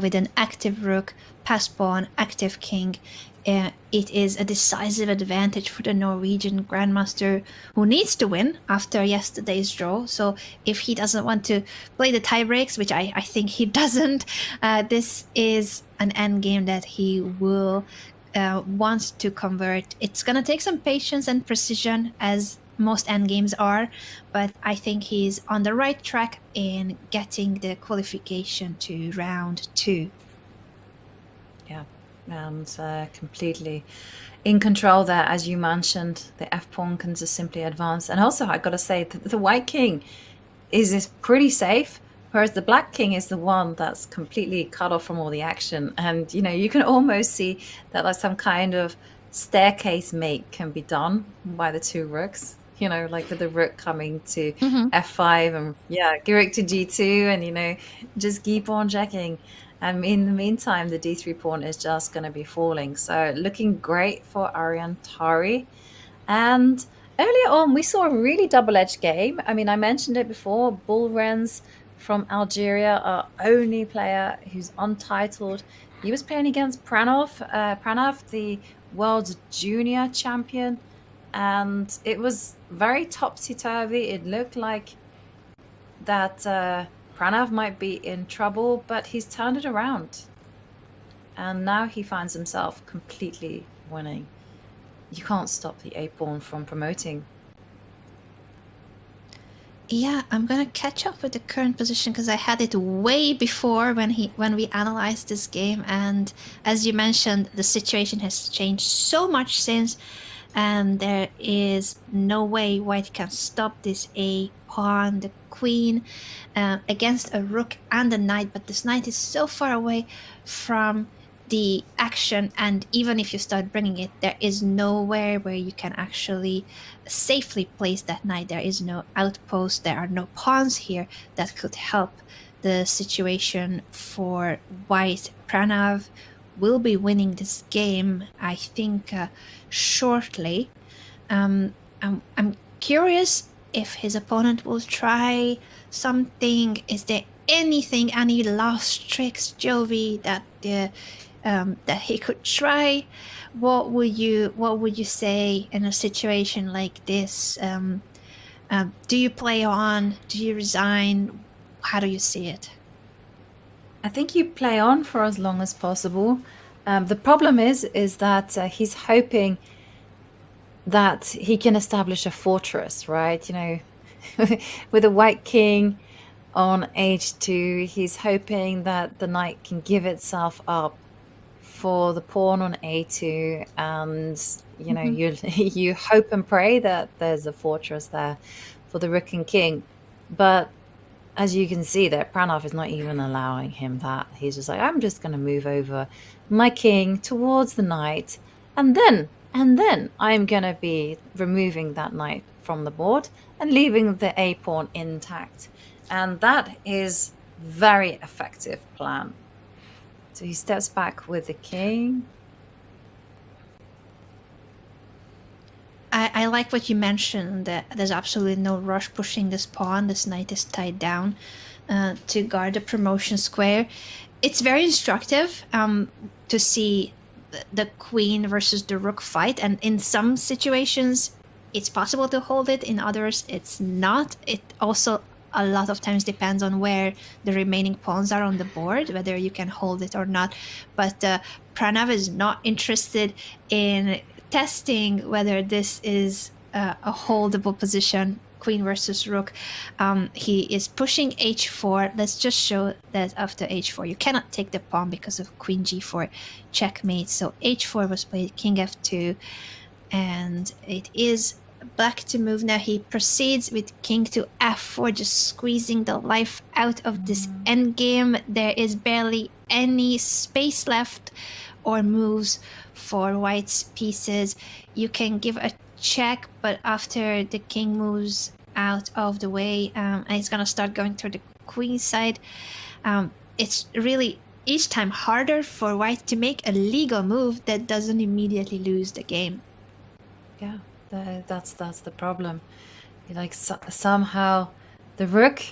with an active rook, passed pawn, active king. It is a decisive advantage for the Norwegian Grandmaster, who needs to win after yesterday's draw. So if he doesn't want to play the tiebreaks, which I think he doesn't, this is an endgame that he will want to convert. It's going to take some patience and precision, as most endgames are, but I think he's on the right track in getting the qualification to round 2. Yeah. And completely in control there, as you mentioned. The f-pawn can just simply advance. And also, I gotta say, the white king is pretty safe, whereas the black king is the one that's completely cut off from all the action. And, you can almost see that like some kind of staircase mate can be done by the two rooks. Like with the rook coming to f5 and rook to g2, and, just keep on checking. And in the meantime, the d3 pawn is just going to be falling. So looking great for Ariantari. And earlier on, we saw a really double-edged game. I mean, I mentioned it before. Bullrens from Algeria, our only player who's untitled. He was playing against Pranav, the world junior champion. And it was very topsy-turvy. It looked like that Pranav might be in trouble, but he's turned it around. And now he finds himself completely winning. You can't stop the a-pawn from promoting. Yeah, I'm gonna catch up with the current position because I had it way before when we analyzed this game, and as you mentioned, the situation has changed so much since, and there is no way white can stop this a-pawn, the queen, against a rook and a knight, but this knight is so far away from the action, and even if you start bringing it, there is nowhere where you can actually safely place that knight. There is no outpost, there are no pawns here that could help the situation for white. Pranav will be winning this game, I think, shortly. I'm curious if his opponent will try something. Is there anything, any last tricks, Jovi, that he could try? What would you say in a situation like this? Do you play on? Do you resign? How do you see it? I think you play on for as long as possible. The problem is that he's hoping that he can establish a fortress, right? With a white king on h2, he's hoping that the knight can give itself up for the pawn on a2, and you hope and pray that there's a fortress there for the rook and king. But as you can see, that Pranav is not even allowing him that. He's just like, I'm just going to move over my king towards the knight, and then And then I'm going to be removing that knight from the board and leaving the A pawn intact. And that is very effective plan. So he steps back with the king. I like what you mentioned, that there's absolutely no rush pushing this pawn. This knight is tied down to guard the promotion square. It's very instructive to see the queen versus the rook fight, and in some situations it's possible to hold it, in others it's not. It also a lot of times depends on where the remaining pawns are on the board, whether you can hold it or not. But Pranav is not interested in testing whether this is a holdable position, queen versus rook. He is pushing h4. Let's just show that after h4 you cannot take the pawn because of queen g4 checkmate. So h4 was played, king f2, and it is black to move now. He proceeds with king to f4, just squeezing the life out of this endgame. There is barely any space left or moves for white's pieces. You can give a check, but after the king moves out of the way, and he's gonna start going through the queen side, it's really each time harder for white to make a legal move that doesn't immediately lose the game. Yeah, that's the problem. Like somehow the rook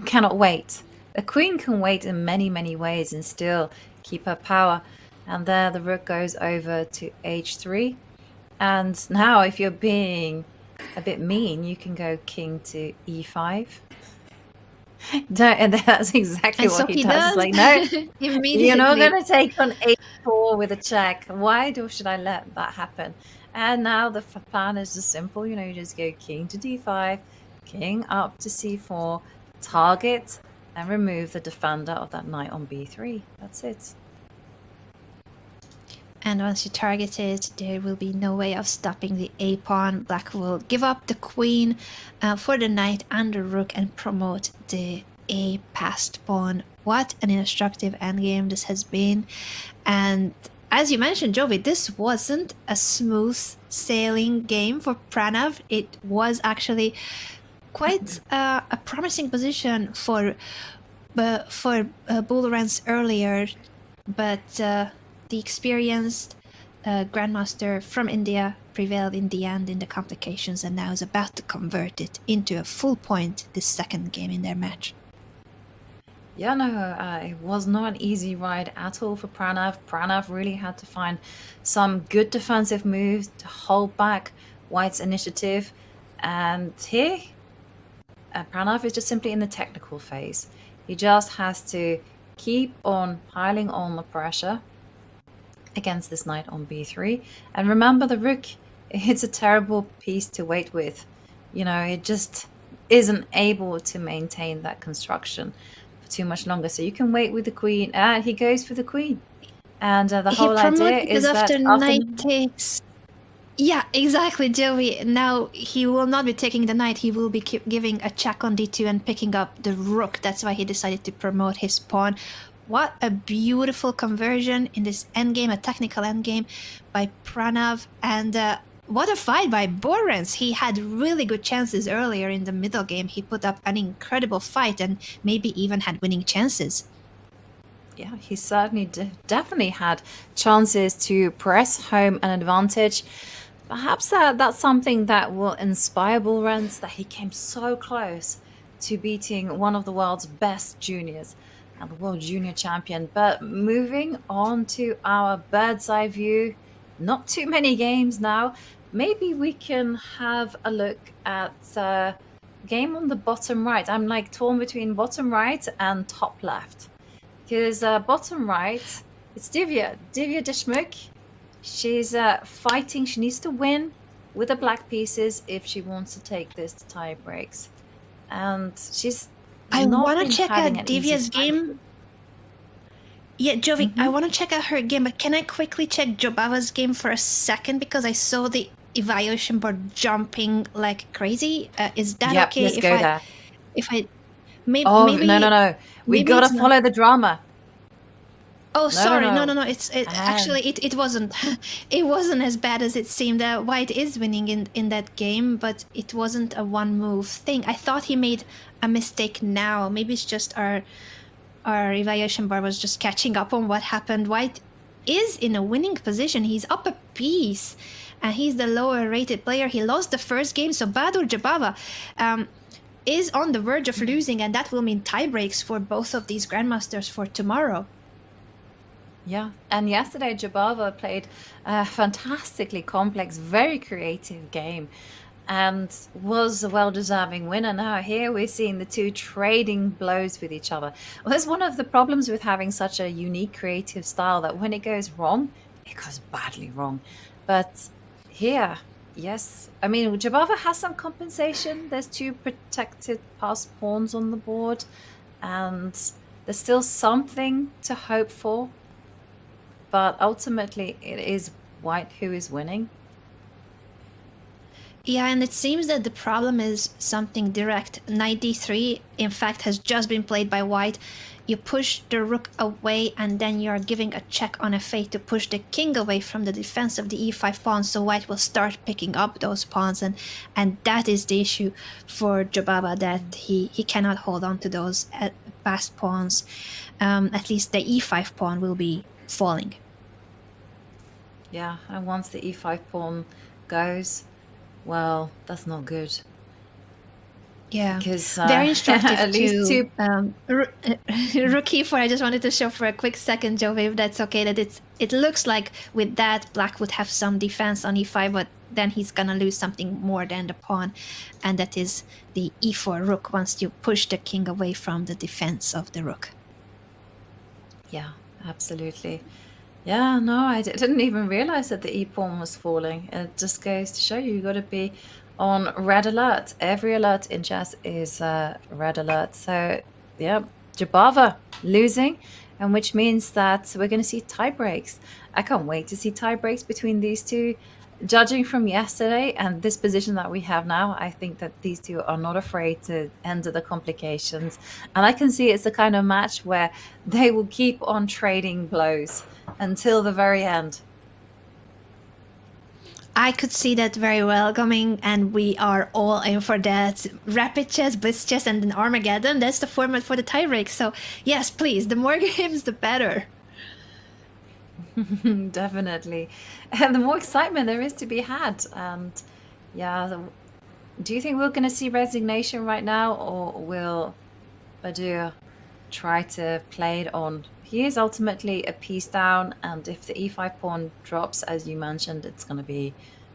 cannot wait. A queen can wait in many ways and still keep her power. And there the rook goes over to h3. And now if you're being a bit mean, you can go king to e5. And that's exactly And what so he he does. does. Like, no, Immediately. you're not going to take on a4 with a check. Why should I let that happen? And now the plan is just simple. You know, you just go king to d5, king up to c4, target, and remove the defender of that knight on b3. That's it. And once you target it, there will be no way of stopping the a pawn. Black will give up the queen for the knight and the rook and promote the a passed pawn. What an instructive endgame this has been. And as you mentioned, Jovi, this wasn't a smooth sailing game for Pranav. It was actually quite a promising position for Bulrans earlier, but the experienced grandmaster from India prevailed in the end in the complications, and now is about to convert it into a full point this second game in their match. Yeah, no, it was not an easy ride at all for Pranav. Pranav really had to find some good defensive moves to hold back White's initiative. And here, Pranav is just simply in the technical phase. He just has to keep on piling on the pressure against this knight on b3. And remember, the rook, it's a terrible piece to wait with. You know, it just isn't able to maintain that construction for too much longer. So you can wait with the queen, and he goes for the queen. And the whole idea is that after knight takes... Yeah, exactly, Joey. Now he will not be taking the knight. He will be giving a check on d2 and picking up the rook. That's why he decided to promote his pawn. What a beautiful conversion in this endgame, a technical endgame by Pranav. And what a fight by Borens. He had really good chances earlier in the middle game. He put up an incredible fight and maybe even had winning chances. Yeah, he certainly definitely had chances to press home an advantage. Perhaps that's something that will inspire Borens, that he came so close to beating one of the world's best juniors and the world junior champion. But moving on to our bird's eye view, not too many games now. Maybe we can have a look at game on the bottom right. I'm like torn between bottom right and top left, because bottom right, it's Divya Deshmukh. She's fighting. She needs to win with the black pieces if she wants to take this to tie breaks, and she's I want to check out Divya's game. Yeah, Jovi, I want to check out her game, but can I quickly check Jobava's game for a second? Because I saw the evaluation board jumping like crazy. Is that okay? Let's go there. If I... Maybe, no. We got to follow the drama. Oh, sorry. no. No. Actually it wasn't. It wasn't as bad as it seemed. White is winning in that game, but it wasn't a one move thing. I thought he made a mistake now. Maybe it's just our evaluation bar was just catching up on what happened. White is in a winning position. He's up a piece, and he's the lower rated player. He lost the first game, so Badur Jabava is on the verge of losing, and that will mean tie breaks for both of these grandmasters for tomorrow. Yeah, and yesterday Jabava played a fantastically complex, very creative game and was a well-deserving winner. Now here we're seeing the two trading blows with each other. Well, that's one of the problems with having such a unique creative style, that when it goes wrong, it goes badly wrong. But here, yes, I mean, Jabava has some compensation. There's two protected passed pawns on the board, and there's still something to hope for. But ultimately, it is White who is winning. Yeah, and it seems that the problem is something direct. Knight d3, in fact, has just been played by White. You push the rook away, and then you're giving a check on f8 to push the king away from the defense of the e5 pawn, so White will start picking up those pawns, and that is the issue for Jabava, that he cannot hold on to those passed pawns. At least the e5 pawn will be falling. Yeah, and once the e5 pawn goes, well, that's not good. Yeah, because very instructive at least two. Rook e4. I just wanted to show for a quick second, Jovi, if that's okay, that it looks like with that Black would have some defense on e5, but then he's gonna lose something more than the pawn, and that is the e4 rook once you push the king away from the defense of the rook. Yeah, absolutely. Yeah, no, I didn't even realize that the e-pawn was falling. It just goes to show you got to be on red alert. Every alert in chess is red alert. So, yeah, Jabava losing, and which means that we're going to see tie breaks. I can't wait to see tie breaks between these two. Judging from yesterday and this position that we have now, I think that these two are not afraid to enter the complications. And I can see it's the kind of match where they will keep on trading blows until the very end. I could see that very well coming, and we are all in for that. Rapid chess, blitz chess, and then Armageddon. That's the format for the tiebreak. So yes, please, the more games, the better. Definitely. And the more excitement there is to be had. And yeah, do you think we're going to see resignation right now, or will Badur try to play it on? He is ultimately a piece down, and if the e5 pawn drops, as you mentioned, it's going to be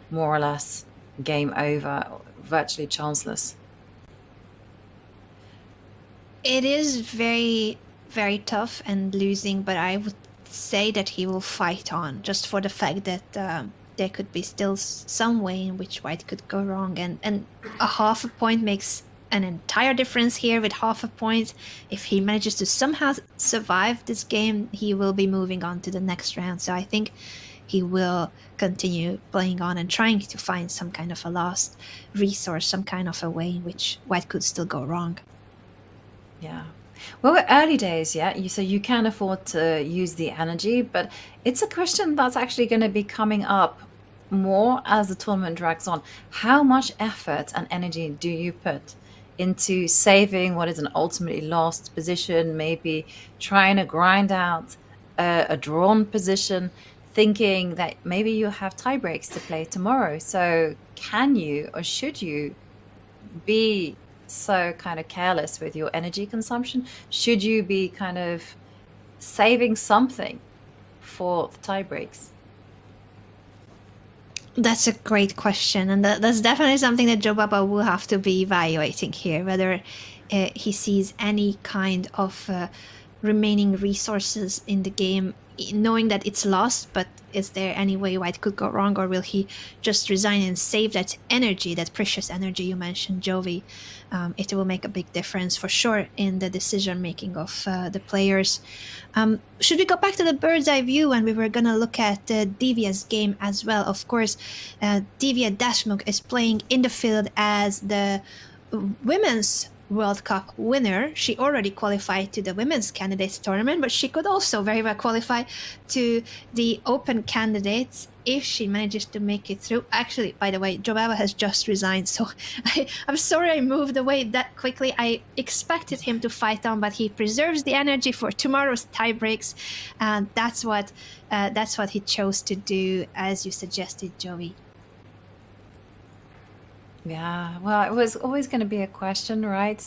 more or less game over, virtually chanceless. It is very, very tough and losing, but I would say that he will fight on, just for the fact that there could be still some way in which White could go wrong, and a half a point makes an entire difference here. With half a point, if he manages to somehow survive this game, he will be moving on to the next round. So I think he will continue playing on and trying to find some kind of a last resource, some kind of a way in which White could still go wrong. Yeah. Well, we're early days, yeah, so you can afford to use the energy, but it's a question that's actually going to be coming up more as the tournament drags on. How much effort and energy do you put into saving what is an ultimately lost position, maybe trying to grind out a drawn position, thinking that maybe you have tie breaks to play tomorrow? So can you, or should you, be so kind of careless with your energy consumption? Should you be kind of saving something for the tie breaks? That's a great question, and that's definitely something that Jabava will have to be evaluating here, whether he sees any kind of remaining resources in the game, knowing that it's lost, but is there any way White could go wrong, or will he just resign and save that energy, that precious energy you mentioned, Jovi? It will make a big difference for sure in the decision making of the players. Should we go back to the bird's eye view, and we were gonna look at Divya's game as well? Of course, Divya Dashmukh is playing in the field as the women's World Cup winner. She already qualified to the women's candidates tournament, but she could also very well qualify to the open candidates if she manages to make it through. Actually, by the way, Jobava has just resigned, so I'm sorry I moved away that quickly. I expected him to fight on, but he preserves the energy for tomorrow's tiebreaks, and that's what he chose to do, as you suggested, Joey. Yeah, well, it was always going to be a question, right?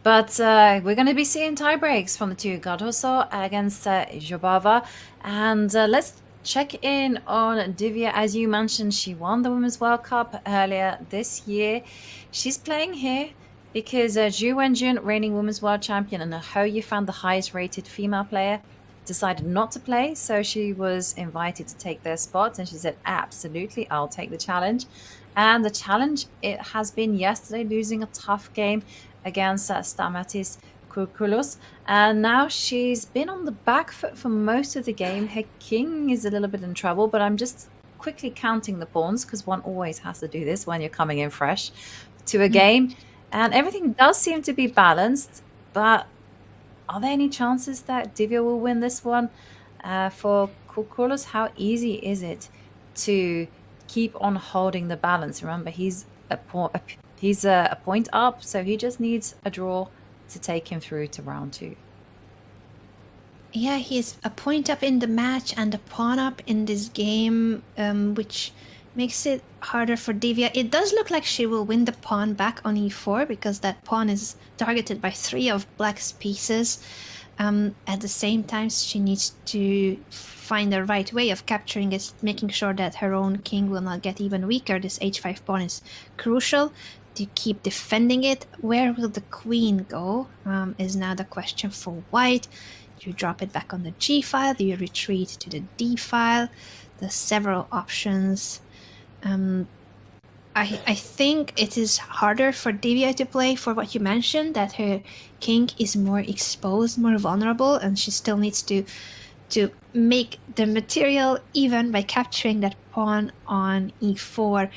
But we're going to be seeing tie breaks from the two, Gattuso against Jobava. And let's check in on Divya. As you mentioned, she won the Women's World Cup earlier this year. She's playing here because Zhu Wenjun, reigning Women's World Champion, and Ho Yifan, the highest rated female player, decided not to play. So she was invited to take their spot. And she said, absolutely, I'll take the challenge. And the challenge, it has been yesterday, losing a tough game against Stamatis Kurkulos. And now she's been on the back foot for most of the game. Her king is a little bit in trouble, but I'm just quickly counting the pawns because one always has to do this when you're coming in fresh to a game. And everything does seem to be balanced, but are there any chances that Divya will win this one? For Kurkulos, how easy is it to keep on holding the balance? Remember, he's a point up, so he just needs a draw to take him through to round 2. Yeah, he's a point up in the match and a pawn up in this game, which makes it harder for Divya. It does look like she will win the pawn back on e4 because that pawn is targeted by 3 of Black's pieces. At the same time, she needs to find the right way of capturing it, making sure that her own king will not get even weaker. This h5 pawn is crucial to keep defending it. Where will the queen go is now the question for white. Do you drop it back on the g file? Do you retreat to the d file? There's several options. I think it is harder for Divya to play for what you mentioned, that her king is more exposed, more vulnerable, and she still needs to make the material even by capturing that pawn on e4.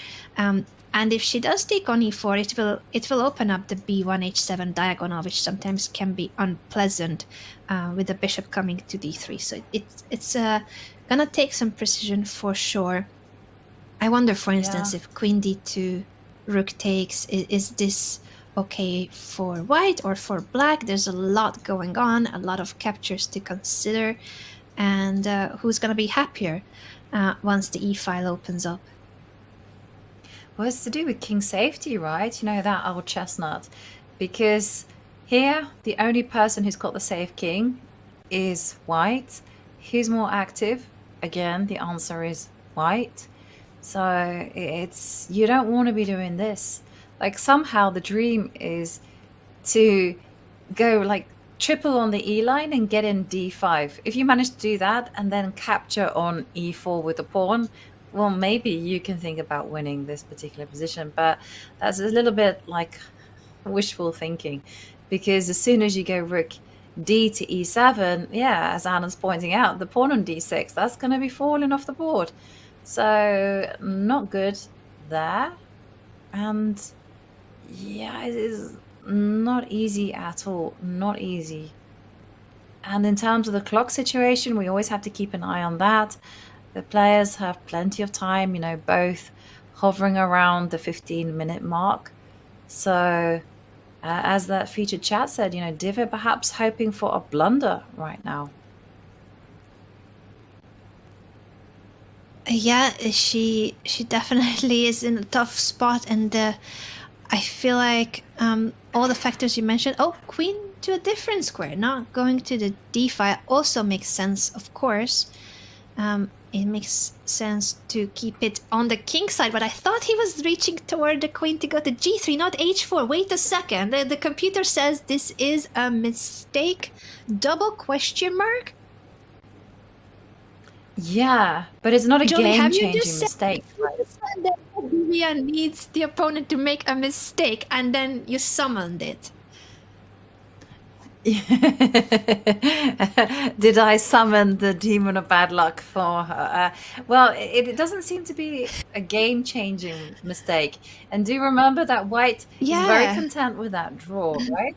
And if she does take on e4, it will open up the b1 h7 diagonal, which sometimes can be unpleasant with the bishop coming to d3. So it's gonna take some precision for sure. I wonder, for instance, if queen d2, rook takes, is this okay for white or for black? There's a lot going on, a lot of captures to consider, and who's going to be happier once the e-file opens up? Well, it's to do with king safety, right? You know, that old chestnut. Because here, the only person who's got the safe king is white. Who's more active? Again, the answer is white. So it's, you don't want to be doing this. Like, somehow the dream is to go like triple on the E line and get in D5. If you manage to do that and then capture on E4 with a pawn, well, maybe you can think about winning this particular position. But that's a little bit like wishful thinking, because as soon as you go rook D to E7, yeah, as Anna's pointing out, the pawn on D6, that's going to be falling off the board. So not good there. And yeah, it is not easy at all. Not easy. And in terms of the clock situation, we always have to keep an eye on that. The players have plenty of time, you know, both hovering around the 15-minute mark. So as that featured chat said, you know, Divya perhaps hoping for a blunder right now. Yeah, she definitely is in a tough spot, and I feel like all the factors you mentioned. Oh, queen to a different square, not going to the d file, also makes sense, of course. It makes sense to keep it on the king side, but I thought he was reaching toward the queen to go to g3, not h4. Wait a second, the computer says this is a mistake. Double question mark? Yeah, but it's not a Joey, game-changing mistake. Divya needs the opponent to make a mistake, and then you summoned it. Did I summon the demon of bad luck for her? Well, it doesn't seem to be a game-changing mistake. And do remember that white is very Yeah. content with that draw, right?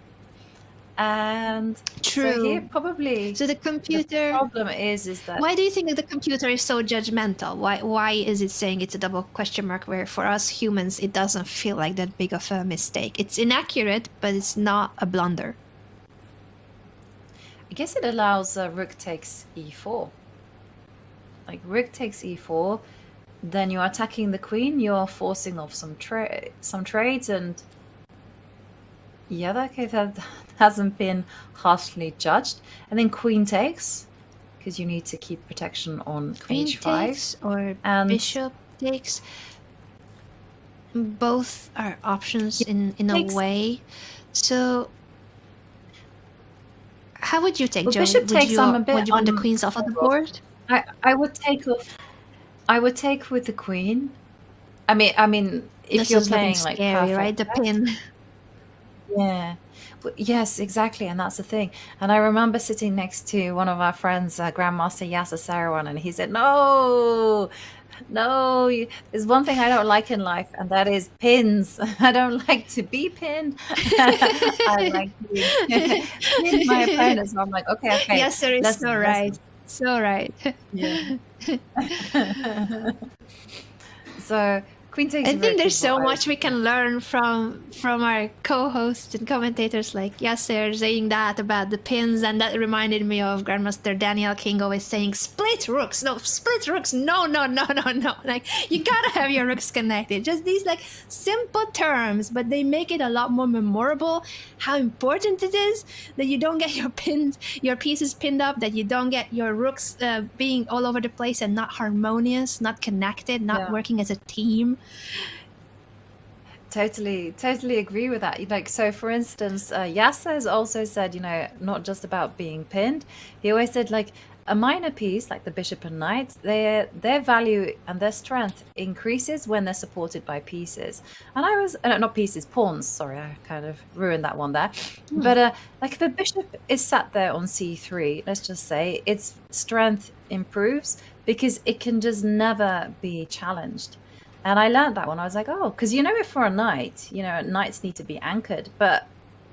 And so here True. probably So the computer. problem is that Why do you think that the computer is so judgmental? Why is it saying it's a double question mark where for us humans it doesn't feel like that big of a mistake? It's inaccurate, but it's not a blunder. I guess it allows rook takes e4. Like rook takes e4, then you're attacking the queen. You're forcing off some trades, and yeah, that hasn't been harshly judged. And then queen takes, because you need to keep protection on Queen h5 takes or and bishop takes. Both are options in a takes- way. So how would you take, Well, Joe? bishop Would takes, you, I'm a bit would you want the on- queens off of the board? I would take off. I would take with the queen. I mean, if This you're is looking playing like scary, perfect right? The chess. pin. Yeah. Yes, exactly, and that's the thing. And I remember sitting next to one of our friends, Grandmaster Yasser Sarawan, and he said, "No, there's one thing I don't like in life, and that is pins. I don't like to be pinned. I like to pin my opponents." So I'm like, okay, Yes, sir, it's let's- so let's- right. So right. Yeah. So queen takes. I rook think there's is so what I much we can learn from our co-hosts and commentators like Yasser saying that about the pins, and that reminded me of Grandmaster Daniel King always saying split rooks. No, like you gotta have your rooks connected. Just these like simple terms, but they make it a lot more memorable how important it is that you don't get your pieces pinned up, that you don't get your rooks being all over the place and not harmonious, not connected, not Yeah. working as a team. Totally agree with that. Like, so for instance, Yasser has also said, not just about being pinned. He always said, like, a minor piece, like the bishop and knight, their value and their strength increases when they're supported by pieces. And I was, not pieces, pawns. Sorry, I kind of ruined that one there. But like if a bishop is sat there on c3, let's just say, its strength improves because it can just never be challenged. And I learned that one. I was like, oh, because if for a knight, knights need to be anchored, but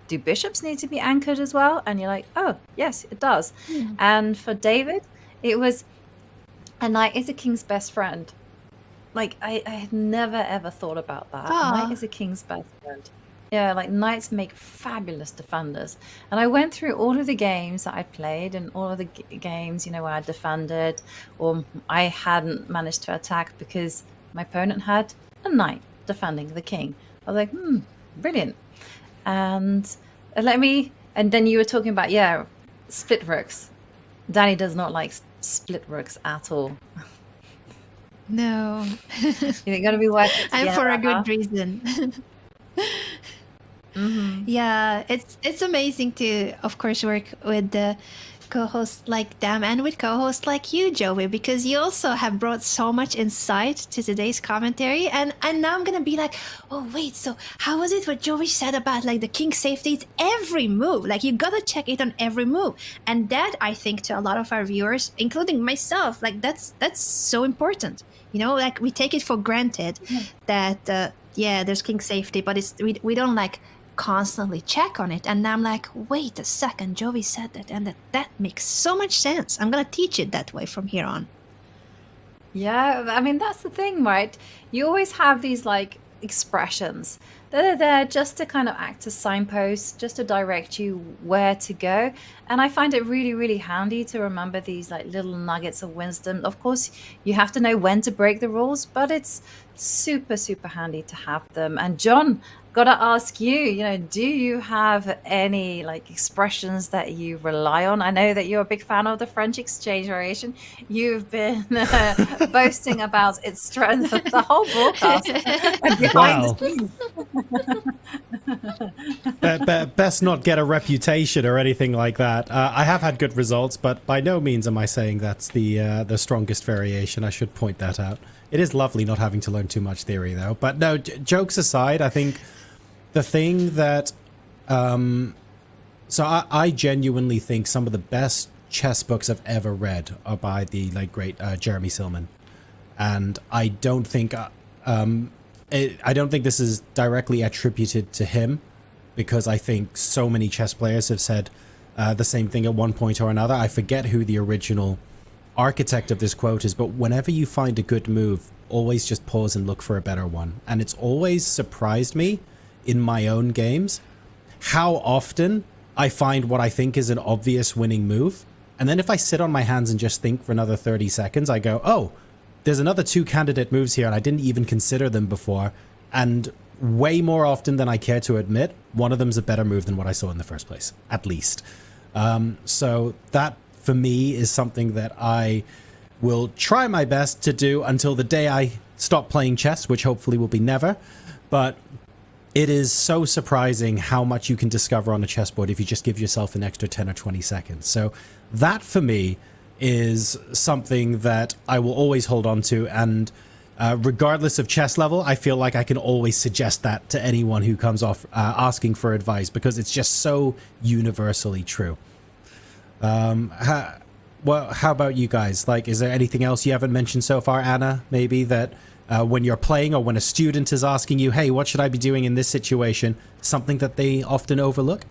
do bishops need to be anchored as well? And you're like, oh, yes, it does. And for David, it was a knight is a king's best friend. Like, I had never, ever thought about that. A knight is a king's best friend. Yeah, like knights make fabulous defenders. And I went through all of the games that I played and all of the games, where I defended or I hadn't managed to attack because my opponent had a knight defending the king. I was like, brilliant. And and then you were talking about, split rooks. Danny does not like split rooks at all. No. You're going to be working And for a together, good reason. Yeah, it's amazing to, of course, work with the co-hosts like them and with co-hosts like you, Joey, because you also have brought so much insight to today's commentary. And now I'm gonna be like, oh wait, so how was it what Joey said about like the king safety? It's every move. Like you gotta check it on every move. And that, I think, to a lot of our viewers, including myself, like that's so important. Like we take it for granted that there's king safety, but we don't like constantly check on it. And now I'm like, wait a second, Joey said that, and that makes so much sense. I'm gonna teach it that way from here on. Yeah, I mean, that's the thing, right? You always have these like expressions that are there just to kind of act as signposts, just to direct you where to go. And I find it really, really handy to remember these like little nuggets of wisdom. Of course, you have to know when to break the rules, but it's super, super handy to have them. And John, gotta ask you, do you have any like expressions that you rely on? I know that you're a big fan of the French exchange variation. You've been boasting about its strength for the whole broadcast and behind the scenes. Best not get a reputation or anything like that. I have had good results, but by no means am I saying that's the strongest variation. I should point that out. It is lovely not having to learn too much theory, though. But no, jokes aside, I think the thing that So I genuinely think some of the best chess books I've ever read are by the great Jeremy Silman, and I don't think this is directly attributed to him, because I think so many chess players have said the same thing at one point or another. I forget who the original architect of this quote is, but whenever you find a good move, always just pause and look for a better one. And it's always surprised me in my own games how often I find what I think is an obvious winning move, and then if I sit on my hands and just think for another 30 seconds, I go, oh, there's another 2 candidate moves here and I didn't even consider them before, and way more often than I care to admit, one of them's a better move than what I saw in the first place, at least. So that, for me, is something that I will try my best to do until the day I stop playing chess, which hopefully will be never. But it is so surprising how much you can discover on a chessboard if you just give yourself an extra 10 or 20 seconds. So that, for me, is something that I will always hold on to. And regardless of chess level, I feel like I can always suggest that to anyone who comes off asking for advice, because it's just so universally true. How about you guys? Is there anything else you haven't mentioned so far, Anna, maybe, that when you're playing or when a student is asking you, hey, what should I be doing in this situation, something that they often overlook?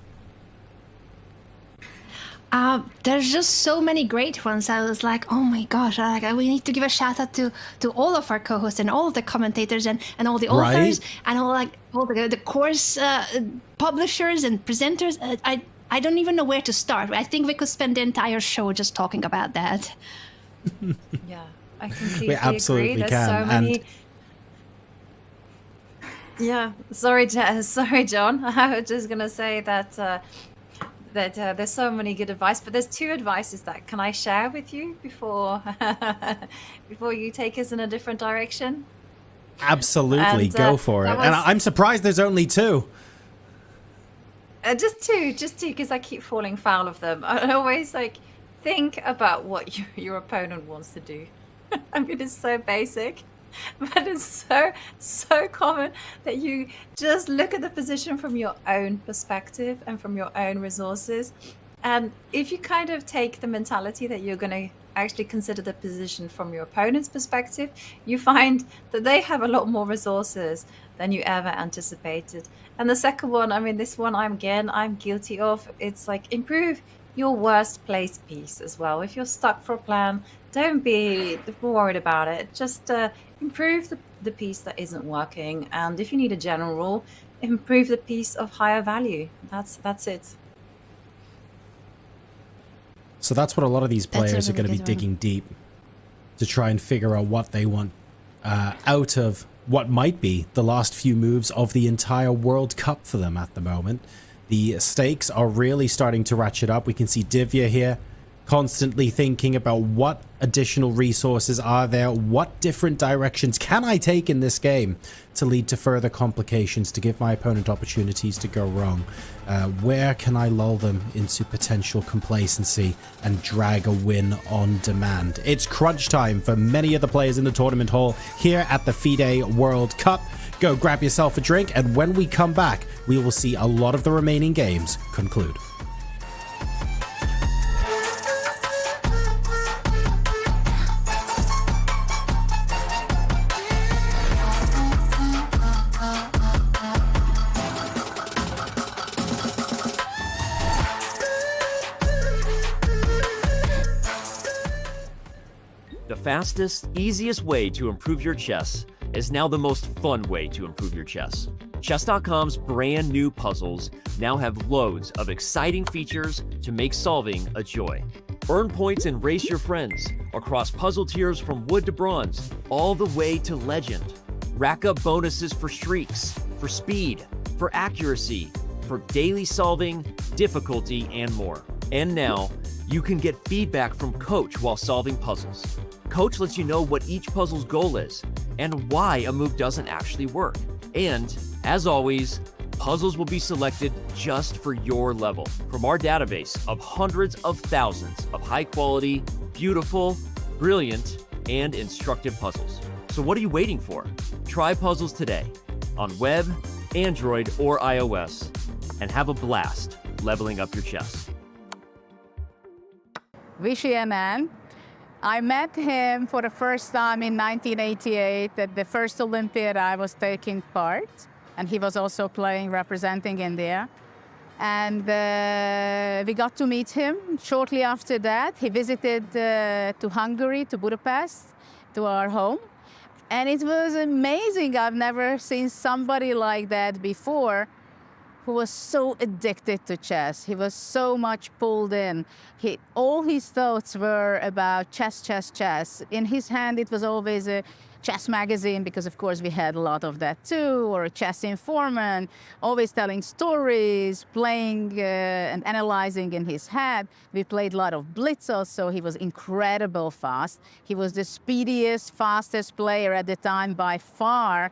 There's just so many great ones. I was like, oh my gosh, we need to give a shout out to all of our co-hosts and all of the commentators and all the authors, right? And all the course publishers and presenters. I don't even know where to start. I think we could spend the entire show just talking about that. Yeah, I completely we absolutely agree. There's can. So many... Yeah, sorry, John. I was just gonna say that there's so many good advice, but there's 2 advices that can I share with you before you take us in a different direction? Absolutely, go for it. And I'm surprised there's only 2. Just two, because I keep falling foul of them. I always think about what your opponent wants to do. I mean, it's so basic, but it's so common that you just look at the position from your own perspective and from your own resources. And if you kind of take the mentality that you're going to actually consider the position from your opponent's perspective, you find that they have a lot more resources than you ever anticipated. And the second one, I mean, this one I'm guilty of. It's improve your worst placed piece as well. If you're stuck for a plan, don't be worried about it. Just improve the piece that isn't working. And if you need a general rule, improve the piece of higher value. That's it. So that's what a lot of these players are going to be digging deep to try and figure out what they want out of what might be the last few moves of the entire World Cup for them at the moment. The stakes are really starting to ratchet up. We can see Divya here constantly thinking about what additional resources are there, what different directions can I take in this game to lead to further complications, to give my opponent opportunities to go wrong. Where can I lull them into potential complacency and drag a win on demand? It's crunch time for many of the players in the tournament hall here at the FIDE World Cup. Go grab yourself a drink, and when we come back, we will see a lot of the remaining games conclude. The fastest, easiest way to improve your chess is now the most fun way to improve your chess. Chess.com's brand new puzzles now have loads of exciting features to make solving a joy. Earn points and race your friends across puzzle tiers from wood to bronze, all the way to legend. Rack up bonuses for streaks, for speed, for accuracy, for daily solving, difficulty, and more. And now, you can get feedback from Coach while solving puzzles. Coach lets you know what each puzzle's goal is and why a move doesn't actually work. And, as always, puzzles will be selected just for your level from our database of hundreds of thousands of high-quality, beautiful, brilliant, and instructive puzzles. So what are you waiting for? Try puzzles today on web, Android, or iOS, and have a blast leveling up your chess. Vishy Anand. I met him for the first time in 1988 at the first Olympiad I was taking part, and he was also playing, representing India. And we got to meet him. Shortly after that, he visited to Hungary, to Budapest, to our home. And it was amazing. I've never seen somebody like that before, who was so addicted to chess. He was so much pulled in. All his thoughts were about chess, chess, chess. In his hand, it was always a chess magazine, because of course we had a lot of that too, or a chess informant, always telling stories, playing and analyzing in his head. We played a lot of blitz also. He was incredible fast. He was the speediest, fastest player at the time by far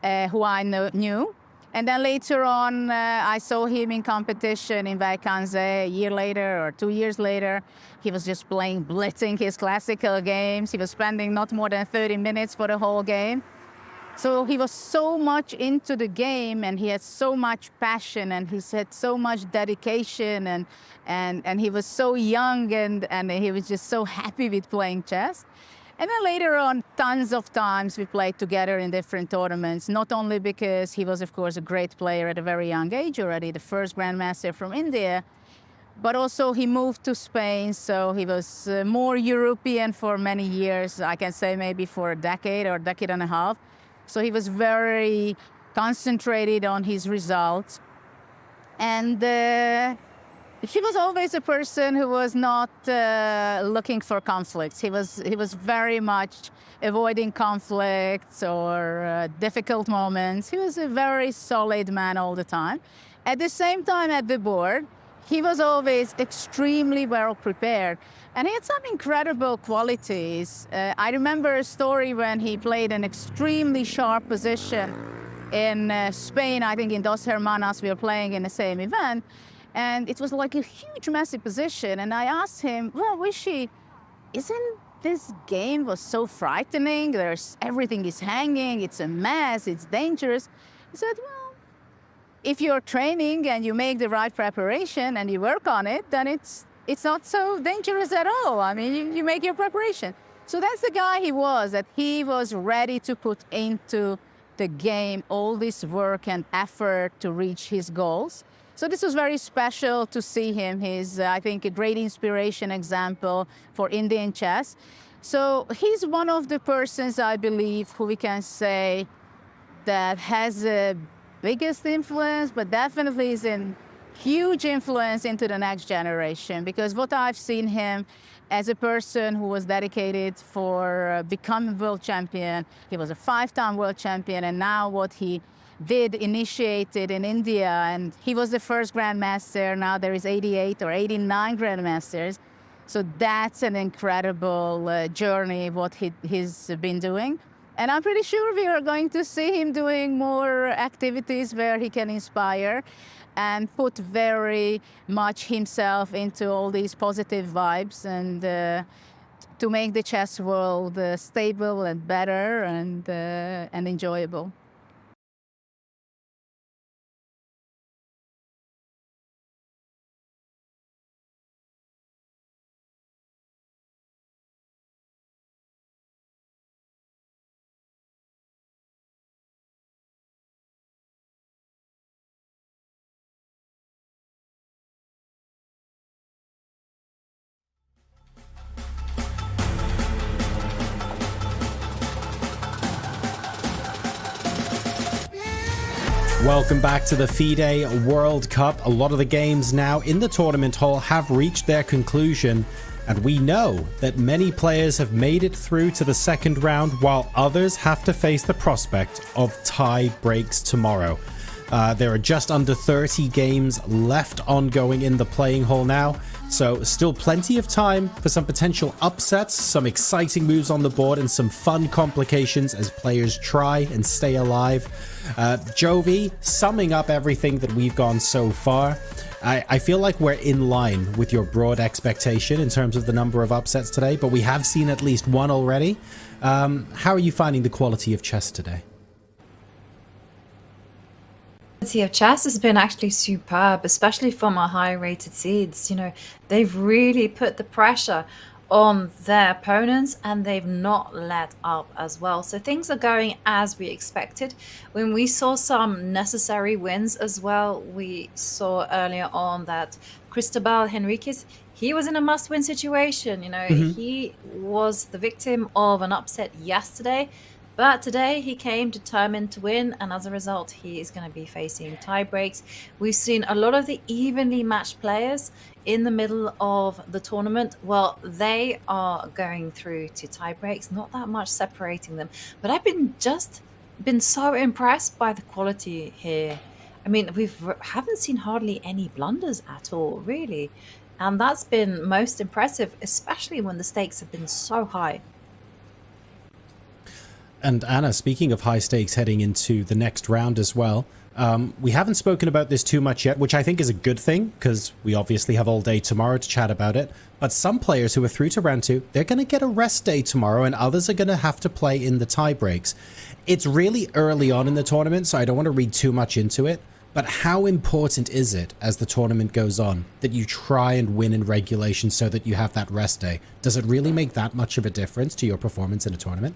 who I knew. And then later on, I saw him in competition in Vacanze a year later or 2 years later. He was just playing, blitzing his classical games. He was spending not more than 30 minutes for the whole game. So he was so much into the game, and he had so much passion, and he had so much dedication, and he was so young, and he was just so happy with playing chess. And then later on, tons of times we played together in different tournaments, not only because he was, of course, a great player at a very young age already, the first grandmaster from India, but also he moved to Spain, so he was more European for many years, I can say maybe for a decade or a decade and a half. So he was very concentrated on his results. And he was always a person who was not looking for conflicts. He was very much avoiding conflicts or difficult moments. He was a very solid man all the time. At the same time, at the board, he was always extremely well prepared, and he had some incredible qualities. I remember a story when he played an extremely sharp position in Spain. I think in Dos Hermanas we were playing in the same event. And it was like a huge, massive position. And I asked him, well, Vishy, isn't this game was so frightening? Everything is hanging, it's a mess, it's dangerous. He said, well, if you're training and you make the right preparation and you work on it, then it's not so dangerous at all. I mean, you make your preparation. So that's the guy he was, that he was ready to put into the game all this work and effort to reach his goals. So this was very special to see him. He's, I think, a great inspiration example for Indian chess. So he's one of the persons, I believe, who we can say that has the biggest influence, but definitely is a huge influence into the next generation. Because what I've seen him as a person who was dedicated for becoming world champion, he was a 5-time world champion, and now what he initiated in India, and he was the first grandmaster. Now there is 88 or 89 grandmasters. So that's an incredible journey, what he's been doing. And I'm pretty sure we are going to see him doing more activities where he can inspire and put very much himself into all these positive vibes, and to make the chess world stable and better and enjoyable. Welcome back to the FIDE World Cup. A lot of the games now in the tournament hall have reached their conclusion, and we know that many players have made it through to the second round, while others have to face the prospect of tie breaks tomorrow. There are just under 30 games left ongoing in the playing hall now, so still plenty of time for some potential upsets, some exciting moves on the board, and some fun complications as players try and stay alive. Jovi, summing up everything that we've gone so far, I feel like we're in line with your broad expectation in terms of the number of upsets today, but we have seen at least one already. How are you finding the quality of chess today? Of chess has been actually superb, especially from our high rated seeds. You know, they've really put the pressure on their opponents and they've not let up as well. So things are going as we expected. When we saw some necessary wins as well, we saw earlier on that Cristobal Henriquez, he was in a must-win situation. You know, he was the victim of an upset yesterday. But today he came determined to win, and as a result, he is going to be facing tie breaks. We've seen a lot of the evenly matched players in the middle of the tournament. Well, they are going through to tie breaks, not that much separating them. But I've been so impressed by the quality here. I mean, haven't seen hardly any blunders at all, really. And that's been most impressive, especially when the stakes have been so high. And Anna, speaking of high stakes heading into the next round as well, we haven't spoken about this too much yet, which I think is a good thing because we obviously have all day tomorrow to chat about it. But some players who are through to round 2, they're going to get a rest day tomorrow and others are going to have to play in the tie breaks. It's really early on in the tournament, so I don't want to read too much into it. But how important is it as the tournament goes on that you try and win in regulation so that you have that rest day? Does it really make that much of a difference to your performance in a tournament?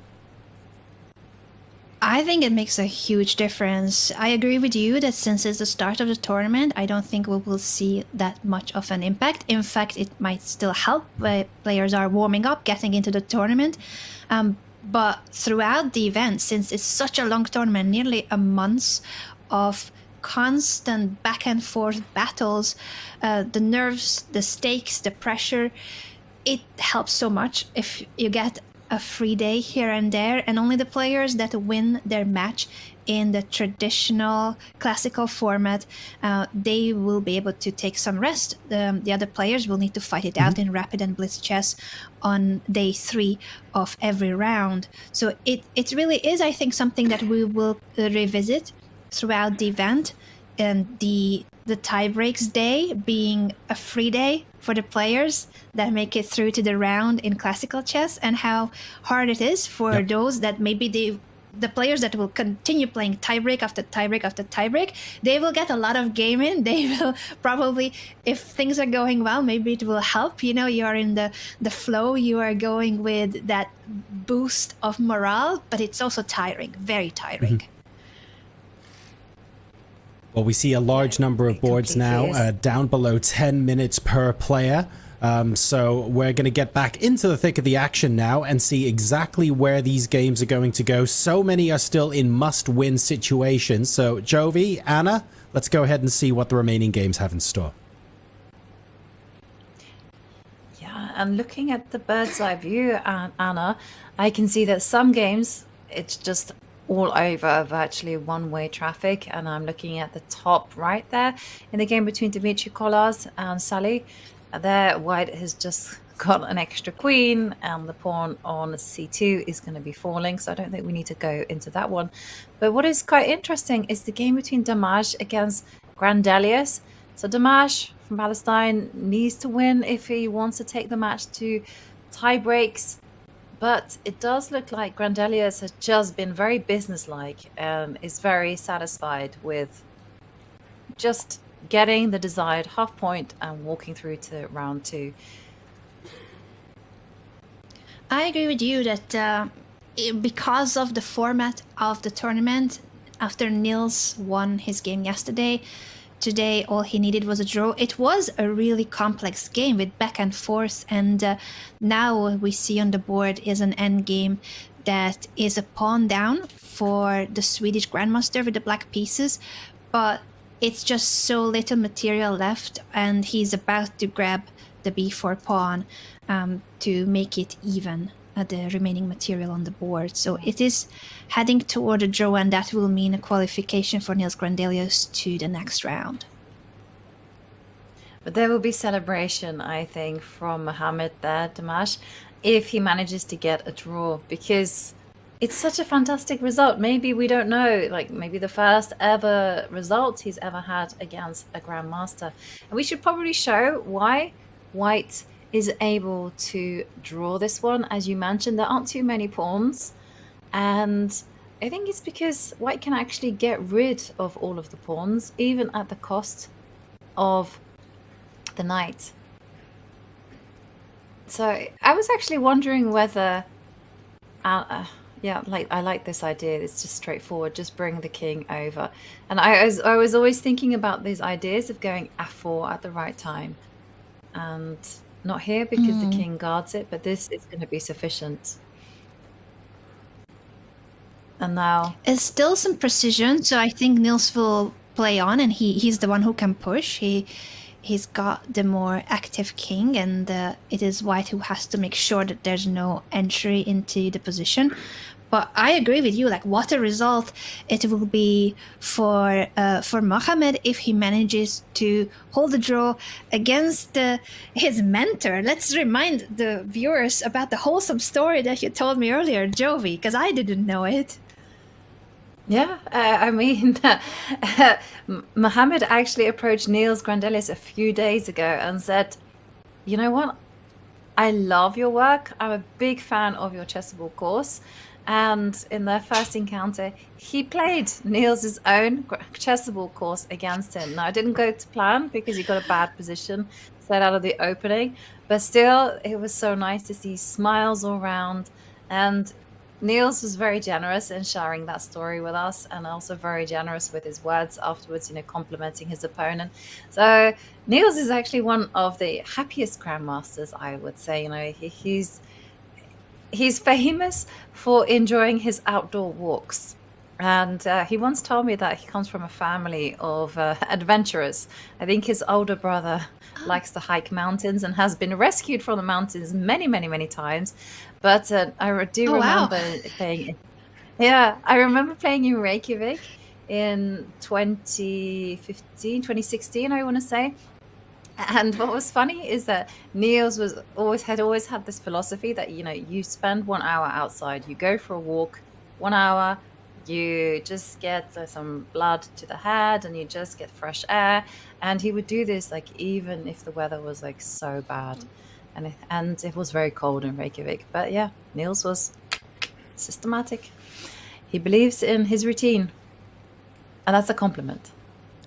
I think it makes a huge difference. I agree with you that since it's the start of the tournament, I don't think we will see that much of an impact. In fact, it might still help. Players are warming up, getting into the tournament. But throughout the event, since it's such a long tournament, nearly a month of constant back and forth battles, the nerves, the stakes, the pressure, it helps so much if you get a free day here and there, and only the players that win their match in the traditional classical format, they will be able to take some rest. The other players will need to fight it out in rapid and blitz chess on day 3 of every round. So it really is, I think, something that we will revisit throughout the event, and the tie breaks day being a free day for the players that make it through to the round in classical chess, and how hard it is for those that maybe the players that will continue playing tiebreak after tiebreak after tiebreak. They will get a lot of game in. They will probably, if things are going well, maybe it will help. You know, you are in the flow, you are going with that boost of morale, but it's also tiring, very tiring. Well, we see a large number of boards now, down below 10 minutes per player. So we're going to get back into the thick of the action now and see exactly where these games are going to go. So many are still in must-win situations. So, Jovi, Anna, let's go ahead and see what the remaining games have in store. Yeah, and looking at the bird's eye view, Anna, I can see that some games, it's just all over, virtually one-way traffic. And I'm looking at the top right there in the game between Dimitri Kolas and Sally. There, white has just got an extra queen, and the pawn on c2 is going to be falling, so I don't think we need to go into that one. But what is quite interesting is the game between Damage against Grandelius. So Damage from Palestine needs to win if he wants to take the match to tie breaks. But it does look like Grandelius has just been very businesslike and is very satisfied with just getting the desired half point and walking through to round 2. I agree with you that because of the format of the tournament, after Niels won his game yesterday, today all he needed was a draw. It was a really complex game with back and forth, and now what we see on the board is an endgame that is a pawn down for the Swedish Grandmaster with the black pieces, but it's just so little material left, and he's about to grab the b4 pawn to make it even at the remaining material on the board. So it is heading toward a draw, and that will mean a qualification for Niels Grandelius to the next round. But there will be celebration, I think, from Mohamed there, Damash, if he manages to get a draw, because it's such a fantastic result. Maybe we don't know, like maybe the first ever result he's ever had against a Grandmaster. And we should probably show why white is able to draw this one. As you mentioned, there aren't too many pawns, and I think it's because white can actually get rid of all of the pawns, even at the cost of the knight. So I was actually wondering whether, yeah, like I like this idea. It's just straightforward. Just bring the king over. And I was always thinking about these ideas of going f4 at the right time, and not here because the king guards it. But this is going to be sufficient. And now It's still some precision, so I think Niels will play on, and he's the one who can push. He's got the more active king, and it is white who has to make sure that there's no entry into the position. But I agree with you. Like, what a result it will be for Mohamed if he manages to hold the draw against his mentor. Let's remind the viewers about the wholesome story that you told me earlier, Jovi, because I didn't know it. Yeah, I mean, Mohammed actually approached Niels Grandelis a few days ago and said, you know what? I love your work. I'm a big fan of your chessable course. And in their first encounter, he played Niels's own chessable course against him. Now, it didn't go to plan because he got a bad position set out of the opening. But still, it was so nice to see smiles all around. And Niels was very generous in sharing that story with us, and also very generous with his words afterwards, complimenting his opponent. So Niels is actually one of the happiest grandmasters, I would say. He's famous for enjoying his outdoor walks. And he once told me that he comes from a family of adventurers. I think his older brother likes to hike mountains and has been rescued from the mountains many, many, many times. But I do remember playing. Yeah, I remember playing in Reykjavik in 2016, I want to say. And what was funny is that Niels had always had this philosophy that, you spend 1 hour outside, you go for a walk, 1 hour, you just get some blood to the head and you just get fresh air. And he would do this even if the weather was so bad, and it was very cold in Reykjavik. But yeah, Niels was systematic. He believes in his routine, and that's a compliment.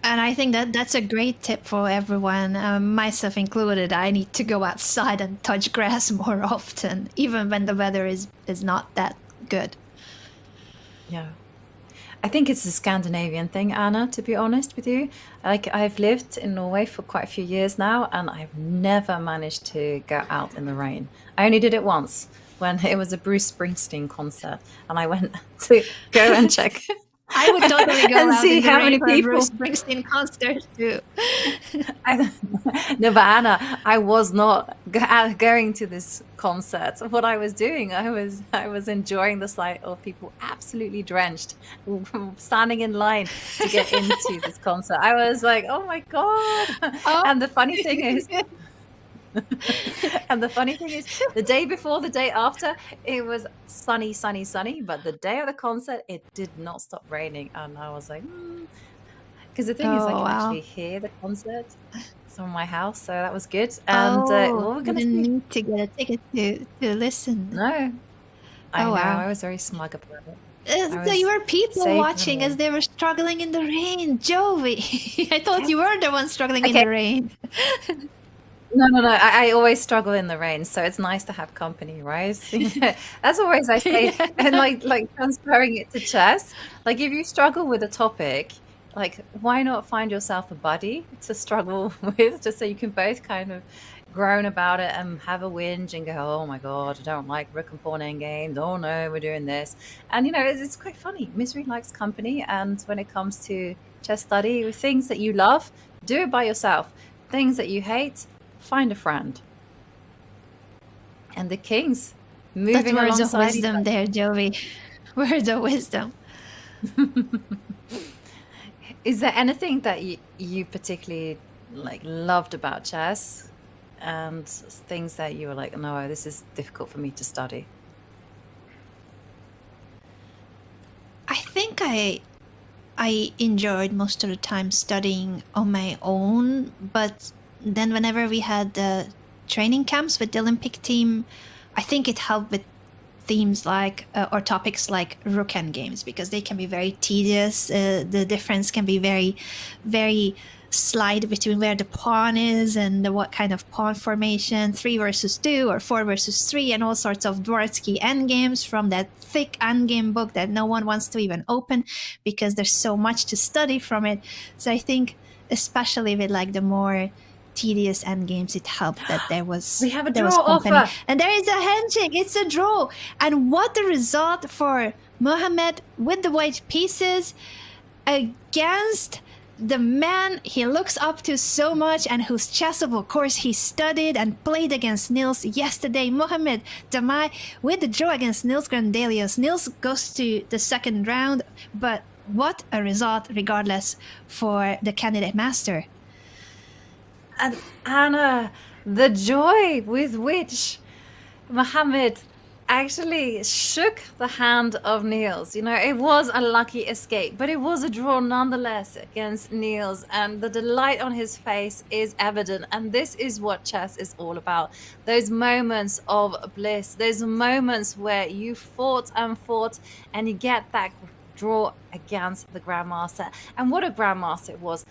And I think that's a great tip for everyone, myself included. I need to go outside and touch grass more often, even when the weather is not that good. Yeah. I think it's a Scandinavian thing, Anna, to be honest with you. I've lived in Norway for quite a few years now, and I've never managed to go out in the rain. I only did it once when it was a Bruce Springsteen concert, and I went to go and check. I would totally go and out see in the how rain many for people. a Bruce Springsteen concert too. No, but Anna, I was not going to this concert. What I was doing, I was enjoying the sight of people absolutely drenched, standing in line to get into this concert. I was like, oh my god! Oh. And the funny thing is. And the funny thing is, the day before, the day after, it was sunny, sunny, sunny. But the day of the concert, it did not stop raining. And I was like, because the thing is, I can actually hear the concert from my house. So that was good. And what we're going to need to get a ticket to listen. No. I know. Wow. I was very smug about it. So you were people watching as they were struggling in the rain. Jovi, I thought you were the one struggling in the rain. No. I always struggle in the rain, so it's nice to have company, right? That's always I say, and like transferring it to chess. Like if you struggle with a topic, why not find yourself a buddy to struggle with, just so you can both kind of groan about it and have a whinge and go, oh my god, I don't like rook and pawn endgames. Oh no, we're doing this, and it's quite funny. Misery likes company, and when it comes to chess study, with things that you love, do it by yourself. Things that you hate, find a friend. And the kings moving alongside. Words of wisdom there, Jovi. Words of wisdom. Is there anything that you particularly loved about chess, and things that you were like, no, this is difficult for me to study? I think I enjoyed most of the time studying on my own, but then whenever we had the training camps with the Olympic team, I think it helped with themes like or topics like rook endgames, because they can be very tedious. The difference can be very, very slight between where the pawn is and what kind of pawn formation, 3 versus 2 or 4 versus 3, and all sorts of Dvorsky endgames from that thick endgame book that no one wants to even open because there's so much to study from it. So I think, especially with like the more tedious endgames, it helped that there was We have a there was draw company. offer. And there is a handshake. It's a draw. And what the result for Mohammed with the white pieces against the man he looks up to so much and whose chess, of course, he studied and played against Niels yesterday. Mohammed Damai with the draw against Niels Grandelius. Niels goes to the second round, but what a result regardless for the candidate master. And Anna, the joy with which Mohammed actually shook the hand of Niels. You know, it was a lucky escape, but it was a draw nonetheless against Niels, and the delight on his face is evident. And this is what chess is all about. Those moments of bliss, those moments where you fought and you get that draw against the Grandmaster. And what a Grandmaster it was.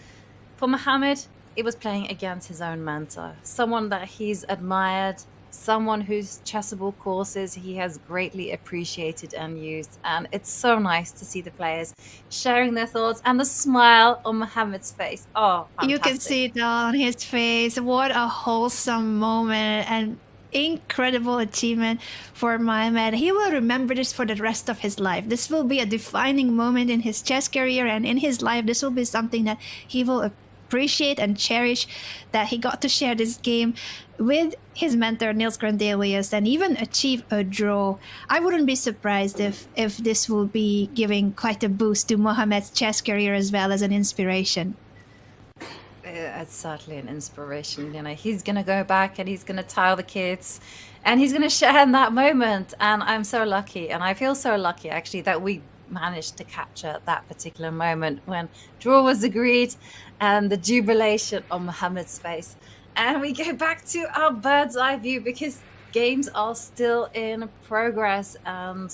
For Mohammed, it was playing against his own mentor, someone that he's admired, someone whose chessable courses he has greatly appreciated and used. And it's so nice to see the players sharing their thoughts and the smile on Mohammed's face. Oh, fantastic. You can see it all on his face. What a wholesome moment and incredible achievement for Mohammed. He will remember this for the rest of his life. This will be a defining moment in his chess career and in his life. This will be something that he will appreciate and cherish, that he got to share this game with his mentor Niels Grandelius and even achieve a draw. I wouldn't be surprised if this will be giving quite a boost to Mohammed's chess career as well as an inspiration. It's certainly an inspiration. You know, he's gonna go back and he's gonna tell the kids and he's gonna share in that moment. And I'm so lucky, and I feel so lucky actually that we managed to capture that particular moment when draw was agreed and the jubilation on Mohammed's face. And we go back to our bird's eye view because games are still in progress. And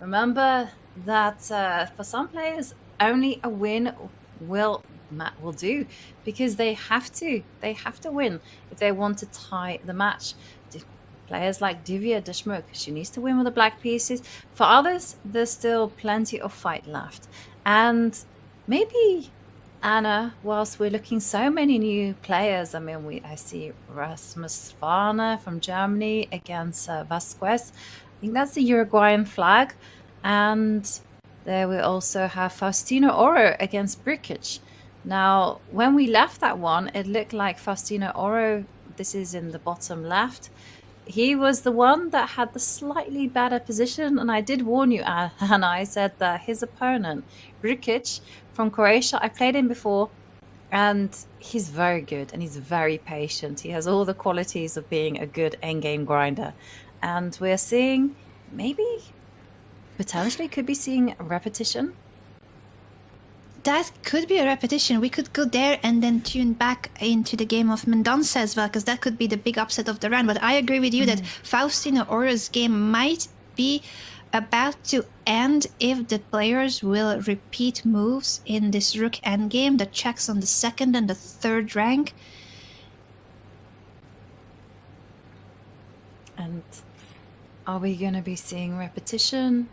remember that for some players, only a win will do, because they have to win if they want to tie the match. Players like Divya Deshmukh, she needs to win with the black pieces. For others, there's still plenty of fight left. And maybe, Anna, whilst we're looking so many new players, I mean, I see Rasmus Farner from Germany against Vasquez. I think that's the Uruguayan flag. And there we also have Faustino Oro against Brikic. Now, when we left that one, it looked like Faustino Oro, this is in the bottom left, he was the one that had the slightly better position. And I did warn you, Anna, I said that his opponent, Brikic from Croatia, I played him before, and he's very good and he's very patient. He has all the qualities of being a good endgame grinder. And we're seeing, maybe, potentially could be seeing a repetition. That could be a repetition. We could go there and then tune back into the game of Mendonça as well, because that could be the big upset of the round. But I agree with you that Faustino Oro's game might be about to end if the players will repeat moves in this rook endgame, the checks on the second and the third rank. And are we going to be seeing repetition?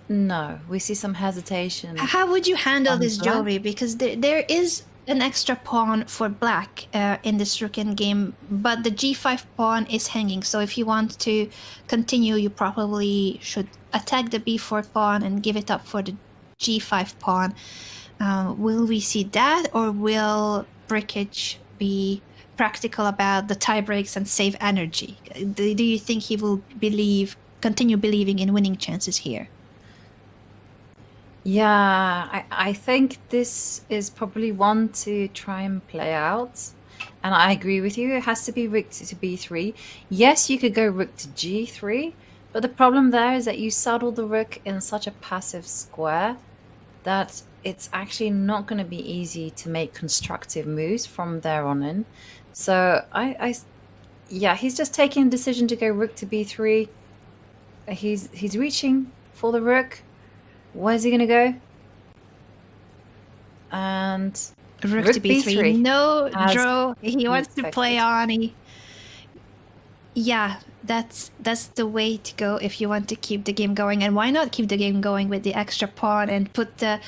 No, we see some hesitation. How would you handle this, Joey? Because there is an extra pawn for black in this rook endgame, but the g5 pawn is hanging. So if you want to continue, you probably should attack the b4 pawn and give it up for the g5 pawn. Will we see that, or will Brikic be practical about the tie breaks and save energy? Do you think he will continue believing in winning chances here? Yeah, I think this is probably one to try and play out. And I agree with you, it has to be rook to b3. Yes, you could go rook to g3, but the problem there is that you saddle the rook in such a passive square that it's actually not going to be easy to make constructive moves from there on in. So yeah, he's just taking a decision to go rook to b3. He's reaching for the rook. Where's he going to go? And Rook to b3. No as draw. He wants to expected. play on. Yeah, that's the way to go if you want to keep the game going. And why not keep the game going with the extra pawn and put the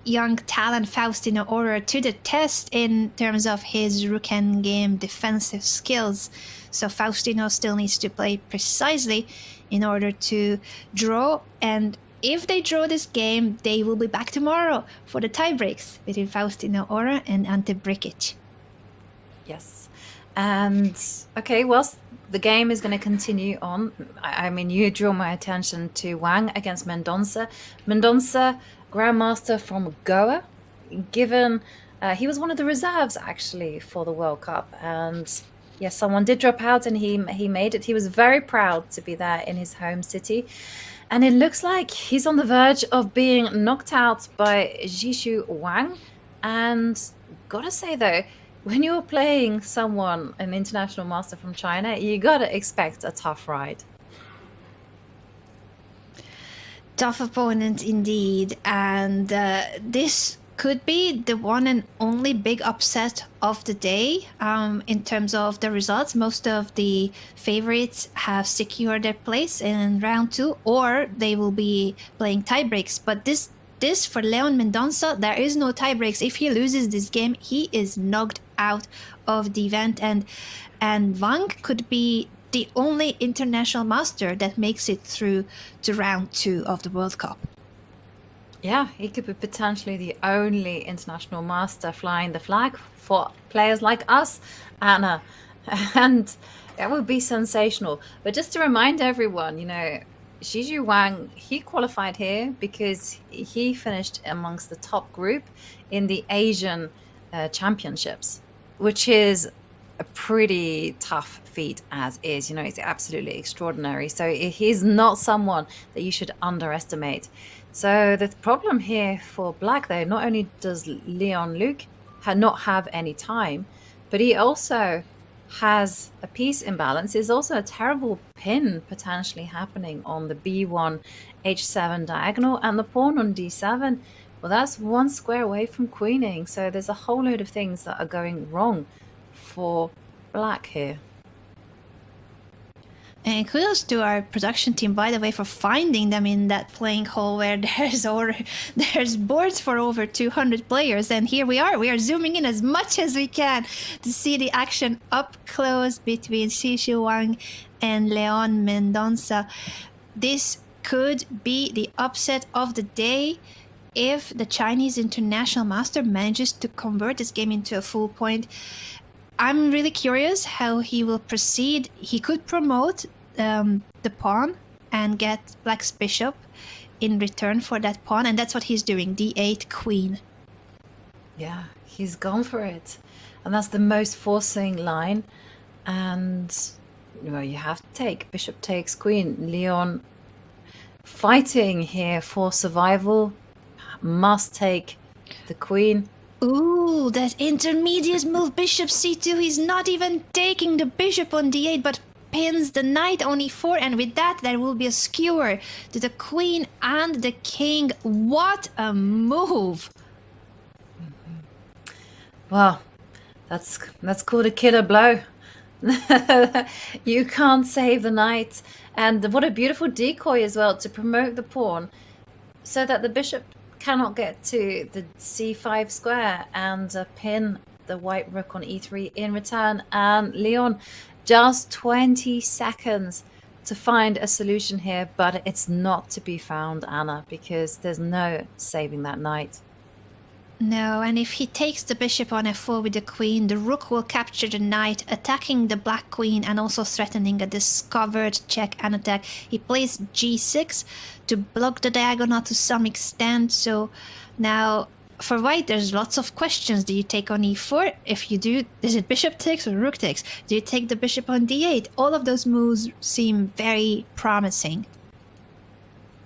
young talent Faustino Aura to the test in terms of his rook endgame defensive skills. So Faustino still needs to play precisely in order to draw, and if they draw this game, they will be back tomorrow for the tiebreaks between Faustino Aura and Ante Brikic. Yes. And okay, well, the game is going to continue on. I mean, you draw my attention to Wang against Mendonça. Mendonça, Grandmaster from Goa, given he was one of the reserves actually for the World Cup. And yes, someone did drop out and he made it. He was very proud to be there in his home city. And it looks like he's on the verge of being knocked out by Zhishu Wang. And gotta say though, when you're playing someone, an international master from China, you gotta expect a tough ride. Tough opponent indeed, and this could be the one and only big upset of the day. In terms of the results, most of the favorites have secured their place in round 2, or they will be playing tiebreaks. But this for Leon Mendonça, there is no tiebreaks. If he loses this game, he is knocked out of the event, and Wang could be the only international master that makes it through to round 2 of the World Cup. Yeah, he could be potentially the only international master flying the flag for players like us, Anna. And that would be sensational. But just to remind everyone, you know, Zhishu Wang, he qualified here because he finished amongst the top group in the Asian championships, which is a pretty tough feat as is. You know, it's absolutely extraordinary. So he's not someone that you should underestimate. So the problem here for Black, though, not only does Leon Luc not have any time, but he also has a piece imbalance. There's also a terrible pin potentially happening on the b1 h7 diagonal, and the pawn on d7, well, that's one square away from queening. So there's a whole load of things that are going wrong for Black here. And kudos to our production team, by the way, for finding them in that playing hall where there's boards for over 200 players. And here we are zooming in as much as we can to see the action up close between Zhishu Wang and Leon Mendonça. This could be the upset of the day if the Chinese international master manages to convert this game into a full point. I'm really curious how he will proceed. He could promote the pawn and get Black's bishop in return for that pawn, and that's what he's doing, d8 queen. Yeah, he's gone for it. And that's the most forcing line. And well, you have to take. Bishop takes queen. Leon fighting here for survival. Must take the queen. Ooh, that intermediate move, bishop c2. He's not even taking the bishop on d8, but pins the knight on e4. And with that, there will be a skewer to the queen and the king. What a move! Well, that's called a killer blow. You can't save the knight. And what a beautiful decoy as well to promote the pawn so that the bishop cannot get to the c5 square and pin the white rook on e3 in return. And Leon, just 20 seconds to find a solution here, but it's not to be found, Anna, because there's no saving that knight. No, and if he takes the bishop on f4 with the queen, the rook will capture the knight, attacking the black queen and also threatening a discovered check and attack. He plays g6 to block the diagonal to some extent. So now for white, there's lots of questions. Do you take on e4? If you do, is it bishop takes or rook takes? Do you take the bishop on d8? All of those moves seem very promising.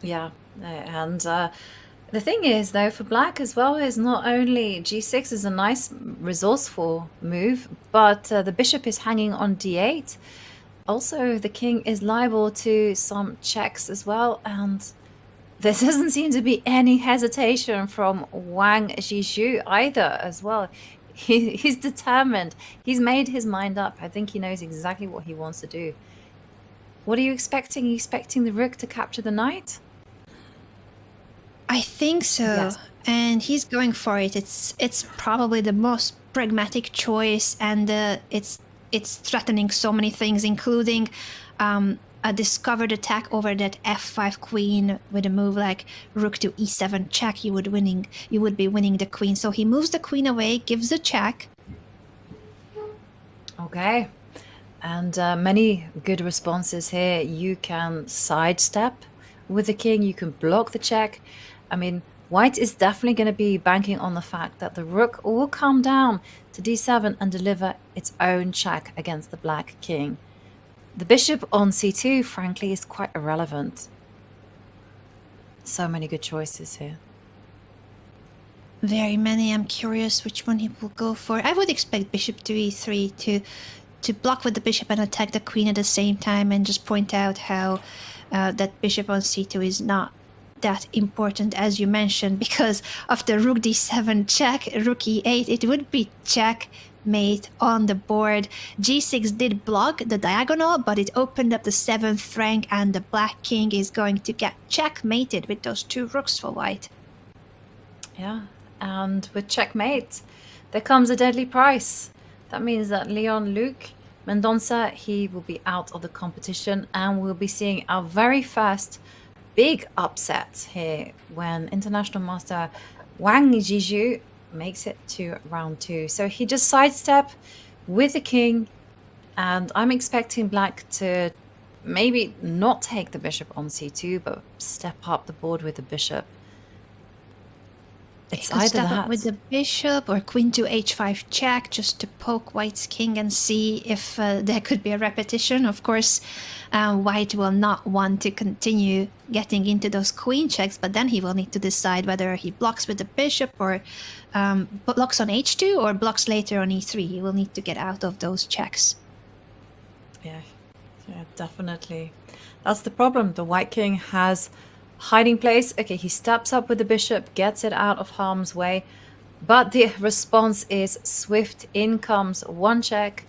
Yeah, and the thing is, though, for black as well, is not only g6 is a nice resourceful move, but the bishop is hanging on d8. also the king is liable to some checks as well, and there doesn't seem to be any hesitation from Wang Zhizhu either as well. He's determined. He's made his mind up. I think he knows exactly what he wants to do. What are you expecting? Are you expecting the rook to capture the knight? I think so. Yes. And he's going for it. It's probably the most pragmatic choice, and it's threatening so many things, including a discovered attack over that f5 queen with a move like rook to e7 check. You would be winning the queen. So he moves the queen away, gives a check. Okay. And many good responses here. You can sidestep with the king. You can block the check. I mean, white is definitely going to be banking on the fact that the rook will come down to d7 and deliver its own check against the black king. The bishop on c2, frankly, is quite irrelevant. So many good choices here. Very many. I'm curious which one he will go for. I would expect bishop to e3 to block with the bishop and attack the queen at the same time, and just point out how that bishop on c2 is not that important, as you mentioned, because of the rook d7 check, rook e8, it would be checkmate on the board. g6 did block the diagonal, but it opened up the 7th rank, and the black king is going to get checkmated with those two rooks for white. Yeah, and with checkmate, there comes a deadly price. That means that Leon-Luc Mendonça, he will be out of the competition, and we'll be seeing our very first big upset here when international master Wang Zhizhu makes it to round 2. So he just sidestep with the king, and I'm expecting black to maybe not take the bishop on c2, but step up the board with the bishop. It's either step that up with the bishop or queen to h5 check, just to poke white's king and see if there could be a repetition. Of course, white will not want to continue getting into those queen checks, but then he will need to decide whether he blocks with the bishop or blocks on h2 or blocks later on e3. He will need to get out of those checks. Yeah, definitely. That's the problem. The white king has hiding place. Okay, he steps up with the bishop, gets it out of harm's way, but the response is swift. In comes one check,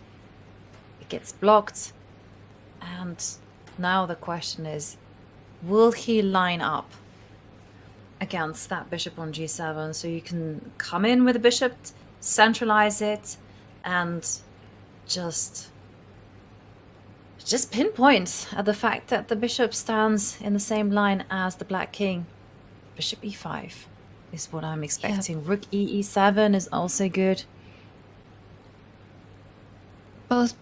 it gets blocked, and now the question is, will he line up against that bishop on g7? So you can come in with the bishop, centralize it, and just pinpoint at the fact that the bishop stands in the same line as the black king. Bishop e5 is what I'm expecting. Rook e7 is also good. Both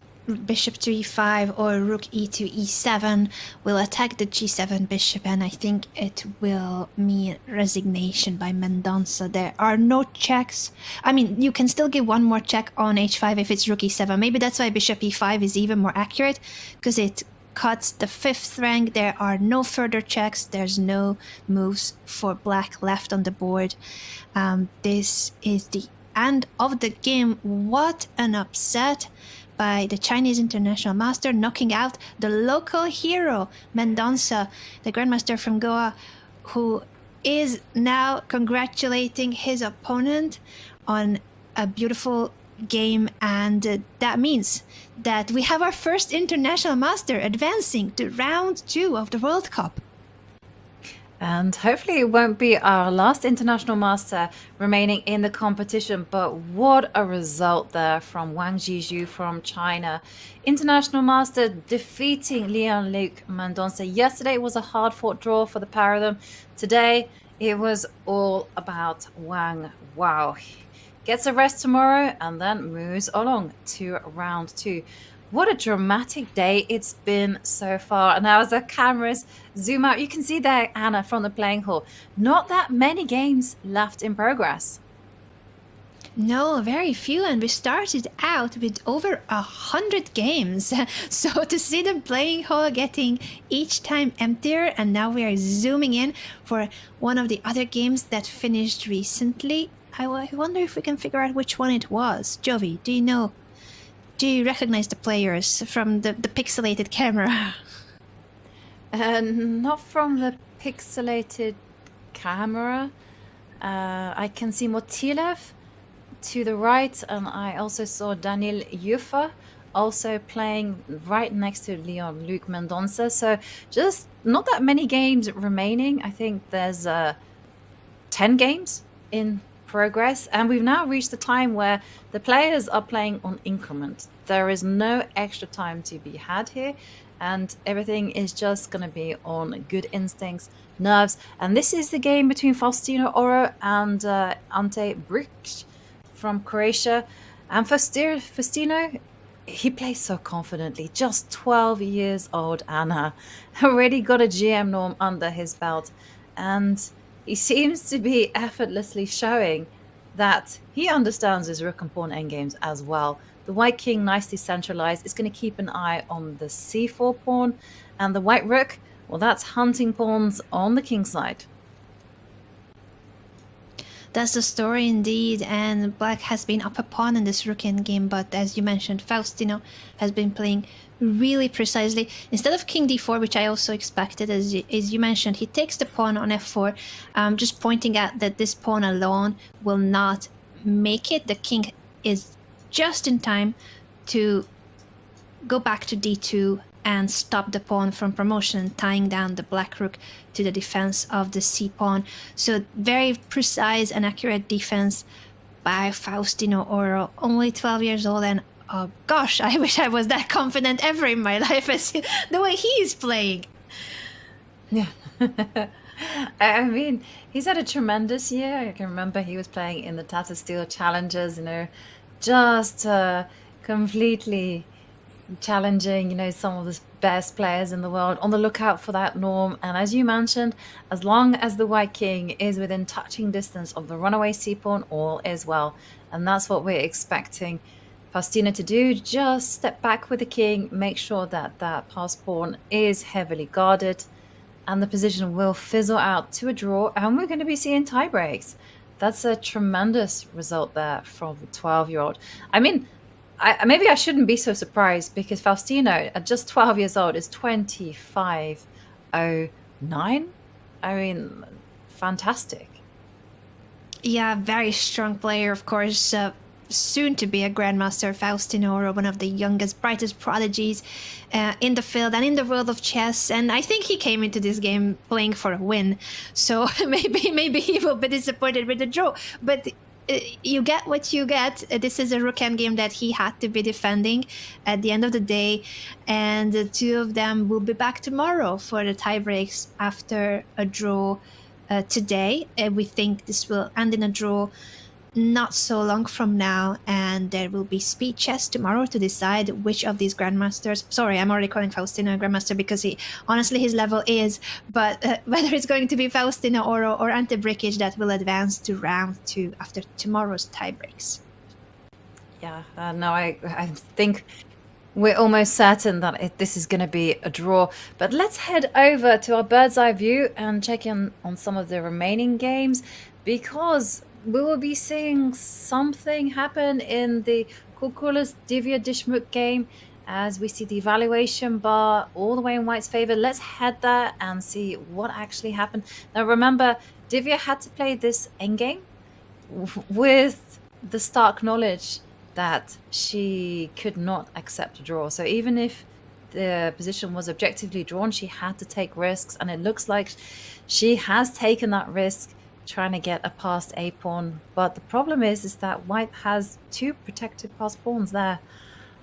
bishop to e5 or rook e to e7 will attack the g7 bishop, and I think it will mean resignation by Mendonça. There are no checks. I mean, you can still give one more check on h5 if it's rook e7. Maybe that's why bishop e5 is even more accurate, because it cuts the 5th rank. There are no further checks. There's no moves for black left on the board. This is the end of the game. What an upset by the Chinese international master, knocking out the local hero, Mendonça, the grandmaster from Goa, who is now congratulating his opponent on a beautiful game. And that means that we have our first international master advancing to round 2 of the World Cup. And hopefully it won't be our last international master remaining in the competition, but what a result there from Wang Zhizhu from China. International master defeating Leon-Luc Mendonça. Yesterday it was a hard-fought draw for the pair of them. Today it was all about Wang. Wow. Gets a rest tomorrow and then moves along to round 2. What a dramatic day it's been so far. And now as the cameras zoom out, you can see there, Anna, from the playing hall, not that many games left in progress. No, very few, and we started out with over 100 games. So to see the playing hall getting each time emptier, and now we are zooming in for one of the other games that finished recently. I wonder if we can figure out which one it was. Jovi, do you know? do you recognize the players from the pixelated camera? Not from the pixelated camera. I can see Motilev to the right, and I also saw Daniel Yufa also playing right next to Leon Luc Mendonça. So just not that many games remaining. I think there's 10 games in progress, and we've now reached the time where the players are playing on increment. There is no extra time to be had here, and everything is just going to be on good instincts, nerves. And this is the game between Faustino Oro and Ante Bric from Croatia. And Faustino, he plays so confidently, just 12 years old, Anna, already got a GM norm under his belt, and he seems to be effortlessly showing that he understands his rook and pawn endgames as well. The white king, nicely centralized, is going to keep an eye on the c4 pawn, and the white rook, well, that's hunting pawns on the king side. That's the story indeed, and Black has been up a pawn in this rook endgame, but as you mentioned, Faustino has been playing really precisely. Instead of king d4, which I also expected, as you mentioned, he takes the pawn on f4, just pointing out that this pawn alone will not make it. The king is just in time to go back to d2 and stop the pawn from promotion, tying down the black rook to the defense of the c-pawn. So very precise and accurate defense by Faustino Oro, only 12 years old, and oh gosh, I wish I was that confident ever in my life as the way he is playing. Yeah. I mean, he's had a tremendous year. I can remember he was playing in the Tata Steel Challengers, just completely challenging, some of the best players in the world, on the lookout for that norm. And as you mentioned, as long as the white king is within touching distance of the runaway c-pawn, all is well. And that's what we're expecting Faustino to do. Just step back with the king, make sure that that passed pawn is heavily guarded, and the position will fizzle out to a draw, and we're going to be seeing tie breaks. That's a tremendous result there from the 12-year-old. I mean, maybe I shouldn't be so surprised, because Faustino, at just 12 years old, is 25.09. I mean, fantastic. Yeah, very strong player, of course. Soon to be a grandmaster, Faustino Oro, one of the youngest, brightest prodigies in the field and in the world of chess. And I think he came into this game playing for a win. So maybe he will be disappointed with the draw. But you get what you get. This is a rook endgame that he had to be defending at the end of the day. And the two of them will be back tomorrow for the tie breaks after a draw today. We think this will end in a draw not so long from now, and there will be speed chess tomorrow to decide which of these grandmasters, sorry, I'm already calling Faustino a grandmaster because honestly his level is, but whether it's going to be Faustino Oro or Ante Bric that will advance to round 2 after tomorrow's tie breaks. Yeah, no, I think we're almost certain that this is going to be a draw. But let's head over to our bird's eye view and check in on some of the remaining games, because we will be seeing something happen in the Kukulas Divya Dishmukh game, as we see the evaluation bar all the way in white's favor. Let's head there and see what actually happened. Now remember, Divya had to play this endgame with the stark knowledge that she could not accept a draw. So even if the position was objectively drawn, she had to take risks, and it looks like she has taken that risk, trying to get a passed a pawn. But the problem is that white has 2 protected passed pawns there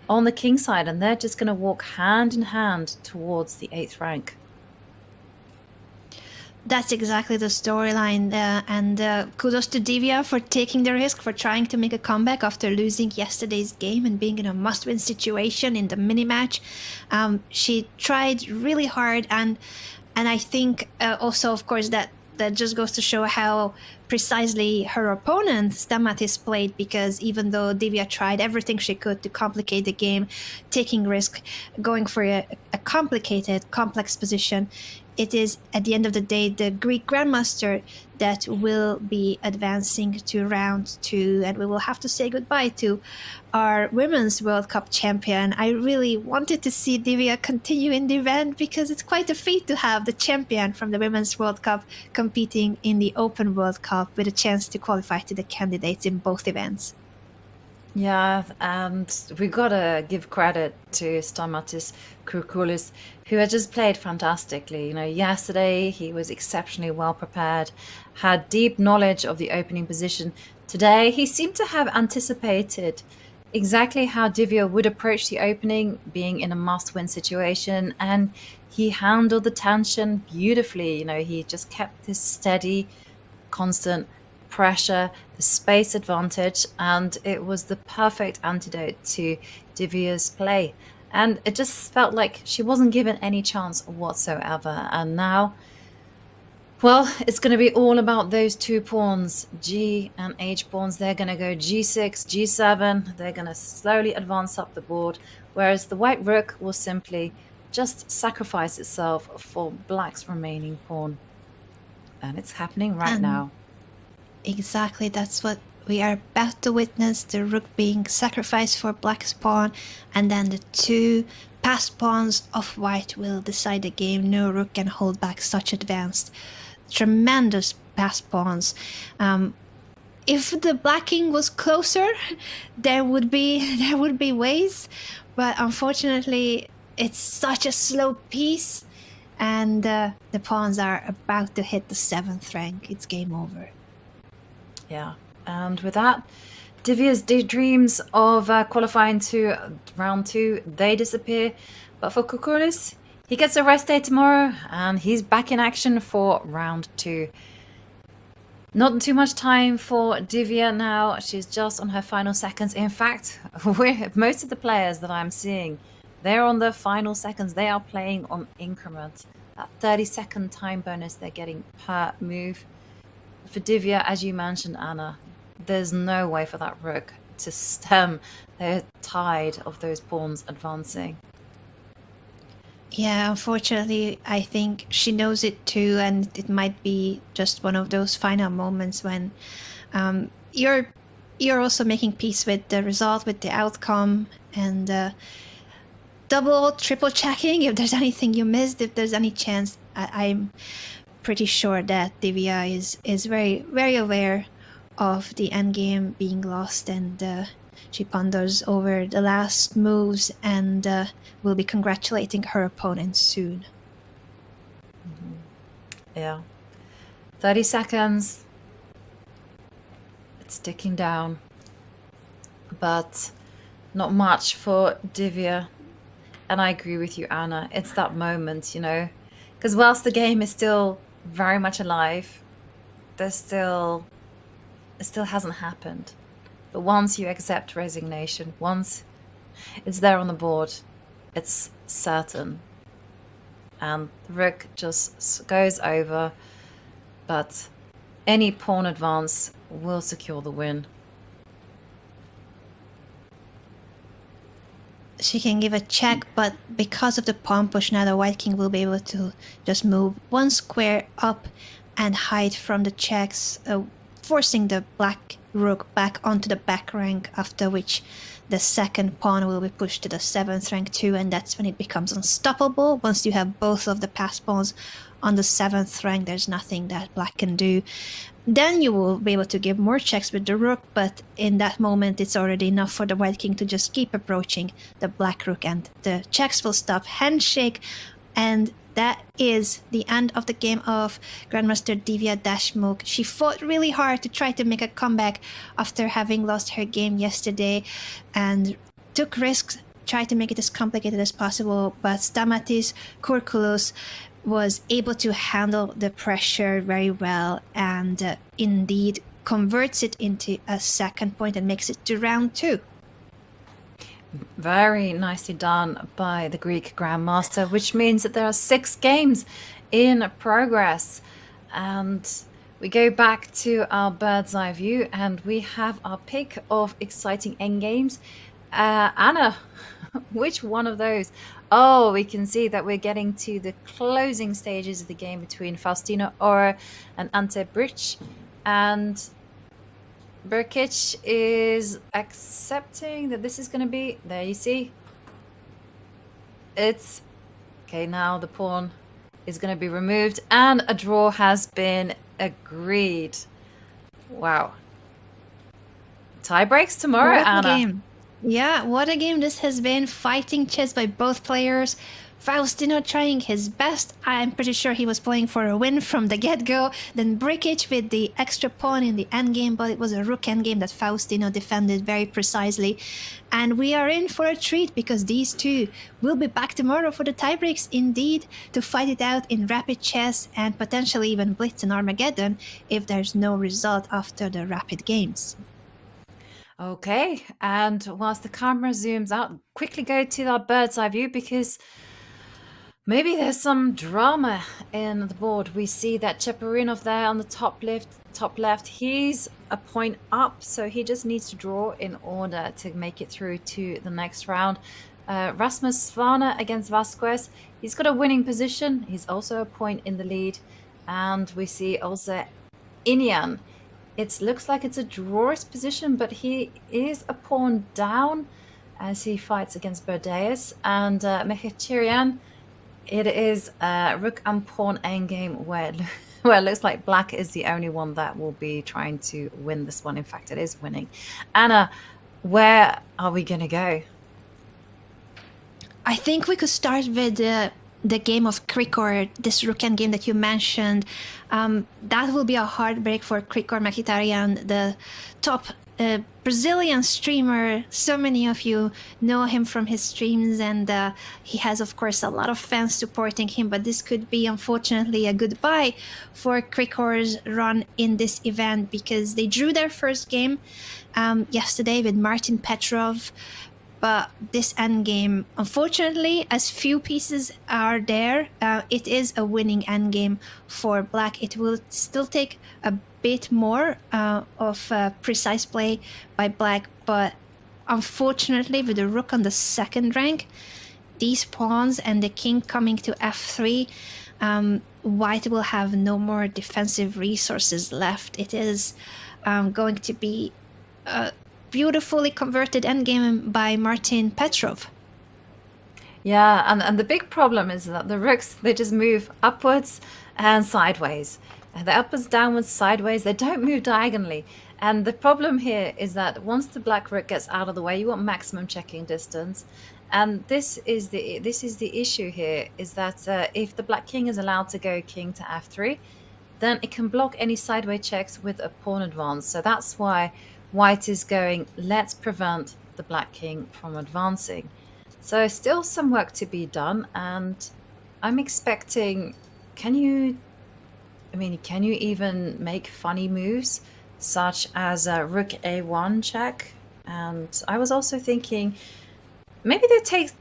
on the king side, and they're just going to walk hand in hand towards the 8th rank. That's exactly the storyline, and kudos to Divya for taking the risk, for trying to make a comeback after losing yesterday's game and being in a must-win situation in the mini-match. She tried really hard, and I think also, of course, that just goes to show how precisely her opponent, Stamatis, played, because even though Divya tried everything she could to complicate the game, taking risk, going for a complicated, complex position, it is at the end of the day the Greek Grandmaster that will be advancing to round 2, and we will have to say goodbye to our Women's World Cup champion. I really wanted to see Divya continue in the event because it's quite a feat to have the champion from the Women's World Cup competing in the Open World Cup with a chance to qualify to the candidates in both events. Yeah, and we gotta give credit to Stamatis Kourkoulis, who had just played fantastically. You know, yesterday he was exceptionally well prepared, had deep knowledge of the opening position. Today he seemed to have anticipated exactly how Divya would approach the opening, being in a must-win situation, and he handled the tension beautifully. You know, he just kept this steady, constant pressure, the space advantage, and it was the perfect antidote to Divya's play. And it just felt like she wasn't given any chance whatsoever. And now, well, it's going to be all about those 2 pawns, G and H pawns. They're going to go G6, G7. They're going to slowly advance up the board, whereas the white rook will simply just sacrifice itself for black's remaining pawn. And it's happening right now. Exactly, that's what we are about to witness, the rook being sacrificed for black's pawn, and then the 2 passed pawns of white will decide the game. No rook can hold back such advanced, tremendous passed pawns. If the black king was closer, there would be ways, but unfortunately it's such a slow piece, and the pawns are about to hit the 7th rank. It's game over. Yeah, and with that, Divya's dreams of qualifying to round 2, they disappear. But for Kourkoulis, he gets a rest day tomorrow, and he's back in action for round 2. Not too much time for Divya now. She's just on her final seconds. In fact, most of the players that I'm seeing, they're on the final seconds. They are playing on increments. That 30-second time bonus they're getting per move. For Divya, as you mentioned, Anna, there's no way for that rook to stem the tide of those pawns advancing. Yeah, unfortunately, I think she knows it too, and it might be just one of those final moments when you're also making peace with the result, with the outcome, and double, triple checking if there's anything you missed, if there's any chance. I'm pretty sure that Divya is very, very aware of the endgame being lost, and she ponders over the last moves and will be congratulating her opponent soon. Yeah. 30 seconds. It's ticking down. But not much for Divya. And I agree with you, Anna. It's that moment, you know. Because whilst the game is still very much alive, it still hasn't happened. But once you accept resignation, once it's there on the board, it's certain. And the rook just goes over, but any pawn advance will secure the win. She can give a check, but because of the pawn push now, the white king will be able to just move 1 square up and hide from the checks, forcing the black rook back onto the back rank, after which the second pawn will be pushed to the 7th rank too, and that's when it becomes unstoppable. Once you have both of the passed pawns on the 7th rank, there's nothing that black can do. Then you will be able to give more checks with the rook, but in that moment it's already enough for the white king to just keep approaching the black rook, and the checks will stop. Handshake, and that is the end of the game of Grandmaster Divya Dashmukh. She fought really hard to try to make a comeback after having lost her game yesterday, and took risks, tried to make it as complicated as possible, but Stamatis Kourkoulis was able to handle the pressure very well, and indeed converts it into a second point and makes it to round 2. Very nicely done by the Greek Grandmaster, which means that there are 6 games in progress. And we go back to our bird's eye view, and we have our pick of exciting endgames. Anna, which one of those Oh, we can see that we're getting to the closing stages of the game between Faustino Ora and Ante Bric. And Brkic is accepting that this is going to be... There you see. It's... Okay, now the pawn is going to be removed and a draw has been agreed. Wow. Tie breaks tomorrow, What a Anna. game. Yeah, what a game this has been. Fighting chess by both players. Faustino trying his best. I'm pretty sure he was playing for a win from the get-go. Then Brkic with the extra pawn in the endgame, but it was a rook endgame that Faustino defended very precisely. And we are in for a treat because these two will be back tomorrow for the tiebreaks indeed to fight it out in rapid chess and potentially even blitz and Armageddon if there's no result after the rapid games. Okay, and whilst the camera zooms out, quickly go to our bird's eye view because maybe there's some drama in the board. We see that Cheparinov there on the top left, he's a point up, so he just needs to draw in order to make it through to the next round. Rasmus Svana against Vasquez, he's got a winning position. He's also a point in the lead. And we see also Inian. It looks like it's a drawer's position, but he is a pawn down as he fights against Berdeus. And Mekhitaryan, it is a rook and pawn endgame where it looks like black is the only one that will be trying to win this one. In fact, it is winning. Anna, where are we going to go? I think we could start with the game of Krikor, this rook endgame that you mentioned. That will be a heartbreak for Krikor Mkhitaryan, the top Brazilian streamer. So many of you know him from his streams, and he has, of course, a lot of fans supporting him. But this could be, unfortunately, a goodbye for Krikor's run in this event because they drew their first game yesterday with Martin Petrov. But this endgame, unfortunately, as few pieces are there, it is a winning endgame for black. It will still take a bit more of precise play by black, but unfortunately, with the rook on the second rank, these pawns and the king coming to f3, white will have no more defensive resources left. It is going to be beautifully converted endgame by Martin Petrov. Yeah, and the big problem is that the rooks, they just move upwards and sideways. And the upwards, downwards, sideways, they don't move diagonally. And the problem here is that once the black rook gets out of the way, you want maximum checking distance. And this is the issue here, is that if the black king is allowed to go king to f3, then it can block any sideways checks with a pawn advance. So that's why white is going, let's prevent the black king from advancing. So still some work to be done, and I'm expecting, can you even make funny moves such as a rook a1 check? And I was also thinking maybe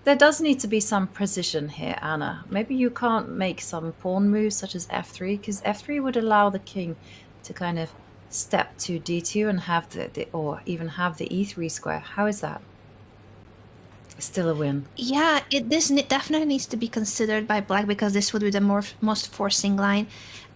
there does need to be some precision here, Anna. Maybe you can't make some pawn moves such as f3, because f3 would allow the king to kind of step to d2 and have or even have the e3 square. How is that? Still a win. Yeah, this definitely needs to be considered by black because this would be the most forcing line,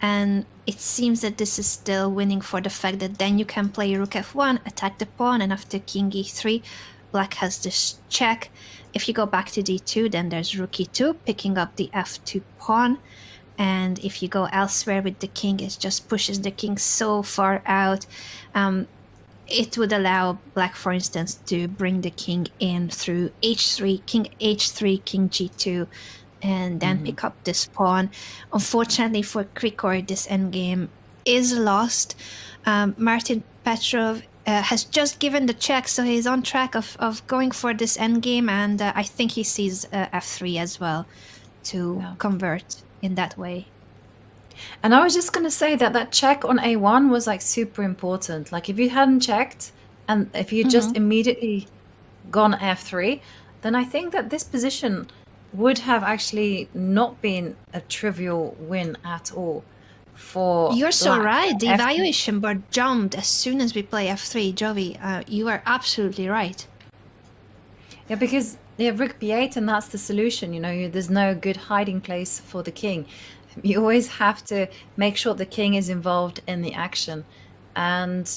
and it seems that this is still winning for the fact that then you can play rook f1, attack the pawn, and after king e3, black has this check. If you go back to d2, then there's rook e2, picking up the f2 pawn. And if you go elsewhere with the king, it just pushes the king so far out. It would allow black, for instance, to bring the king in through h3, king h3, king g2, and then pick up this pawn. Unfortunately for Krikor, this endgame is lost. Martin Petrov has just given the check, so he's on track of going for this endgame, and I think he sees f3 as well to convert in that way. And I was just going to say that check on a1 was like super important. Like if you hadn't checked and if you just immediately gone f3, then I think that this position would have actually not been a trivial win at all for You're so black. right. The evaluation bar jumped as soon as we play f3. Jovi, you are absolutely right. Yeah, because Yeah, rook b8, and that's the solution. There's no good hiding place for the king. You always have to make sure the king is involved in the action. And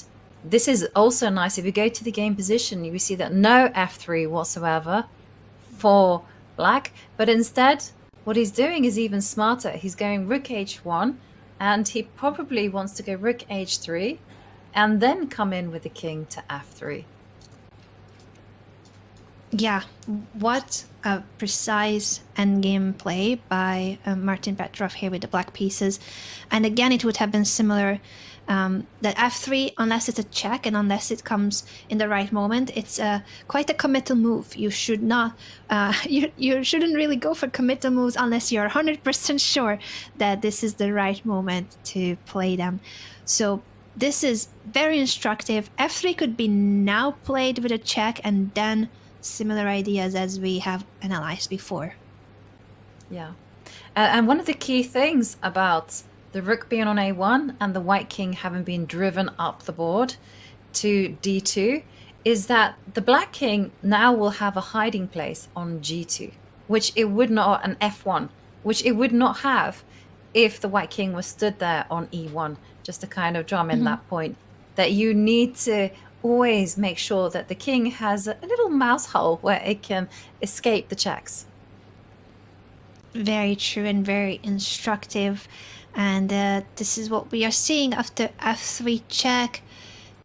this is also nice. If you go to the game position, you will see that no f3 whatsoever for black, but instead what he's doing is even smarter. He's going rook h1, and he probably wants to go rook h3 and then come in with the king to f3. Yeah, what a precise endgame play by Martin Petrov here with the black pieces. And again, it would have been similar. That f3, unless it's a check and unless it comes in the right moment, it's quite a committal move. You should not, you shouldn't really go for committal moves unless you're 100% sure that this is the right moment to play them. So this is very instructive. f3 could be now played with a check, and then similar ideas as we have analyzed before. Yeah. And one of the key things about the rook being on a1 and the white king having been driven up the board to d2 is that the black king now will have a hiding place on g2, which it would not, an f1, which it would not have if the white king was stood there on e1, just to kind of drum in that point, that you need to always make sure that the king has a little mouse hole where it can escape the checks. Very true and very instructive. And this is what we are seeing after f3 check.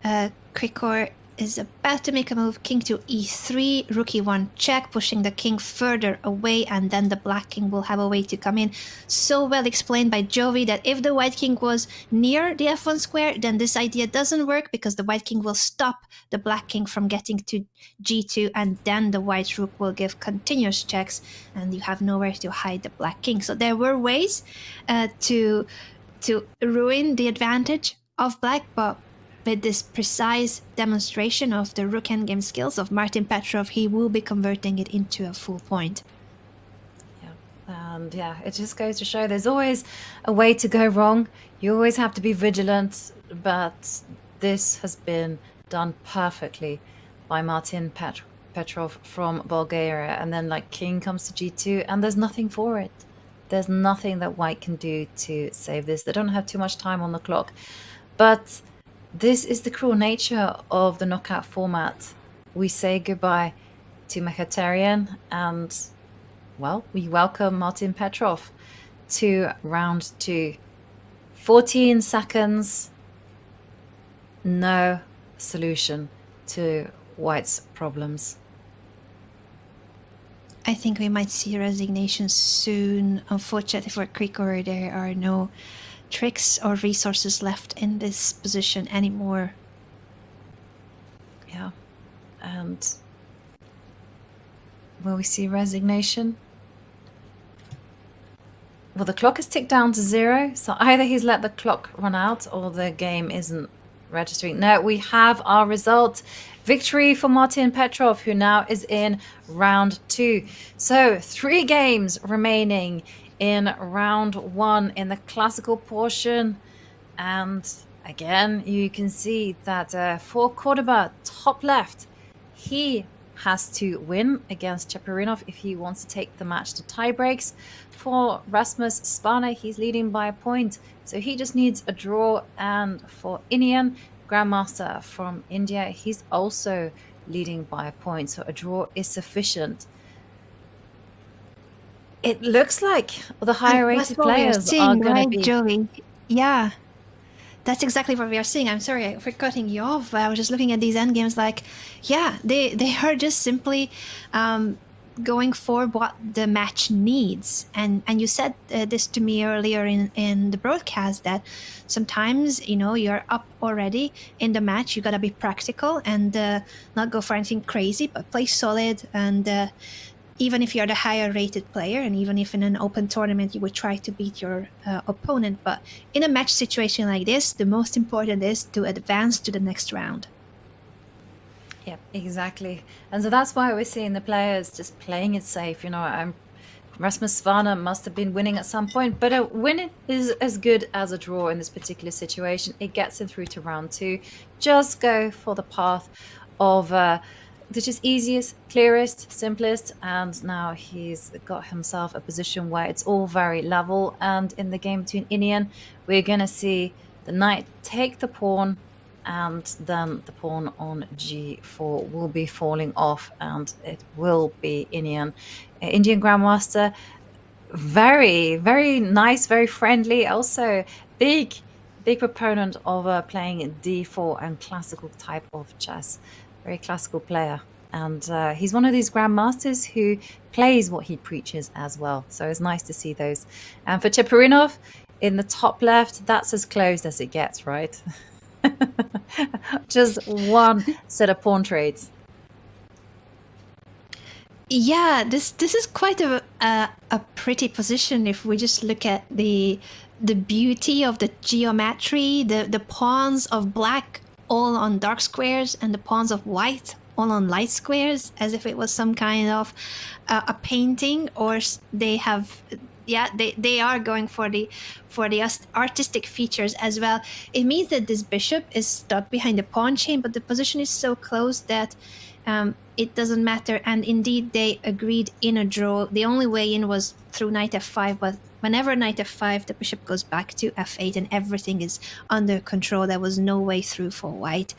Krikor is about to make a move, king to e3, rook e1 check, pushing the king further away, and then the black king will have a way to come in. So well explained by Jovi that if the white king was near the f1 square, then this idea doesn't work because the white king will stop the black king from getting to g2, and then the white rook will give continuous checks, and you have nowhere to hide the black king. So there were ways to ruin the advantage of black, but with this precise demonstration of the rook endgame skills of Martin Petrov, he will be converting it into a full point. Yeah, and yeah, it just goes to show there's always a way to go wrong. You always have to be vigilant, but this has been done perfectly by Martin Petrov from Bulgaria. And then like king comes to g2, and there's nothing for it. There's nothing that white can do to save this. They don't have too much time on the clock. But this is the cruel nature of the knockout format. We say goodbye to Mkhitaryan, and, well, we welcome Martin Petrov to round 2. 14 seconds, no solution to white's problems. I think we might see resignation soon. Unfortunately for Krikor, there are no tricks or resources left in this position anymore. Yeah, and will we see resignation? Well, the clock is ticked down to 0, so either he's let the clock run out or the game isn't registering. No, we have our result. Victory for Martin Petrov, who now is in round 2. So 3 games remaining in round 1 in the classical portion, and again you can see that for Cordoba, top left, he has to win against Cheparinov if he wants to take the match to tiebreaks. For Rasmus Svane, he's leading by a point, so he just needs a draw. And for Inian, Grandmaster from India, he's also leading by a point, so a draw is sufficient. It looks like the higher rated players are going to be... Joey? Yeah, that's exactly what we are seeing. I'm sorry for cutting you off, but I was just looking at these endgames like, yeah, they are just simply going for what the match needs. And you said this to me earlier in the broadcast, that sometimes, you're up already in the match. You got to be practical and not go for anything crazy, but play solid. And even if you're the higher rated player, and even if in an open tournament you would try to beat your opponent, but in a match situation like this, the most important is to advance to the next round. Yeah, exactly. And so that's why we're seeing the players just playing it safe. Rasmus Svane must have been winning at some point, but a win is as good as a draw in this particular situation. It gets him through to round 2. Just go for the path of which is easiest, clearest, simplest, and now he's got himself a position where it's all very level. And in the game between Inian, we're going to see the knight take the pawn, and then the pawn on g4 will be falling off, and it will be Inian. Indian Grandmaster, very, very nice, very friendly, also big proponent of playing d4 and classical type of chess. Very classical player, and he's one of these grandmasters who plays what he preaches as well, so it's nice to see those. And for Cheparinov in the top left, that's as closed as it gets, right? Just one set of pawn trades. Yeah, this is quite a pretty position if we just look at the beauty of the geometry, the pawns of black all on dark squares and the pawns of white all on light squares, as if it was some kind of a painting, or they have, yeah, they are going for the artistic features as well. It means that this bishop is stuck behind the pawn chain, but the position is so close that it doesn't matter. And indeed, they agreed in a draw. The only way in was through knight f5, but whenever knight f5, the bishop goes back to f8 and everything is under control. There was no way through for white.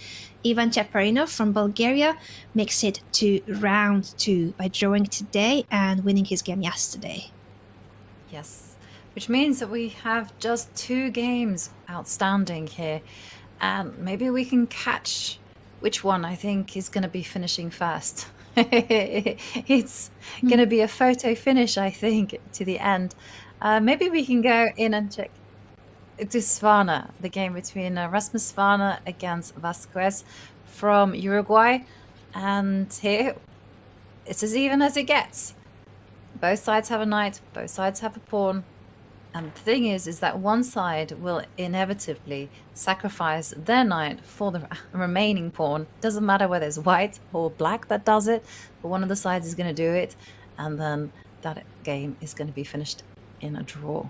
Ivan Cheparinov from Bulgaria makes it to round 2 by drawing today and winning his game yesterday. Yes, which means that we have just 2 games outstanding here, and maybe we can catch which one I think is going to be finishing first. It's going to be a photo finish, I think, to the end. Maybe we can go in and check to Svana, the game between Rasmus Svana against Vasquez from Uruguay. And here, it's as even as it gets. Both sides have a knight, both sides have a pawn. And the thing is that one side will inevitably sacrifice their knight for the remaining pawn. Doesn't matter whether it's white or black that does it, but one of the sides is going to do it. And then that game is going to be finished in a draw.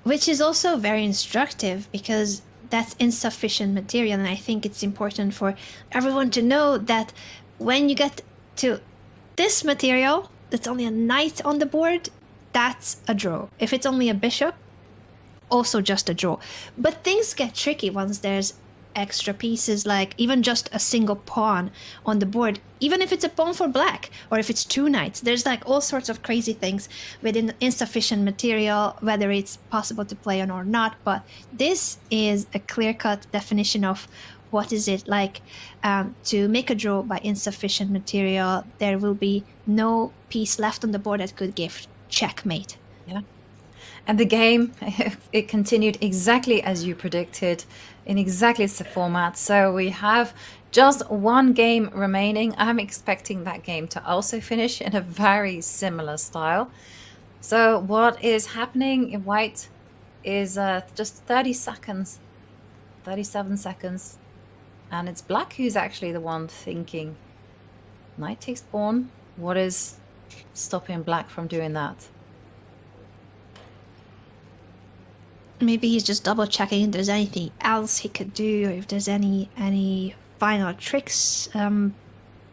Which is also very instructive, because that's insufficient material, and I think it's important for everyone to know that when you get to this material, that's only a knight on the board, that's a draw. If it's only a bishop, also just a draw. But things get tricky once there's extra pieces, like even just a single pawn on the board, even if it's a pawn for black, or if it's 2 knights. There's like all sorts of crazy things within insufficient material, whether it's possible to play on or not. But this is a clear-cut definition of what is it like to make a draw by insufficient material. There will be no piece left on the board that could give checkmate. Yeah. And the game, it continued exactly as you predicted, in exactly the format. So we have just 1 game remaining. I'm expecting that game to also finish in a very similar style. So what is happening in white is just 30 seconds, 37 seconds. And it's black who's actually the one thinking. Knight takes pawn. What is stopping black from doing that? Maybe he's just double checking if there's anything else he could do, or if there's any final tricks,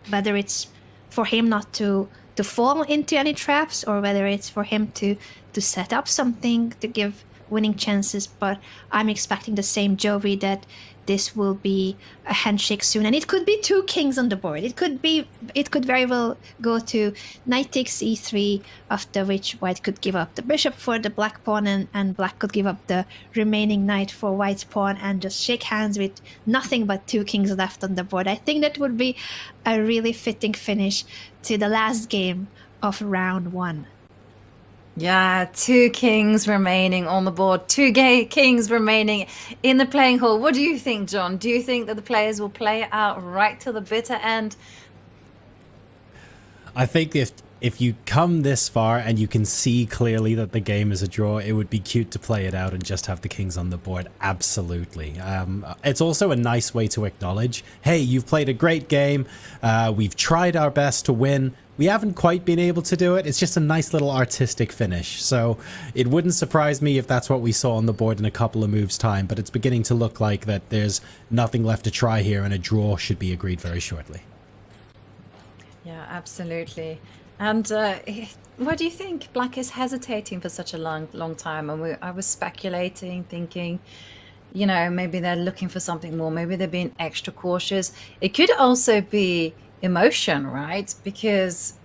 whether it's for him not to fall into any traps, or whether it's for him to set up something to give winning chances. But I'm expecting the same Jovi, that this will be a handshake soon, and it could be 2 kings on the board. It could very well go to knight takes e3, after which white could give up the bishop for the black pawn, and black could give up the remaining knight for white's pawn, and just shake hands with nothing but 2 kings left on the board. I think that would be a really fitting finish to the last game of round 1. Yeah, 2 kings remaining on the board, 2 kings remaining in the playing hall. What do you think, John? Do you think that the players will play it out right to the bitter end? I think if you come this far and you can see clearly that the game is a draw, it would be cute to play it out and just have the kings on the board. Absolutely. It's also a nice way to acknowledge, hey, you've played a great game. We've tried our best to win, We haven't quite been able to do it. It's just a nice little artistic finish. So it wouldn't surprise me if that's what we saw on the board in a couple of moves' time, but it's beginning to look like that there's nothing left to try here and a draw should be agreed very shortly. Yeah, absolutely. And why do you think Black is hesitating for such a long time? And I was speculating, thinking, you know, maybe they're looking for something more. Maybe they're being extra cautious. It could also be emotion, right? Because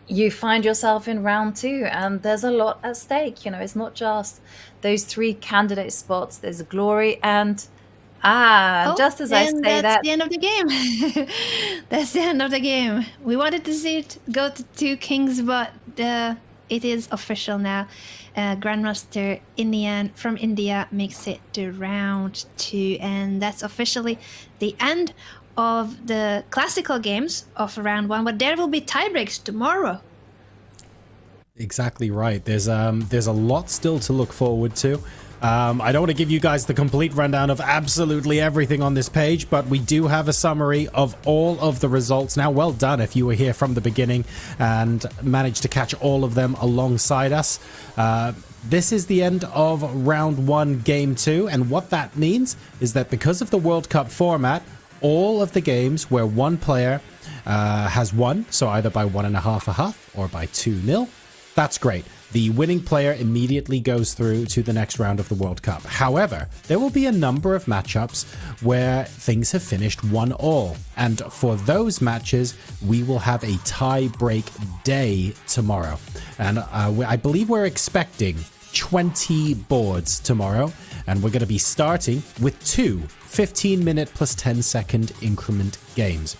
you find yourself in round 2 and there's a lot at stake. You know, it's not just those 3 candidate spots. There's glory and just as I say that's the end of the game. That's the end of the game. We wanted to see it go to 2 kings, but it is official now. Grandmaster Indian from India makes it to round 2, and that's officially the end of the classical games of round 1, but there will be tiebreaks tomorrow. Exactly right. There's a lot still to look forward to. I don't want to give you guys the complete rundown of absolutely everything on this page, but we do have a summary of all of the results. Now, well done if you were here from the beginning and managed to catch all of them alongside us. This is the end of round 1, game 2, and what that means is that because of the World Cup format, all of the games where one player has won, so either by 1.5 or by 2-0, that's great. The winning player immediately goes through to the next round of the World Cup. However, there will be a number of matchups where things have finished 1-1. And for those matches, we will have a tie-break day tomorrow. And I believe we're expecting 20 boards tomorrow. And we're going to be starting with 2 15-minute plus 10-second increment games.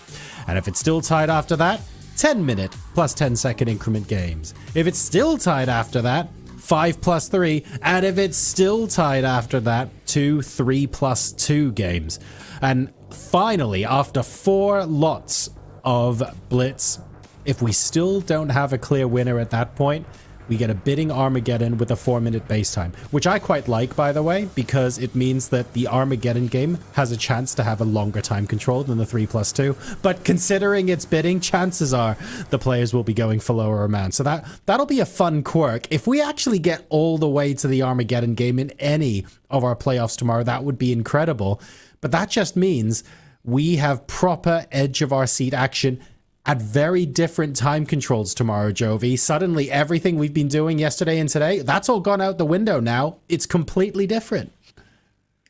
And if it's still tied after that, 10-minute plus 10-second increment games. If it's still tied after that, 5 plus 3. And if it's still tied after that, 2 3 plus 2 games. And finally, after 4 lots of blitz, if we still don't have a clear winner at that point, we get a bidding Armageddon with a 4-minute base time, which I quite like, by the way, because it means that the Armageddon game has a chance to have a longer time control than the 3 plus 2. But considering it's bidding, chances are the players will be going for lower amount. So that'll be a fun quirk. If we actually get all the way to the Armageddon game in any of our playoffs tomorrow, that would be incredible. But that just means we have proper edge of our seat action at very different time controls tomorrow, Jovi. Suddenly, everything we've been doing yesterday and today, that's all gone out the window now. It's completely different.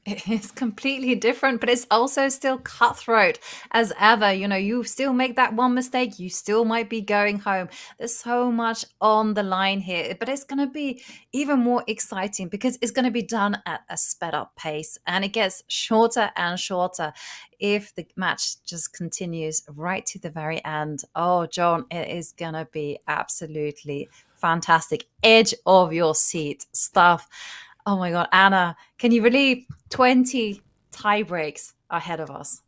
It is completely different, but it's also still cutthroat as ever. You know, you still make that one mistake, you still might be going home. There's so much on the line here, but it's going to be even more exciting because it's going to be done at a sped up pace and it gets shorter and shorter if the match just continues right to the very end. Oh, John, it is going to be absolutely fantastic. Edge of your seat stuff. Oh my God, Anna, can you believe 20 tie breaks ahead of us?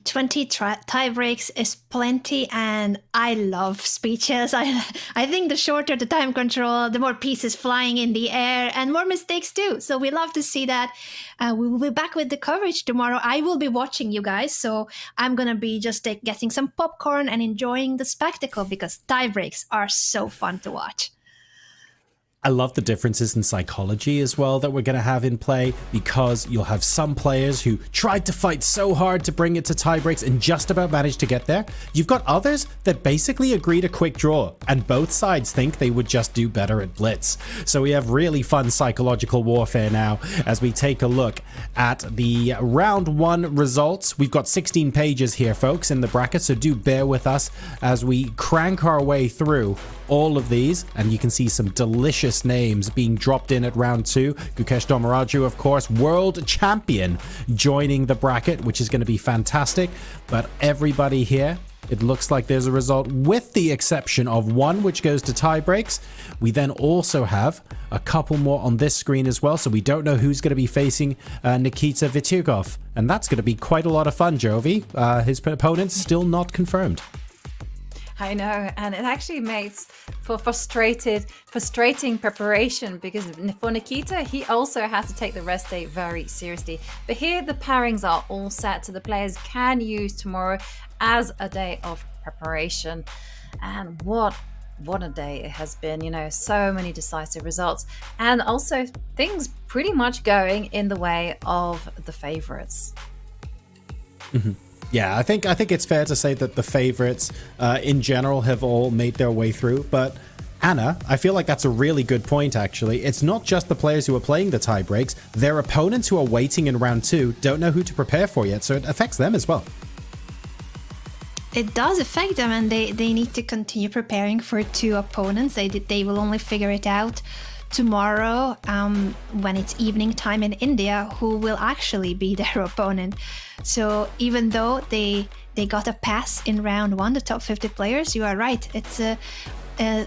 20 tie breaks is plenty, and I love speeches. I think the shorter the time control, the more pieces flying in the air, and more mistakes too. So we love to see that. We will be back with the coverage tomorrow. I will be watching you guys, so I'm gonna be just getting some popcorn and enjoying the spectacle because tie breaks are so fun to watch. I love the differences in psychology as well that we're going to have in play, because you'll have some players who tried to fight so hard to bring it to tie breaks and just about managed to get there. You've got others that basically agreed a quick draw, and both sides think they would just do better at blitz. So we have really fun psychological warfare now as we take a look at the round 1 results. We've got 16 pages here, folks, in the bracket, so do bear with us as we crank our way through all of these, and you can see some delicious names being dropped in at round 2. Gukesh Domaraju, of course, world champion, joining the bracket, which is going to be fantastic. But everybody here, it looks like there's a result, with the exception of one which goes to tie breaks. We then also have a couple more on this screen as well, so we don't know who's going to be facing Nikita Vityugov, and that's going to be quite a lot of fun, Jovi. His opponent's still not confirmed. I know, and it actually makes for frustrating preparation, because for Nikita, he also has to take the rest day very seriously. But here the pairings are all set, so the players can use tomorrow as a day of preparation. And what a day it has been, you know, so many decisive results, and also things pretty much going in the way of the favorites. Yeah, I think it's fair to say that the favorites in general have all made their way through, but Anna, I feel like that's a really good point, actually. It's not just the players who are playing the tie breaks. Their opponents who are waiting in round 2 don't know who to prepare for yet, so it affects them as well. It does affect them, and they need to continue preparing for 2 opponents. They will only figure it out tomorrow when it's evening time in India, who will actually be their opponent. So even though they got a pass in round 1, the top 50 players, you are right. It's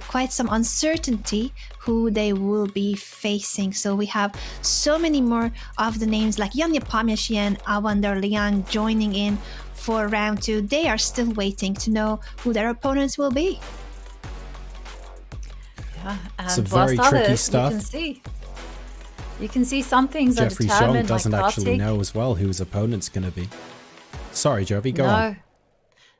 quite some uncertainty who they will be facing. So we have so many more of the names like Janja Pamięci and Awander Liang joining in for round 2. They are still waiting to know who their opponents will be. Yeah, and Some very tricky stuff. You can see some things Jeffrey are determined. Zhong doesn't like actually Kartik. know as well who his opponent's going to be. Sorry, Jovi, go on.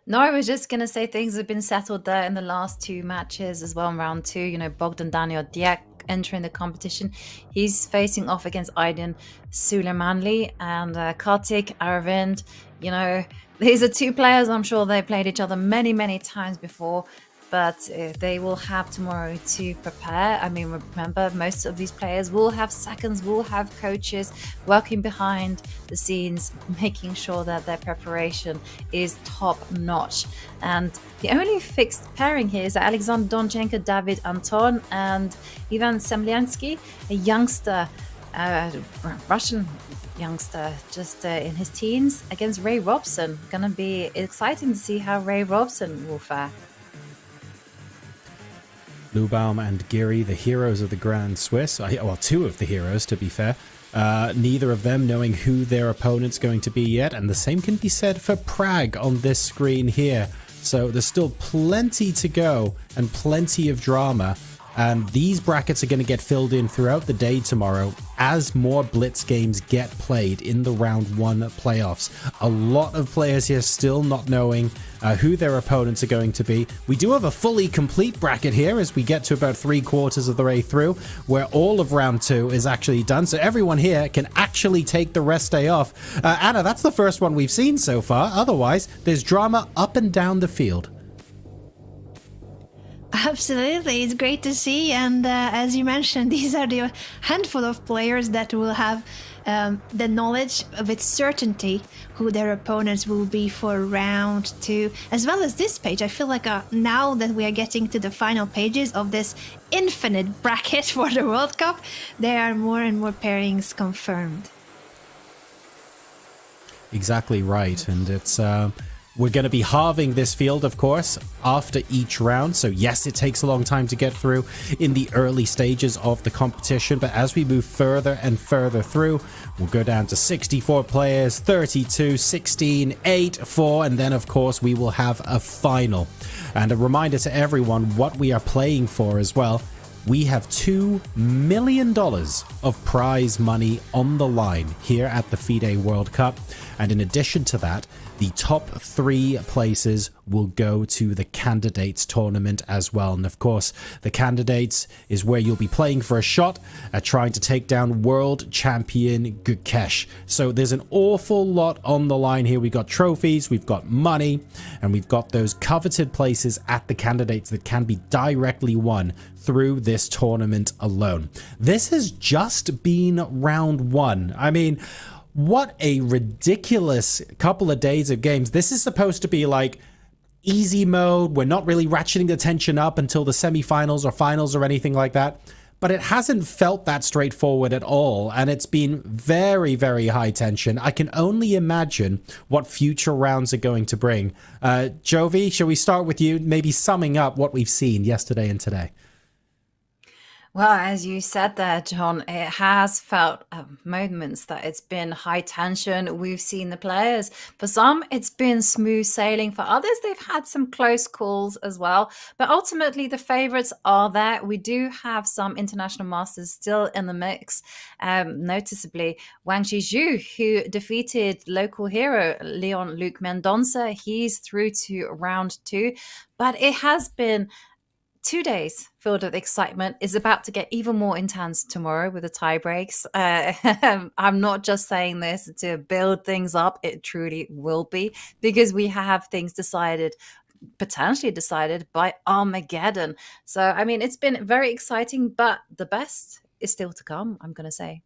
No, I was just going to say things have been settled there in the last 2 matches as well in round 2. You know, Bogdan Daniel Diak entering the competition. He's facing off against Aydin Suleimanli and Kartik Aravind. You know, these are 2 players I'm sure they played each other many, many times before. But they will have tomorrow to prepare. I mean, remember, most of these players will have seconds, will have coaches working behind the scenes, making sure that their preparation is top notch. And the only fixed pairing here is Alexander Donchenko, David Anton, and Ivan Semlyansky, a youngster, Russian youngster, just in his teens, against Ray Robson. Gonna be exciting to see how Ray Robson will fare. Lubaum and Giri, the heroes of the Grand Swiss. Well, 2 of the heroes, to be fair. Neither of them knowing who their opponent's going to be yet. And the same can be said for Prague on this screen here. So there's still plenty to go and plenty of drama. And these brackets are going to get filled in throughout the day tomorrow as more Blitz games get played in the round 1 playoffs. A lot of players here still not knowing who their opponents are going to be. We do have a fully complete bracket here as we get to about 3/4 of the way through, where all of round 2 is actually done. So everyone here can actually take the rest day off. Anna, that's the first one we've seen so far. Otherwise, there's drama up and down the field. Absolutely, it's great to see, and as you mentioned, these are the handful of players that will have the knowledge with certainty who their opponents will be for round 2, as well as this page. I feel like now that we are getting to the final pages of this infinite bracket for the World Cup, there are more and more pairings confirmed. Exactly right, and it's we're going to be halving this field, of course, after each round. So yes, it takes a long time to get through in the early stages of the competition. But as we move further and further through, we'll go down to 64 players, 32, 16, 8, 4. And then, of course, we will have a final. And a reminder to everyone what we are playing for as well. We have $2 million of prize money on the line here at the FIDE World Cup. And in addition to that, the top 3 places will go to the candidates tournament as well. And of course, the candidates is where you'll be playing for a shot at trying to take down world champion Gukesh. So there's an awful lot on the line here. We've got trophies, we've got money, and we've got those coveted places at the candidates that can be directly won through this tournament alone. This has just been round 1. I mean, what a ridiculous couple of days of games. This is supposed to be like easy mode. We're not really ratcheting the tension up until the semifinals or finals or anything like that. But it hasn't felt that straightforward at all. And it's been very, very high tension. I can only imagine what future rounds are going to bring. Jovi, shall we start with you? Maybe summing up what we've seen yesterday and today. Well, as you said there, John, it has felt moments that it's been high tension. We've seen the players. For some, it's been smooth sailing. For others, they've had some close calls as well. But ultimately, the favorites are there. We do have some international masters still in the mix. Noticeably, Wang Zhizhu, who defeated local hero Leon Luc Mendonça. He's through to round 2. But it has been 2 days filled with excitement. Is about to get even more intense tomorrow with the tie breaks. I'm not just saying this to build things up. It truly will be, because we have things potentially decided by Armageddon. So, I mean, it's been very exciting, but the best is still to come, I'm going to say.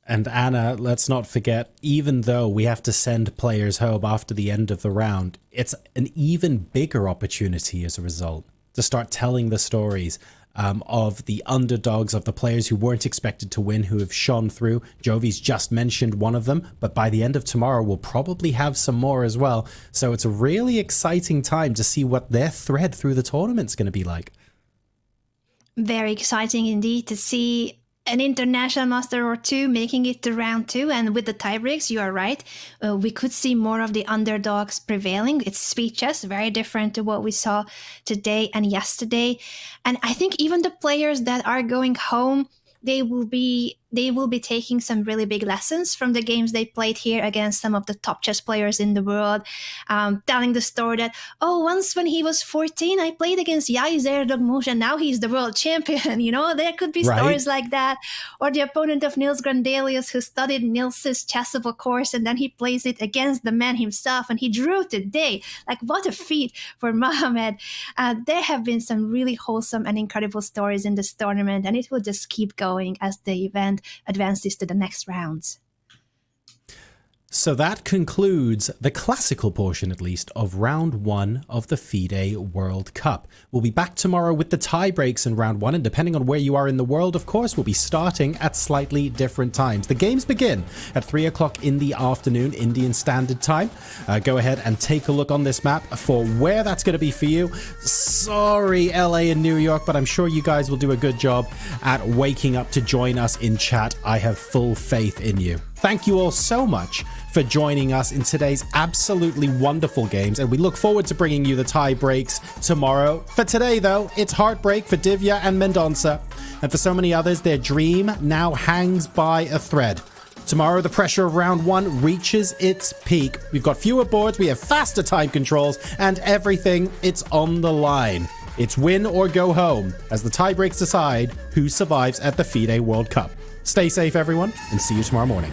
And Anna, let's not forget, even though we have to send players home after the end of the round, it's an even bigger opportunity as a result to start telling the stories of the underdogs, of the players who weren't expected to win, who have shone through. Jovi's just mentioned one of them, but by the end of tomorrow, we'll probably have some more as well. So it's a really exciting time to see what their thread through the tournament's going to be like. Very exciting indeed to see an international master or two making it to round 2. And with the tiebreaks, you are right. We could see more of the underdogs prevailing. It's speed chess, very different to what we saw today and yesterday. And I think even the players that are going home, they will be taking some really big lessons from the games they played here against some of the top chess players in the world, telling the story that, once when he was 14, I played against Yair Zerdogmush and now he's the world champion. There could be stories like that. Or the opponent of Niels Grandelius, who studied Niels's chessable course and then he plays it against the man himself and he drew today. Like, what a feat for Mohamed. There have been some really wholesome and incredible stories in this tournament, and it will just keep going as the event advances to the next rounds. So that concludes the classical portion, at least, of round 1 of the FIDE World Cup. We'll be back tomorrow with the tie breaks in round 1, and depending on where you are in the world, of course, we'll be starting at slightly different times. The games begin at 3 o'clock in the afternoon, Indian Standard Time. Go ahead and take a look on this map for where that's going to be for you. Sorry, LA and New York, but I'm sure you guys will do a good job at waking up to join us in chat. I have full faith in you. Thank you all so much for joining us in today's absolutely wonderful games, and we look forward to bringing you the tie breaks tomorrow. For today, though, it's heartbreak for Divya and Mendonça, and for so many others, their dream now hangs by a thread. Tomorrow, the pressure of round 1 reaches its peak. We've got fewer boards, we have faster time controls, and everything, it's on the line. It's win or go home as the tie breaks decide who survives at the FIDE World Cup. Stay safe, everyone, and see you tomorrow morning.